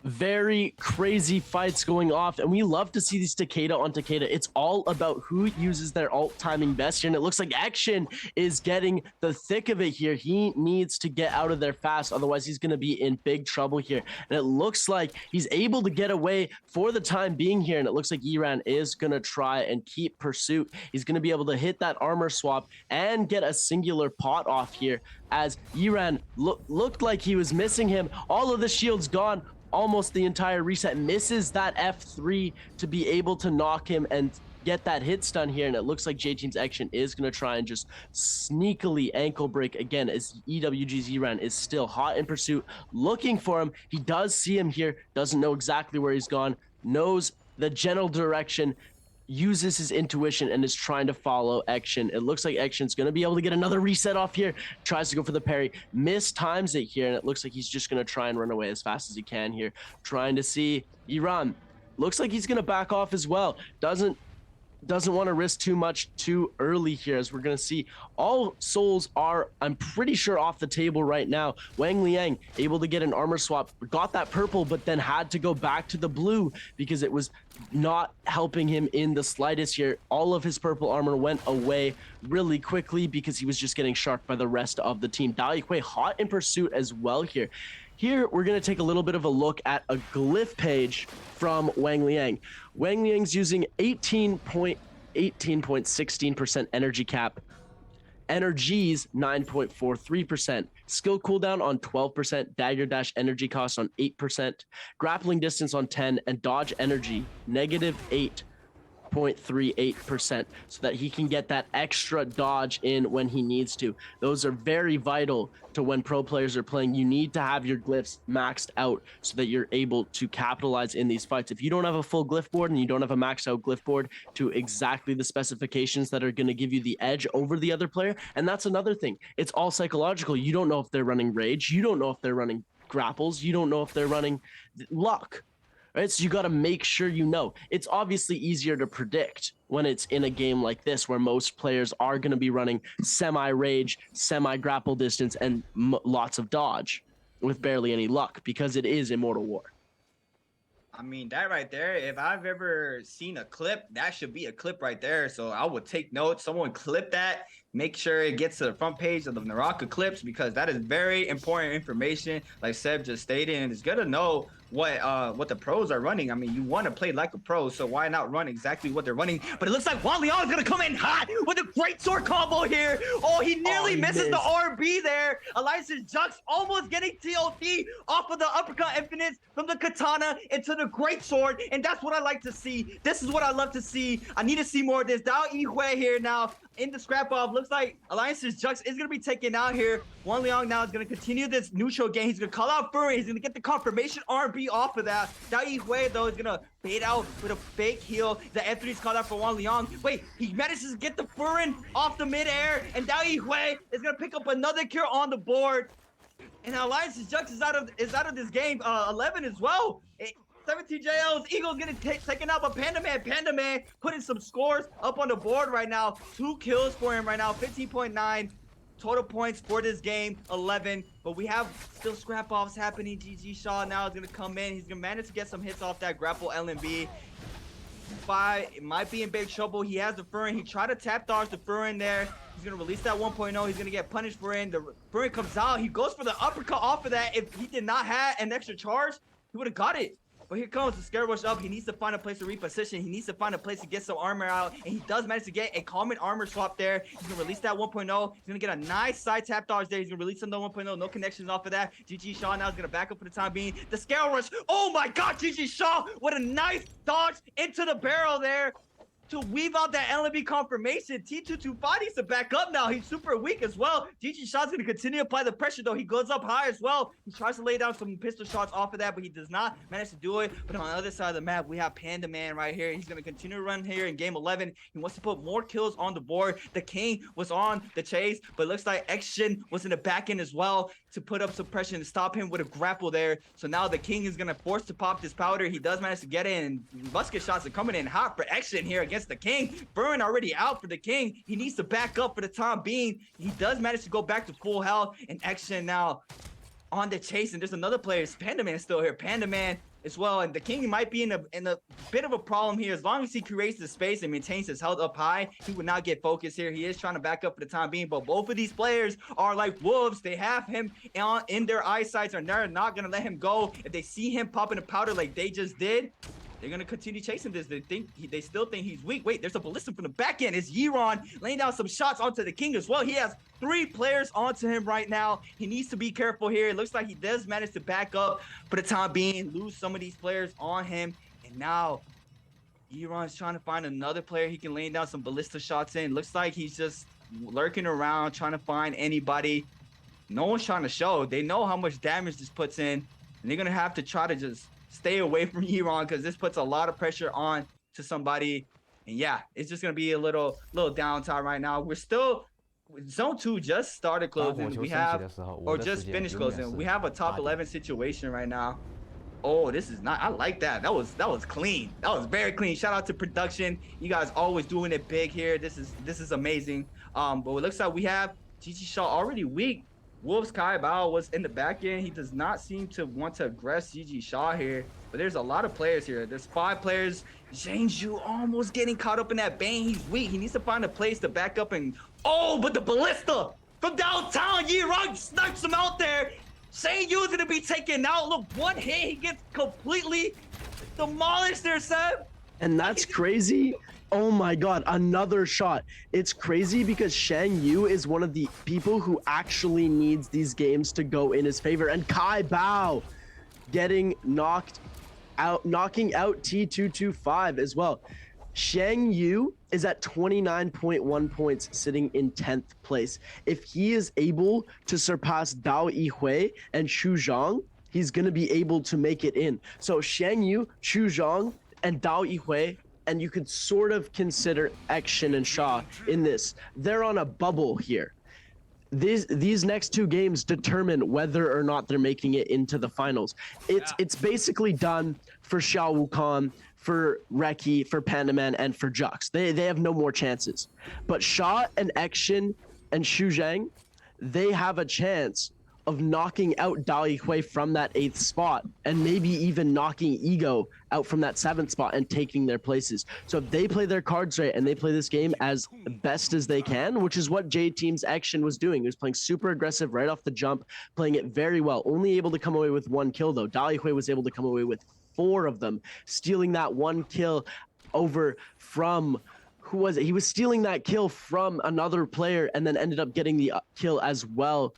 very crazy fights going off, and we love to see these Takeda on Takeda. It's all about who uses their ult timing best here, and it looks like Action is getting the thick of it here. He needs to get out of there fast, otherwise he's going to be in big trouble here, and it looks like he's able to get away for the time being here, and it looks like Iran is going to try and keep pursuit. He's going to be able to hit that armor swap and get a singular pot off here, as Iran looked like he was missing him. All of the shields gone, almost the entire reset, misses that F3 to be able to knock him and get that hit stun here, and it looks like J-Team's Action is going to try and just sneakily ankle break again, as EWG's Iran is still hot in pursuit, looking for him. He does see him here, doesn't know exactly where he's gone, knows the general direction, uses his intuition, and is trying to follow Action. It looks like Action's going to be able to get another reset off here, tries to go for the parry, mistimes it here, and it looks like he's just going to try and run away as fast as he can here, trying to see Iran. Looks like he's going to back off as well. Doesn't want to risk too much too early here, as we're going to see all souls are, I'm pretty sure, off the table right now. Wang Liang able to get an armor swap, got that purple, but then had to go back to the blue because it was not helping him in the slightest here. All of his purple armor went away really quickly because he was just getting sharked by the rest of the team. Dao Yihui hot in pursuit as well here. Here, we're going to take a little bit of a look at a glyph page from Wang Liang. Wang Liang's using 18.16% energy cap, energies 9.43%, skill cooldown on 12%, dagger dash energy cost on 8%, grappling distance on 10%, and dodge energy -8.38%, so that he can get that extra dodge in when he needs to. Those are very vital to when pro players are playing. You need to have your glyphs maxed out so that you're able to capitalize in these fights. If you don't have a full glyph board and you don't have a maxed out glyph board to exactly the specifications that are going to give you the edge over the other player, and that's another thing, it's all psychological. You don't know if they're running rage, you don't know if they're running grapples, you don't know if they're running luck. Right, so you got to make sure you know. It's obviously easier to predict when it's in a game like this, where most players are going to be running semi-rage, semi-grapple distance, and lots of dodge with barely any luck, because it is Immortal War. I mean, that right there, if I've ever seen a clip, that should be a clip right there. So I would take notes. Someone clip that, make sure it gets to the front page of the Naraka clips, because that is very important information, like Seb just stated. And it's good to know what the pros are running. I mean, you want to play like a pro, so why not run exactly what they're running? But it looks like Wang Liang is going to come in hot with a great sword combo here. Oh, he nearly misses the RB there. Alliance's Jux almost getting TOT off of the uppercut infinite from the katana into the great sword, and that's what I like to see. This is what I love to see. I need to see more of this. Dao Yihui here now in the scrap off. Looks like Alliance's Jux is going to be taken out here. Wang Liang now is going to continue this neutral game. He's going to call out Furry. He's going to get the confirmation RB off of that. Dao Yihui, though, is going to bait out with a fake heal. The F3 is called out for Wang Liang. Wait, he manages to get the Furin off the midair, and Dao Yihui is going to pick up another kill on the board. And Alliance's Jux is out of this game. 11 as well. 17 JLs, Eagles getting taken out, but Panda Man putting some scores up on the board right now. 2 kills for him right now, 15.9 total points for this game, 11. But we have still scrap offs happening. GG Shaw now is going to come in. He's going to manage to get some hits off that grapple LMB. It might be in big trouble. He has the Furin. He tried to tap dodge the Furin there. He's going to release that 1.0. He's going to get punished for it. The Furin comes out. He goes for the uppercut off of that. If he did not have an extra charge, he would have got it. But here comes the scare rush up. He needs to find a place to reposition. He needs to find a place to get some armor out. And he does manage to get a common armor swap there. He's going to release that 1.0. He's going to get a nice side tap dodge there. He's going to release another 1.0. No connections off of that. GG Shaw now is going to back up for the time being. The scare rush. Oh my God, GG Shaw. What a nice dodge into the barrel there to weave out that LMB confirmation. T225 needs to back up now. He's super weak as well. GG Shot's going to continue to apply the pressure, though. He goes up high as well. He tries to lay down some pistol shots off of that, but he does not manage to do it. But on the other side of the map, we have Panda Man right here. He's going to continue to run here in game 11. He wants to put more kills on the board. The King was on the chase, but it looks like Action was in the back end as well to put up some pressure and stop him with a grapple there. So now the King is going to force to pop this powder. He does manage to get it, and musket shots are coming in hot for Action here against the King. Burn already out for the King. He needs to back up for the time being. He does manage to go back to full health, and Action now on the chase. And there's another player. Panda Man still here. Panda Man as well. And the King might be in a bit of a problem here. As long as he creates the space and maintains his health up high, he would not get focused here. He is trying to back up for the time being, but both of these players are like wolves. They have him in their eyesights, and they're not gonna let him go. If they see him popping a powder like they just did, they're gonna continue chasing this. They still think he's weak. Wait, there's a ballista from the back end. It's Yiron laying down some shots onto the King as well. He has 3 players onto him right now. He needs to be careful here. It looks like he does manage to back up for the time being, lose some of these players on him. And now Yiron's trying to find another player he can lay down some ballista shots in. Looks like he's just lurking around trying to find anybody. No one's trying to show. They know how much damage this puts in, and they're gonna have to try to just stay away from Yiron because this puts a lot of pressure on to somebody. And yeah, it's just gonna be a little downtime right now. We're still zone 2 just started closing. We have or just finished closing. We have a top 11 situation right now. Oh, this is not. I like that. That was clean. That was very clean. Shout out to production. You guys always doing it big here. This is amazing. But it looks like we have GG Shaw already weak. Wolves Kai Bao was in the back end. He does not seem to want to aggress GG Shaw here. But there's a lot of players here. There's 5 players. Zhangju almost getting caught up in that Bane. He's weak. He needs to find a place to back up and... Oh, but the ballista from downtown. Yiron snipes him out there. Zhangju's gonna be taken out. Look, one hit, he gets completely demolished there, Seb. And that's crazy. Oh my god, another shot. It's crazy because Shang Yu is one of the people who actually needs these games to go in his favor. And Kai Bao getting knocked out, knocking out T225 as well. Shang Yu is at 29.1 points, sitting in 10th place. If he is able to surpass Dao Yihui and Chu Zhang, he's going to be able to make it in. So Shang Yu, Chu Zhang, and Dao Yihui, and you could sort of consider Action and Shaw in this. They're on a bubble here. These next 2 games determine whether or not they're making it into the finals. It's basically done for Xiao Wukong, for Reki, for Pandaman, and for Jux. They have no more chances. But Shaw and Action and Xu Zhang, they have a chance of knocking out Dao Yihui from that 8th spot, and maybe even knocking Ego out from that 7th spot and taking their places. So if they play their cards right and they play this game as best as they can, which is what J Team's Action was doing. He was playing super aggressive right off the jump, playing it very well. Only able to come away with 1 kill though. Dao Yihui was able to come away with 4 of them, stealing that 1 kill over from... Who was it? He was stealing that kill from another player and then ended up getting the kill as well.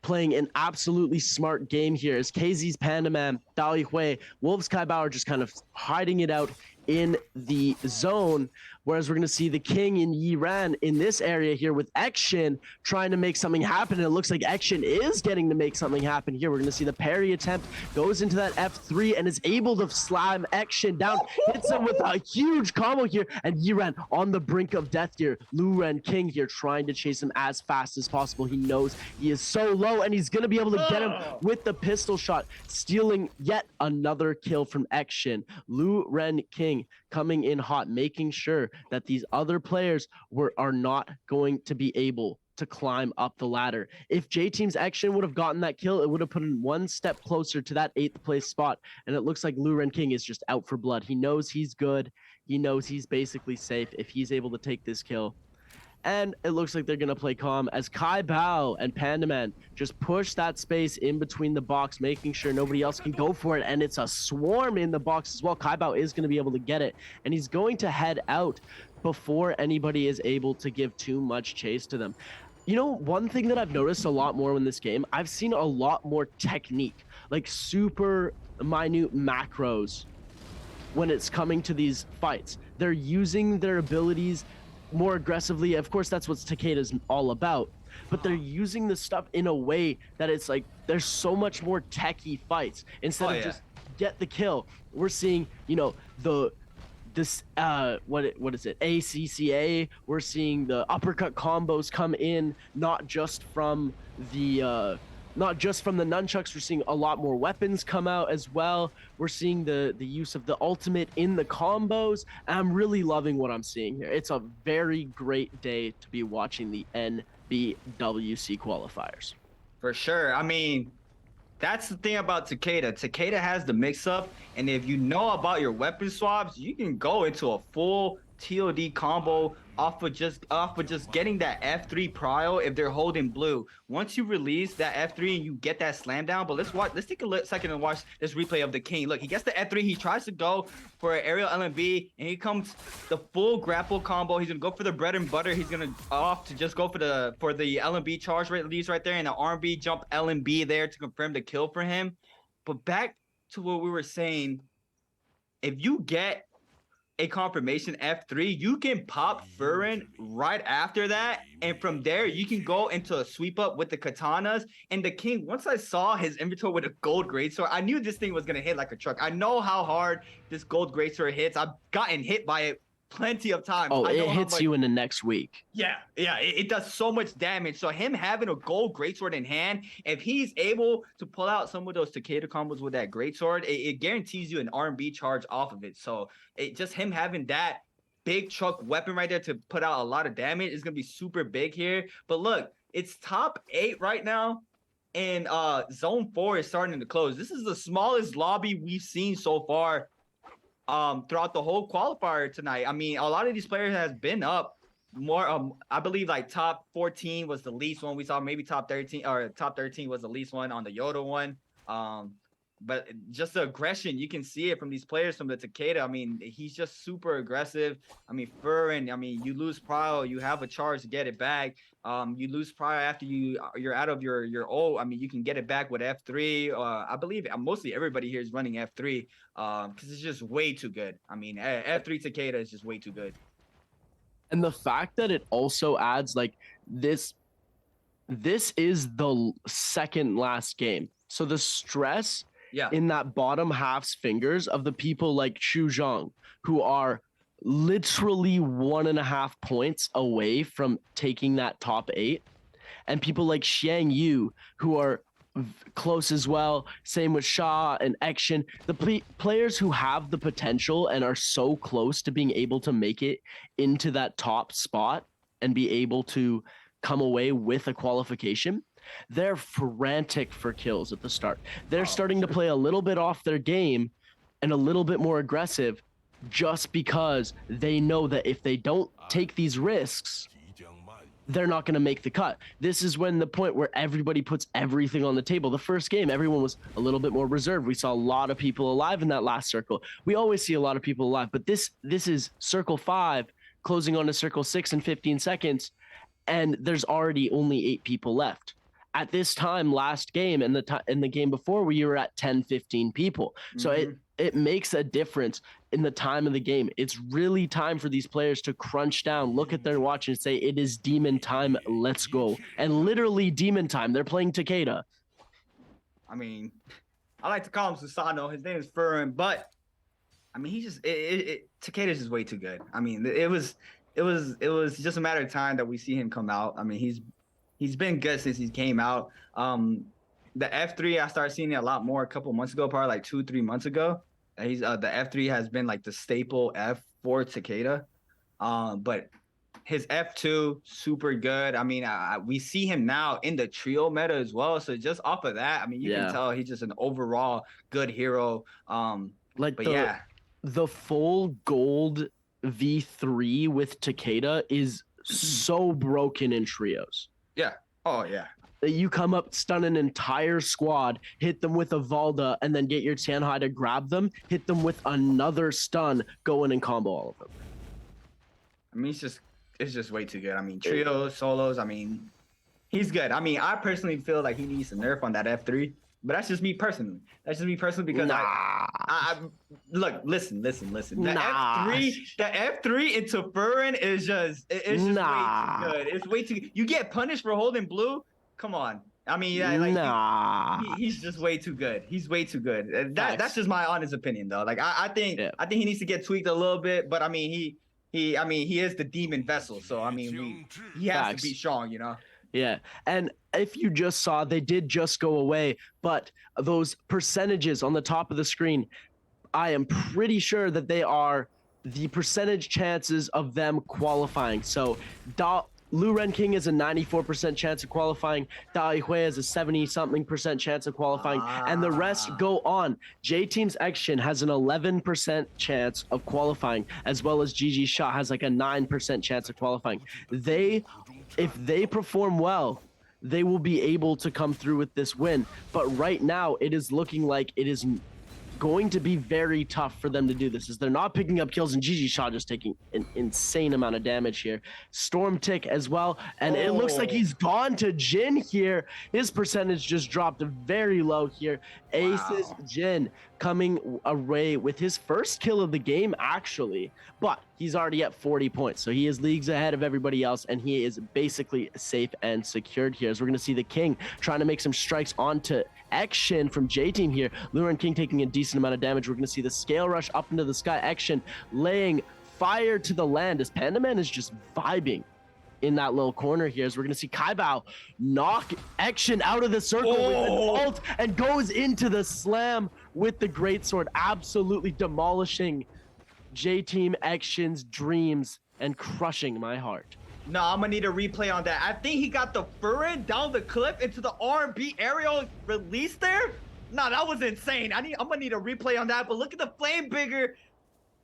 Playing an absolutely smart game here as KZ's Pandaman, Dao Yihui, Wolves Kai Bao are just kind of hiding it out in the zone, whereas we're going to see the King and Yiran in this area here with Action trying to make something happen. And it looks like Action is getting to make something happen here. We're going to see the parry attempt, goes into that F3 and is able to slam Action down, hits him with a huge combo here, and Yiran on the brink of death here. Lu Ren King here trying to chase him as fast as possible. He knows he is so low and he's going to be able to get him with the pistol shot, stealing yet another kill from Action. Lu Ren King coming in hot, making sure that these other players are not going to be able to climb up the ladder. If J Team's Action would have gotten that kill, it would have put him 1 step closer to that 8th place spot. And it looks like Lu Ren King is just out for blood. He knows he's good. He knows he's basically safe if he's able to take this kill. And it looks like they're going to play calm as Kai Bao and Pandaman just push that space in between the box, making sure nobody else can go for it. And it's a swarm in the box as well. Kai Bao is going to be able to get it. And he's going to head out before anybody is able to give too much chase to them. You know, one thing that I've noticed a lot more in this game, I've seen a lot more technique, like super minute macros when it's coming to these fights. They're using their abilities more aggressively. Of course, that's what Takeda's all about, but they're using the stuff in a way that it's like there's so much more techie fights instead of just get the kill. We're seeing, you know, what is it, ACCA. We're seeing the uppercut combos come in, not just from the nunchucks. We're seeing a lot more weapons come out as well. We're seeing the use of the ultimate in the combos. And I'm really loving what I'm seeing here. It's a very great day to be watching the NBWC qualifiers. For sure. I mean, That's the thing about Takeda. Takeda has the mix-up, and if you know about your weapon swaps, you can go into a full TOD combo off of just getting that F3 prio if they're holding blue. Once you release that F3 and you get that slam down, but let's take a second and watch this replay of the king. Look, he gets the F3, he tries to go for an aerial LMB, and he comes the full grapple combo. He's gonna go for the bread and butter. He's gonna off to just go for the LMB charge release right there, and the RB jump LMB there to confirm the kill for him. But back to what we were saying, if you get a confirmation F3, you can pop Furin right after that, and from there you can go into a sweep up with the katanas. And the king, once I saw his inventory with a gold greatsword, I knew this thing was gonna hit like a truck. I know how hard this gold greatsword hits. I've gotten hit by it plenty of times. Oh, it hits you in the next week. Yeah, it does so much damage. So him having a gold greatsword in hand, if he's able to pull out some of those Takeda combos with that greatsword, it guarantees you an R&B charge off of it. So just him having that big truck weapon right there to put out a lot of damage is gonna be super big here. But look, it's top 8 right now, and zone 4 is starting to close. This is the smallest lobby we've seen so far throughout the whole qualifier tonight. I mean, a lot of these players has been up more. I believe like top 14 was the least one we saw. Maybe top 13 or top 13 was the least one on the Yoda one. But just the aggression, you can see it from these players from the Takeda. I mean, he's just super aggressive. I mean, Furin, I mean, you lose prio, you have a charge to get it back. You lose prio after you're out of your ult. I mean, you can get it back with F3. I believe mostly everybody here is running F3 because it's just way too good. I mean, F3 Takeda is just way too good. And the fact that it also adds like this is the second last game. So the stress in that bottom half's fingers of the people like Xu Zhang, who are literally 1.5 points away from taking that top 8, and people like Xiang Yu, who are close as well. Same with Sha and Action. The players who have the potential and are so close to being able to make it into that top spot and be able to come away with a qualification, they're frantic for kills at the start. They're starting to play a little bit off their game and a little bit more aggressive just because they know that if they don't take these risks, they're not going to make the cut. This is when the point where everybody puts everything on the table. The first game, everyone was a little bit more reserved. We saw a lot of people alive in that last circle. We always see a lot of people alive, but this is circle 5 closing on to circle 6 in 15 seconds, and there's already only 8 people left. At this time last game and in the game before, we were at 10-15 people. So it makes a difference in the time of the game. It's really time for these players to crunch down, look at their watch and say, it is demon time, let's go. And literally demon time. They're playing Takeda. I mean, I like to call him Susano. His name is Furin, but I mean, Takeda's just way too good. I mean, it was just a matter of time that we see him come out. I mean, he's been good since he came out. The F3, I started seeing it a lot more a couple months ago, probably like 2-3 months ago. He's the F3 has been like the staple F for Takeda. But his F2, super good. I mean, we see him now in the trio meta as well. So just off of that, I mean, you can tell he's just an overall good hero. The full gold V3 with Takeda is so broken in trios. Yeah. Oh, yeah. You come up, stun an entire squad, hit them with a Valda, and then get your Tianhai to grab them, hit them with another stun, go in and combo all of them. I mean, it's just way too good. I mean, trios, solos, I mean, he's good. I mean, I personally feel like he needs some nerf on that F3, but that's just me personally. Because look, listen. The F3 into Furin is just way too good. It's way too. You get punished for holding blue. Come on. I mean, he's just way too good. He's way too good. That's just my honest opinion, though. Like, I think he needs to get tweaked a little bit. But I mean, he is the demon vessel. So I mean, he has to be strong, you know. Yeah, and if you just saw, they did just go away, but those percentages on the top of the screen, I am pretty sure that they are the percentage chances of them qualifying. So Lu Ren King is a 94% chance of qualifying. Dao Hui has a 70-something% chance of qualifying, and the rest go on. J Team's X-Shin has an 11% chance of qualifying, as well as GG Shot has like a 9% chance of qualifying. If they perform well, they will be able to come through with this win. But right now, it is looking like it is going to be very tough for them to do this, as they're not picking up kills, and GG Shot just taking an insane amount of damage here. Storm Tick as well, and it looks like he's gone to Jin here. His percentage just dropped very low here. Aces Jin coming away with his first kill of the game, actually, but he's already at 40 points, so he is leagues ahead of everybody else, and he is basically safe and secured here. As we're going to see the King trying to make some strikes onto X-Shin from J-Team here. Lu Ren King taking a decent amount of damage. We're going to see the scale rush up into the sky. X-Shin laying fire to the land as Panda Man is just vibing in that little corner here. As we're going to see Kaibao knock X-Shin out of the circle with an ult and goes into the slam with the greatsword, absolutely demolishing J-Team X-Shin's dreams and crushing my heart. No, I'm gonna need a replay on that. I think he got the Furin down the cliff into the R&B aerial release there. No, that was insane. I'm gonna need a replay on that. But look at the flame bigger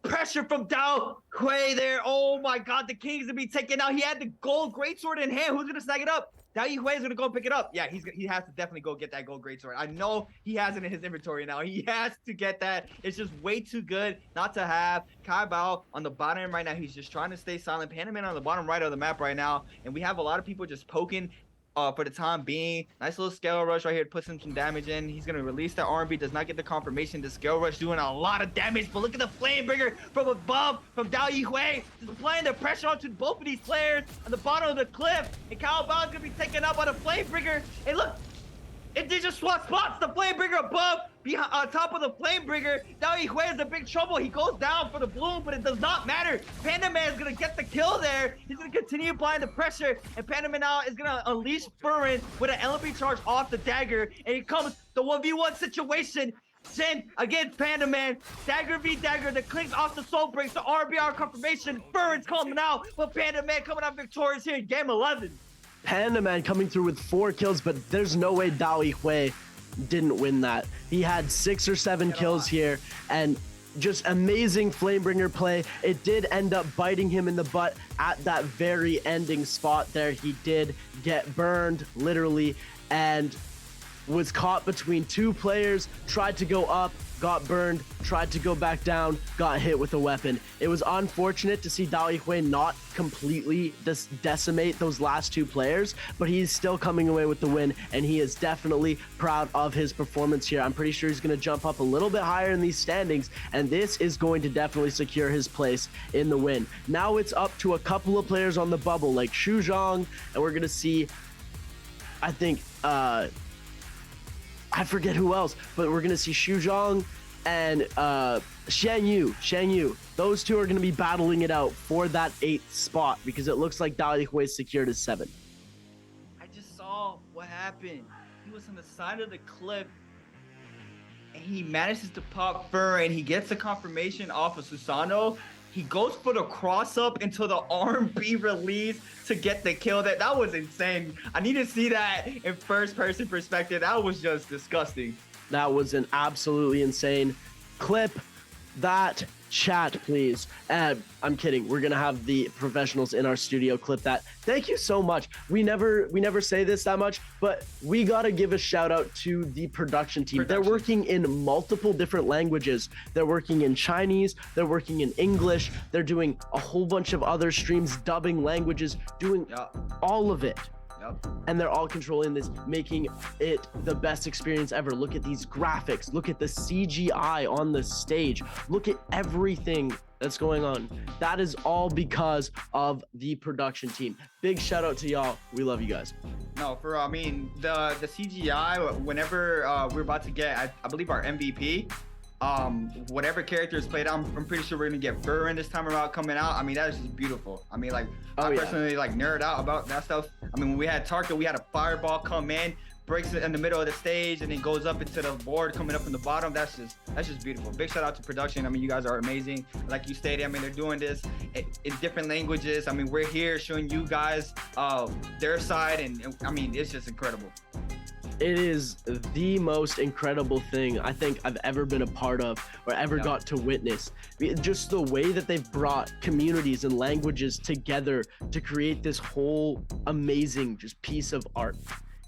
pressure from Dao Hui there. Oh my God, the King's gonna be taken out. He had the gold greatsword in hand. Who's gonna snag it up? Dao Hui is gonna go pick it up. Yeah, he has to definitely go get that gold greatsword. I know he has it in his inventory now. He has to get that. It's just way too good not to have. Kaibao on the bottom right now. He's just trying to stay silent. Panda Man on the bottom right of the map right now, and we have a lot of people just poking for the time being. Nice little scale rush right here to put some damage in. He's gonna release that R&B, does not get the confirmation. The scale rush doing a lot of damage, but look at the flame bringer from above from Dao Hui, just applying the pressure onto both of these players on the bottom of the cliff. And Kao Bao's gonna be taken up by the flame bringer. And look, it did just swap spots. The flame bringer above, behind, on top of the flame bringer. Dao Hui is in big trouble. He goes down for the bloom, but it does not matter. Panda Man is gonna get the kill there. He's gonna continue applying the pressure, and Panda Man now is gonna unleash Furin with an LMP charge off the dagger, and here comes the 1v1 situation. Jin against Panda Man, dagger v dagger, the clinks off the soul breaks, the RBR confirmation. Furin's coming out, but Panda Man coming out victorious here in game 11. Panda Man coming through with 4 kills, but there's no way Dao Hui didn't win that. He had 6 or 7 kills here, and just amazing Flamebringer play. It did end up biting him in the butt at that very ending spot there. He did get burned, literally, and was caught between 2 players, tried to go up, got burned, tried to go back down, got hit with a weapon. It was unfortunate to see Dao Hui not completely decimate those last 2 players, but he's still coming away with the win, and he is definitely proud of his performance here. I'm pretty sure he's going to jump up a little bit higher in these standings, and this is going to definitely secure his place in the win. Now it's up to a couple of players on the bubble, like Xu Zhang, and we're going to see, I think, I forget who else, but we're going to see Xu Zhang and Shan Yu. Those 2 are going to be battling it out for that 8th spot, because it looks like Dao Hui secured his 7th. I just saw what happened. He was on the side of the cliff, and he manages to pop Fur, and he gets the confirmation off of Susano. He goes for the cross up into the R&B release to get the kill. That was insane. I need to see that in first person perspective. That was just disgusting. That was an absolutely insane clip. That chat, please. I'm kidding. We're gonna have the professionals in our studio clip that. Thank you so much. We never say this that much, but we gotta give a shout out to the production team. They're working in multiple different languages. They're working in Chinese, they're working in English, they're doing a whole bunch of other streams, dubbing languages, doing all of it. And they're all controlling this, making it the best experience ever. Look at these graphics. Look at the CGI on the stage. Look at everything that's going on. That is all because of the production team. Big shout out to y'all. We love you guys. No, I mean, the CGI, whenever we're about to get, I believe our MVP, whatever character is played, I'm pretty sure we're gonna get Furin this time around coming out. I mean, that is just beautiful. I mean, like, I personally like nerd out about that stuff. I mean, when we had Tarka, we had a fireball come in, breaks it in the middle of the stage and then goes up into the board coming up from the bottom. That's just beautiful. Big shout out to production. I mean, you guys are amazing. Like you stated, I mean, they're doing this in different languages. I mean, we're here showing you guys their side, and I mean, it's just incredible. It is the most incredible thing I think I've ever been a part of or ever got to witness. Just the way that they've brought communities and languages together to create this whole amazing just piece of art.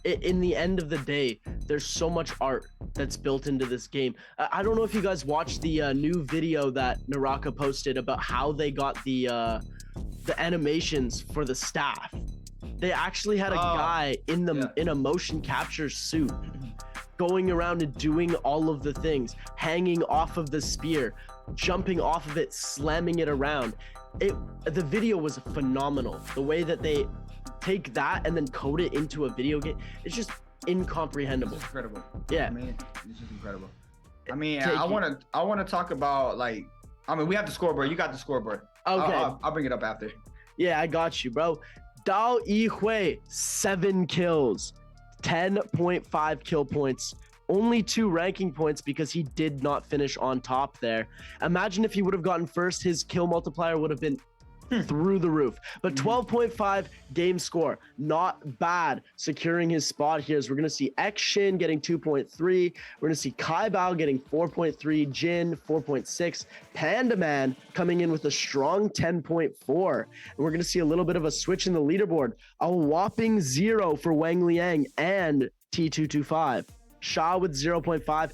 In the end of the day, there's so much art that's built into this game. I don't know if you guys watched the new video that Naraka posted about how they got the animations for the staff. They actually had a guy in a motion capture suit going around and doing all of the things, hanging off of the spear, jumping off of it, slamming it around. The video was phenomenal. The way that they take that and then code it into a video game, it's just incomprehensible. It's incredible. Yeah. I mean, it's just incredible. I mean, I want to talk about, like, I mean, we have the scoreboard. You got the scoreboard. Okay. I'll bring it up after. Yeah, I got you, bro. Dao Yihui, 7 kills, 10.5 kill points, only 2 ranking points because he did not finish on top there. Imagine if he would have gotten first, his kill multiplier would have been through the roof. But 12.5 game score, not bad, securing his spot here. As we're going to see X-Shin getting 2.3. We're going to see Kai Bao getting 4.3, Jin 4.6, Panda Man coming in with a strong 10.4. And we're going to see a little bit of a switch in the leaderboard. A whopping 0 for Wang Liang and T225. Sha with 0.5.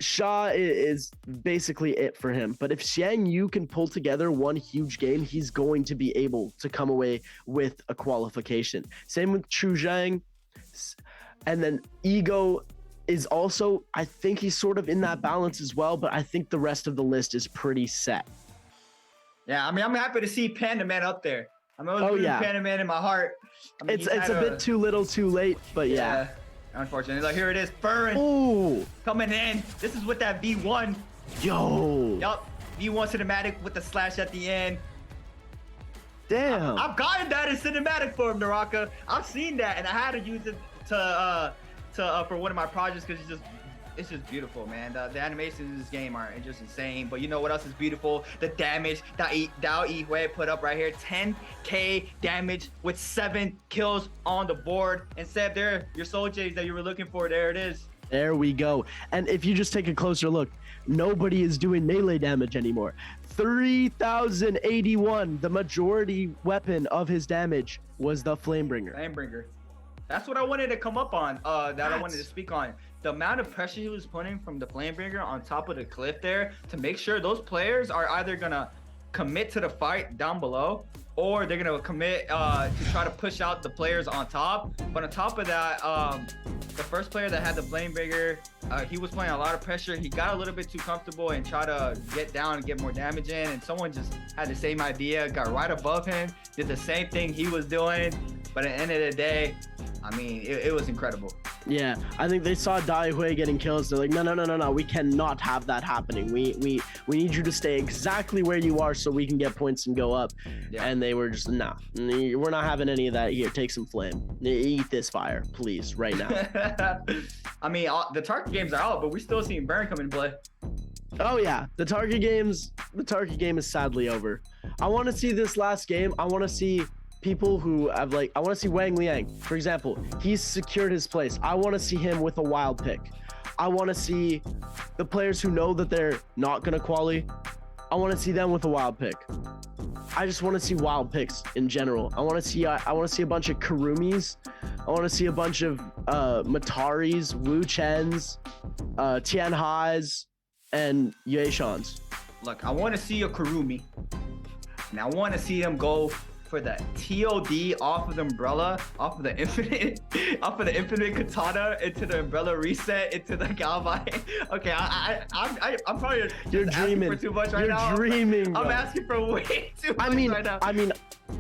Sha is basically it for him. But if Xiang Yu can pull together one huge game, he's going to be able to come away with a qualification. Same with Chu Zhang. And then Ego is also, I think he's sort of in that balance as well, but I think the rest of the list is pretty set. Yeah, I mean, I'm happy to see Panda Man up there. I'm always Panda Man in my heart. I mean, it's a bit too little too late, but yeah. Unfortunately, like, here it is, Furrin. Ooh, coming in. This is with that V1. Yo. Yup, V1 cinematic with the slash at the end. Damn. I've gotten that in cinematic form, Naraka. I've seen that, and I had to use it for one of my projects because it's just beautiful, man. The animations in this game are just insane. But you know what else is beautiful? The damage that Dao Yihui put up right here. 10k damage with 7 kills on the board. And Seb, there, your soul chase that you were looking for, there it is. There we go. And if you just take a closer look, nobody is doing melee damage anymore. 3,081. The majority weapon of his damage was the Flamebringer. Flamebringer. That's what I wanted to come up on, I wanted to speak on. The amount of pressure he was putting from the Flamebringer on top of the cliff there to make sure those players are either going to commit to the fight down below or they're going to commit to try to push out the players on top. But on top of that, the first player that had the Flamebringer, he was playing a lot of pressure. He got a little bit too comfortable and tried to get down and get more damage in. And someone just had the same idea, got right above him, did the same thing he was doing. But at the end of the day, I mean, it was incredible. Yeah, I think they saw Dai Hui getting kills. They're like, no, we cannot have that happening. We need you to stay exactly where you are so we can get points and go up. Yeah. And they were just, nah, we're not having any of that here. Take some flame. Eat this fire, please, right now. I mean, the Target games are out, but we're still seeing Burn come into play. Oh yeah, the Target game is sadly over. I want to see this last game. I want to see people who have, like, I want to see Wang Liang, for example. He's secured his place. I want to see him with a wild pick. I want to see the players who know that they're not going to quali. I want to see them with a wild pick. I just want to see wild picks in general. I want to see a bunch of Karumis. I want to see a bunch of Mataris, Wu Chens, Tian Hai's, and Yueshans. Look, I want to see a Karumi, and I want to see them go for the TOD off of the umbrella, off of the infinite katana into the umbrella reset into the Galvai. Okay, I'm probably you're dreaming for too much right now. You're dreaming. I'm asking for way too much right now. I mean,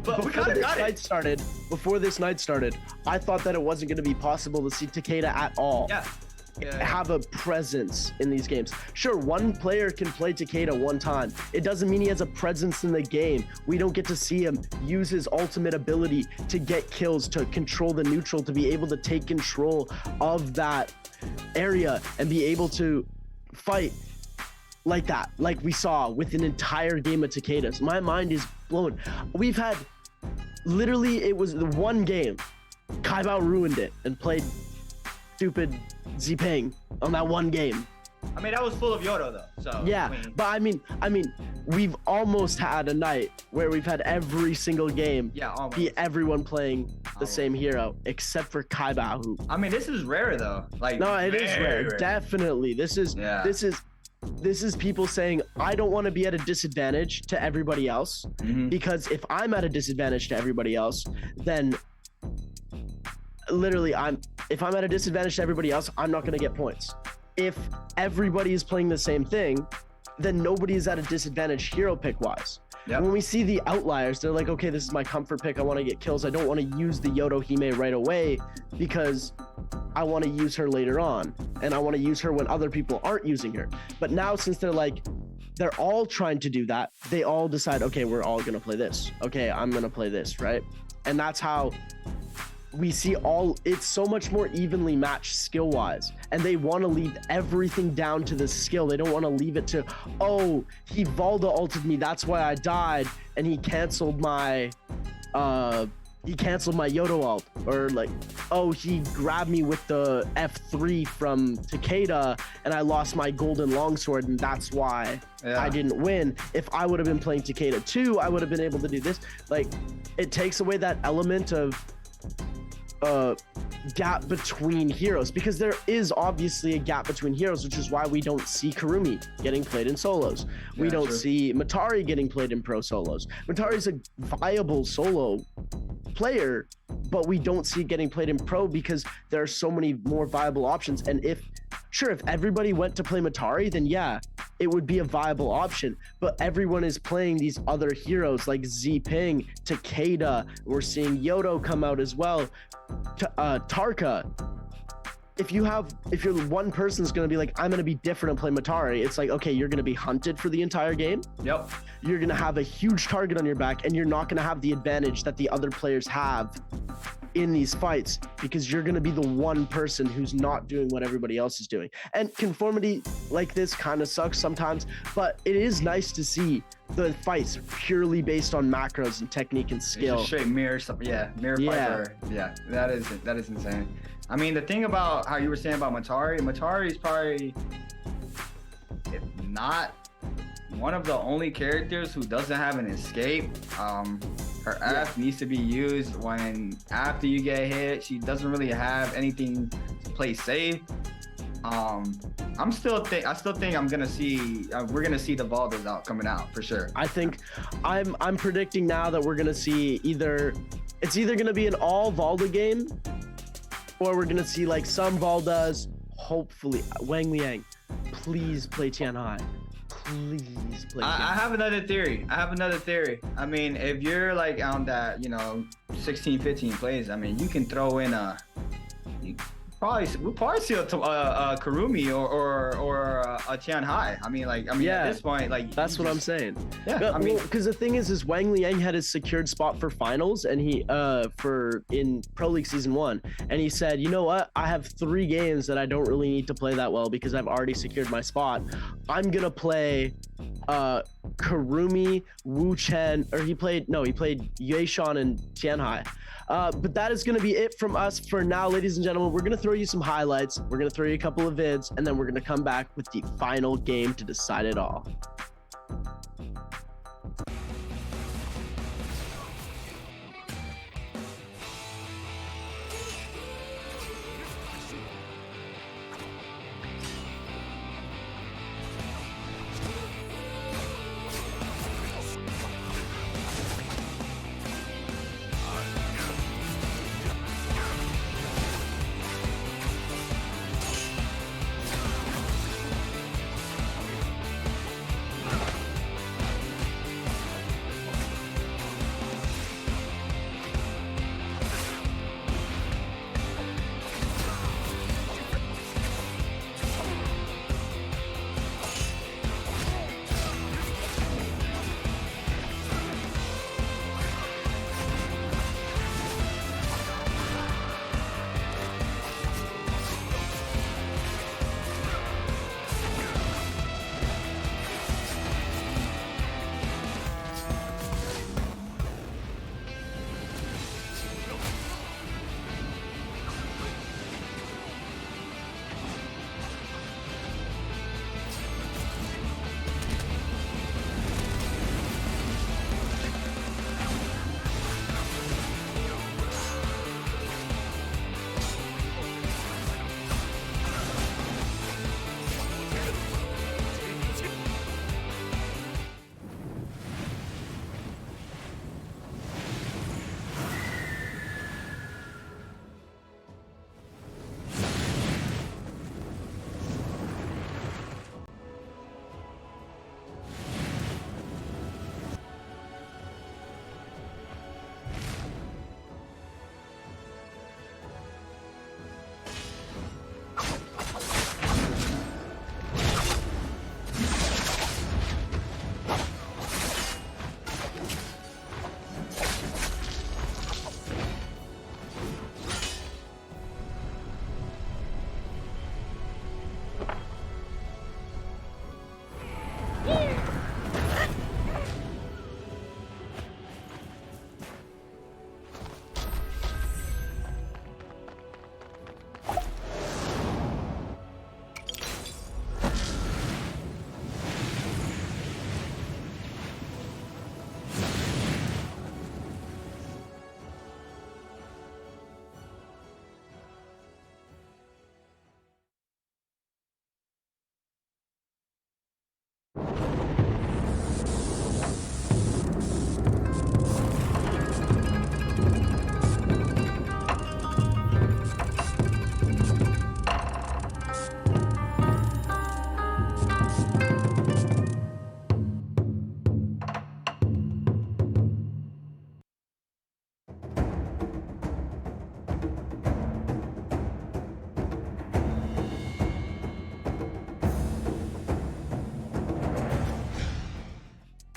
but we kind of got it. Before this night started, I thought that it wasn't going to be possible to see Takeda at all. Yeah. have a presence in these games. Sure, one player can play Takeda one time. It doesn't mean he has a presence in the game. We don't get to see him use his ultimate ability to get kills, to control the neutral, to be able to take control of that area and be able to fight like that, like we saw with an entire game of Takedas. My mind is blown. We've had, literally, it was the one game, Kaibao ruined it and played stupid Zipeng on that one game. I mean, that was full of Yodo though. So yeah, but I mean, we've almost had a night where we've had every single game be everyone playing the same hero except for Kaibao. Who, I mean, this is rare though. Like, no, it is rare. Definitely, this is people saying, I don't want to be at a disadvantage to everybody else, because if I'm at a disadvantage to everybody else, then literally if I'm at a disadvantage to everybody else, I'm not going to get points. If everybody is playing the same thing, then nobody is at a disadvantage hero pick wise. When we see the outliers, they're like, okay, this is my comfort pick. I want to get kills. I don't want to use the Yodo Hime right away because I want to use her later on. And I want to use her when other people aren't using her. But now, since they're all trying to do that, they all decide, okay, we're all going to play this. Okay, I'm going to play this, right? And that's how we see it's so much more evenly matched skill wise, and they want to leave everything down to the skill. They don't want to leave it to, oh, he Valda ulted me, that's why I died, and he canceled my Yodo ult, or like, oh, he grabbed me with the F3 from Takeda and I lost my golden longsword and that's why I didn't win. If I would have been playing Takeda too, I would have been able to do this. Like, it takes away that element of gap between heroes, because there is obviously a gap between heroes, which is why we don't see Kurumi getting played in solos. We don't see Matari getting played in pro solos. Matari's a viable solo player, but we don't see it getting played in pro because there are so many more viable options. And if everybody went to play Matari, then yeah, it would be a viable option. But everyone is playing these other heroes like Zipeng, Takeda. We're seeing Yodo come out as well. Tarka. If you're one person's going to be like, I'm going to be different and play Matari, it's like, okay, you're going to be hunted for the entire game. Yep. You're going to have a huge target on your back, and you're not going to have the advantage that the other players have in these fights, because you're going to be the one person who's not doing what everybody else is doing. And conformity like this kind of sucks sometimes, but it is nice to see the fights purely based on macros and technique and skill. It's straight mirror stuff. Mirror fighter. Yeah, that is insane. I mean, the thing about how you were saying about Matari is probably, if not one of the only characters who doesn't have an escape. Her F needs to be used when after you get hit. She doesn't really have anything to play safe. I still think we're gonna see the Valdas out coming out for sure. I think I'm predicting now that we're gonna see it's either gonna be an all Valda game, or we're gonna see like some Valdas. Hopefully, Wang Liang, please play Tianhai. Please play. I have another theory. I mean, if you're like on that, 16, 15 plays, I mean, you can throw in we'll probably see a Kurumi or a Tianhai. I mean, at this point, like, that's what I'm saying. Yeah, I mean, because the thing is Wang Liang had his secured spot for finals, and he in Pro League Season 1, and he said, you know what? I have 3 games that I don't really need to play that well because I've already secured my spot. I'm gonna play Kurumi, Wu Chen, or he played Yueshan and Tianhai. But that is going to be it from us for now, ladies and gentlemen. We're going to throw you some highlights. We're going to throw you a couple of vids, and then we're going to come back with the final game to decide it all.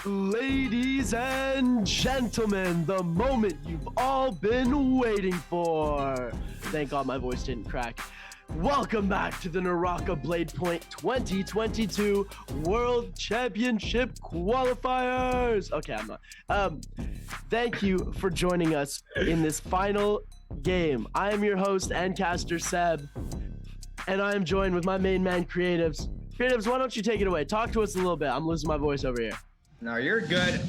Ladies and gentlemen, the moment you've all been waiting for. Thank God my voice didn't crack. Welcome back to the Naraka Blade Point 2022 World Championship Qualifiers. Okay, I'm not. Thank you for joining us in this final game. I am your host and caster Seb, and I am joined with my main man Creatives. Creatives, why don't you take it away? Talk to us a little bit. I'm losing my voice over here. No, you're good.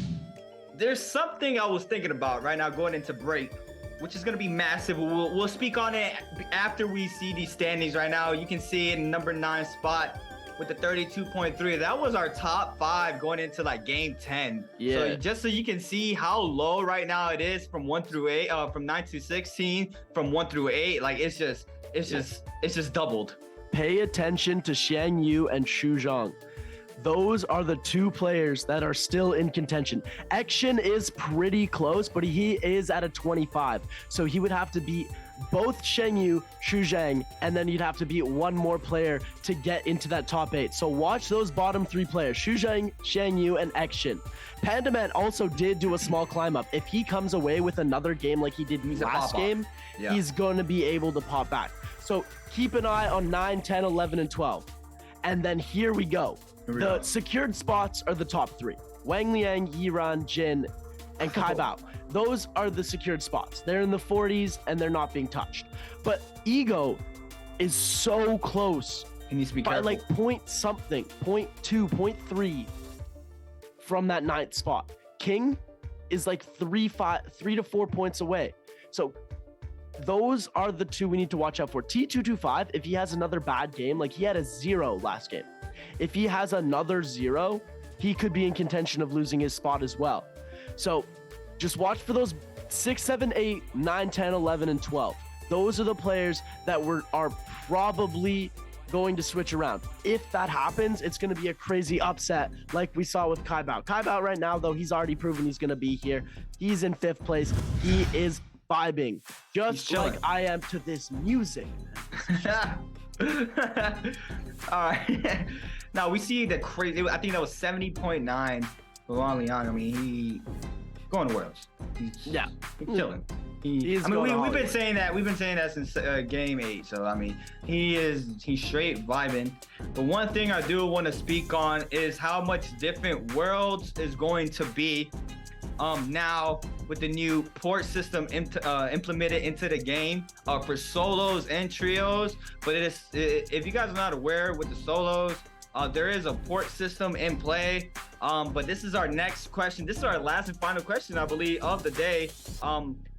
There's something I was thinking about right now going into break, which is going to be massive. We'll speak on it after we see these standings right now. You can see it in number 9 spot with the 32.3. That was our top 5 going into like game 10. Yeah. So just so you can see how low right now it is from 1 through 8, from 9 to 16, from 1 through 8. Like it's just doubled. Pay attention to Xiang Yu and Xu Zhang. Those are the 2 players that are still in contention. Action is pretty close, but he is at a 25. So he would have to beat both Xiang Yu, Xu Zhang, and then you'd have to beat one more player to get into that top 8. So watch those bottom 3 players, Xu Zhang, Xiang Yu, and Action. Pandaman also did do a small climb up. If he comes away with another game like he did last game, he's going to be able to pop back. So keep an eye on 9, 10, 11, and 12. And then here we go. The secured spots are the top 3. Wang Liang, Yiran, Jin, and Kai Bao. Those are the secured spots. They're in the 40s and they're not being touched. But Ego is so close. He needs to be by careful. like point something, 0.2, 0.3 from that 9th spot. King is like 3 to 4 points away. So those are the 2 we need to watch out for. T225, if he has another bad game, like he had a 0 last game. If he has another 0, he could be in contention of losing his spot as well. So just watch for those 6, 7, 8, 9, 10, 11, and 12. Those are the players that are probably going to switch around. If that happens, it's going to be a crazy upset like we saw with Kai Bao. Kai Bao right now, though, he's already proven he's going to be here. He's in 5th place. He is vibing just like I am to this music. All right. Now we see the crazy. I think that was 70.9 for Wang Liang. I mean, he going to Worlds. He's chilling. We've been saying that. We've been saying that since game 8. So I mean, he's straight vibing. But one thing I do want to speak on is how much different Worlds is going to be. Now with the new port system implemented into the game for solos and trios. But if you guys are not aware with the solos, there is a port system in play. But this is our next question. This is our last and final question, I believe, of the day.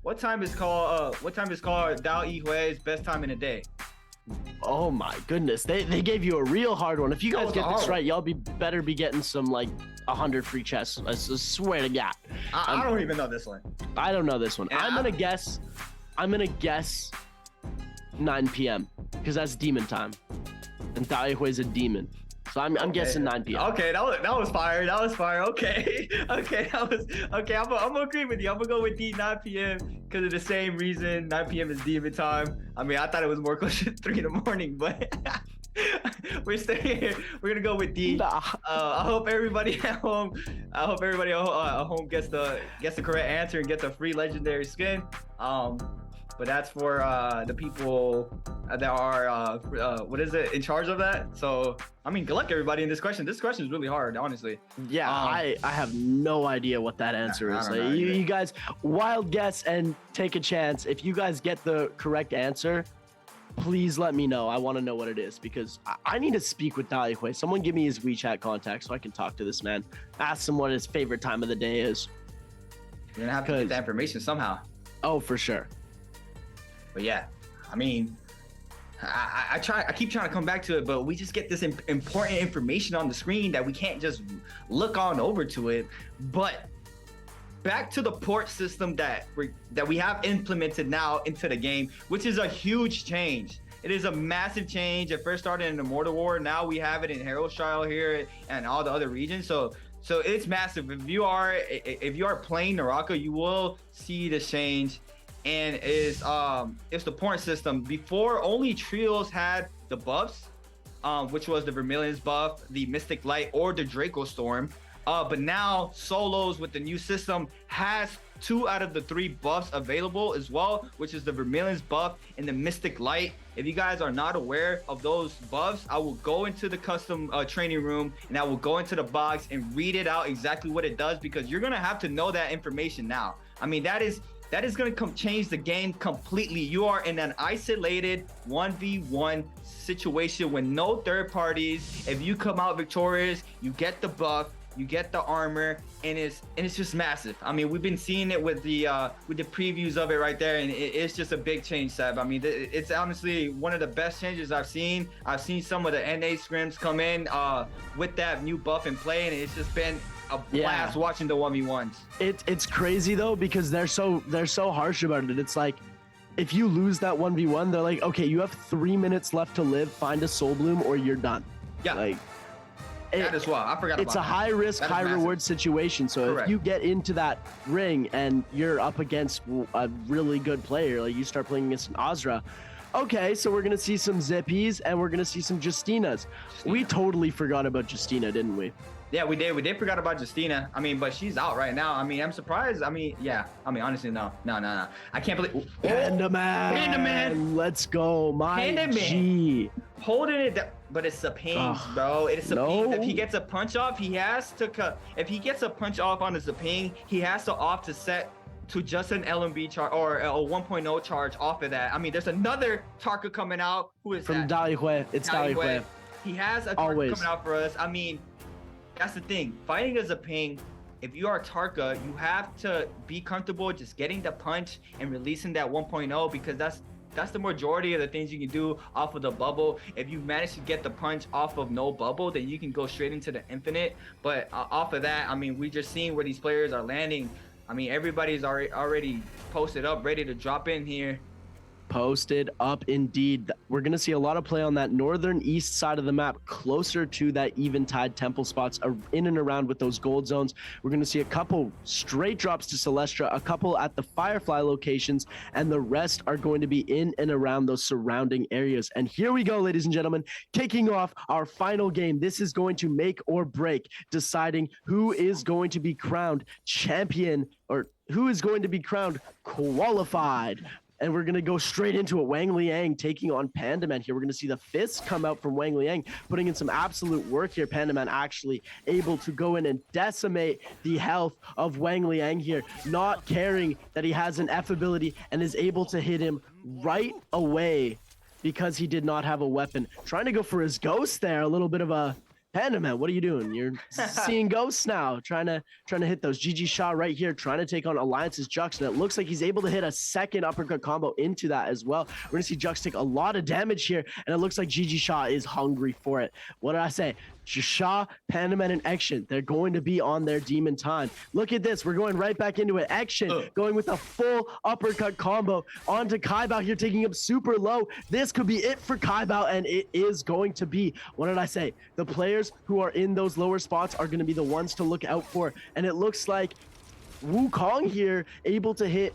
What time is called Dao Yihui's best time in a day? Oh my goodness, they gave you a real hard one. If you guys get this right, y'all better be getting some like 100 free chests. I swear to God. I don't even know this one. I don't know this one. I'm gonna guess 9 p.m. because that's demon time, and Dao Yihui's a demon. So I'm guessing 9 p.m. Okay, that was fire. That was fire. Okay, that was okay. I'm gonna agree with you. I'm gonna go with D 9 p.m. because of the same reason. 9 p.m. is demon time. I mean, I thought it was more close to 3 in the morning, but we're staying here. We're gonna go with D. I hope everybody at home. Gets the correct answer and gets a free legendary skin. But that's for the people that are in charge of that. So I mean, good luck everybody in this question. This question is really hard, honestly. Yeah, I have no idea what that answer is. Like, you guys wild guess and take a chance. If you guys get the correct answer, please let me know. I want to know what it is because I need to speak with Dao Yihui. Someone give me his WeChat contact so I can talk to this man. Ask him what his favorite time of the day is. You're gonna have to get that information somehow. Oh, for sure. But yeah, I mean, I keep trying to come back to it, but we just get this important information on the screen that we can't just look on over to it. But back to the port system that we have implemented now into the game, which is a huge change. It is a massive change. It first started in Immortal War. Now we have it in Herald Trial here and all the other regions. So it's massive. If you are playing Naraka, you will see the change. And it's the point system. Before, only trios had the buffs, which was the Vermilion's buff, the Mystic Light, or the Draco Storm. But now solos with the new system has 2 out of the 3 buffs available as well, which is the Vermilion's buff and the Mystic Light. If you guys are not aware of those buffs, I will go into the custom training room and I will go into the box and read it out exactly what it does, because you're gonna have to know that information now. I mean, that is going to change the game completely. You are in an isolated 1v1 situation with no third parties. If you come out victorious, you get the buff, you get the armor, and it's just massive. I mean, we've been seeing it with the previews of it right there, and it's just a big change, Seb. I mean, it's honestly one of the best changes I've seen. I've seen some of the NA scrims come in with that new buff in play, and it's just been a blast watching the 1v1s. It's crazy though, because they're so harsh about it. It's like, if you lose that 1v1, they're like, okay, you have 3 minutes left to live, find a soul bloom or you're done. Yeah, like that as well. I forgot about that. It's a high risk, high reward situation. So Correct. if you get into that ring and you're up against a really good player, like you start playing against an Azra, okay, so we're gonna see some Zippies and we're gonna see some Justinas. We totally forgot about Justina, didn't we? Yeah, we did. We did forget about Justina. I mean, but she's out right now. I mean, I'm surprised. I mean, yeah. I mean, honestly, no. I can't believe. Panda Man. Let's go, my Panda G. Holding it down, but it's a pain, bro. It's a pain. If he gets a punch off, he has to. If he gets a punch off on the Zaping, he has to off to set to just an LMB charge or a 1.0 charge off of that. I mean, there's another Tarka coming out. Who is from that? Dalihui. It's Dalihui. He has a Tarka coming out for us. I mean, that's the thing. Fighting as a ping, if you are Tarka, you have to be comfortable just getting the punch and releasing that 1.0, because that's the majority of the things you can do off of the bubble. If you manage to get the punch off of no bubble, then you can go straight into the infinite. But off of that, I mean, we just seeing where these players are landing. I mean, everybody's already posted up, ready to drop in here. Posted up indeed. We're going to see a lot of play on that northern east side of the map, closer to that Eventide temple spots, in and around with those gold zones. We're going to see a couple straight drops to Celestra, a couple at the Firefly locations, and the rest are going to be in and around those surrounding areas. And here we go, ladies and gentlemen, kicking off our final game. This is going to make or break, deciding who is going to be crowned champion, or who is going to be crowned qualified. And we're going to go straight into it. Wang Liang taking on Panda Man here. We're going to see the fists come out from Wang Liang, putting in some absolute work here. Panda Man actually able to go in and decimate the health of Wang Liang here, not caring that he has an F ability and is able to hit him right away because he did not have a weapon. Trying to go for his ghost there. A little bit of a... Panda Man, what are you doing? You're seeing ghosts now, trying to hit those. GG Shaw right here, trying to take on Alliance's Jux, and it looks like he's able to hit a second uppercut combo into that as well. We're gonna see Jux take a lot of damage here, and it looks like GG Shaw is hungry for it. What did I say? Shaw, Panda Man, and Action, they're going to be on their demon time. Look at this, we're going right back into it. Action going with a full uppercut combo onto Kaibao here, taking him super low. This could be it for Kaibao, and it is going to be, what did I say? The players who are in those lower spots are going to be the ones to look out for. And it looks like Wukong here able to hit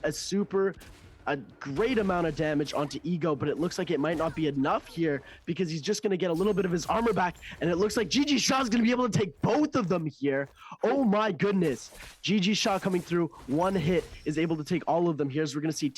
a great amount of damage onto Ego, but it looks like it might not be enough here because he's just going to get a little bit of his armor back, and it looks like GG Shaw's going to be able to take both of them here. Oh my goodness. GG Shaw coming through, one hit is able to take all of them here. So we're going to see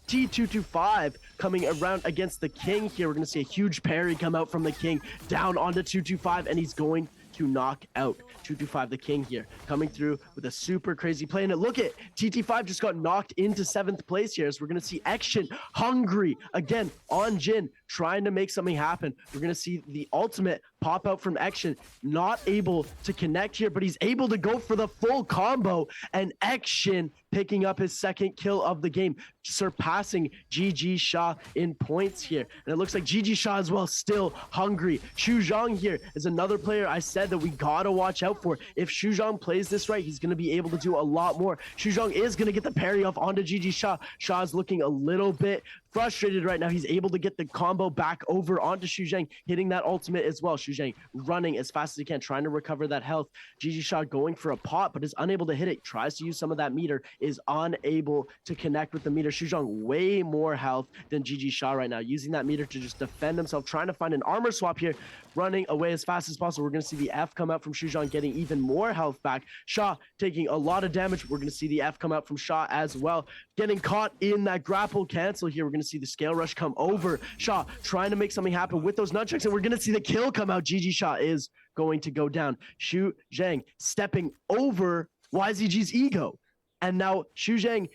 T225 coming around against the King here. We're going to see a huge parry come out from the King down onto 225, and he's going to knock out 225 the King here, coming through with a super crazy play. And look at TT5 just got knocked into 7th place here. So we're going to see Action hungry again on Jin, trying to make something happen. We're going to see the ultimate pop out from Action, not able to connect here, but he's able to go for the full combo, and Action picking up his second kill of the game, surpassing GG Shaw in points here. And it looks like GG Shaw as well, still hungry. Xu Zhang here is another player I said that we gotta watch out for. If Xu Zhang plays this right, he's gonna be able to do a lot more. Xu Zhang is gonna get the parry off onto GG Shaw. Shaw's looking a little bit frustrated right now. He's able to get the combo back over onto Xu Zhang, hitting that ultimate as well. Xu Zhang running as fast as he can, trying to recover that health. GG Shaw going for a pot, but is unable to hit it. Tries to use some of that meter, is unable to connect with the meter. Xu Zhang way more health than GG Shaw right now, using that meter to just defend himself, trying to find an armor swap here, running away as fast as possible. We're going to see the F come out from Xu Zhang, getting even more health back. Shaw taking a lot of damage. We're going to see the F come out from Shaw as well, getting caught in that grapple cancel here. We're going to see the scale rush come over. Shaw trying to make something happen with those nunchucks, and we're going to see the kill come out. GG Shaw is going to go down. Xu Zhang stepping over YZG's ego. And now Xu Zhang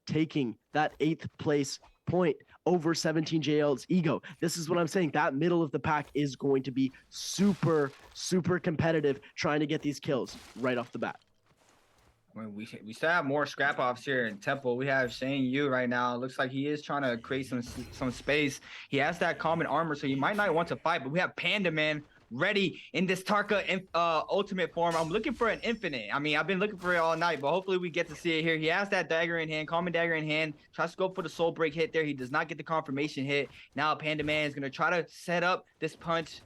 taking that 8th place point over 17JL's ego. This is what I'm saying. That middle of the pack is going to be super, super competitive, trying to get these kills right off the bat. I mean, we still have more scrap offs here in Temple. We have Shane Yu right now. Looks like he is trying to create some space. He has that common armor, so he might not want to fight. But we have Panda Man ready in this Tarka ultimate form. I'm looking for an infinite. I mean, I've been looking for it all night, but hopefully we get to see it here. He has that dagger in hand, common dagger in hand, tries to go for the soul break hit there. He does not get the confirmation hit. Now Panda Man is going to try to set up this punch.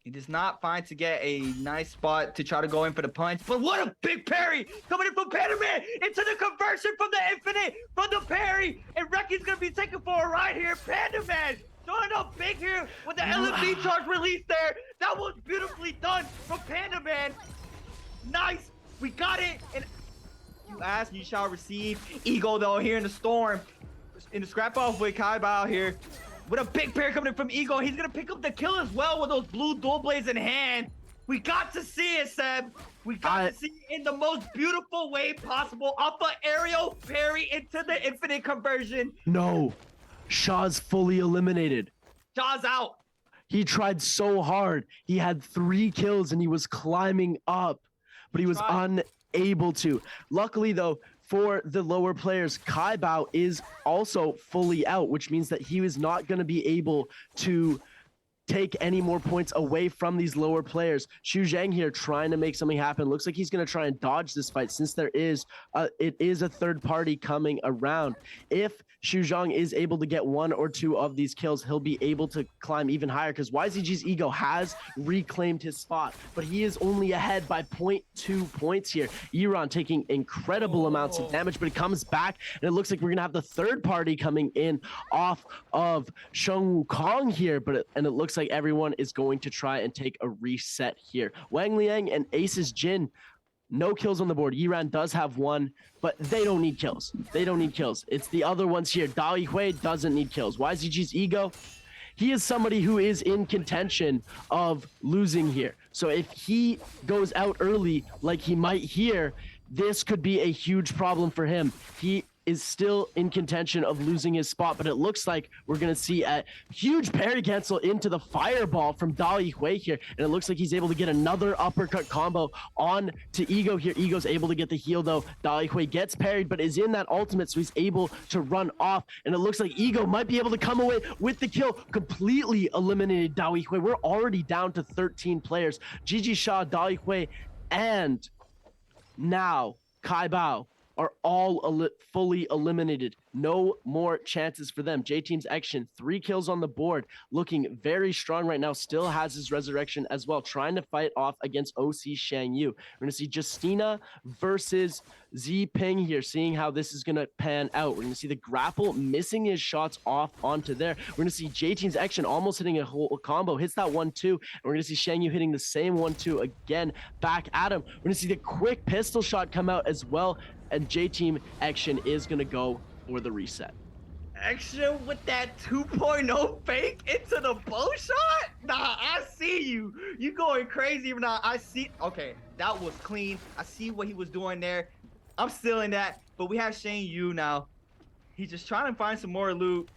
He does not find to get a nice spot to try to go in for the punch. But what a big parry coming in from Panda Man into the conversion from the infinite, from the parry. And Recky's going to be taken for a ride here. Panda Man showing up big here with the LMB charge release there. That was beautifully done from Panda Man. Nice. We got it. And you ask, you shall receive. Ego, though, here in the storm. In the scrap off with Kai Bao here. With a big pair coming in from Ego. He's going to pick up the kill as well with those blue dual blades in hand. We got to see it, Seb. We got to see it in the most beautiful way possible. Off an aerial parry into the infinite conversion. No. Shaw's fully eliminated. Shaw's out. He tried so hard. He had 3 kills and he was climbing up, but he was unable to. Luckily, though, for the lower players, Kai Bao is also fully out, which means that he is not going to be able to take any more points away from these lower players. Xu Zhang here trying to make something happen. Looks like he's going to try and dodge this fight since it is a third party coming around. If Xu Zhang is able to get 1 or 2 of these kills, he'll be able to climb even higher because YZG's ego has reclaimed his spot, but he is only ahead by 0.2 points here. Iran taking incredible amounts of damage, but it comes back, and it looks like we're going to have the third party coming in off of Sheng Wukong here, and it looks like everyone is going to try and take a reset here. Wang Liang and Aces Jin, no kills on the board. Yiran does have 1, but they don't need kills. They don't need kills. It's the other ones here. Dao Yihui doesn't need kills. YZG's ego, he is somebody who is in contention of losing here. So if he goes out early like he might here, this could be a huge problem for him. He is still in contention of losing his spot, but it looks like we're going to see a huge parry cancel into the fireball from Dao Yihui here, and it looks like he's able to get another uppercut combo on to Ego here. Ego's able to get the heal, though. Dao Yihui gets parried, but is in that ultimate, so he's able to run off, and it looks like Ego might be able to come away with the kill. Completely eliminated Dao Yihui. We're already down to 13 players. GG Shaw, Dao Yihui, and now Kai Bao are all fully eliminated. No more chances for them. J-Team's Action, 3 kills on the board, looking very strong right now, still has his resurrection as well, trying to fight off against OC Shang Yu. We're going to see Justina versus Z Ping here, seeing how this is going to pan out. We're going to see the grapple missing his shots off onto there. We're going to see J-Team's Action almost hitting a whole combo, hits that 1-2, and we're going to see Shang Yu hitting the same 1-2 again back at him. We're going to see the quick pistol shot come out as well, and J-Team Action is going to go for the reset. Action with that 2.0 fake into the bow shot? Nah, I see you. You going crazy now. I see. Okay, that was clean. I see what he was doing there. I'm still in that, but we have Shane Yu now. He's just trying to find some more loot.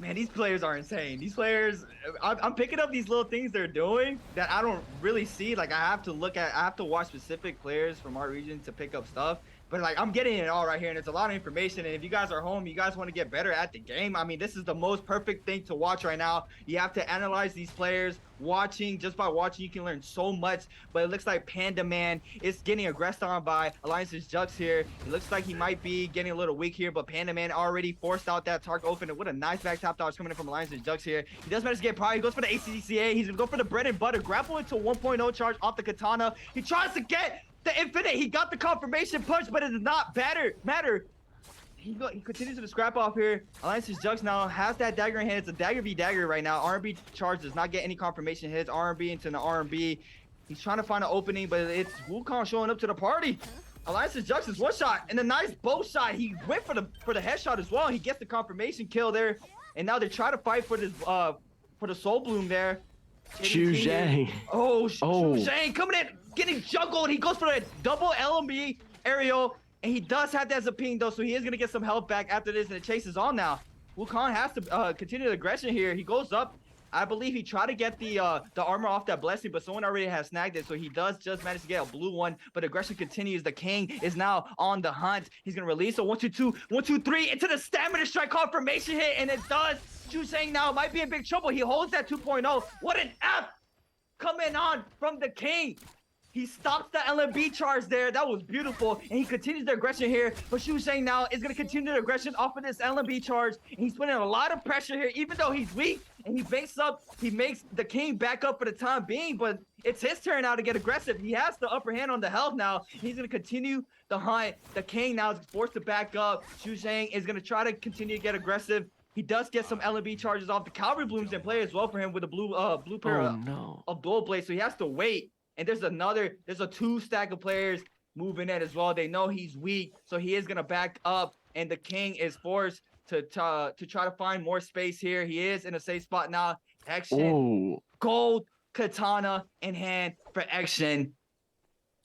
Man, these players are insane. These players, I'm picking up these little things they're doing that I don't really see. Like, I have to watch specific players from our region to pick up stuff. But like, I'm getting it all right here, and it's a lot of information. And if you guys are home, you guys want to get better at the game, I mean, this is the most perfect thing to watch right now. You have to analyze these players. Just by watching, you can learn so much. But it looks like Panda Man is getting aggressed on by Alliance's Jux here. It looks like he might be getting a little weak here, but Panda Man already forced out that Tark open. And what a nice back tap dodge coming in from Alliance's Jux here. He does manage to get pride. He goes for the ACDCA. He's gonna go for the bread and butter. Grapple into 1.0 charge off the katana. He tries to get the infinite. He got the confirmation punch, but it did not matter. He continues to scrap off here. Alliance's Jux now has that dagger in hand. It's a dagger v dagger right now. R&B charge does not get any confirmation hits. R&B into the R&B. He's trying to find an opening, but it's Wukong showing up to the party. Alliance's Jux is one shot and a nice bow shot. He went for the headshot as well. He gets the confirmation kill there, and now they try to fight for this for the soul bloom there. Xu Zhang. Xu Zhang coming in, getting juggled. He goes for a double LMB aerial, and he does have that as a ping though, so he is gonna get some health back after this, and the chase is on now. Wukong has to continue the aggression here. He goes up. I believe he tried to get the armor off that blessing, but someone already has snagged it, so he does just manage to get a blue one. But aggression continues. The king is now on the hunt. He's gonna release a 1-2-2, 1-2-3 into the stamina strike confirmation hit, and it does. Xu Zhang now might be in big trouble. He holds that 2.0. What an F coming on from the king. He stops the LMB charge there. That was beautiful. And he continues the aggression here. But Xu Zhang now is going to continue the aggression off of this LMB charge. And he's putting a lot of pressure here, even though he's weak. And he makes the king back up for the time being. But it's his turn now to get aggressive. He has the upper hand on the health now. He's going to continue the hunt. The king now is forced to back up. Xu Zhang is going to try to continue to get aggressive. He does get some LMB charges off. The Cavalry Blooms in play as well for him with a blue pair of dual blades. So he has to wait. And there's a 2 stack of players moving in as well. They know he's weak, so he is gonna back up, and the king is forced to try to find more space here. He is in a safe spot now. Action, gold katana in hand for action.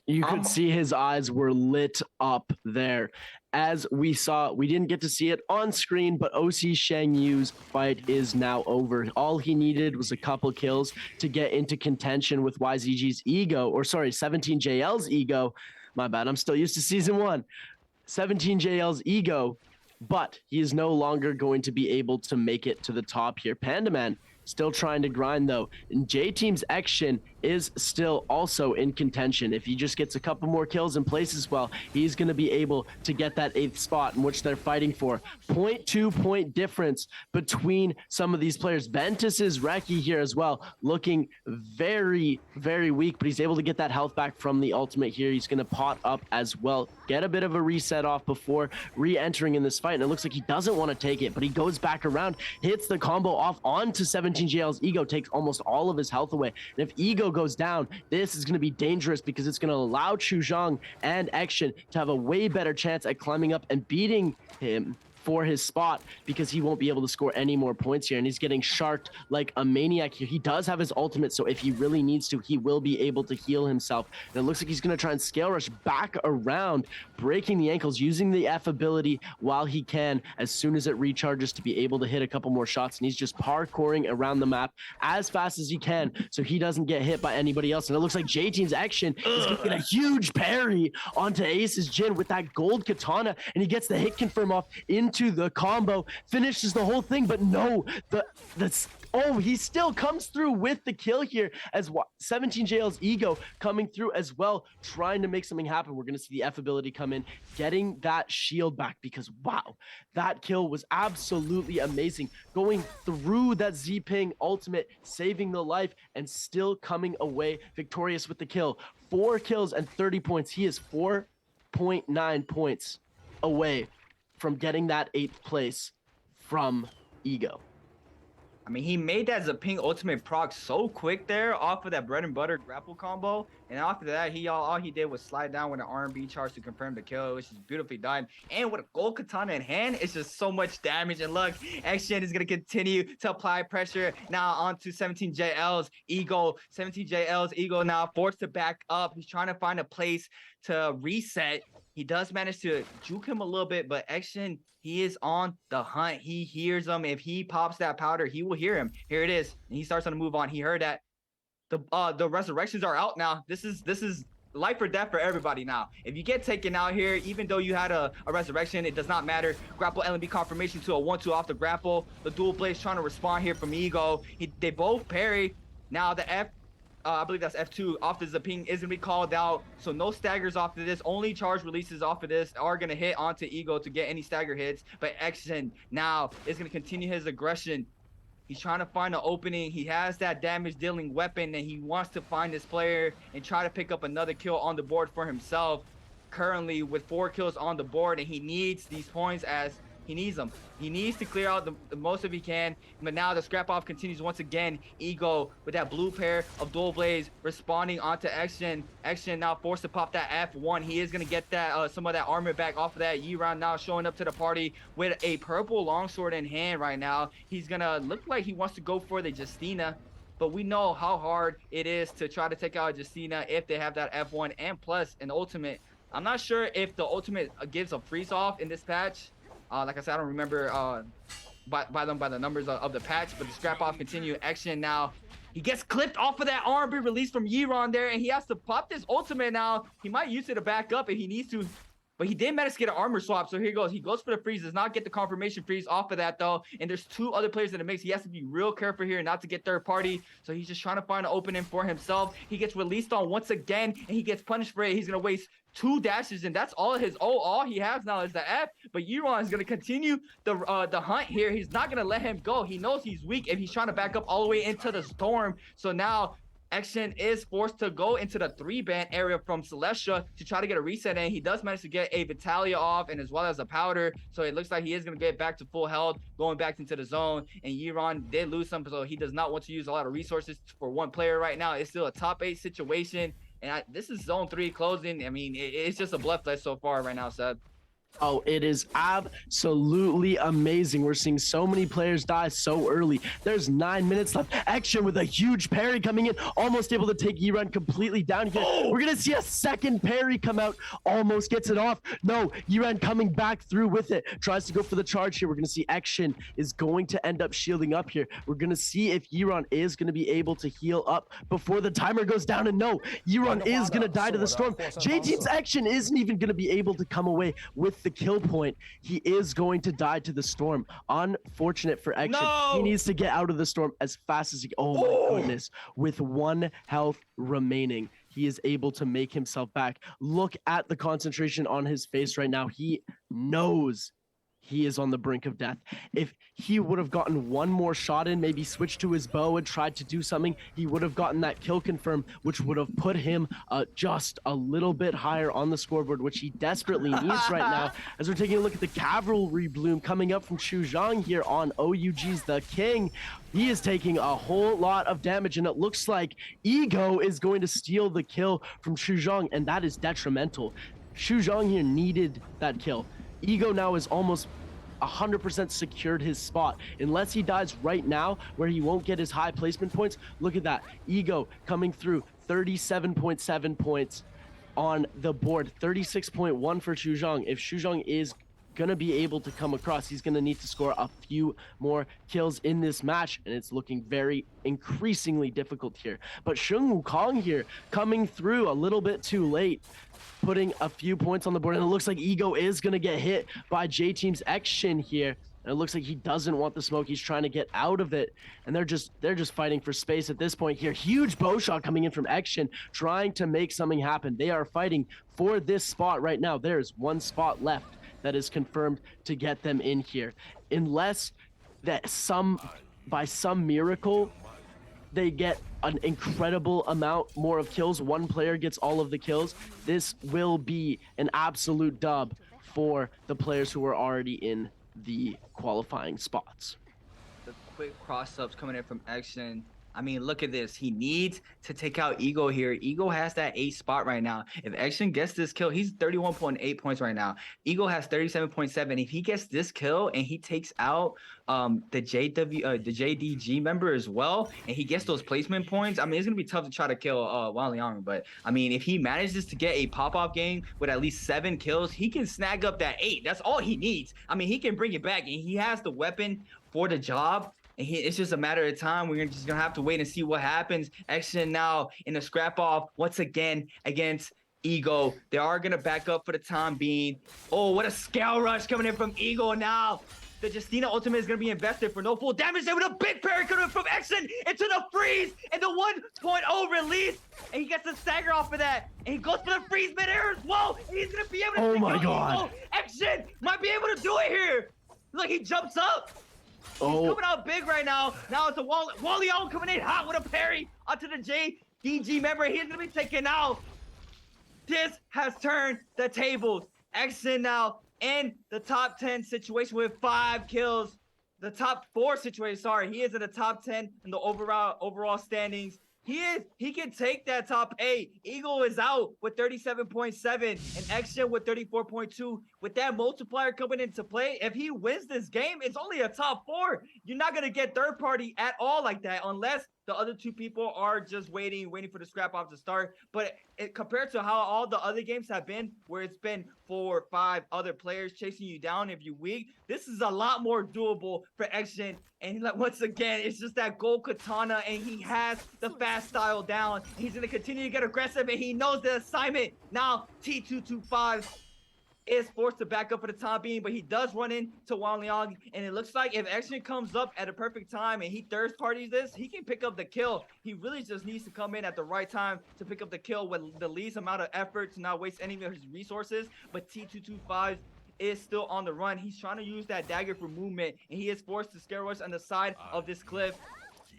You could see his eyes were lit up there. As we saw, we didn't get to see it on screen, but OC Shang Yu's fight is now over. All he needed was a couple kills to get into contention with YZG's ego, or sorry, 17JL's ego. My bad, I'm still used to season 1. 17JL's ego, but he is no longer going to be able to make it to the top here. Panda Man still trying to grind though, and J Team's action is still also in contention. If he just gets a couple more kills and places well, he's going to be able to get that 8th spot in which they're fighting for. 0.2 point difference between some of these players. Ventus is Reki here as well, looking very, very weak, but he's able to get that health back from the ultimate here. He's going to pot up as well, get a bit of a reset off before re-entering in this fight, and it looks like he doesn't want to take it, but he goes back around, hits the combo off onto 17JL's ego, takes almost all of his health away, and if ego goes down, this is going to be dangerous because it's going to allow Xu Zhang and Action to have a way better chance at climbing up and beating him for his spot, because he won't be able to score any more points here, and he's getting sharked like a maniac here. He does have his ultimate, so if he really needs to, he will be able to heal himself. And it looks like he's going to try and scale rush back around, breaking the ankles, using the F ability while he can, as soon as it recharges, to be able to hit a couple more shots. And he's just parkouring around the map as fast as he can so he doesn't get hit by anybody else. And it looks like J Team's action is getting a huge parry onto Ace's Jin with that gold katana, and he gets the hit confirm off into the combo, finishes the whole thing, but no, he still comes through with the kill here, as 17JL's ego coming through as well, trying to make something happen. We're going to see the F ability come in, getting that shield back, because wow, that kill was absolutely amazing. Going through that Z-Ping ultimate, saving the life, and still coming away victorious with the kill. 4 kills and 30 points. He is 4.9 points away from getting that 8th place from ego. I mean, he made that Zaping ultimate proc so quick there off of that bread and butter grapple combo, and after that, all he did was slide down with an R&B charge to confirm the kill, which is beautifully done. And with a gold katana in hand, it's just so much damage. And look, Action is gonna continue to apply pressure now onto 17JL's ego. 17JL's ego now forced to back up. He's trying to find a place to reset. He does manage to juke him a little bit, but Action, he is on the hunt. He hears him. If he pops that powder, he will hear him. Here it is. And he starts on the move on. He heard that. The resurrections are out now. This is life or death for everybody now. If you get taken out here, even though you had a resurrection, it does not matter. Grapple LMB confirmation to a 1-2 off the grapple. The dual blades trying to respond here from Ego. They both parry. Now the I believe that's F2 off the Zaping isn't be called out, so no staggers off of this. Only charge releases off of this are gonna hit onto Ego to get any stagger hits. But Action now is gonna continue his aggression. He's trying to find an opening. He has that damage dealing weapon, and he wants to find this player and try to pick up another kill on the board for himself. Currently with 4 kills on the board, and he needs these points as he needs them. He needs to clear out the most if he can. But now the scrap off continues once again. Ego with that blue pair of dual blades responding onto Action. Action now forced to pop that F1. He is gonna get that some of that armor back off of that. Yiran now showing up to the party with a purple longsword in hand right now. He's gonna look like he wants to go for the Justina. But we know how hard it is to try to take out Justina if they have that F1 and plus an ultimate. I'm not sure if the ultimate gives a freeze off in this patch. Like I said, I don't remember by the numbers of the patch, but the scrap off continue. Action now. He gets clipped off of that RB release from Yiran there, and he has to pop this ultimate now. He might use it to back up if he needs to, but he did manage to get an armor swap. So here he goes. He goes for the freeze, does not get the confirmation freeze off of that though. And there's 2 other players in the mix. He has to be real careful here not to get third party. So he's just trying to find an opening for himself. He gets released on once again, and he gets punished for it. He's gonna waste 2 dashes, and that's all he has now is the F. But Yiran is gonna continue the hunt here. He's not gonna let him go. He knows he's weak if he's trying to back up all the way into the storm. So now Action is forced to go into the 3-ban area from Celestia to try to get a reset, and he does manage to get a Vitalia off and as well as a powder. So it looks like he is going to get back to full health, going back into the zone. And Yiran did lose some, so he does not want to use a lot of resources for one player right now. It's still a top 8 situation, and this is zone 3 closing. I mean, it's just a bloodfest so far right now, Seb. Oh, it is absolutely amazing. We're seeing so many players die so early. There's 9 minutes left. Action with a huge parry coming in, almost able to take Yiran completely down here. We're gonna see a second parry come out, almost gets it off. No, Yiran coming back through with it, tries to go for the charge here. We're gonna see Action is going to end up shielding up here. We're gonna see if Yiran is gonna be able to heal up before the timer goes down, and no, Yiran is gonna die to the storm. J-Team's Action isn't even gonna be able to come away with the kill point. He is going to die to the storm. Unfortunate for Action. No! He needs to get out of the storm as fast as he can. Oh my goodness. With 1 health remaining, he is able to make himself back. Look at the concentration on his face right now. He knows he is on the brink of death. If he would have gotten 1 more shot in, maybe switched to his bow and tried to do something, he would have gotten that kill confirm, which would have put him just a little bit higher on the scoreboard, which he desperately needs right now. As we're taking a look at the cavalry bloom coming up from Xu Zhang here on OUG's The King. He is taking a whole lot of damage, and it looks like Ego is going to steal the kill from Xu Zhang, and that is detrimental. Xu Zhang here needed that kill. Ego now is almost 100% secured his spot. Unless he dies right now where he won't get his high placement points. Look at that. Ego coming through 37.7 points on the board. 36.1 for Xu Zhang. If Xu Zhang is going to be able to come across, he's going to need to score a few more kills in this match, and it's looking very increasingly difficult here. But Sheng Wukong here coming through a little bit too late, putting a few points on the board, and it looks like Ego is going to get hit by J-Team's Action here. And it looks like he doesn't want the smoke. He's trying to get out of it, and they're just fighting for space at this point here. Huge bow shot coming in from Action, trying to make something happen. They are fighting for this spot right now. There's 1 spot left that is confirmed to get them in here. Unless that by some miracle they get an incredible amount more of kills, 1 player gets all of the kills, this will be an absolute dub for the players who are already in the qualifying spots. The quick cross-ups coming in from Action. I mean, look at this. He needs to take out Ego here. Ego has that 8 spot right now. If Action gets this kill, he's 31.8 points right now. Ego has 37.7. If he gets this kill and he takes out the JDG member as well, and he gets those placement points, I mean, it's gonna be tough to try to kill Wang Liang. But I mean, if he manages to get a pop-off game with at least 7 kills, he can snag up that 8. That's all he needs. I mean, he can bring it back, and he has the weapon for the job. And it's just a matter of time. We're just going to have to wait and see what happens. Action now in a scrap off once again against Ego. They are going to back up for the time being. Oh, what a scale rush coming in from Ego now. The Justina ultimate is going to be invested for no full damage there with a big parry coming from Action into the freeze and the 1.0 release. And he gets the stagger off of that. And he goes for the freeze mid-air as well. And he's going to be able to Oh my God. Ego. Action might be able to do it here. Look, he jumps up. He's coming out big right now. Now it's a Wally O coming in hot with a parry onto the JDG member. He's going to be taken out. This has turned the tables. Action now in the top 10 situation with 5 kills. The top 4 situation, sorry. He is in the top 10 in the overall standings. He can take that top 8. Eagle is out with 37.7 and Action with 34.2. With that multiplier coming into play, if he wins this game, it's only a top 4. You're not going to get third party at all like that unless the other 2 people are just waiting for the scrap off to start. But compared to how all the other games have been, where it's been 4 or 5 other players chasing you down if you're weak, this is a lot more doable for Action. And once again, it's just that gold katana, and he has the fast style down. He's going to continue to get aggressive, and he knows the assignment. Now, T225 is forced to back up for the time being, but he does run into Wang Liang, and it looks like if Action comes up at a perfect time and he third parties this, he can pick up the kill. He really just needs to come in at the right time to pick up the kill with the least amount of effort to not waste any of his resources. But T225 is still on the run. He's trying to use that dagger for movement, and he is forced to scare rush on the side of this cliff.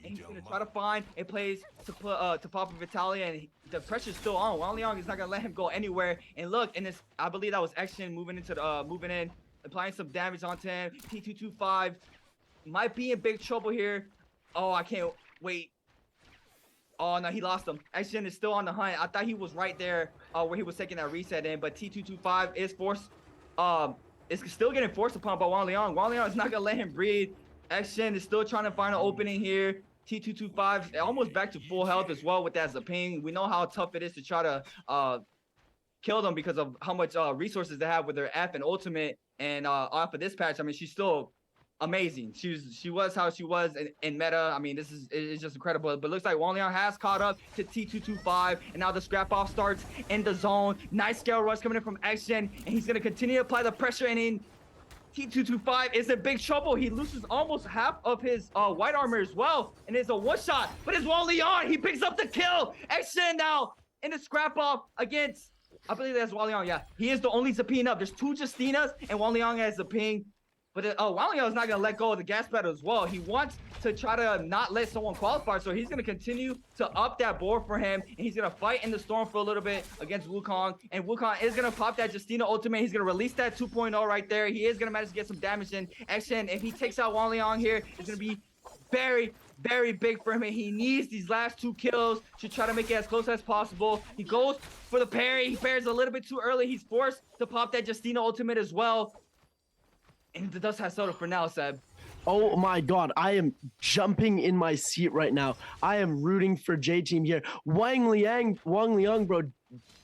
And he's gonna try to find a place to put to pop a Vitalia, and the pressure's still on. Wang Liang is not gonna let him go anywhere. And look, and this, I believe that was Action moving in, applying some damage onto him. T225 might be in big trouble here. Oh, I can't wait. Oh no, he lost him. Action is still on the hunt. I thought he was right there where he was taking that reset in, but T225 is forced. It's still getting forced upon by Wang Liang. Wang Liang is not gonna let him breathe. Action is still trying to find an opening here. T225 almost back to full health as well with that Zaping. We know how tough it is to try to kill them because of how much resources they have with their F and ultimate. And off of this patch, I mean, she's still amazing. She was how she was in meta. I mean, it's just incredible. But it looks like Wang Liang has caught up to T225, and now the scrap off starts in the zone. Nice scale rush coming in from Action, and he's gonna continue to apply the pressure. And in T225 is in big trouble. He loses almost half of his white armor as well, and it's a one shot. But it's Wang Liang. He picks up the kill. Action now in the scrap off against, I believe that's Wang Liang. Yeah, he is the only Zapine up. There's 2 Justinas, and Wang Liang has Zapine. But Wang Liang is not going to let go of the gas pedal as well. He wants to try to not let someone qualify, so he's going to continue to up that board for him, and he's going to fight in the storm for a little bit against Wukong. And Wukong is going to pop that Justina ultimate. He's going to release that 2.0 right there. He is going to manage to get some damage in. Action, if he takes out Wang Liang here, it's going to be very, very big for him, and he needs these last 2 kills to try to make it as close as possible. He goes for the parry. He parries a little bit too early. He's forced to pop that Justina ultimate as well. And the dust has settled for now, Seb. Oh my God, I am jumping in my seat right now. I am rooting for J Team here. Wang Liang, bro,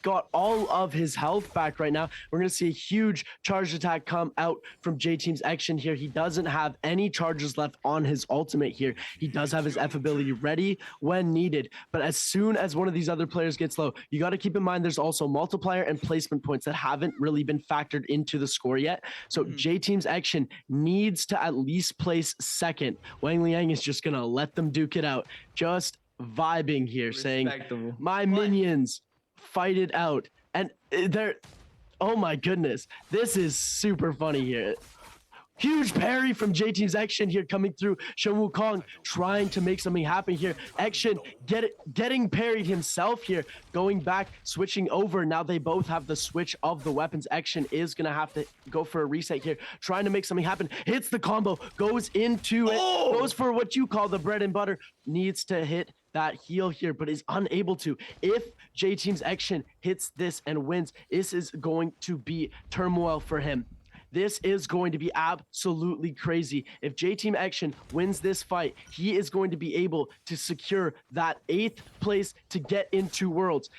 got all of his health back right now. We're going to see a huge charged attack come out from J Team's Action here. He doesn't have any charges left on his ultimate here. He does have his F ability ready when needed. But as soon as one of these other players gets low, you got to keep in mind there's also multiplier and placement points that haven't really been factored into the score yet. So J Team's Action needs to at least place second. Wang Liang is just going to let them duke it out. Just vibing here, saying, my minions, fight it out. And they're, oh my goodness, this is super funny here. Huge parry from J-Team's Action here coming through. Shen Wukong trying to make something happen here. Action getting parried himself here. Going back, switching over. Now they both have the switch of the weapons. Action is going to have to go for a reset here. Trying to make something happen. Hits the combo. Goes into it. Goes for what you call the bread and butter. Needs to hit that heal here, but is unable to. If J-Team's Action hits this and wins, this is going to be turmoil for him. This is going to be absolutely crazy. If J-Team Action wins this fight, he is going to be able to secure that 8th place to get into Worlds.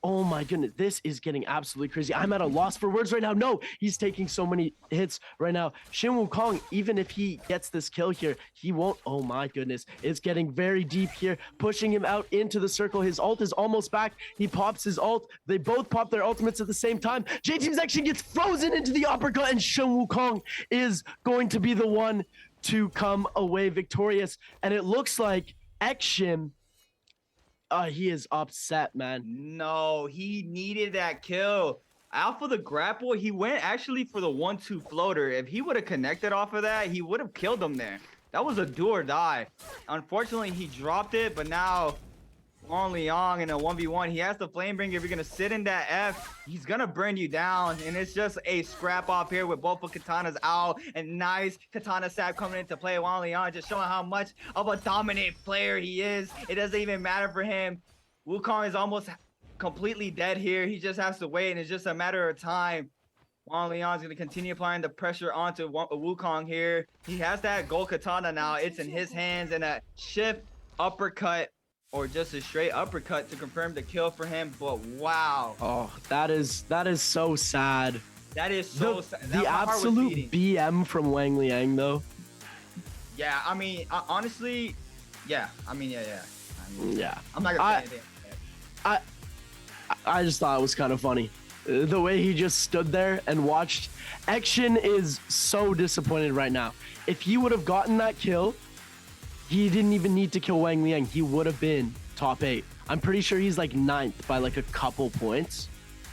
Oh my goodness, this is getting absolutely crazy. I'm at a loss for words right now. No, he's taking so many hits right now. Shen Wukong, even if he gets this kill here, he won't. Oh my goodness, it's getting very deep here, pushing him out into the circle. His ult is almost back. He pops his ult. They both pop their ultimates at the same time. J-Team's Action gets frozen into the uppercut, and Shen Wukong is going to be the one to come away victorious. And it looks like Action, he is upset, man. No, he needed that kill. Out for the grapple, he went actually for the 1-2 floater. If he would have connected off of that, he would have killed him there. That was a do or die. Unfortunately, he dropped it, but now Wang Liang in a 1v1, he has the Flamebringer. If you're gonna sit in that F, he's gonna burn you down, and it's just a scrap off here with both of katanas out, and nice katana sap coming into play. Wang Liang just showing how much of a dominant player he is. It doesn't even matter for him. Wukong is almost completely dead here. He just has to wait, and it's just a matter of time. Wang Liang is going to continue applying the pressure onto Wukong here. He has that gold katana now. It's in his hands, and a shift uppercut or just a straight uppercut to confirm the kill for him. But wow. Oh, that is so sad. That is so sad. The absolute BM from Wang Liang, though. Yeah, I mean, honestly, yeah. I mean, yeah. Yeah. I'm not going to say anything. I just thought it was kind of funny. The way he just stood there and watched. Action is so disappointed right now. If he would have gotten that kill, he didn't even need to kill Wang Liang. He would have been top 8. I'm pretty sure he's like 9th by like a couple points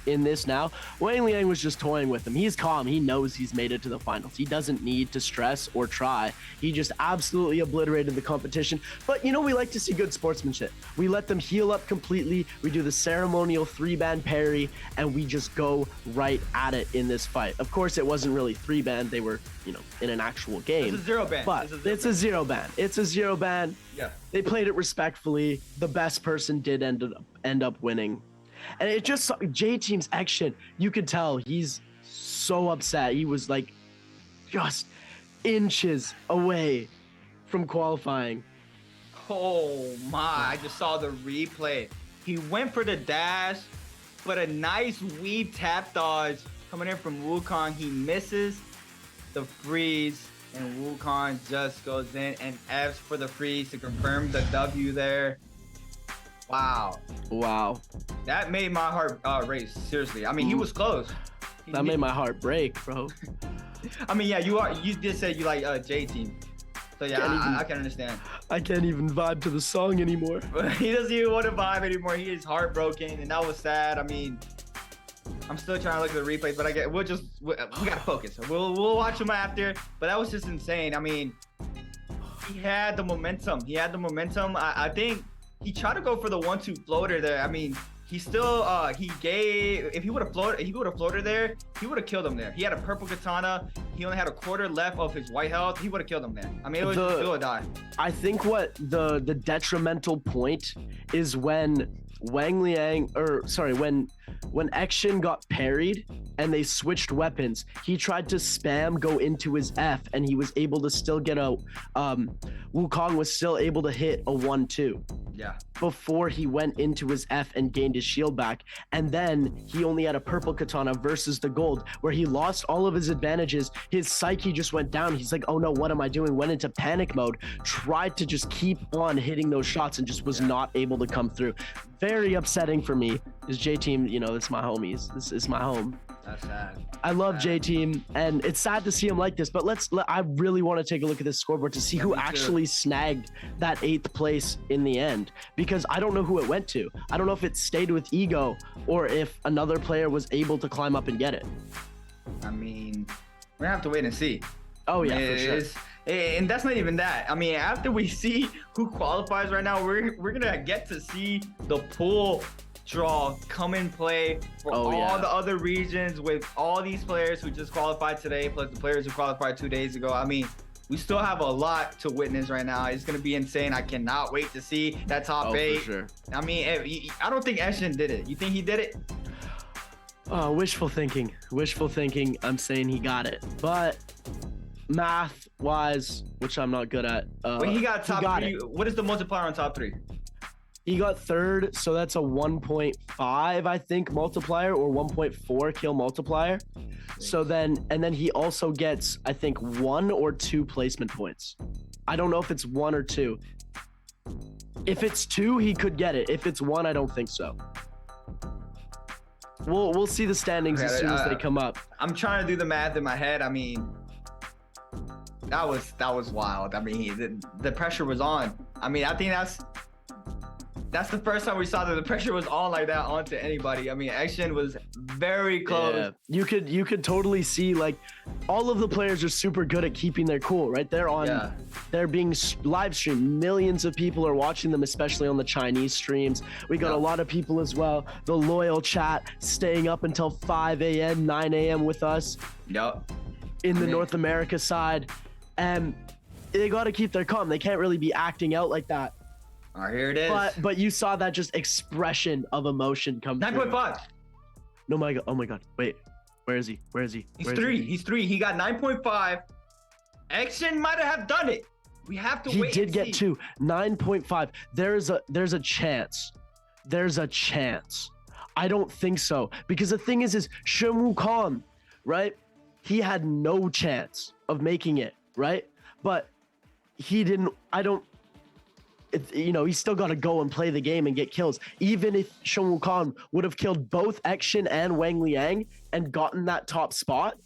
in this now. Wang Liang was just toying with him. He's calm. He knows he's made it to the finals. He doesn't need to stress or try. He just absolutely obliterated the competition. But you know, we like to see good sportsmanship. We let them heal up completely. We do the ceremonial 3-band parry, and we just go right at it in this fight. Of course, it wasn't really 3-band. They were, you know, in an actual game. It's a 0-band. But it's a 0-band. It's a 0-band. Yeah. They played it respectfully. The best person did end up winning. And it just, J-Team's Action, you could tell he's so upset. He was like just inches away from qualifying. Oh my, I just saw the replay. He went for the dash, but a nice weave tap dodge coming in from Wukong. He misses the freeze, and Wukong just goes in and F's for the freeze to confirm the W there. Wow. That made my heart race, seriously. I mean, he was close. That made my heart break, bro. I mean, yeah, you just said you like J-Team. So yeah, I can understand. I can't even vibe to the song anymore. He doesn't even want to vibe anymore. He is heartbroken, and that was sad. I mean, I'm still trying to look at the replays, but we gotta focus. We'll watch them after. But that was just insane. I mean, he had the momentum. I think he tried to go for the 1-2 floater there. I mean, he still if he would have floated there, he would have killed him there. He had a purple katana. He only had a quarter left of his white health. He would have killed him there. I mean, it was just do or die. I think what the detrimental point is when when Action got parried and they switched weapons, he tried to spam go into his F, and he was able to still get a Wukong was still able to hit a 1-2. Yeah. Before he went into his F and gained his shield back. And then he only had a purple katana versus the gold, where he lost all of his advantages. His psyche just went down. He's like, oh no, what am I doing? Went into panic mode, tried to just keep on hitting those shots and just was not able to come through. Very upsetting for me. This J-Team, you know, it's my homies. This is my home. That's sad. I love J-Team, and it's sad to see him like this, but I really want to take a look at this scoreboard to see who actually snagged that 8th place in the end, because I don't know who it went to. I don't know if it stayed with Ego or if another player was able to climb up and get it. I mean, we're gonna have to wait and see. Oh yeah, for sure. And that's not even that. I mean, after we see who qualifies right now, we're gonna get to see the pool draw come in play for all the other regions with all these players who just qualified today, plus the players who qualified 2 days ago. I mean, we still have a lot to witness right now. It's gonna be insane. I cannot wait to see that top 8. For sure. I mean, I don't think Eshin did it. You think he did it? Wishful thinking. Wishful thinking. I'm saying he got it, but math-wise, which I'm not good at. When he got top 3, what is the multiplier on top 3? He got 3rd, so that's a 1.5, I think, multiplier, or 1.4 kill multiplier. So then he also gets, I think, 1 or 2 placement points. I don't know if it's 1 or 2. If it's 2, he could get it. If it's 1, I don't think so. We'll see the standings as soon as they come up. I'm trying to do the math in my head. I mean, that was wild. I mean, the pressure was on. I mean, I think that's the first time we saw that the pressure was on like that onto anybody. I mean, Action was very close. Yeah. You could totally see, like, all of the players are super good at keeping their cool, right? They're being live streamed. Millions of people are watching them, especially on the Chinese streams. We got a lot of people as well. The loyal chat staying up until 5 a.m., 9 a.m. with us. Yep. In the North America side. And they got to keep their calm. They can't really be acting out like that. All right, here it is. But you saw that just expression of emotion come through. 9.5. No, my God. Oh my God. Wait, where is he? He's 3. He's 3. He got 9.5. Action might have done it. We have to wait. He did get 2. 9.5. There's a chance. There's a chance. I don't think so, because the thing is Shen Wukong, right? He had no chance of making it, right? But he didn't. He still got to go and play the game and get kills. Even if Shen Wukong would have killed both Action and Wang Liang and gotten that top spot,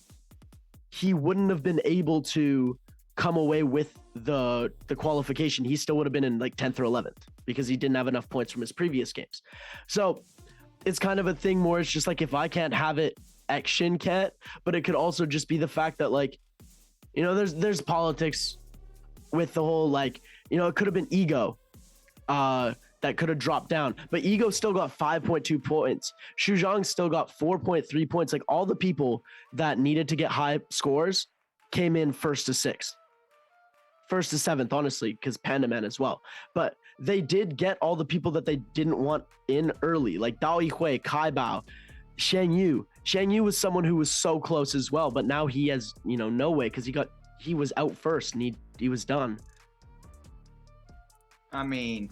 he wouldn't have been able to come away with the qualification. He still would have been in like 10th or 11th because he didn't have enough points from his previous games. So it's kind of a thing more. It's just like, if I can't have it, Action can't. But it could also just be the fact that, like, there's politics with the whole, like, it could have been Ego that could have dropped down, but Ego still got 5.2 points. Xu Zhang still got 4.3 points. Like, all the people that needed to get high scores came in 1st to 6th, 1st to 7th, honestly, because Panda Man as well. But they did get all the people that they didn't want in early, like Dao Yihui, Kai Bao, Shan Yu. Shan Yu was someone who was so close as well, but now he has, no way, because he was out first and he was done. I mean,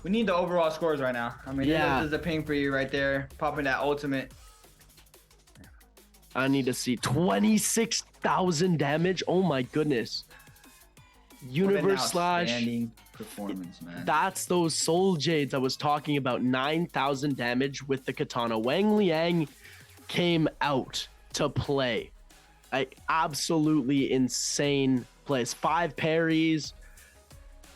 we need the overall scores right now. I mean, this is the ping for you right there. Popping that ultimate. I need to see 26,000 damage. Oh my goodness. Universe slash. Outstanding performance, man. That's those Soul Jades I was talking about. 9,000 damage with the katana. Wang Liang came out to play. Like, absolutely insane plays. 5 parries.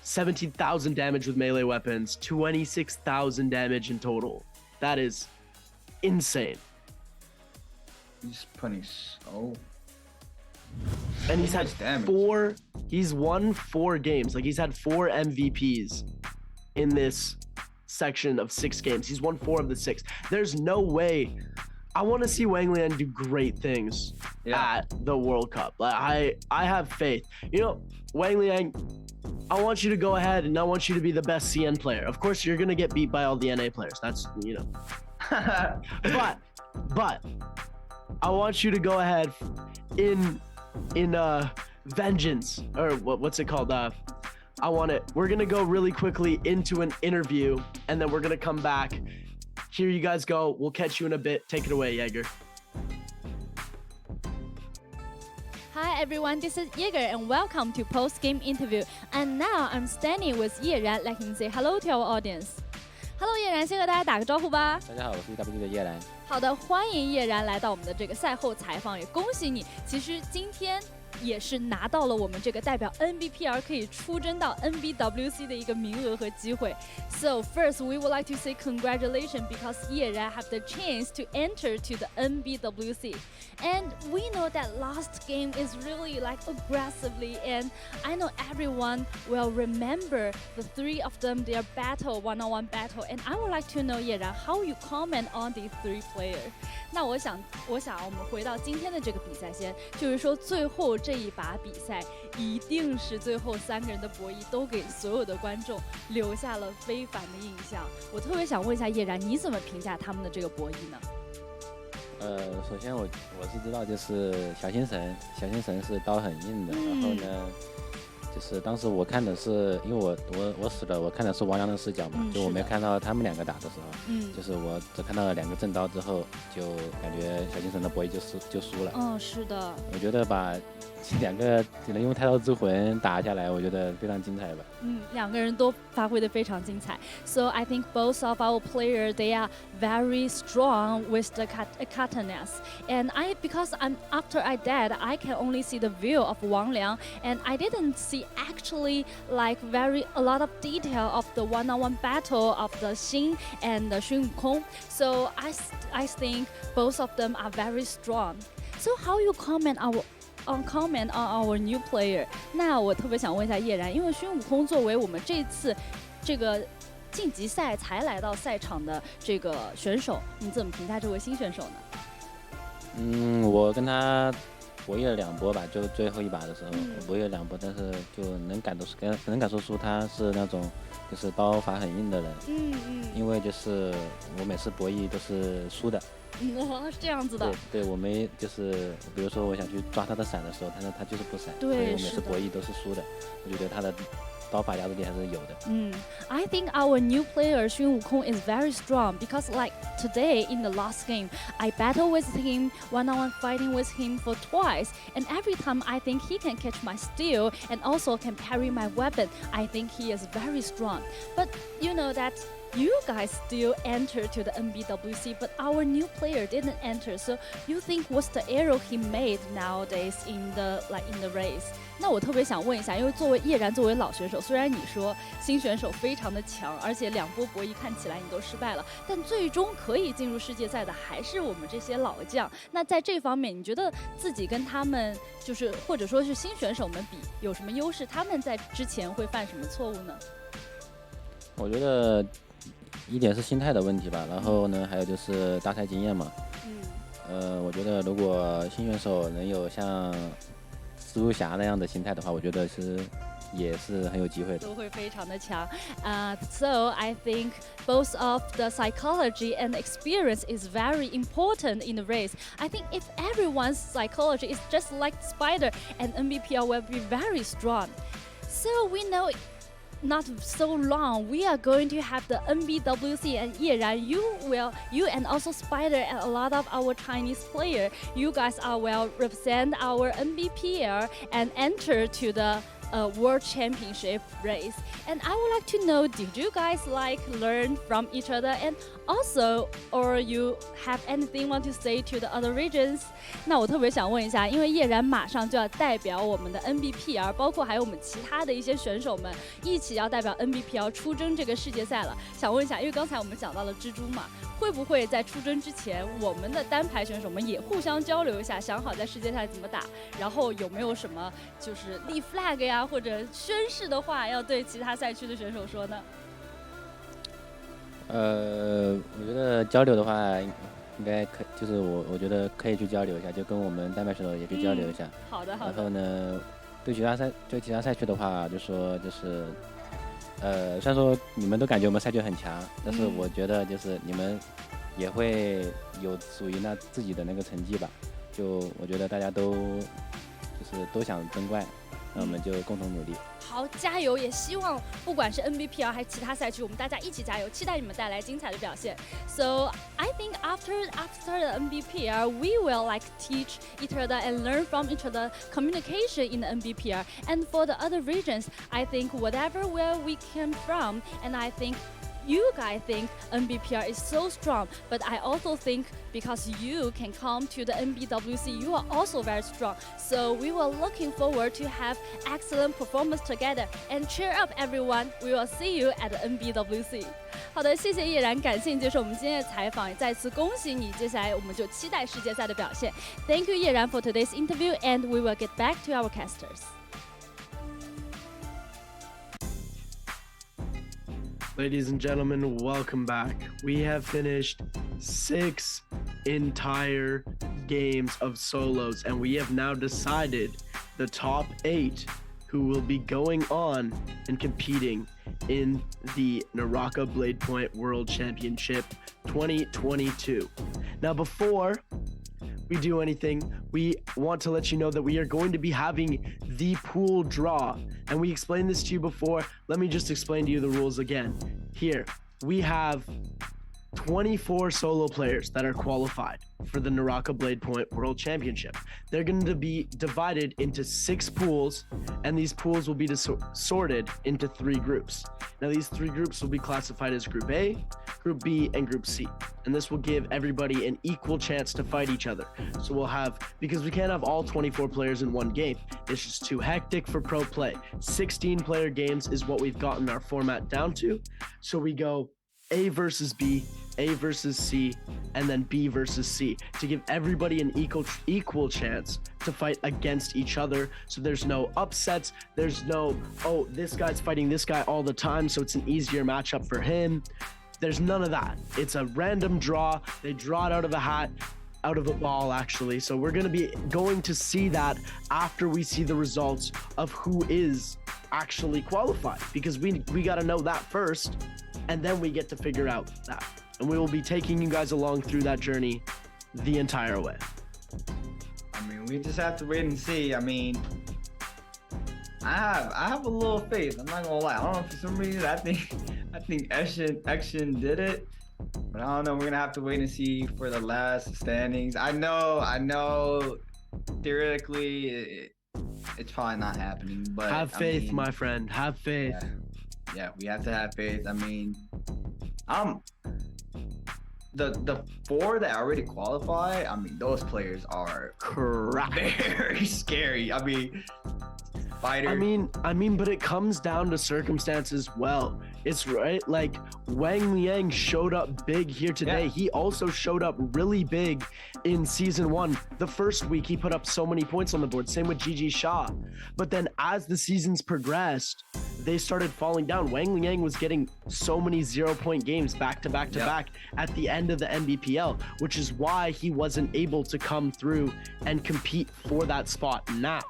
17,000 damage with melee weapons, 26,000 damage in total. That is insane. He's putting so. And he's had he's won 4 games. Like, he's had 4 MVPs in this section of 6 games. He's won 4 of the 6. There's no way. I want to see Wang Liang do great things at the World Cup. Like, I have faith. Wang Liang, I want you to go ahead and I want you to be the best CN player. Of course, you're going to get beat by all the NA players. That's, but I want you to go ahead in vengeance, or what's it called? We're going to go really quickly into an interview, and then we're going to come back. Here you guys go. We'll catch you in a bit. Take it away, Jaeger. Hi everyone, this is Jaeger and welcome to post-game interview. And now I'm standing with 叶然. Let him say hello to our audience. Hello 叶然，先和大家打个招呼吧。大家好，我是 WD 的叶然。好的，欢迎叶然来到我们的这个赛后采访，也恭喜你。其实今天也是拿到了我们这个代表 NBPL 可以出征到 NBWC 的一个名额和机会。So first, we would like to say congratulations because 叶然 have the chance to enter to the NBWC. And we know that last game is really like aggressively, and I know everyone will remember the three of them, their battle, one-on-one battle. And I would like to know 叶然 how you comment on these three players. 那我想我们回到今天的这个比赛先，就是说最后这一把比赛一定是最后3个人的博弈都给所有的观众留下了非凡的印象。我特别想问一下叶然，你怎么评价他们的这个博弈呢？首先我是知道，就是小心神是刀很硬的，然后呢，就是当时我看的是，因为我死了，我看的是王良的视角嘛，就我没看到他们2个打的时候，就是我只看到了2个正刀之后，就感觉小心神的博弈就输了。是的。我觉得把2个只能用太刀之魂打下来，我觉得非常精彩吧。2个人都发挥得非常精彩。So I think both of our players, they are very strong with the katanas. And because after I died, I can only see the view of Wang Liang, and I didn't see actually like a lot of detail of the one-on-one battle of the Xin and the Xun Wukong. So I think both of them are very strong. So how you comment on our new player？ 那我特别想问一下叶然，因为孙悟空作为我们这次这个晋级赛才来到赛场的这个选手，你怎么评价这位新选手呢？我跟他博弈了2波吧，就最后一把的时候，我博弈了2波，但是就能感受出他是那种就是刀法很硬的人。因为就是我每次博弈都是输的。是这样子的。对，我没就是比如说我想去抓他的闪的时候，他就是不闪，所以我每次博弈都是输的。我觉得他的刀法压制力还是有的。I think our new player Xun Wukong is very strong because like today in the last game, I battle with him, one-on-one fighting with him for twice, and every time I think he can catch my steal and also can parry my weapon. I think he is very strong. But you know that you guys still enter to the NBWC, but our new player didn't enter. So you think what's the error he made nowadays in the race? 那我特别想问一下，因为叶然作为老选手，虽然你说新选手非常的强，而且2波博弈看起来你都失败了，但最终可以进入世界赛的还是我们这些老将。那在这方面，你觉得自己跟他们就是或者说是新选手们比有什么优势？他们在之前会犯什么错误呢？我觉得一点是心态的问题吧，然后呢，还有就是大赛经验嘛。我觉得如果新选手能有像蜘蛛侠那样的心态的话，我觉得也是很有机会的，都会非常的强。So I think both of the psychology and experience is very important in the race. I think if everyone's psychology is just like Spider, and NBPL will be very strong. So we know not so long we are going to have the NBWC, and Ye Ran, you and also Spider and a lot of our Chinese player, you guys will represent our NBPL and enter to the World Championship race. And I would like to know, did you guys learn from each other, and also, or you have anything want to say to the other regions? 那我特别想问一下，因为叶然马上就要代表我们的 NBPL， 包括还有我们其他的一些选手们一起要代表 NBPL 出征这个世界赛了。想问一下，因为刚才我们讲到了蜘蛛嘛，会不会在出征之前，我们的单排选手们也互相交流一下，想好在世界赛怎么打，然后有没有什么就是立 flag 呀，或者宣誓的话要对其他赛区的选手说呢？我觉得交流的话，应该就是我觉得可以去交流一下，就跟我们单排选手也去交流一下。好的。然后呢，对其他赛区的话，就说就是，虽然说你们都感觉我们赛区很强，但是我觉得就是你们也会有属于自己的那个成绩吧。就我觉得大家都想争冠。那我们就共同努力。好，加油！也希望不管是 NBPL 还是其他赛区，我们大家一起加油，期待你们带来精彩的表现。So I think after the NBPL, we will teach each other and learn from each other communication in the NBPL. And for the other regions, I think whatever where we came from, and I think you guys think NBPR is so strong, but I also think because you can come to the NBWC, you are also very strong. So we were looking forward to have excellent performance together. And cheer up everyone, we will see you at the NBWC. 好的，谢谢叶然，感谢你接受我们今天的采访，也再次恭喜你。接下来我们就期待世界赛的表现。Thank you 叶然 for today's interview, and we will get back to our casters. Ladies and gentlemen, welcome back. We have finished 6 entire games of solos, and we have now decided the top 8 who will be going on and competing in the Naraka Blade Point World Championship 2022. Now, before we do anything, we want to let you know that we are going to be having the pool draw. And we explained this to you before. Let me just explain to you the rules again. Here, we have 24 solo players that are qualified for the Naraka Blade Point World Championship. They're going to be divided into 6 pools, and these pools will be sorted into 3 groups. Now, these 3 groups will be classified as Group A, Group B, and Group C. And this will give everybody an equal chance to fight each other. So we'll have, because we can't have all 24 players in one game, it's just too hectic for pro play. 16 player games is what we've gotten our format down to. So we go A versus B, A versus C, and then B versus C to give everybody an equal chance to fight against each other. So there's no upsets. There's no, oh, this guy's fighting this guy all the time, so it's an easier matchup for him. There's none of that. It's a random draw. They draw it out of a hat, out of a ball, actually. So we're going to see that after we see the results of who is actually qualified, because we got to know that first, and then we get to figure out that. And we will be taking you guys along through that journey the entire way. I mean, we just have to wait and see. I mean, I have a little faith. I'm not gonna lie. I don't know, for some reason I think Action did it, but I don't know. We're gonna have to wait and see for the last standings. I know. Theoretically, it's probably not happening, but have faith, I mean, my friend. Have faith. Yeah, we have to have faith. I mean, the 4 that already qualify, I mean, those players are very scary. I mean, fighter. I mean, but it comes down to circumstance as well. It's right, like Wang Liang showed up big here today. Yeah. He also showed up really big in season 1. The first week he put up so many points on the board. Same with Gigi Shaw. But then as the seasons progressed, they started falling down. Wang Liang was getting so many 0-point games back to back to back at the end of the NBPL, which is why he wasn't able to come through and compete for that spot now.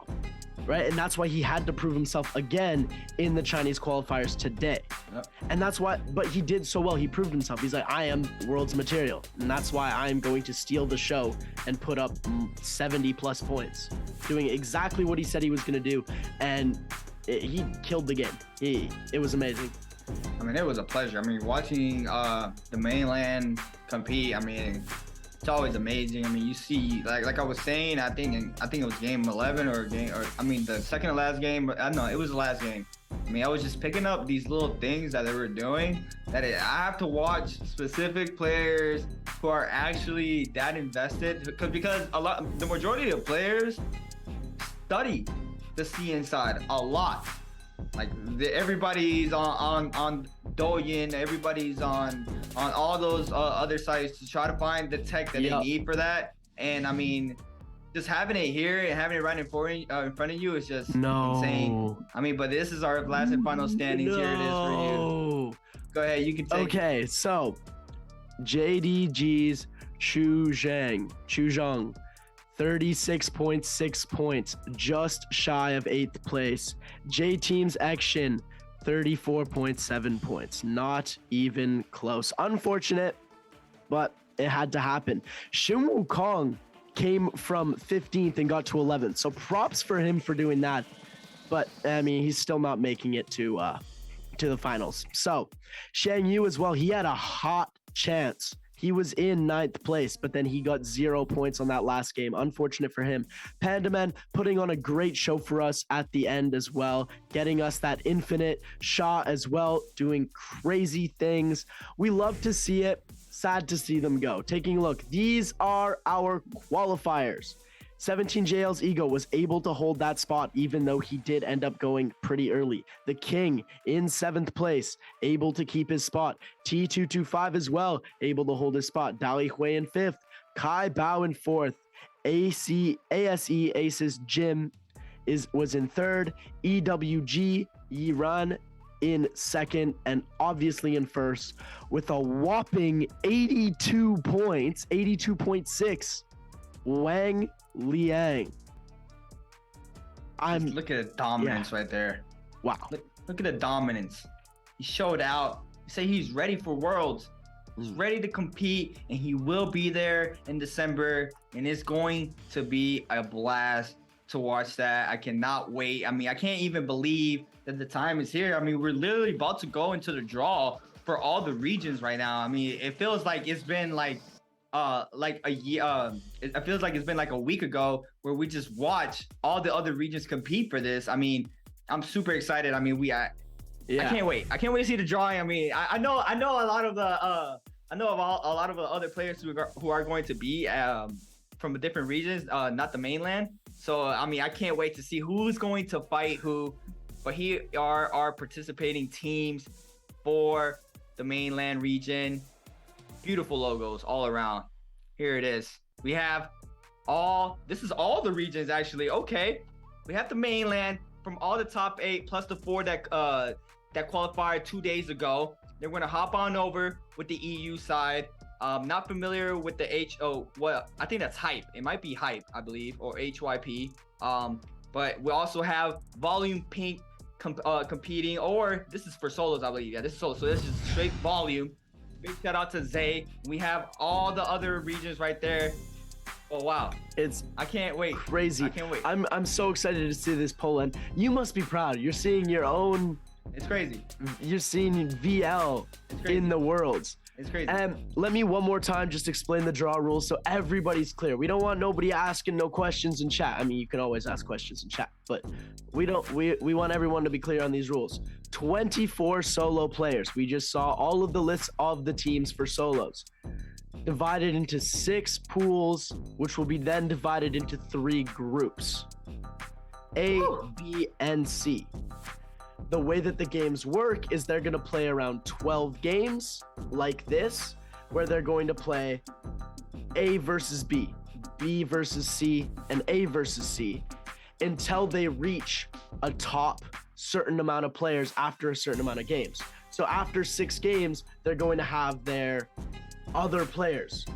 Right, and that's why he had to prove himself again in the Chinese qualifiers today. Yep. And that's why, but he did so well. He proved himself. He's like, I am the world's material, and that's why I'm going to steal the show and put up 70 plus points, doing exactly what he said he was going to do, and he killed the game. It was amazing. I mean, it was a pleasure. I mean, watching the Mainland compete, I mean, it's always amazing. I mean, you see, like I was saying, I think it was game 11 or the second to last game, but I don't know, it was the last game. I mean, I was just picking up these little things that they were doing that I have to watch specific players who are actually that invested, because the majority of players study the CN side a lot. Like everybody's on Douyin, everybody's on all those other sites to try to find the tech that they need for that. And I mean, just having it here and having it right in front of you is just insane. I mean, but this is our last and final standings. Here it is for you. Go ahead, you can take it. Okay, so JDG's Chu Zhang, 36.6 points, just shy of 8th place. J Team's Action, 34.7 points, not even close. Unfortunate, but it had to happen. Shin Wukong came from 15th and got to 11th, so props for him for doing that. But I mean, he's still not making it to the finals. So Shang Yu as well, he had a hot chance. He was in 9th place, but then he got 0 points on that last game. Unfortunate for him. Pandaman putting on a great show for us at the end as well, getting us that infinite shot as well, doing crazy things. We love to see it. Sad to see them go. Taking a look, these are our qualifiers. 17JL's Ego was able to hold that spot even though he did end up going pretty early. The King in 7th place, able to keep his spot. T225 as well, able to hold his spot. Dali Hui in 5th, Kai Bao in 4th. ASE Aces Jim was in 3rd. EWG Yiran in 2nd, and obviously in 1st with a whopping 82 points, 82.6. Wang Liang. Look at the dominance right there. Wow. Look at the dominance. He showed out. Say he's ready for Worlds. He's ready to compete, and he will be there in December, and it's going to be a blast to watch that. I cannot wait. I mean, I can't even believe that the time is here. I mean, we're literally about to go into the draw for all the regions right now. I mean, it feels like it's been like a year. It feels like it's been like a week ago where we just watched all the other regions compete for this. I mean, I'm super excited. I mean, I can't wait. I can't wait to see the drawing. I mean, I know a lot of the a lot of the other players who are going to be from different regions, not the mainland. So I mean, I can't wait to see who's going to fight who. But here are our participating teams for the mainland region. Beautiful logos all around. Here it is. We have this is all the regions actually. Okay. We have the mainland from all the top 8 plus the 4 that qualified 2 days ago. They're going to hop on over with the EU side. Not familiar with the I think that's Hype. It might be Hype, I believe, or HYP. But we also have Volume Pink competing, or this is for solos, I believe. Yeah, this is solo. So this is straight Volume. Big shout out to Zay. We have all the other regions right there. Oh wow, I can't wait. Crazy. I can't wait. I'm so excited to see this Poland. You must be proud. You're seeing your own. It's crazy. You're seeing VL in the Worlds. It's crazy. And let me one more time just explain the draw rules so everybody's clear. We don't want nobody asking no questions in chat. I mean, you can always ask questions in chat, but we want everyone to be clear on these rules. 24 solo players. We just saw all of the lists of the teams for solos. Divided into 6 pools, which will be then divided into 3 groups. A, B, and C. The way that the games work is they're going to play around 12 games like this, where they're going to play A versus B, B versus C, and A versus C until they reach a top certain amount of players after a certain amount of games. So after 6 games, they're going to have their other players.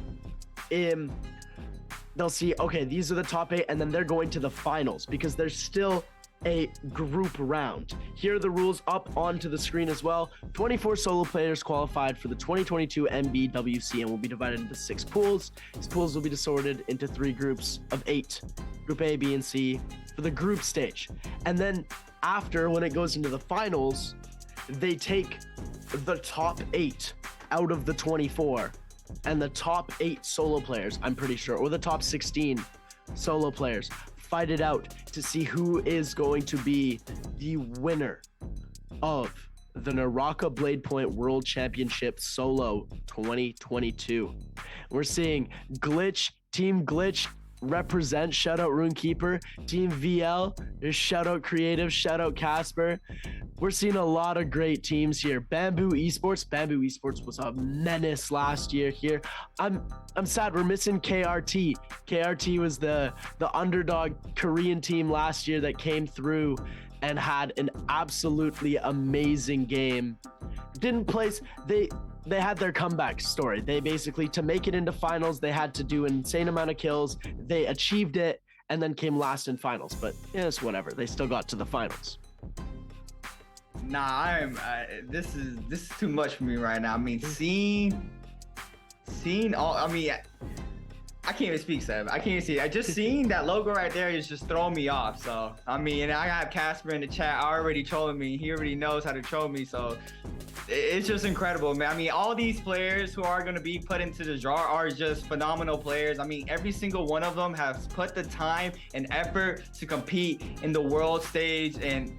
They'll see, okay, these are the top 8, and then they're going to the finals because there's still a group round. Here are the rules up onto the screen as well. 24 solo players qualified for the 2022 NBWC and will be divided into 6 pools. These pools will be sorted into 3 groups of 8. Group A, B, and C for the group stage. And then after, when it goes into the finals, they take the top 8 out of the 24 and the top 8 solo players, I'm pretty sure, or the top 16 solo players, fight it out to see who is going to be the winner of the Naraka Blade Point World Championship Solo 2022. We're seeing Glitch, Team Glitch represent, shout out Runekeeper, Team VL, shout out Creative, shout out Casper. We're seeing a lot of great teams here. Bamboo Esports was a menace last year here. I'm sad we're missing KRT. KRT was the underdog Korean team last year that came through and had an absolutely amazing game. Didn't place, they had their comeback story. They basically, to make it into finals, they had to do an insane amount of kills. They achieved it and then came last in finals, but it's whatever. They still got to the finals. Nah, this is too much for me right now. I mean, seeing all, I mean, I can't even speak, Seb. I can't even see. I just seeing that logo right there is just throwing me off. So, I mean, and I have Casper in the chat already trolling me. He already knows how to troll me. So, it's just incredible, man. I mean, all these players who are going to be put into the draw are just phenomenal players. I mean, every single one of them has put the time and effort to compete in the world stage, and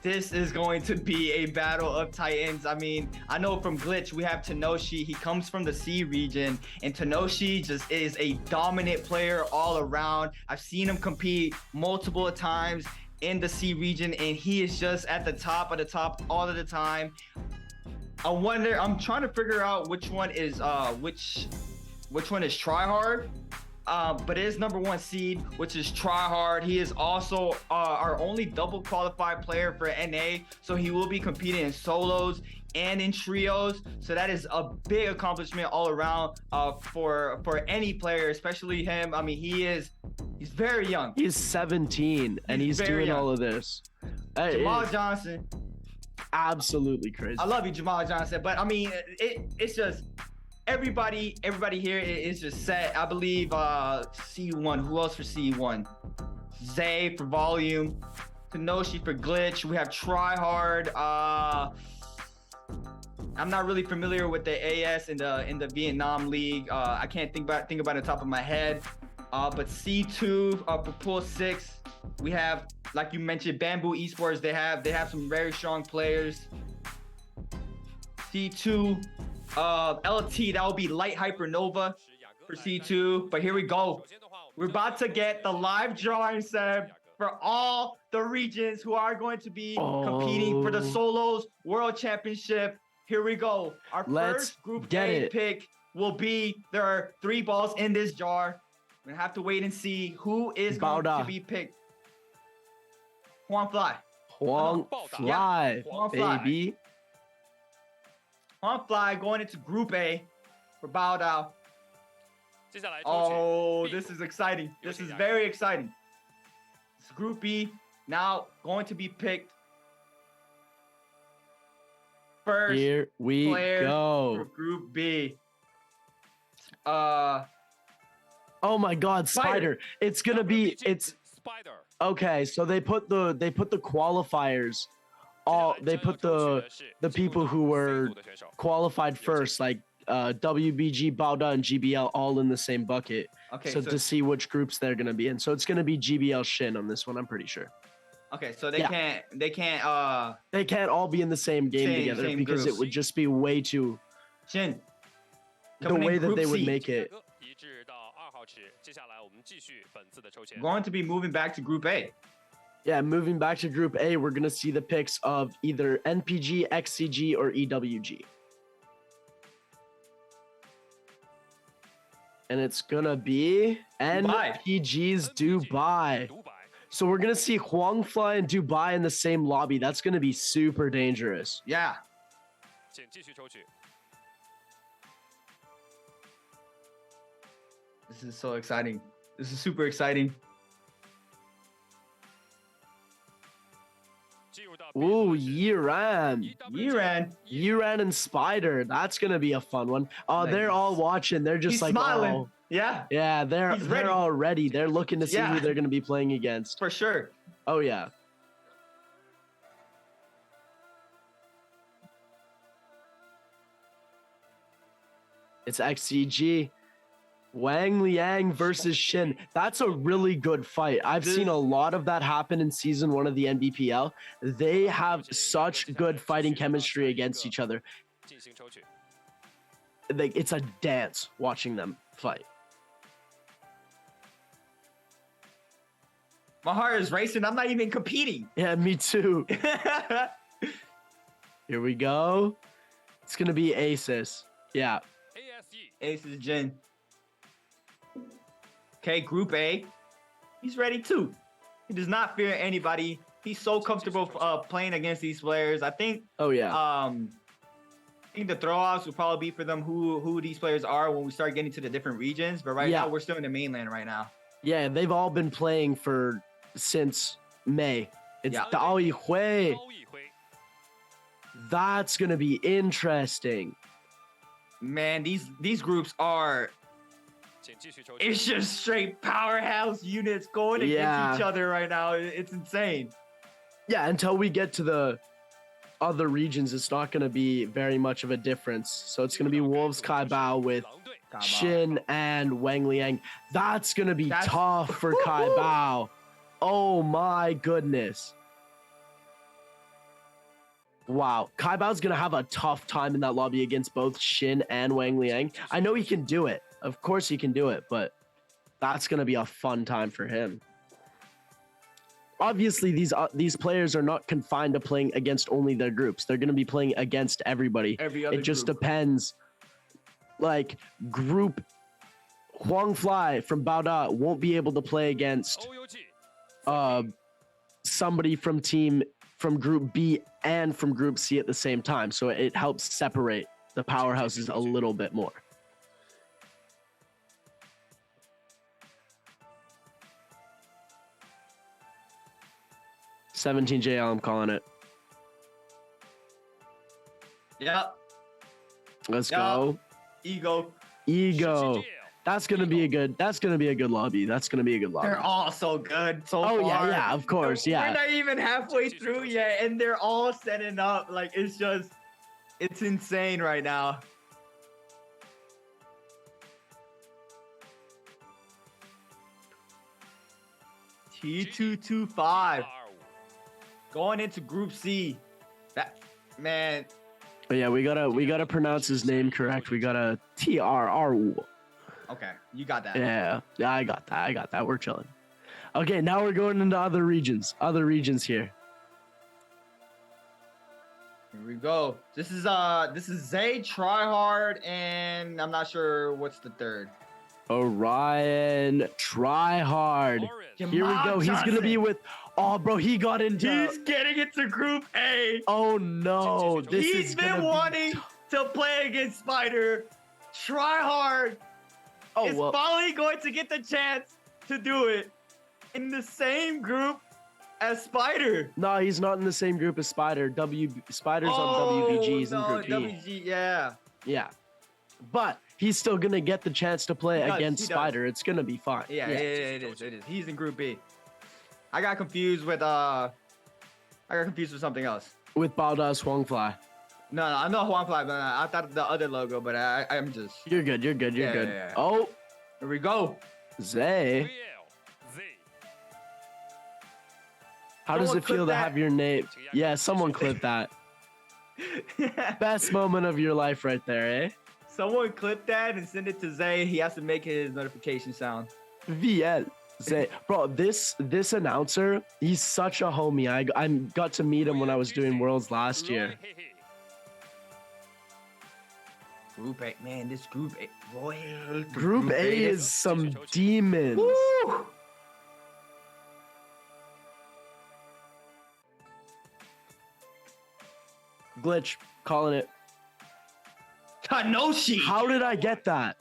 this is going to be a battle of titans. I mean, I know from Glitch, we have Tenoshi. He comes from the C region, and Tenoshi just is a dominant player all around. I've seen him compete multiple times in the C region, and he is just at the top of the top all of the time. I wonder, I'm trying to figure out which one is which one is Tryhard. But it is #1 seed, which is Tryhard. He is also our only double qualified player for NA, so he will be competing in solos and in trios. So that is a big accomplishment all around for any player, especially him. I mean, he's very young. He's 17 and he's doing young. all of this. Jamal Johnson. Absolutely crazy. I love you, Jamal Johnson, but I mean, it's just everybody here is just set. I believe C1. Who else for C1? Zay for volume. Tenoshi for glitch. We have Tryhard. I'm not really familiar with the AS in the Vietnam League. I can't think about the top of my head. But C2 for pool 6, we have, like you mentioned, Bamboo Esports. They have some very strong players. C2, LT, that will be Light Hypernova for C2. But here we go. We're about to get the live drawing, Seb, for all the regions who are going to be competing for the Solos World Championship. Here we go. Our first Group A pick will be, there are 3 balls in this jar. We're gonna have to wait and see who is going to be picked. Huang Fly. Huang Fly, baby. Huang Fly going into Group A for Bao Dao. Oh, this is exciting. This is very exciting. It's Group B now going to be picked. First Here we player go. for Group B. Oh my God, Spider! It's gonna be Spider. Okay, so they put the qualifiers. They put the people who were qualified first, like WBG, Baoda, and GBL, all in the same bucket. Okay, so to see which groups they're gonna be in. So it's gonna be GBL Shin on this one, I'm pretty sure. Okay, so they can't all be in the same game together because it would just be way too Shin. The way that they would make it. Going to be moving back to Group A. Yeah, moving back to Group A, we're gonna see the picks of either NPG, XCG, or EWG. And it's gonna be NPG's Dubai. So we're gonna see Huang Fly and Dubai in the same lobby. That's gonna be super dangerous. Yeah. This is so exciting. This is super exciting. Ooh, Yiran. Yiran and Spider. That's gonna be a fun one. Oh, they're all watching. They're just like smiling. Oh. Yeah. Yeah, they're all ready. They're looking to see who they're gonna be playing against. For sure. Oh yeah. It's XCG. Wang Liang versus Shin. That's a really good fight. I've seen a lot of that happen in Season 1 of the NBPL. They have such good fighting chemistry against each other. It's a dance watching them fight. My heart is racing. I'm not even competing. Yeah, me too. Here we go. It's going to be Asus. Yeah. Asus Jin. Okay, Group A. He's ready too. He does not fear anybody. He's so comfortable playing against these players. I think. Oh yeah. I think the throw-offs will probably be for them who these players are when we start getting to the different regions. But right now we're still in the mainland right now. Yeah, they've all been playing since May. It's Dao Yihui. That's gonna be interesting. Man, these groups are. It's just straight powerhouse units going against each other right now. It's insane. Yeah, until we get to the other regions, it's not going to be very much of a difference. So it's going to be Wolves Kai Bao with Shin and Wang Liang. That's going to be tough for Kai Bao. Oh my goodness. Wow. Kai Bao's going to have a tough time in that lobby against both Shin and Wang Liang. I know he can do it. Of course he can do it, but that's going to be a fun time for him. Obviously, these players are not confined to playing against only their groups. They're going to be playing against everybody. It just depends. Like, group Huang Fly from Baoda won't be able to play against somebody from Group B and from Group C at the same time. So it helps separate the powerhouses a little bit more. $17JL, I'm calling it. Yep. Let's go. Ego. That's gonna be a good lobby. They're all so good so far. Oh yeah, of course, yeah. We're not even halfway through yet, and they're all setting up. Like, it's insane right now. T225 going into Group C. That man. But yeah, we gotta pronounce his name correct. We gotta TRRU. Okay, you got that. Yeah, I got that. We're chilling. Okay, now we're going into other regions. Here. Here we go. This is Zay, Tryhard, and I'm not sure what's the third. Orion, Tryhard. Here we go. He's gonna be with. Oh, bro, he got into. He's getting into Group A. Oh no, He's been wanting to play against Spider. Tryhard is finally going to get the chance to do it in the same group as Spider. No, he's not in the same group as Spider. Spider's on WBG's in Group B. WBG, yeah. Yeah, but he's still gonna get the chance to play against Spider. It's gonna be fine. Yeah, it is. He's in Group B. I got confused with something else. With Baoda's Huang Fly. No, I know Huang Fly, but I thought the other logo, but I'm just. You're good. Yeah. Oh, here we go. Zay. How does it feel to have your name? Yeah, someone clip that. Best moment of your life right there, eh? Someone clip that and send it to Zay. He has to make his notification sound. VL. Zay. Bro, this announcer, he's such a homie. I got to meet him when I was doing Worlds last year. Group A, man, this Group A, boy. Group A is some demons. Woo! Glitch, calling it. Tanoshi. How did I get that?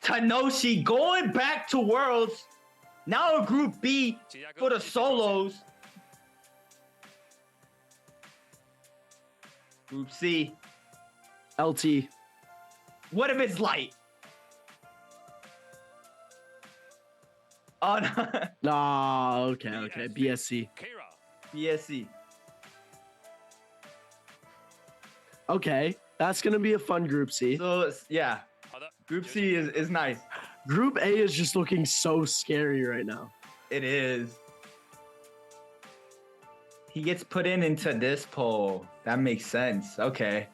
Tanoshi going back to Worlds. Now a Group B for the solos. Group C. LT. What if it's light? Oh no. Nah, okay. BSC. BSC. Okay, that's gonna be a fun Group C. So yeah, Group C is nice. Group A is just looking so scary right now. It is. He gets put into this poll. That makes sense. Okay.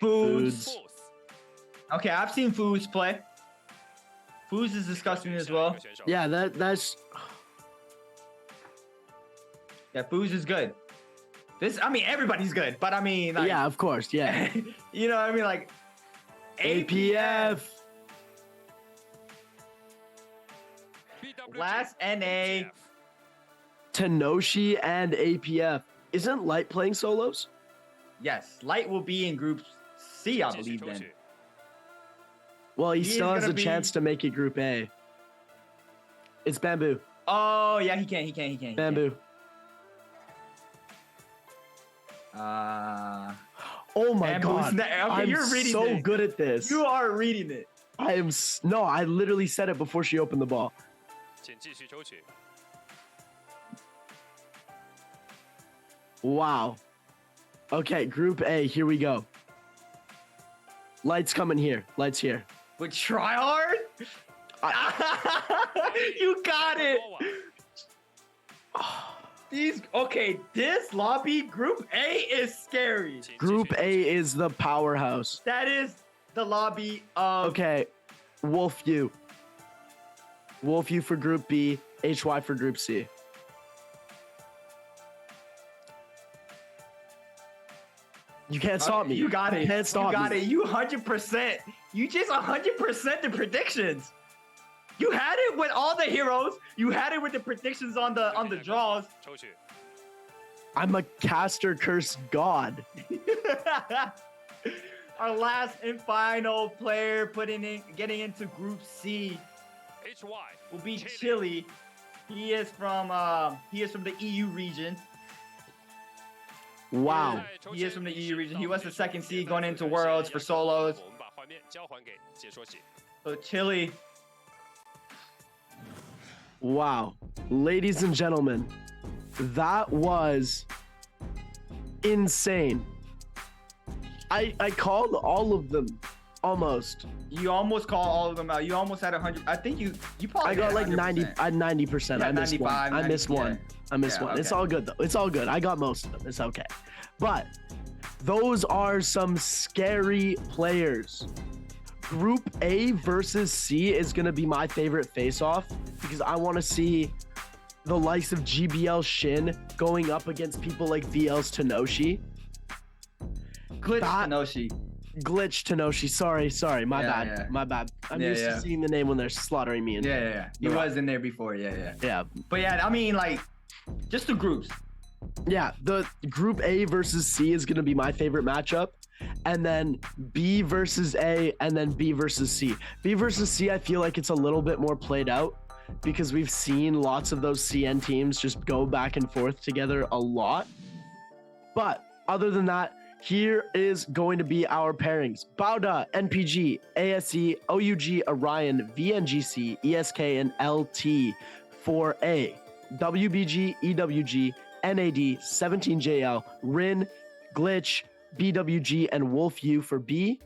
Foods. Okay, I've seen Foods play. Foods is disgusting as well. Yeah, that's. Yeah, Foods is good. Everybody's good, but I mean, like, yeah, of course, yeah. You know what I mean, like APF. Last NA. Tanoshi and APF. Isn't Light playing solos? Yes, Light will be in Group C, I believe then. Well, he still has a chance to make it Group A. It's Bamboo. Oh, yeah, he can. Bamboo. Oh my god. Okay, I'm you're reading so it. good at this. You are reading it. No, I literally said it before she opened the ball. 请继续抽取。 Wow. Okay, Group A, here we go. Lights coming here. Lights here. With tryhard? You got it. This lobby, Group A is scary. Group A is the powerhouse. That is the lobby of. Okay, Wolf U. Wolf U for Group B, HY for Group C. You can't stop me. You got it. You can't stop You got me. it. You 100%. You just 100% the predictions. You had it with all the heroes. You had it with the predictions on the draws. 抽取。 I'm a caster curse god. Our last and final player getting into Group C will be Chile. He is from the EU region. Wow. He is from the EU region. He was the second seed going into Worlds for solos. 我们把画面交还给解说席。 So Chile. Wow. Ladies and gentlemen, that was insane. I called all of them almost. You almost called all of them out. You almost had 100. I think you probably I got had like 90. 100%. I had 90%. I missed one. 95, I missed 90, one. yeah. I missed Yeah, one. It's okay. all good though. It's all good. I got most of them. It's okay. But those are some scary players. Group A versus C is going to be my favorite face-off because I want to see the likes of GBL Shin going up against people like VL's Tenoshi. Glitch Tenoshi. Glitch Tenoshi. Sorry. My Yeah, bad. yeah. My bad. I'm Yeah, used yeah. to seeing the name when they're slaughtering me. Yeah. He was in there before. Yeah. Yeah. But yeah, I mean, like, just the groups. Yeah, the Group A versus C is going to be my favorite matchup. And then B versus A, and then B versus C. B versus C, I feel like it's a little bit more played out because we've seen lots of those CN teams just go back and forth together a lot. But other than that, here is going to be our pairings. Bauda, NPG, ASE, OUG, Orion, VNGC, ESK, and LT for A. WBG, EWG, NAD, 17JL, Rin, Glitch, BWG, and Wolf U for B.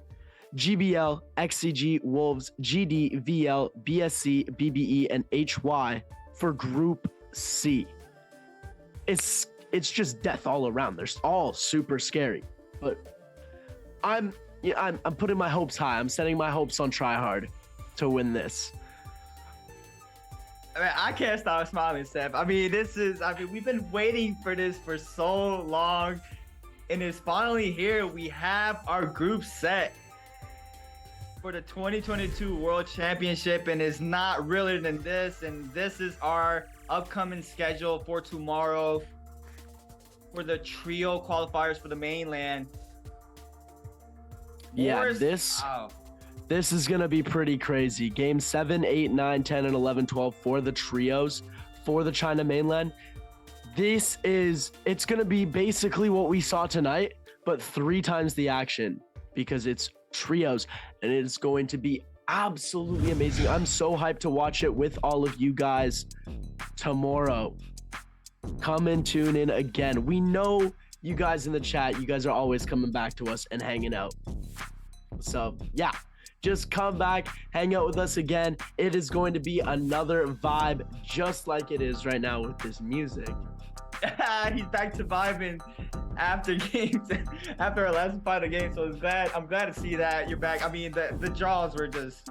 GBL, XCG, Wolves, GD, VL, BSC, BBE, and HY for Group C. It's just death all around. They're all super scary. But I'm putting my hopes high. I'm setting my hopes on tryhard to win this. I mean, I can't stop smiling, Seth. I mean, we've been waiting for this for so long, and it's finally here. We have our group set for the 2022 World Championship, and it's not realer than this. And this is our upcoming schedule for tomorrow for the trio qualifiers for the mainland. Yeah, this is gonna be pretty crazy. Game 7, 8, 9, 10, and 11, 12 for the trios for the China mainland. It's gonna be basically what we saw tonight, but 3 times the action because it's trios, and it's going to be absolutely amazing. I'm so hyped to watch it with all of you guys tomorrow. Come and tune in again. We know you guys in the chat, you guys are always coming back to us and hanging out. So yeah, just come back, hang out with us again. It is going to be another vibe just like it is right now with this music. He's back to vibing after games, after our last final game. So I'm glad to see that you're back. I mean, the draws were just,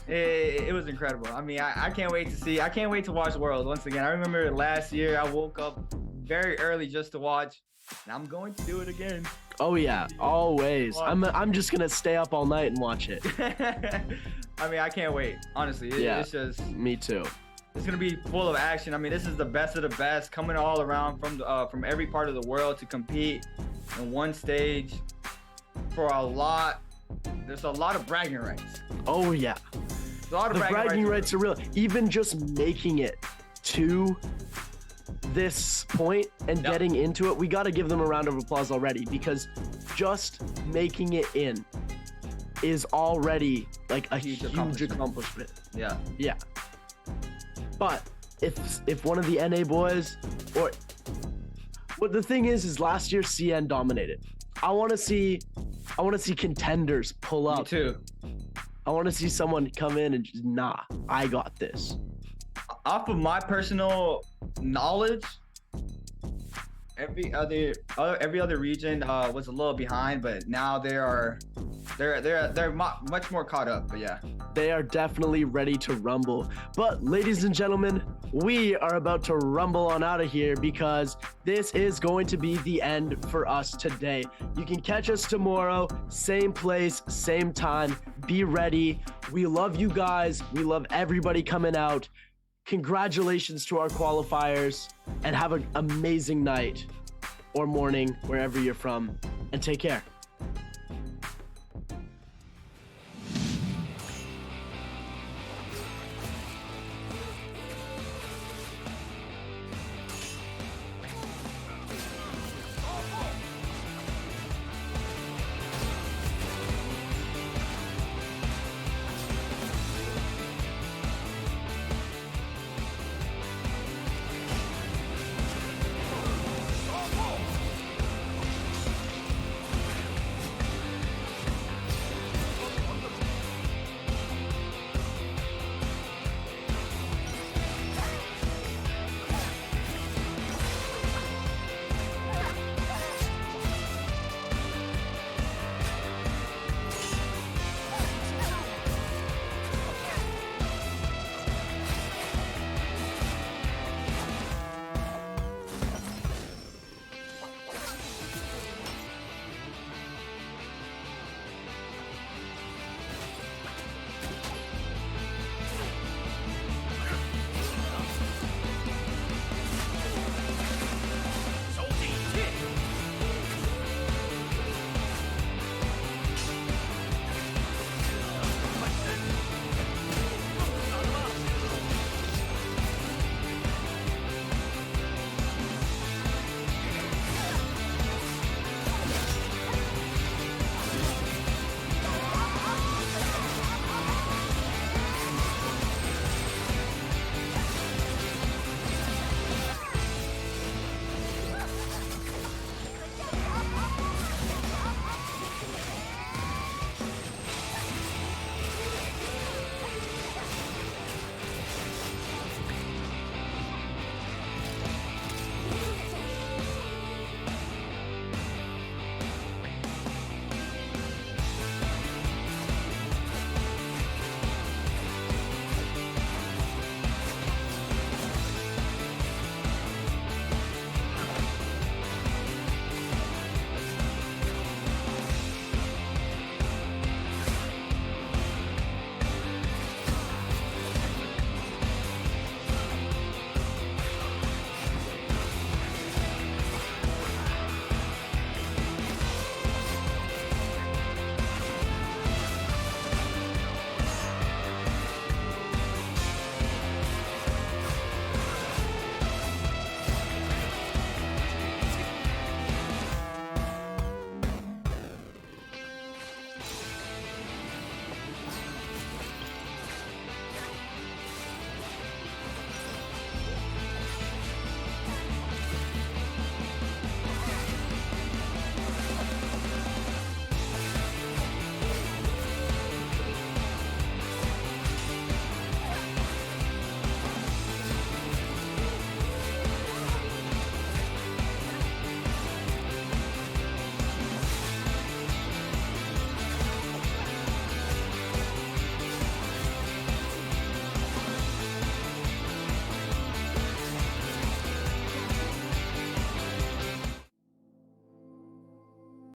it was incredible. I mean, I can't wait to watch Worlds once again. I remember last year I woke up very early just to watch, and I'm going to do it again. Oh yeah, always. I'm just gonna stay up all night and watch it. I mean, I can't wait. Honestly, it's just me too. It's gonna be full of action. I mean, this is the best of the best coming all around from every part of the world to compete in one stage for a lot. There's a lot of bragging rights. Oh yeah, There's a lot of the bragging rights are real. Even just making it to this point and getting into it, we got to give them a round of applause already, because just making it in is already like a huge accomplishment. Yeah. But if one of the NA boys, or what the thing is last year CN dominated. I want to see contenders pull up. Me too. I want to see someone come in and just, nah, I got this. Off of my personal knowledge, every other region was a little behind, but now they're much more caught up. But yeah, they are definitely ready to rumble. But ladies and gentlemen, we are about to rumble on out of here because this is going to be the end for us today. You can catch us tomorrow, same place, same time. Be ready. We love you guys. We love everybody coming out. Congratulations to our qualifiers, and have an amazing night or morning wherever you're from, and take care.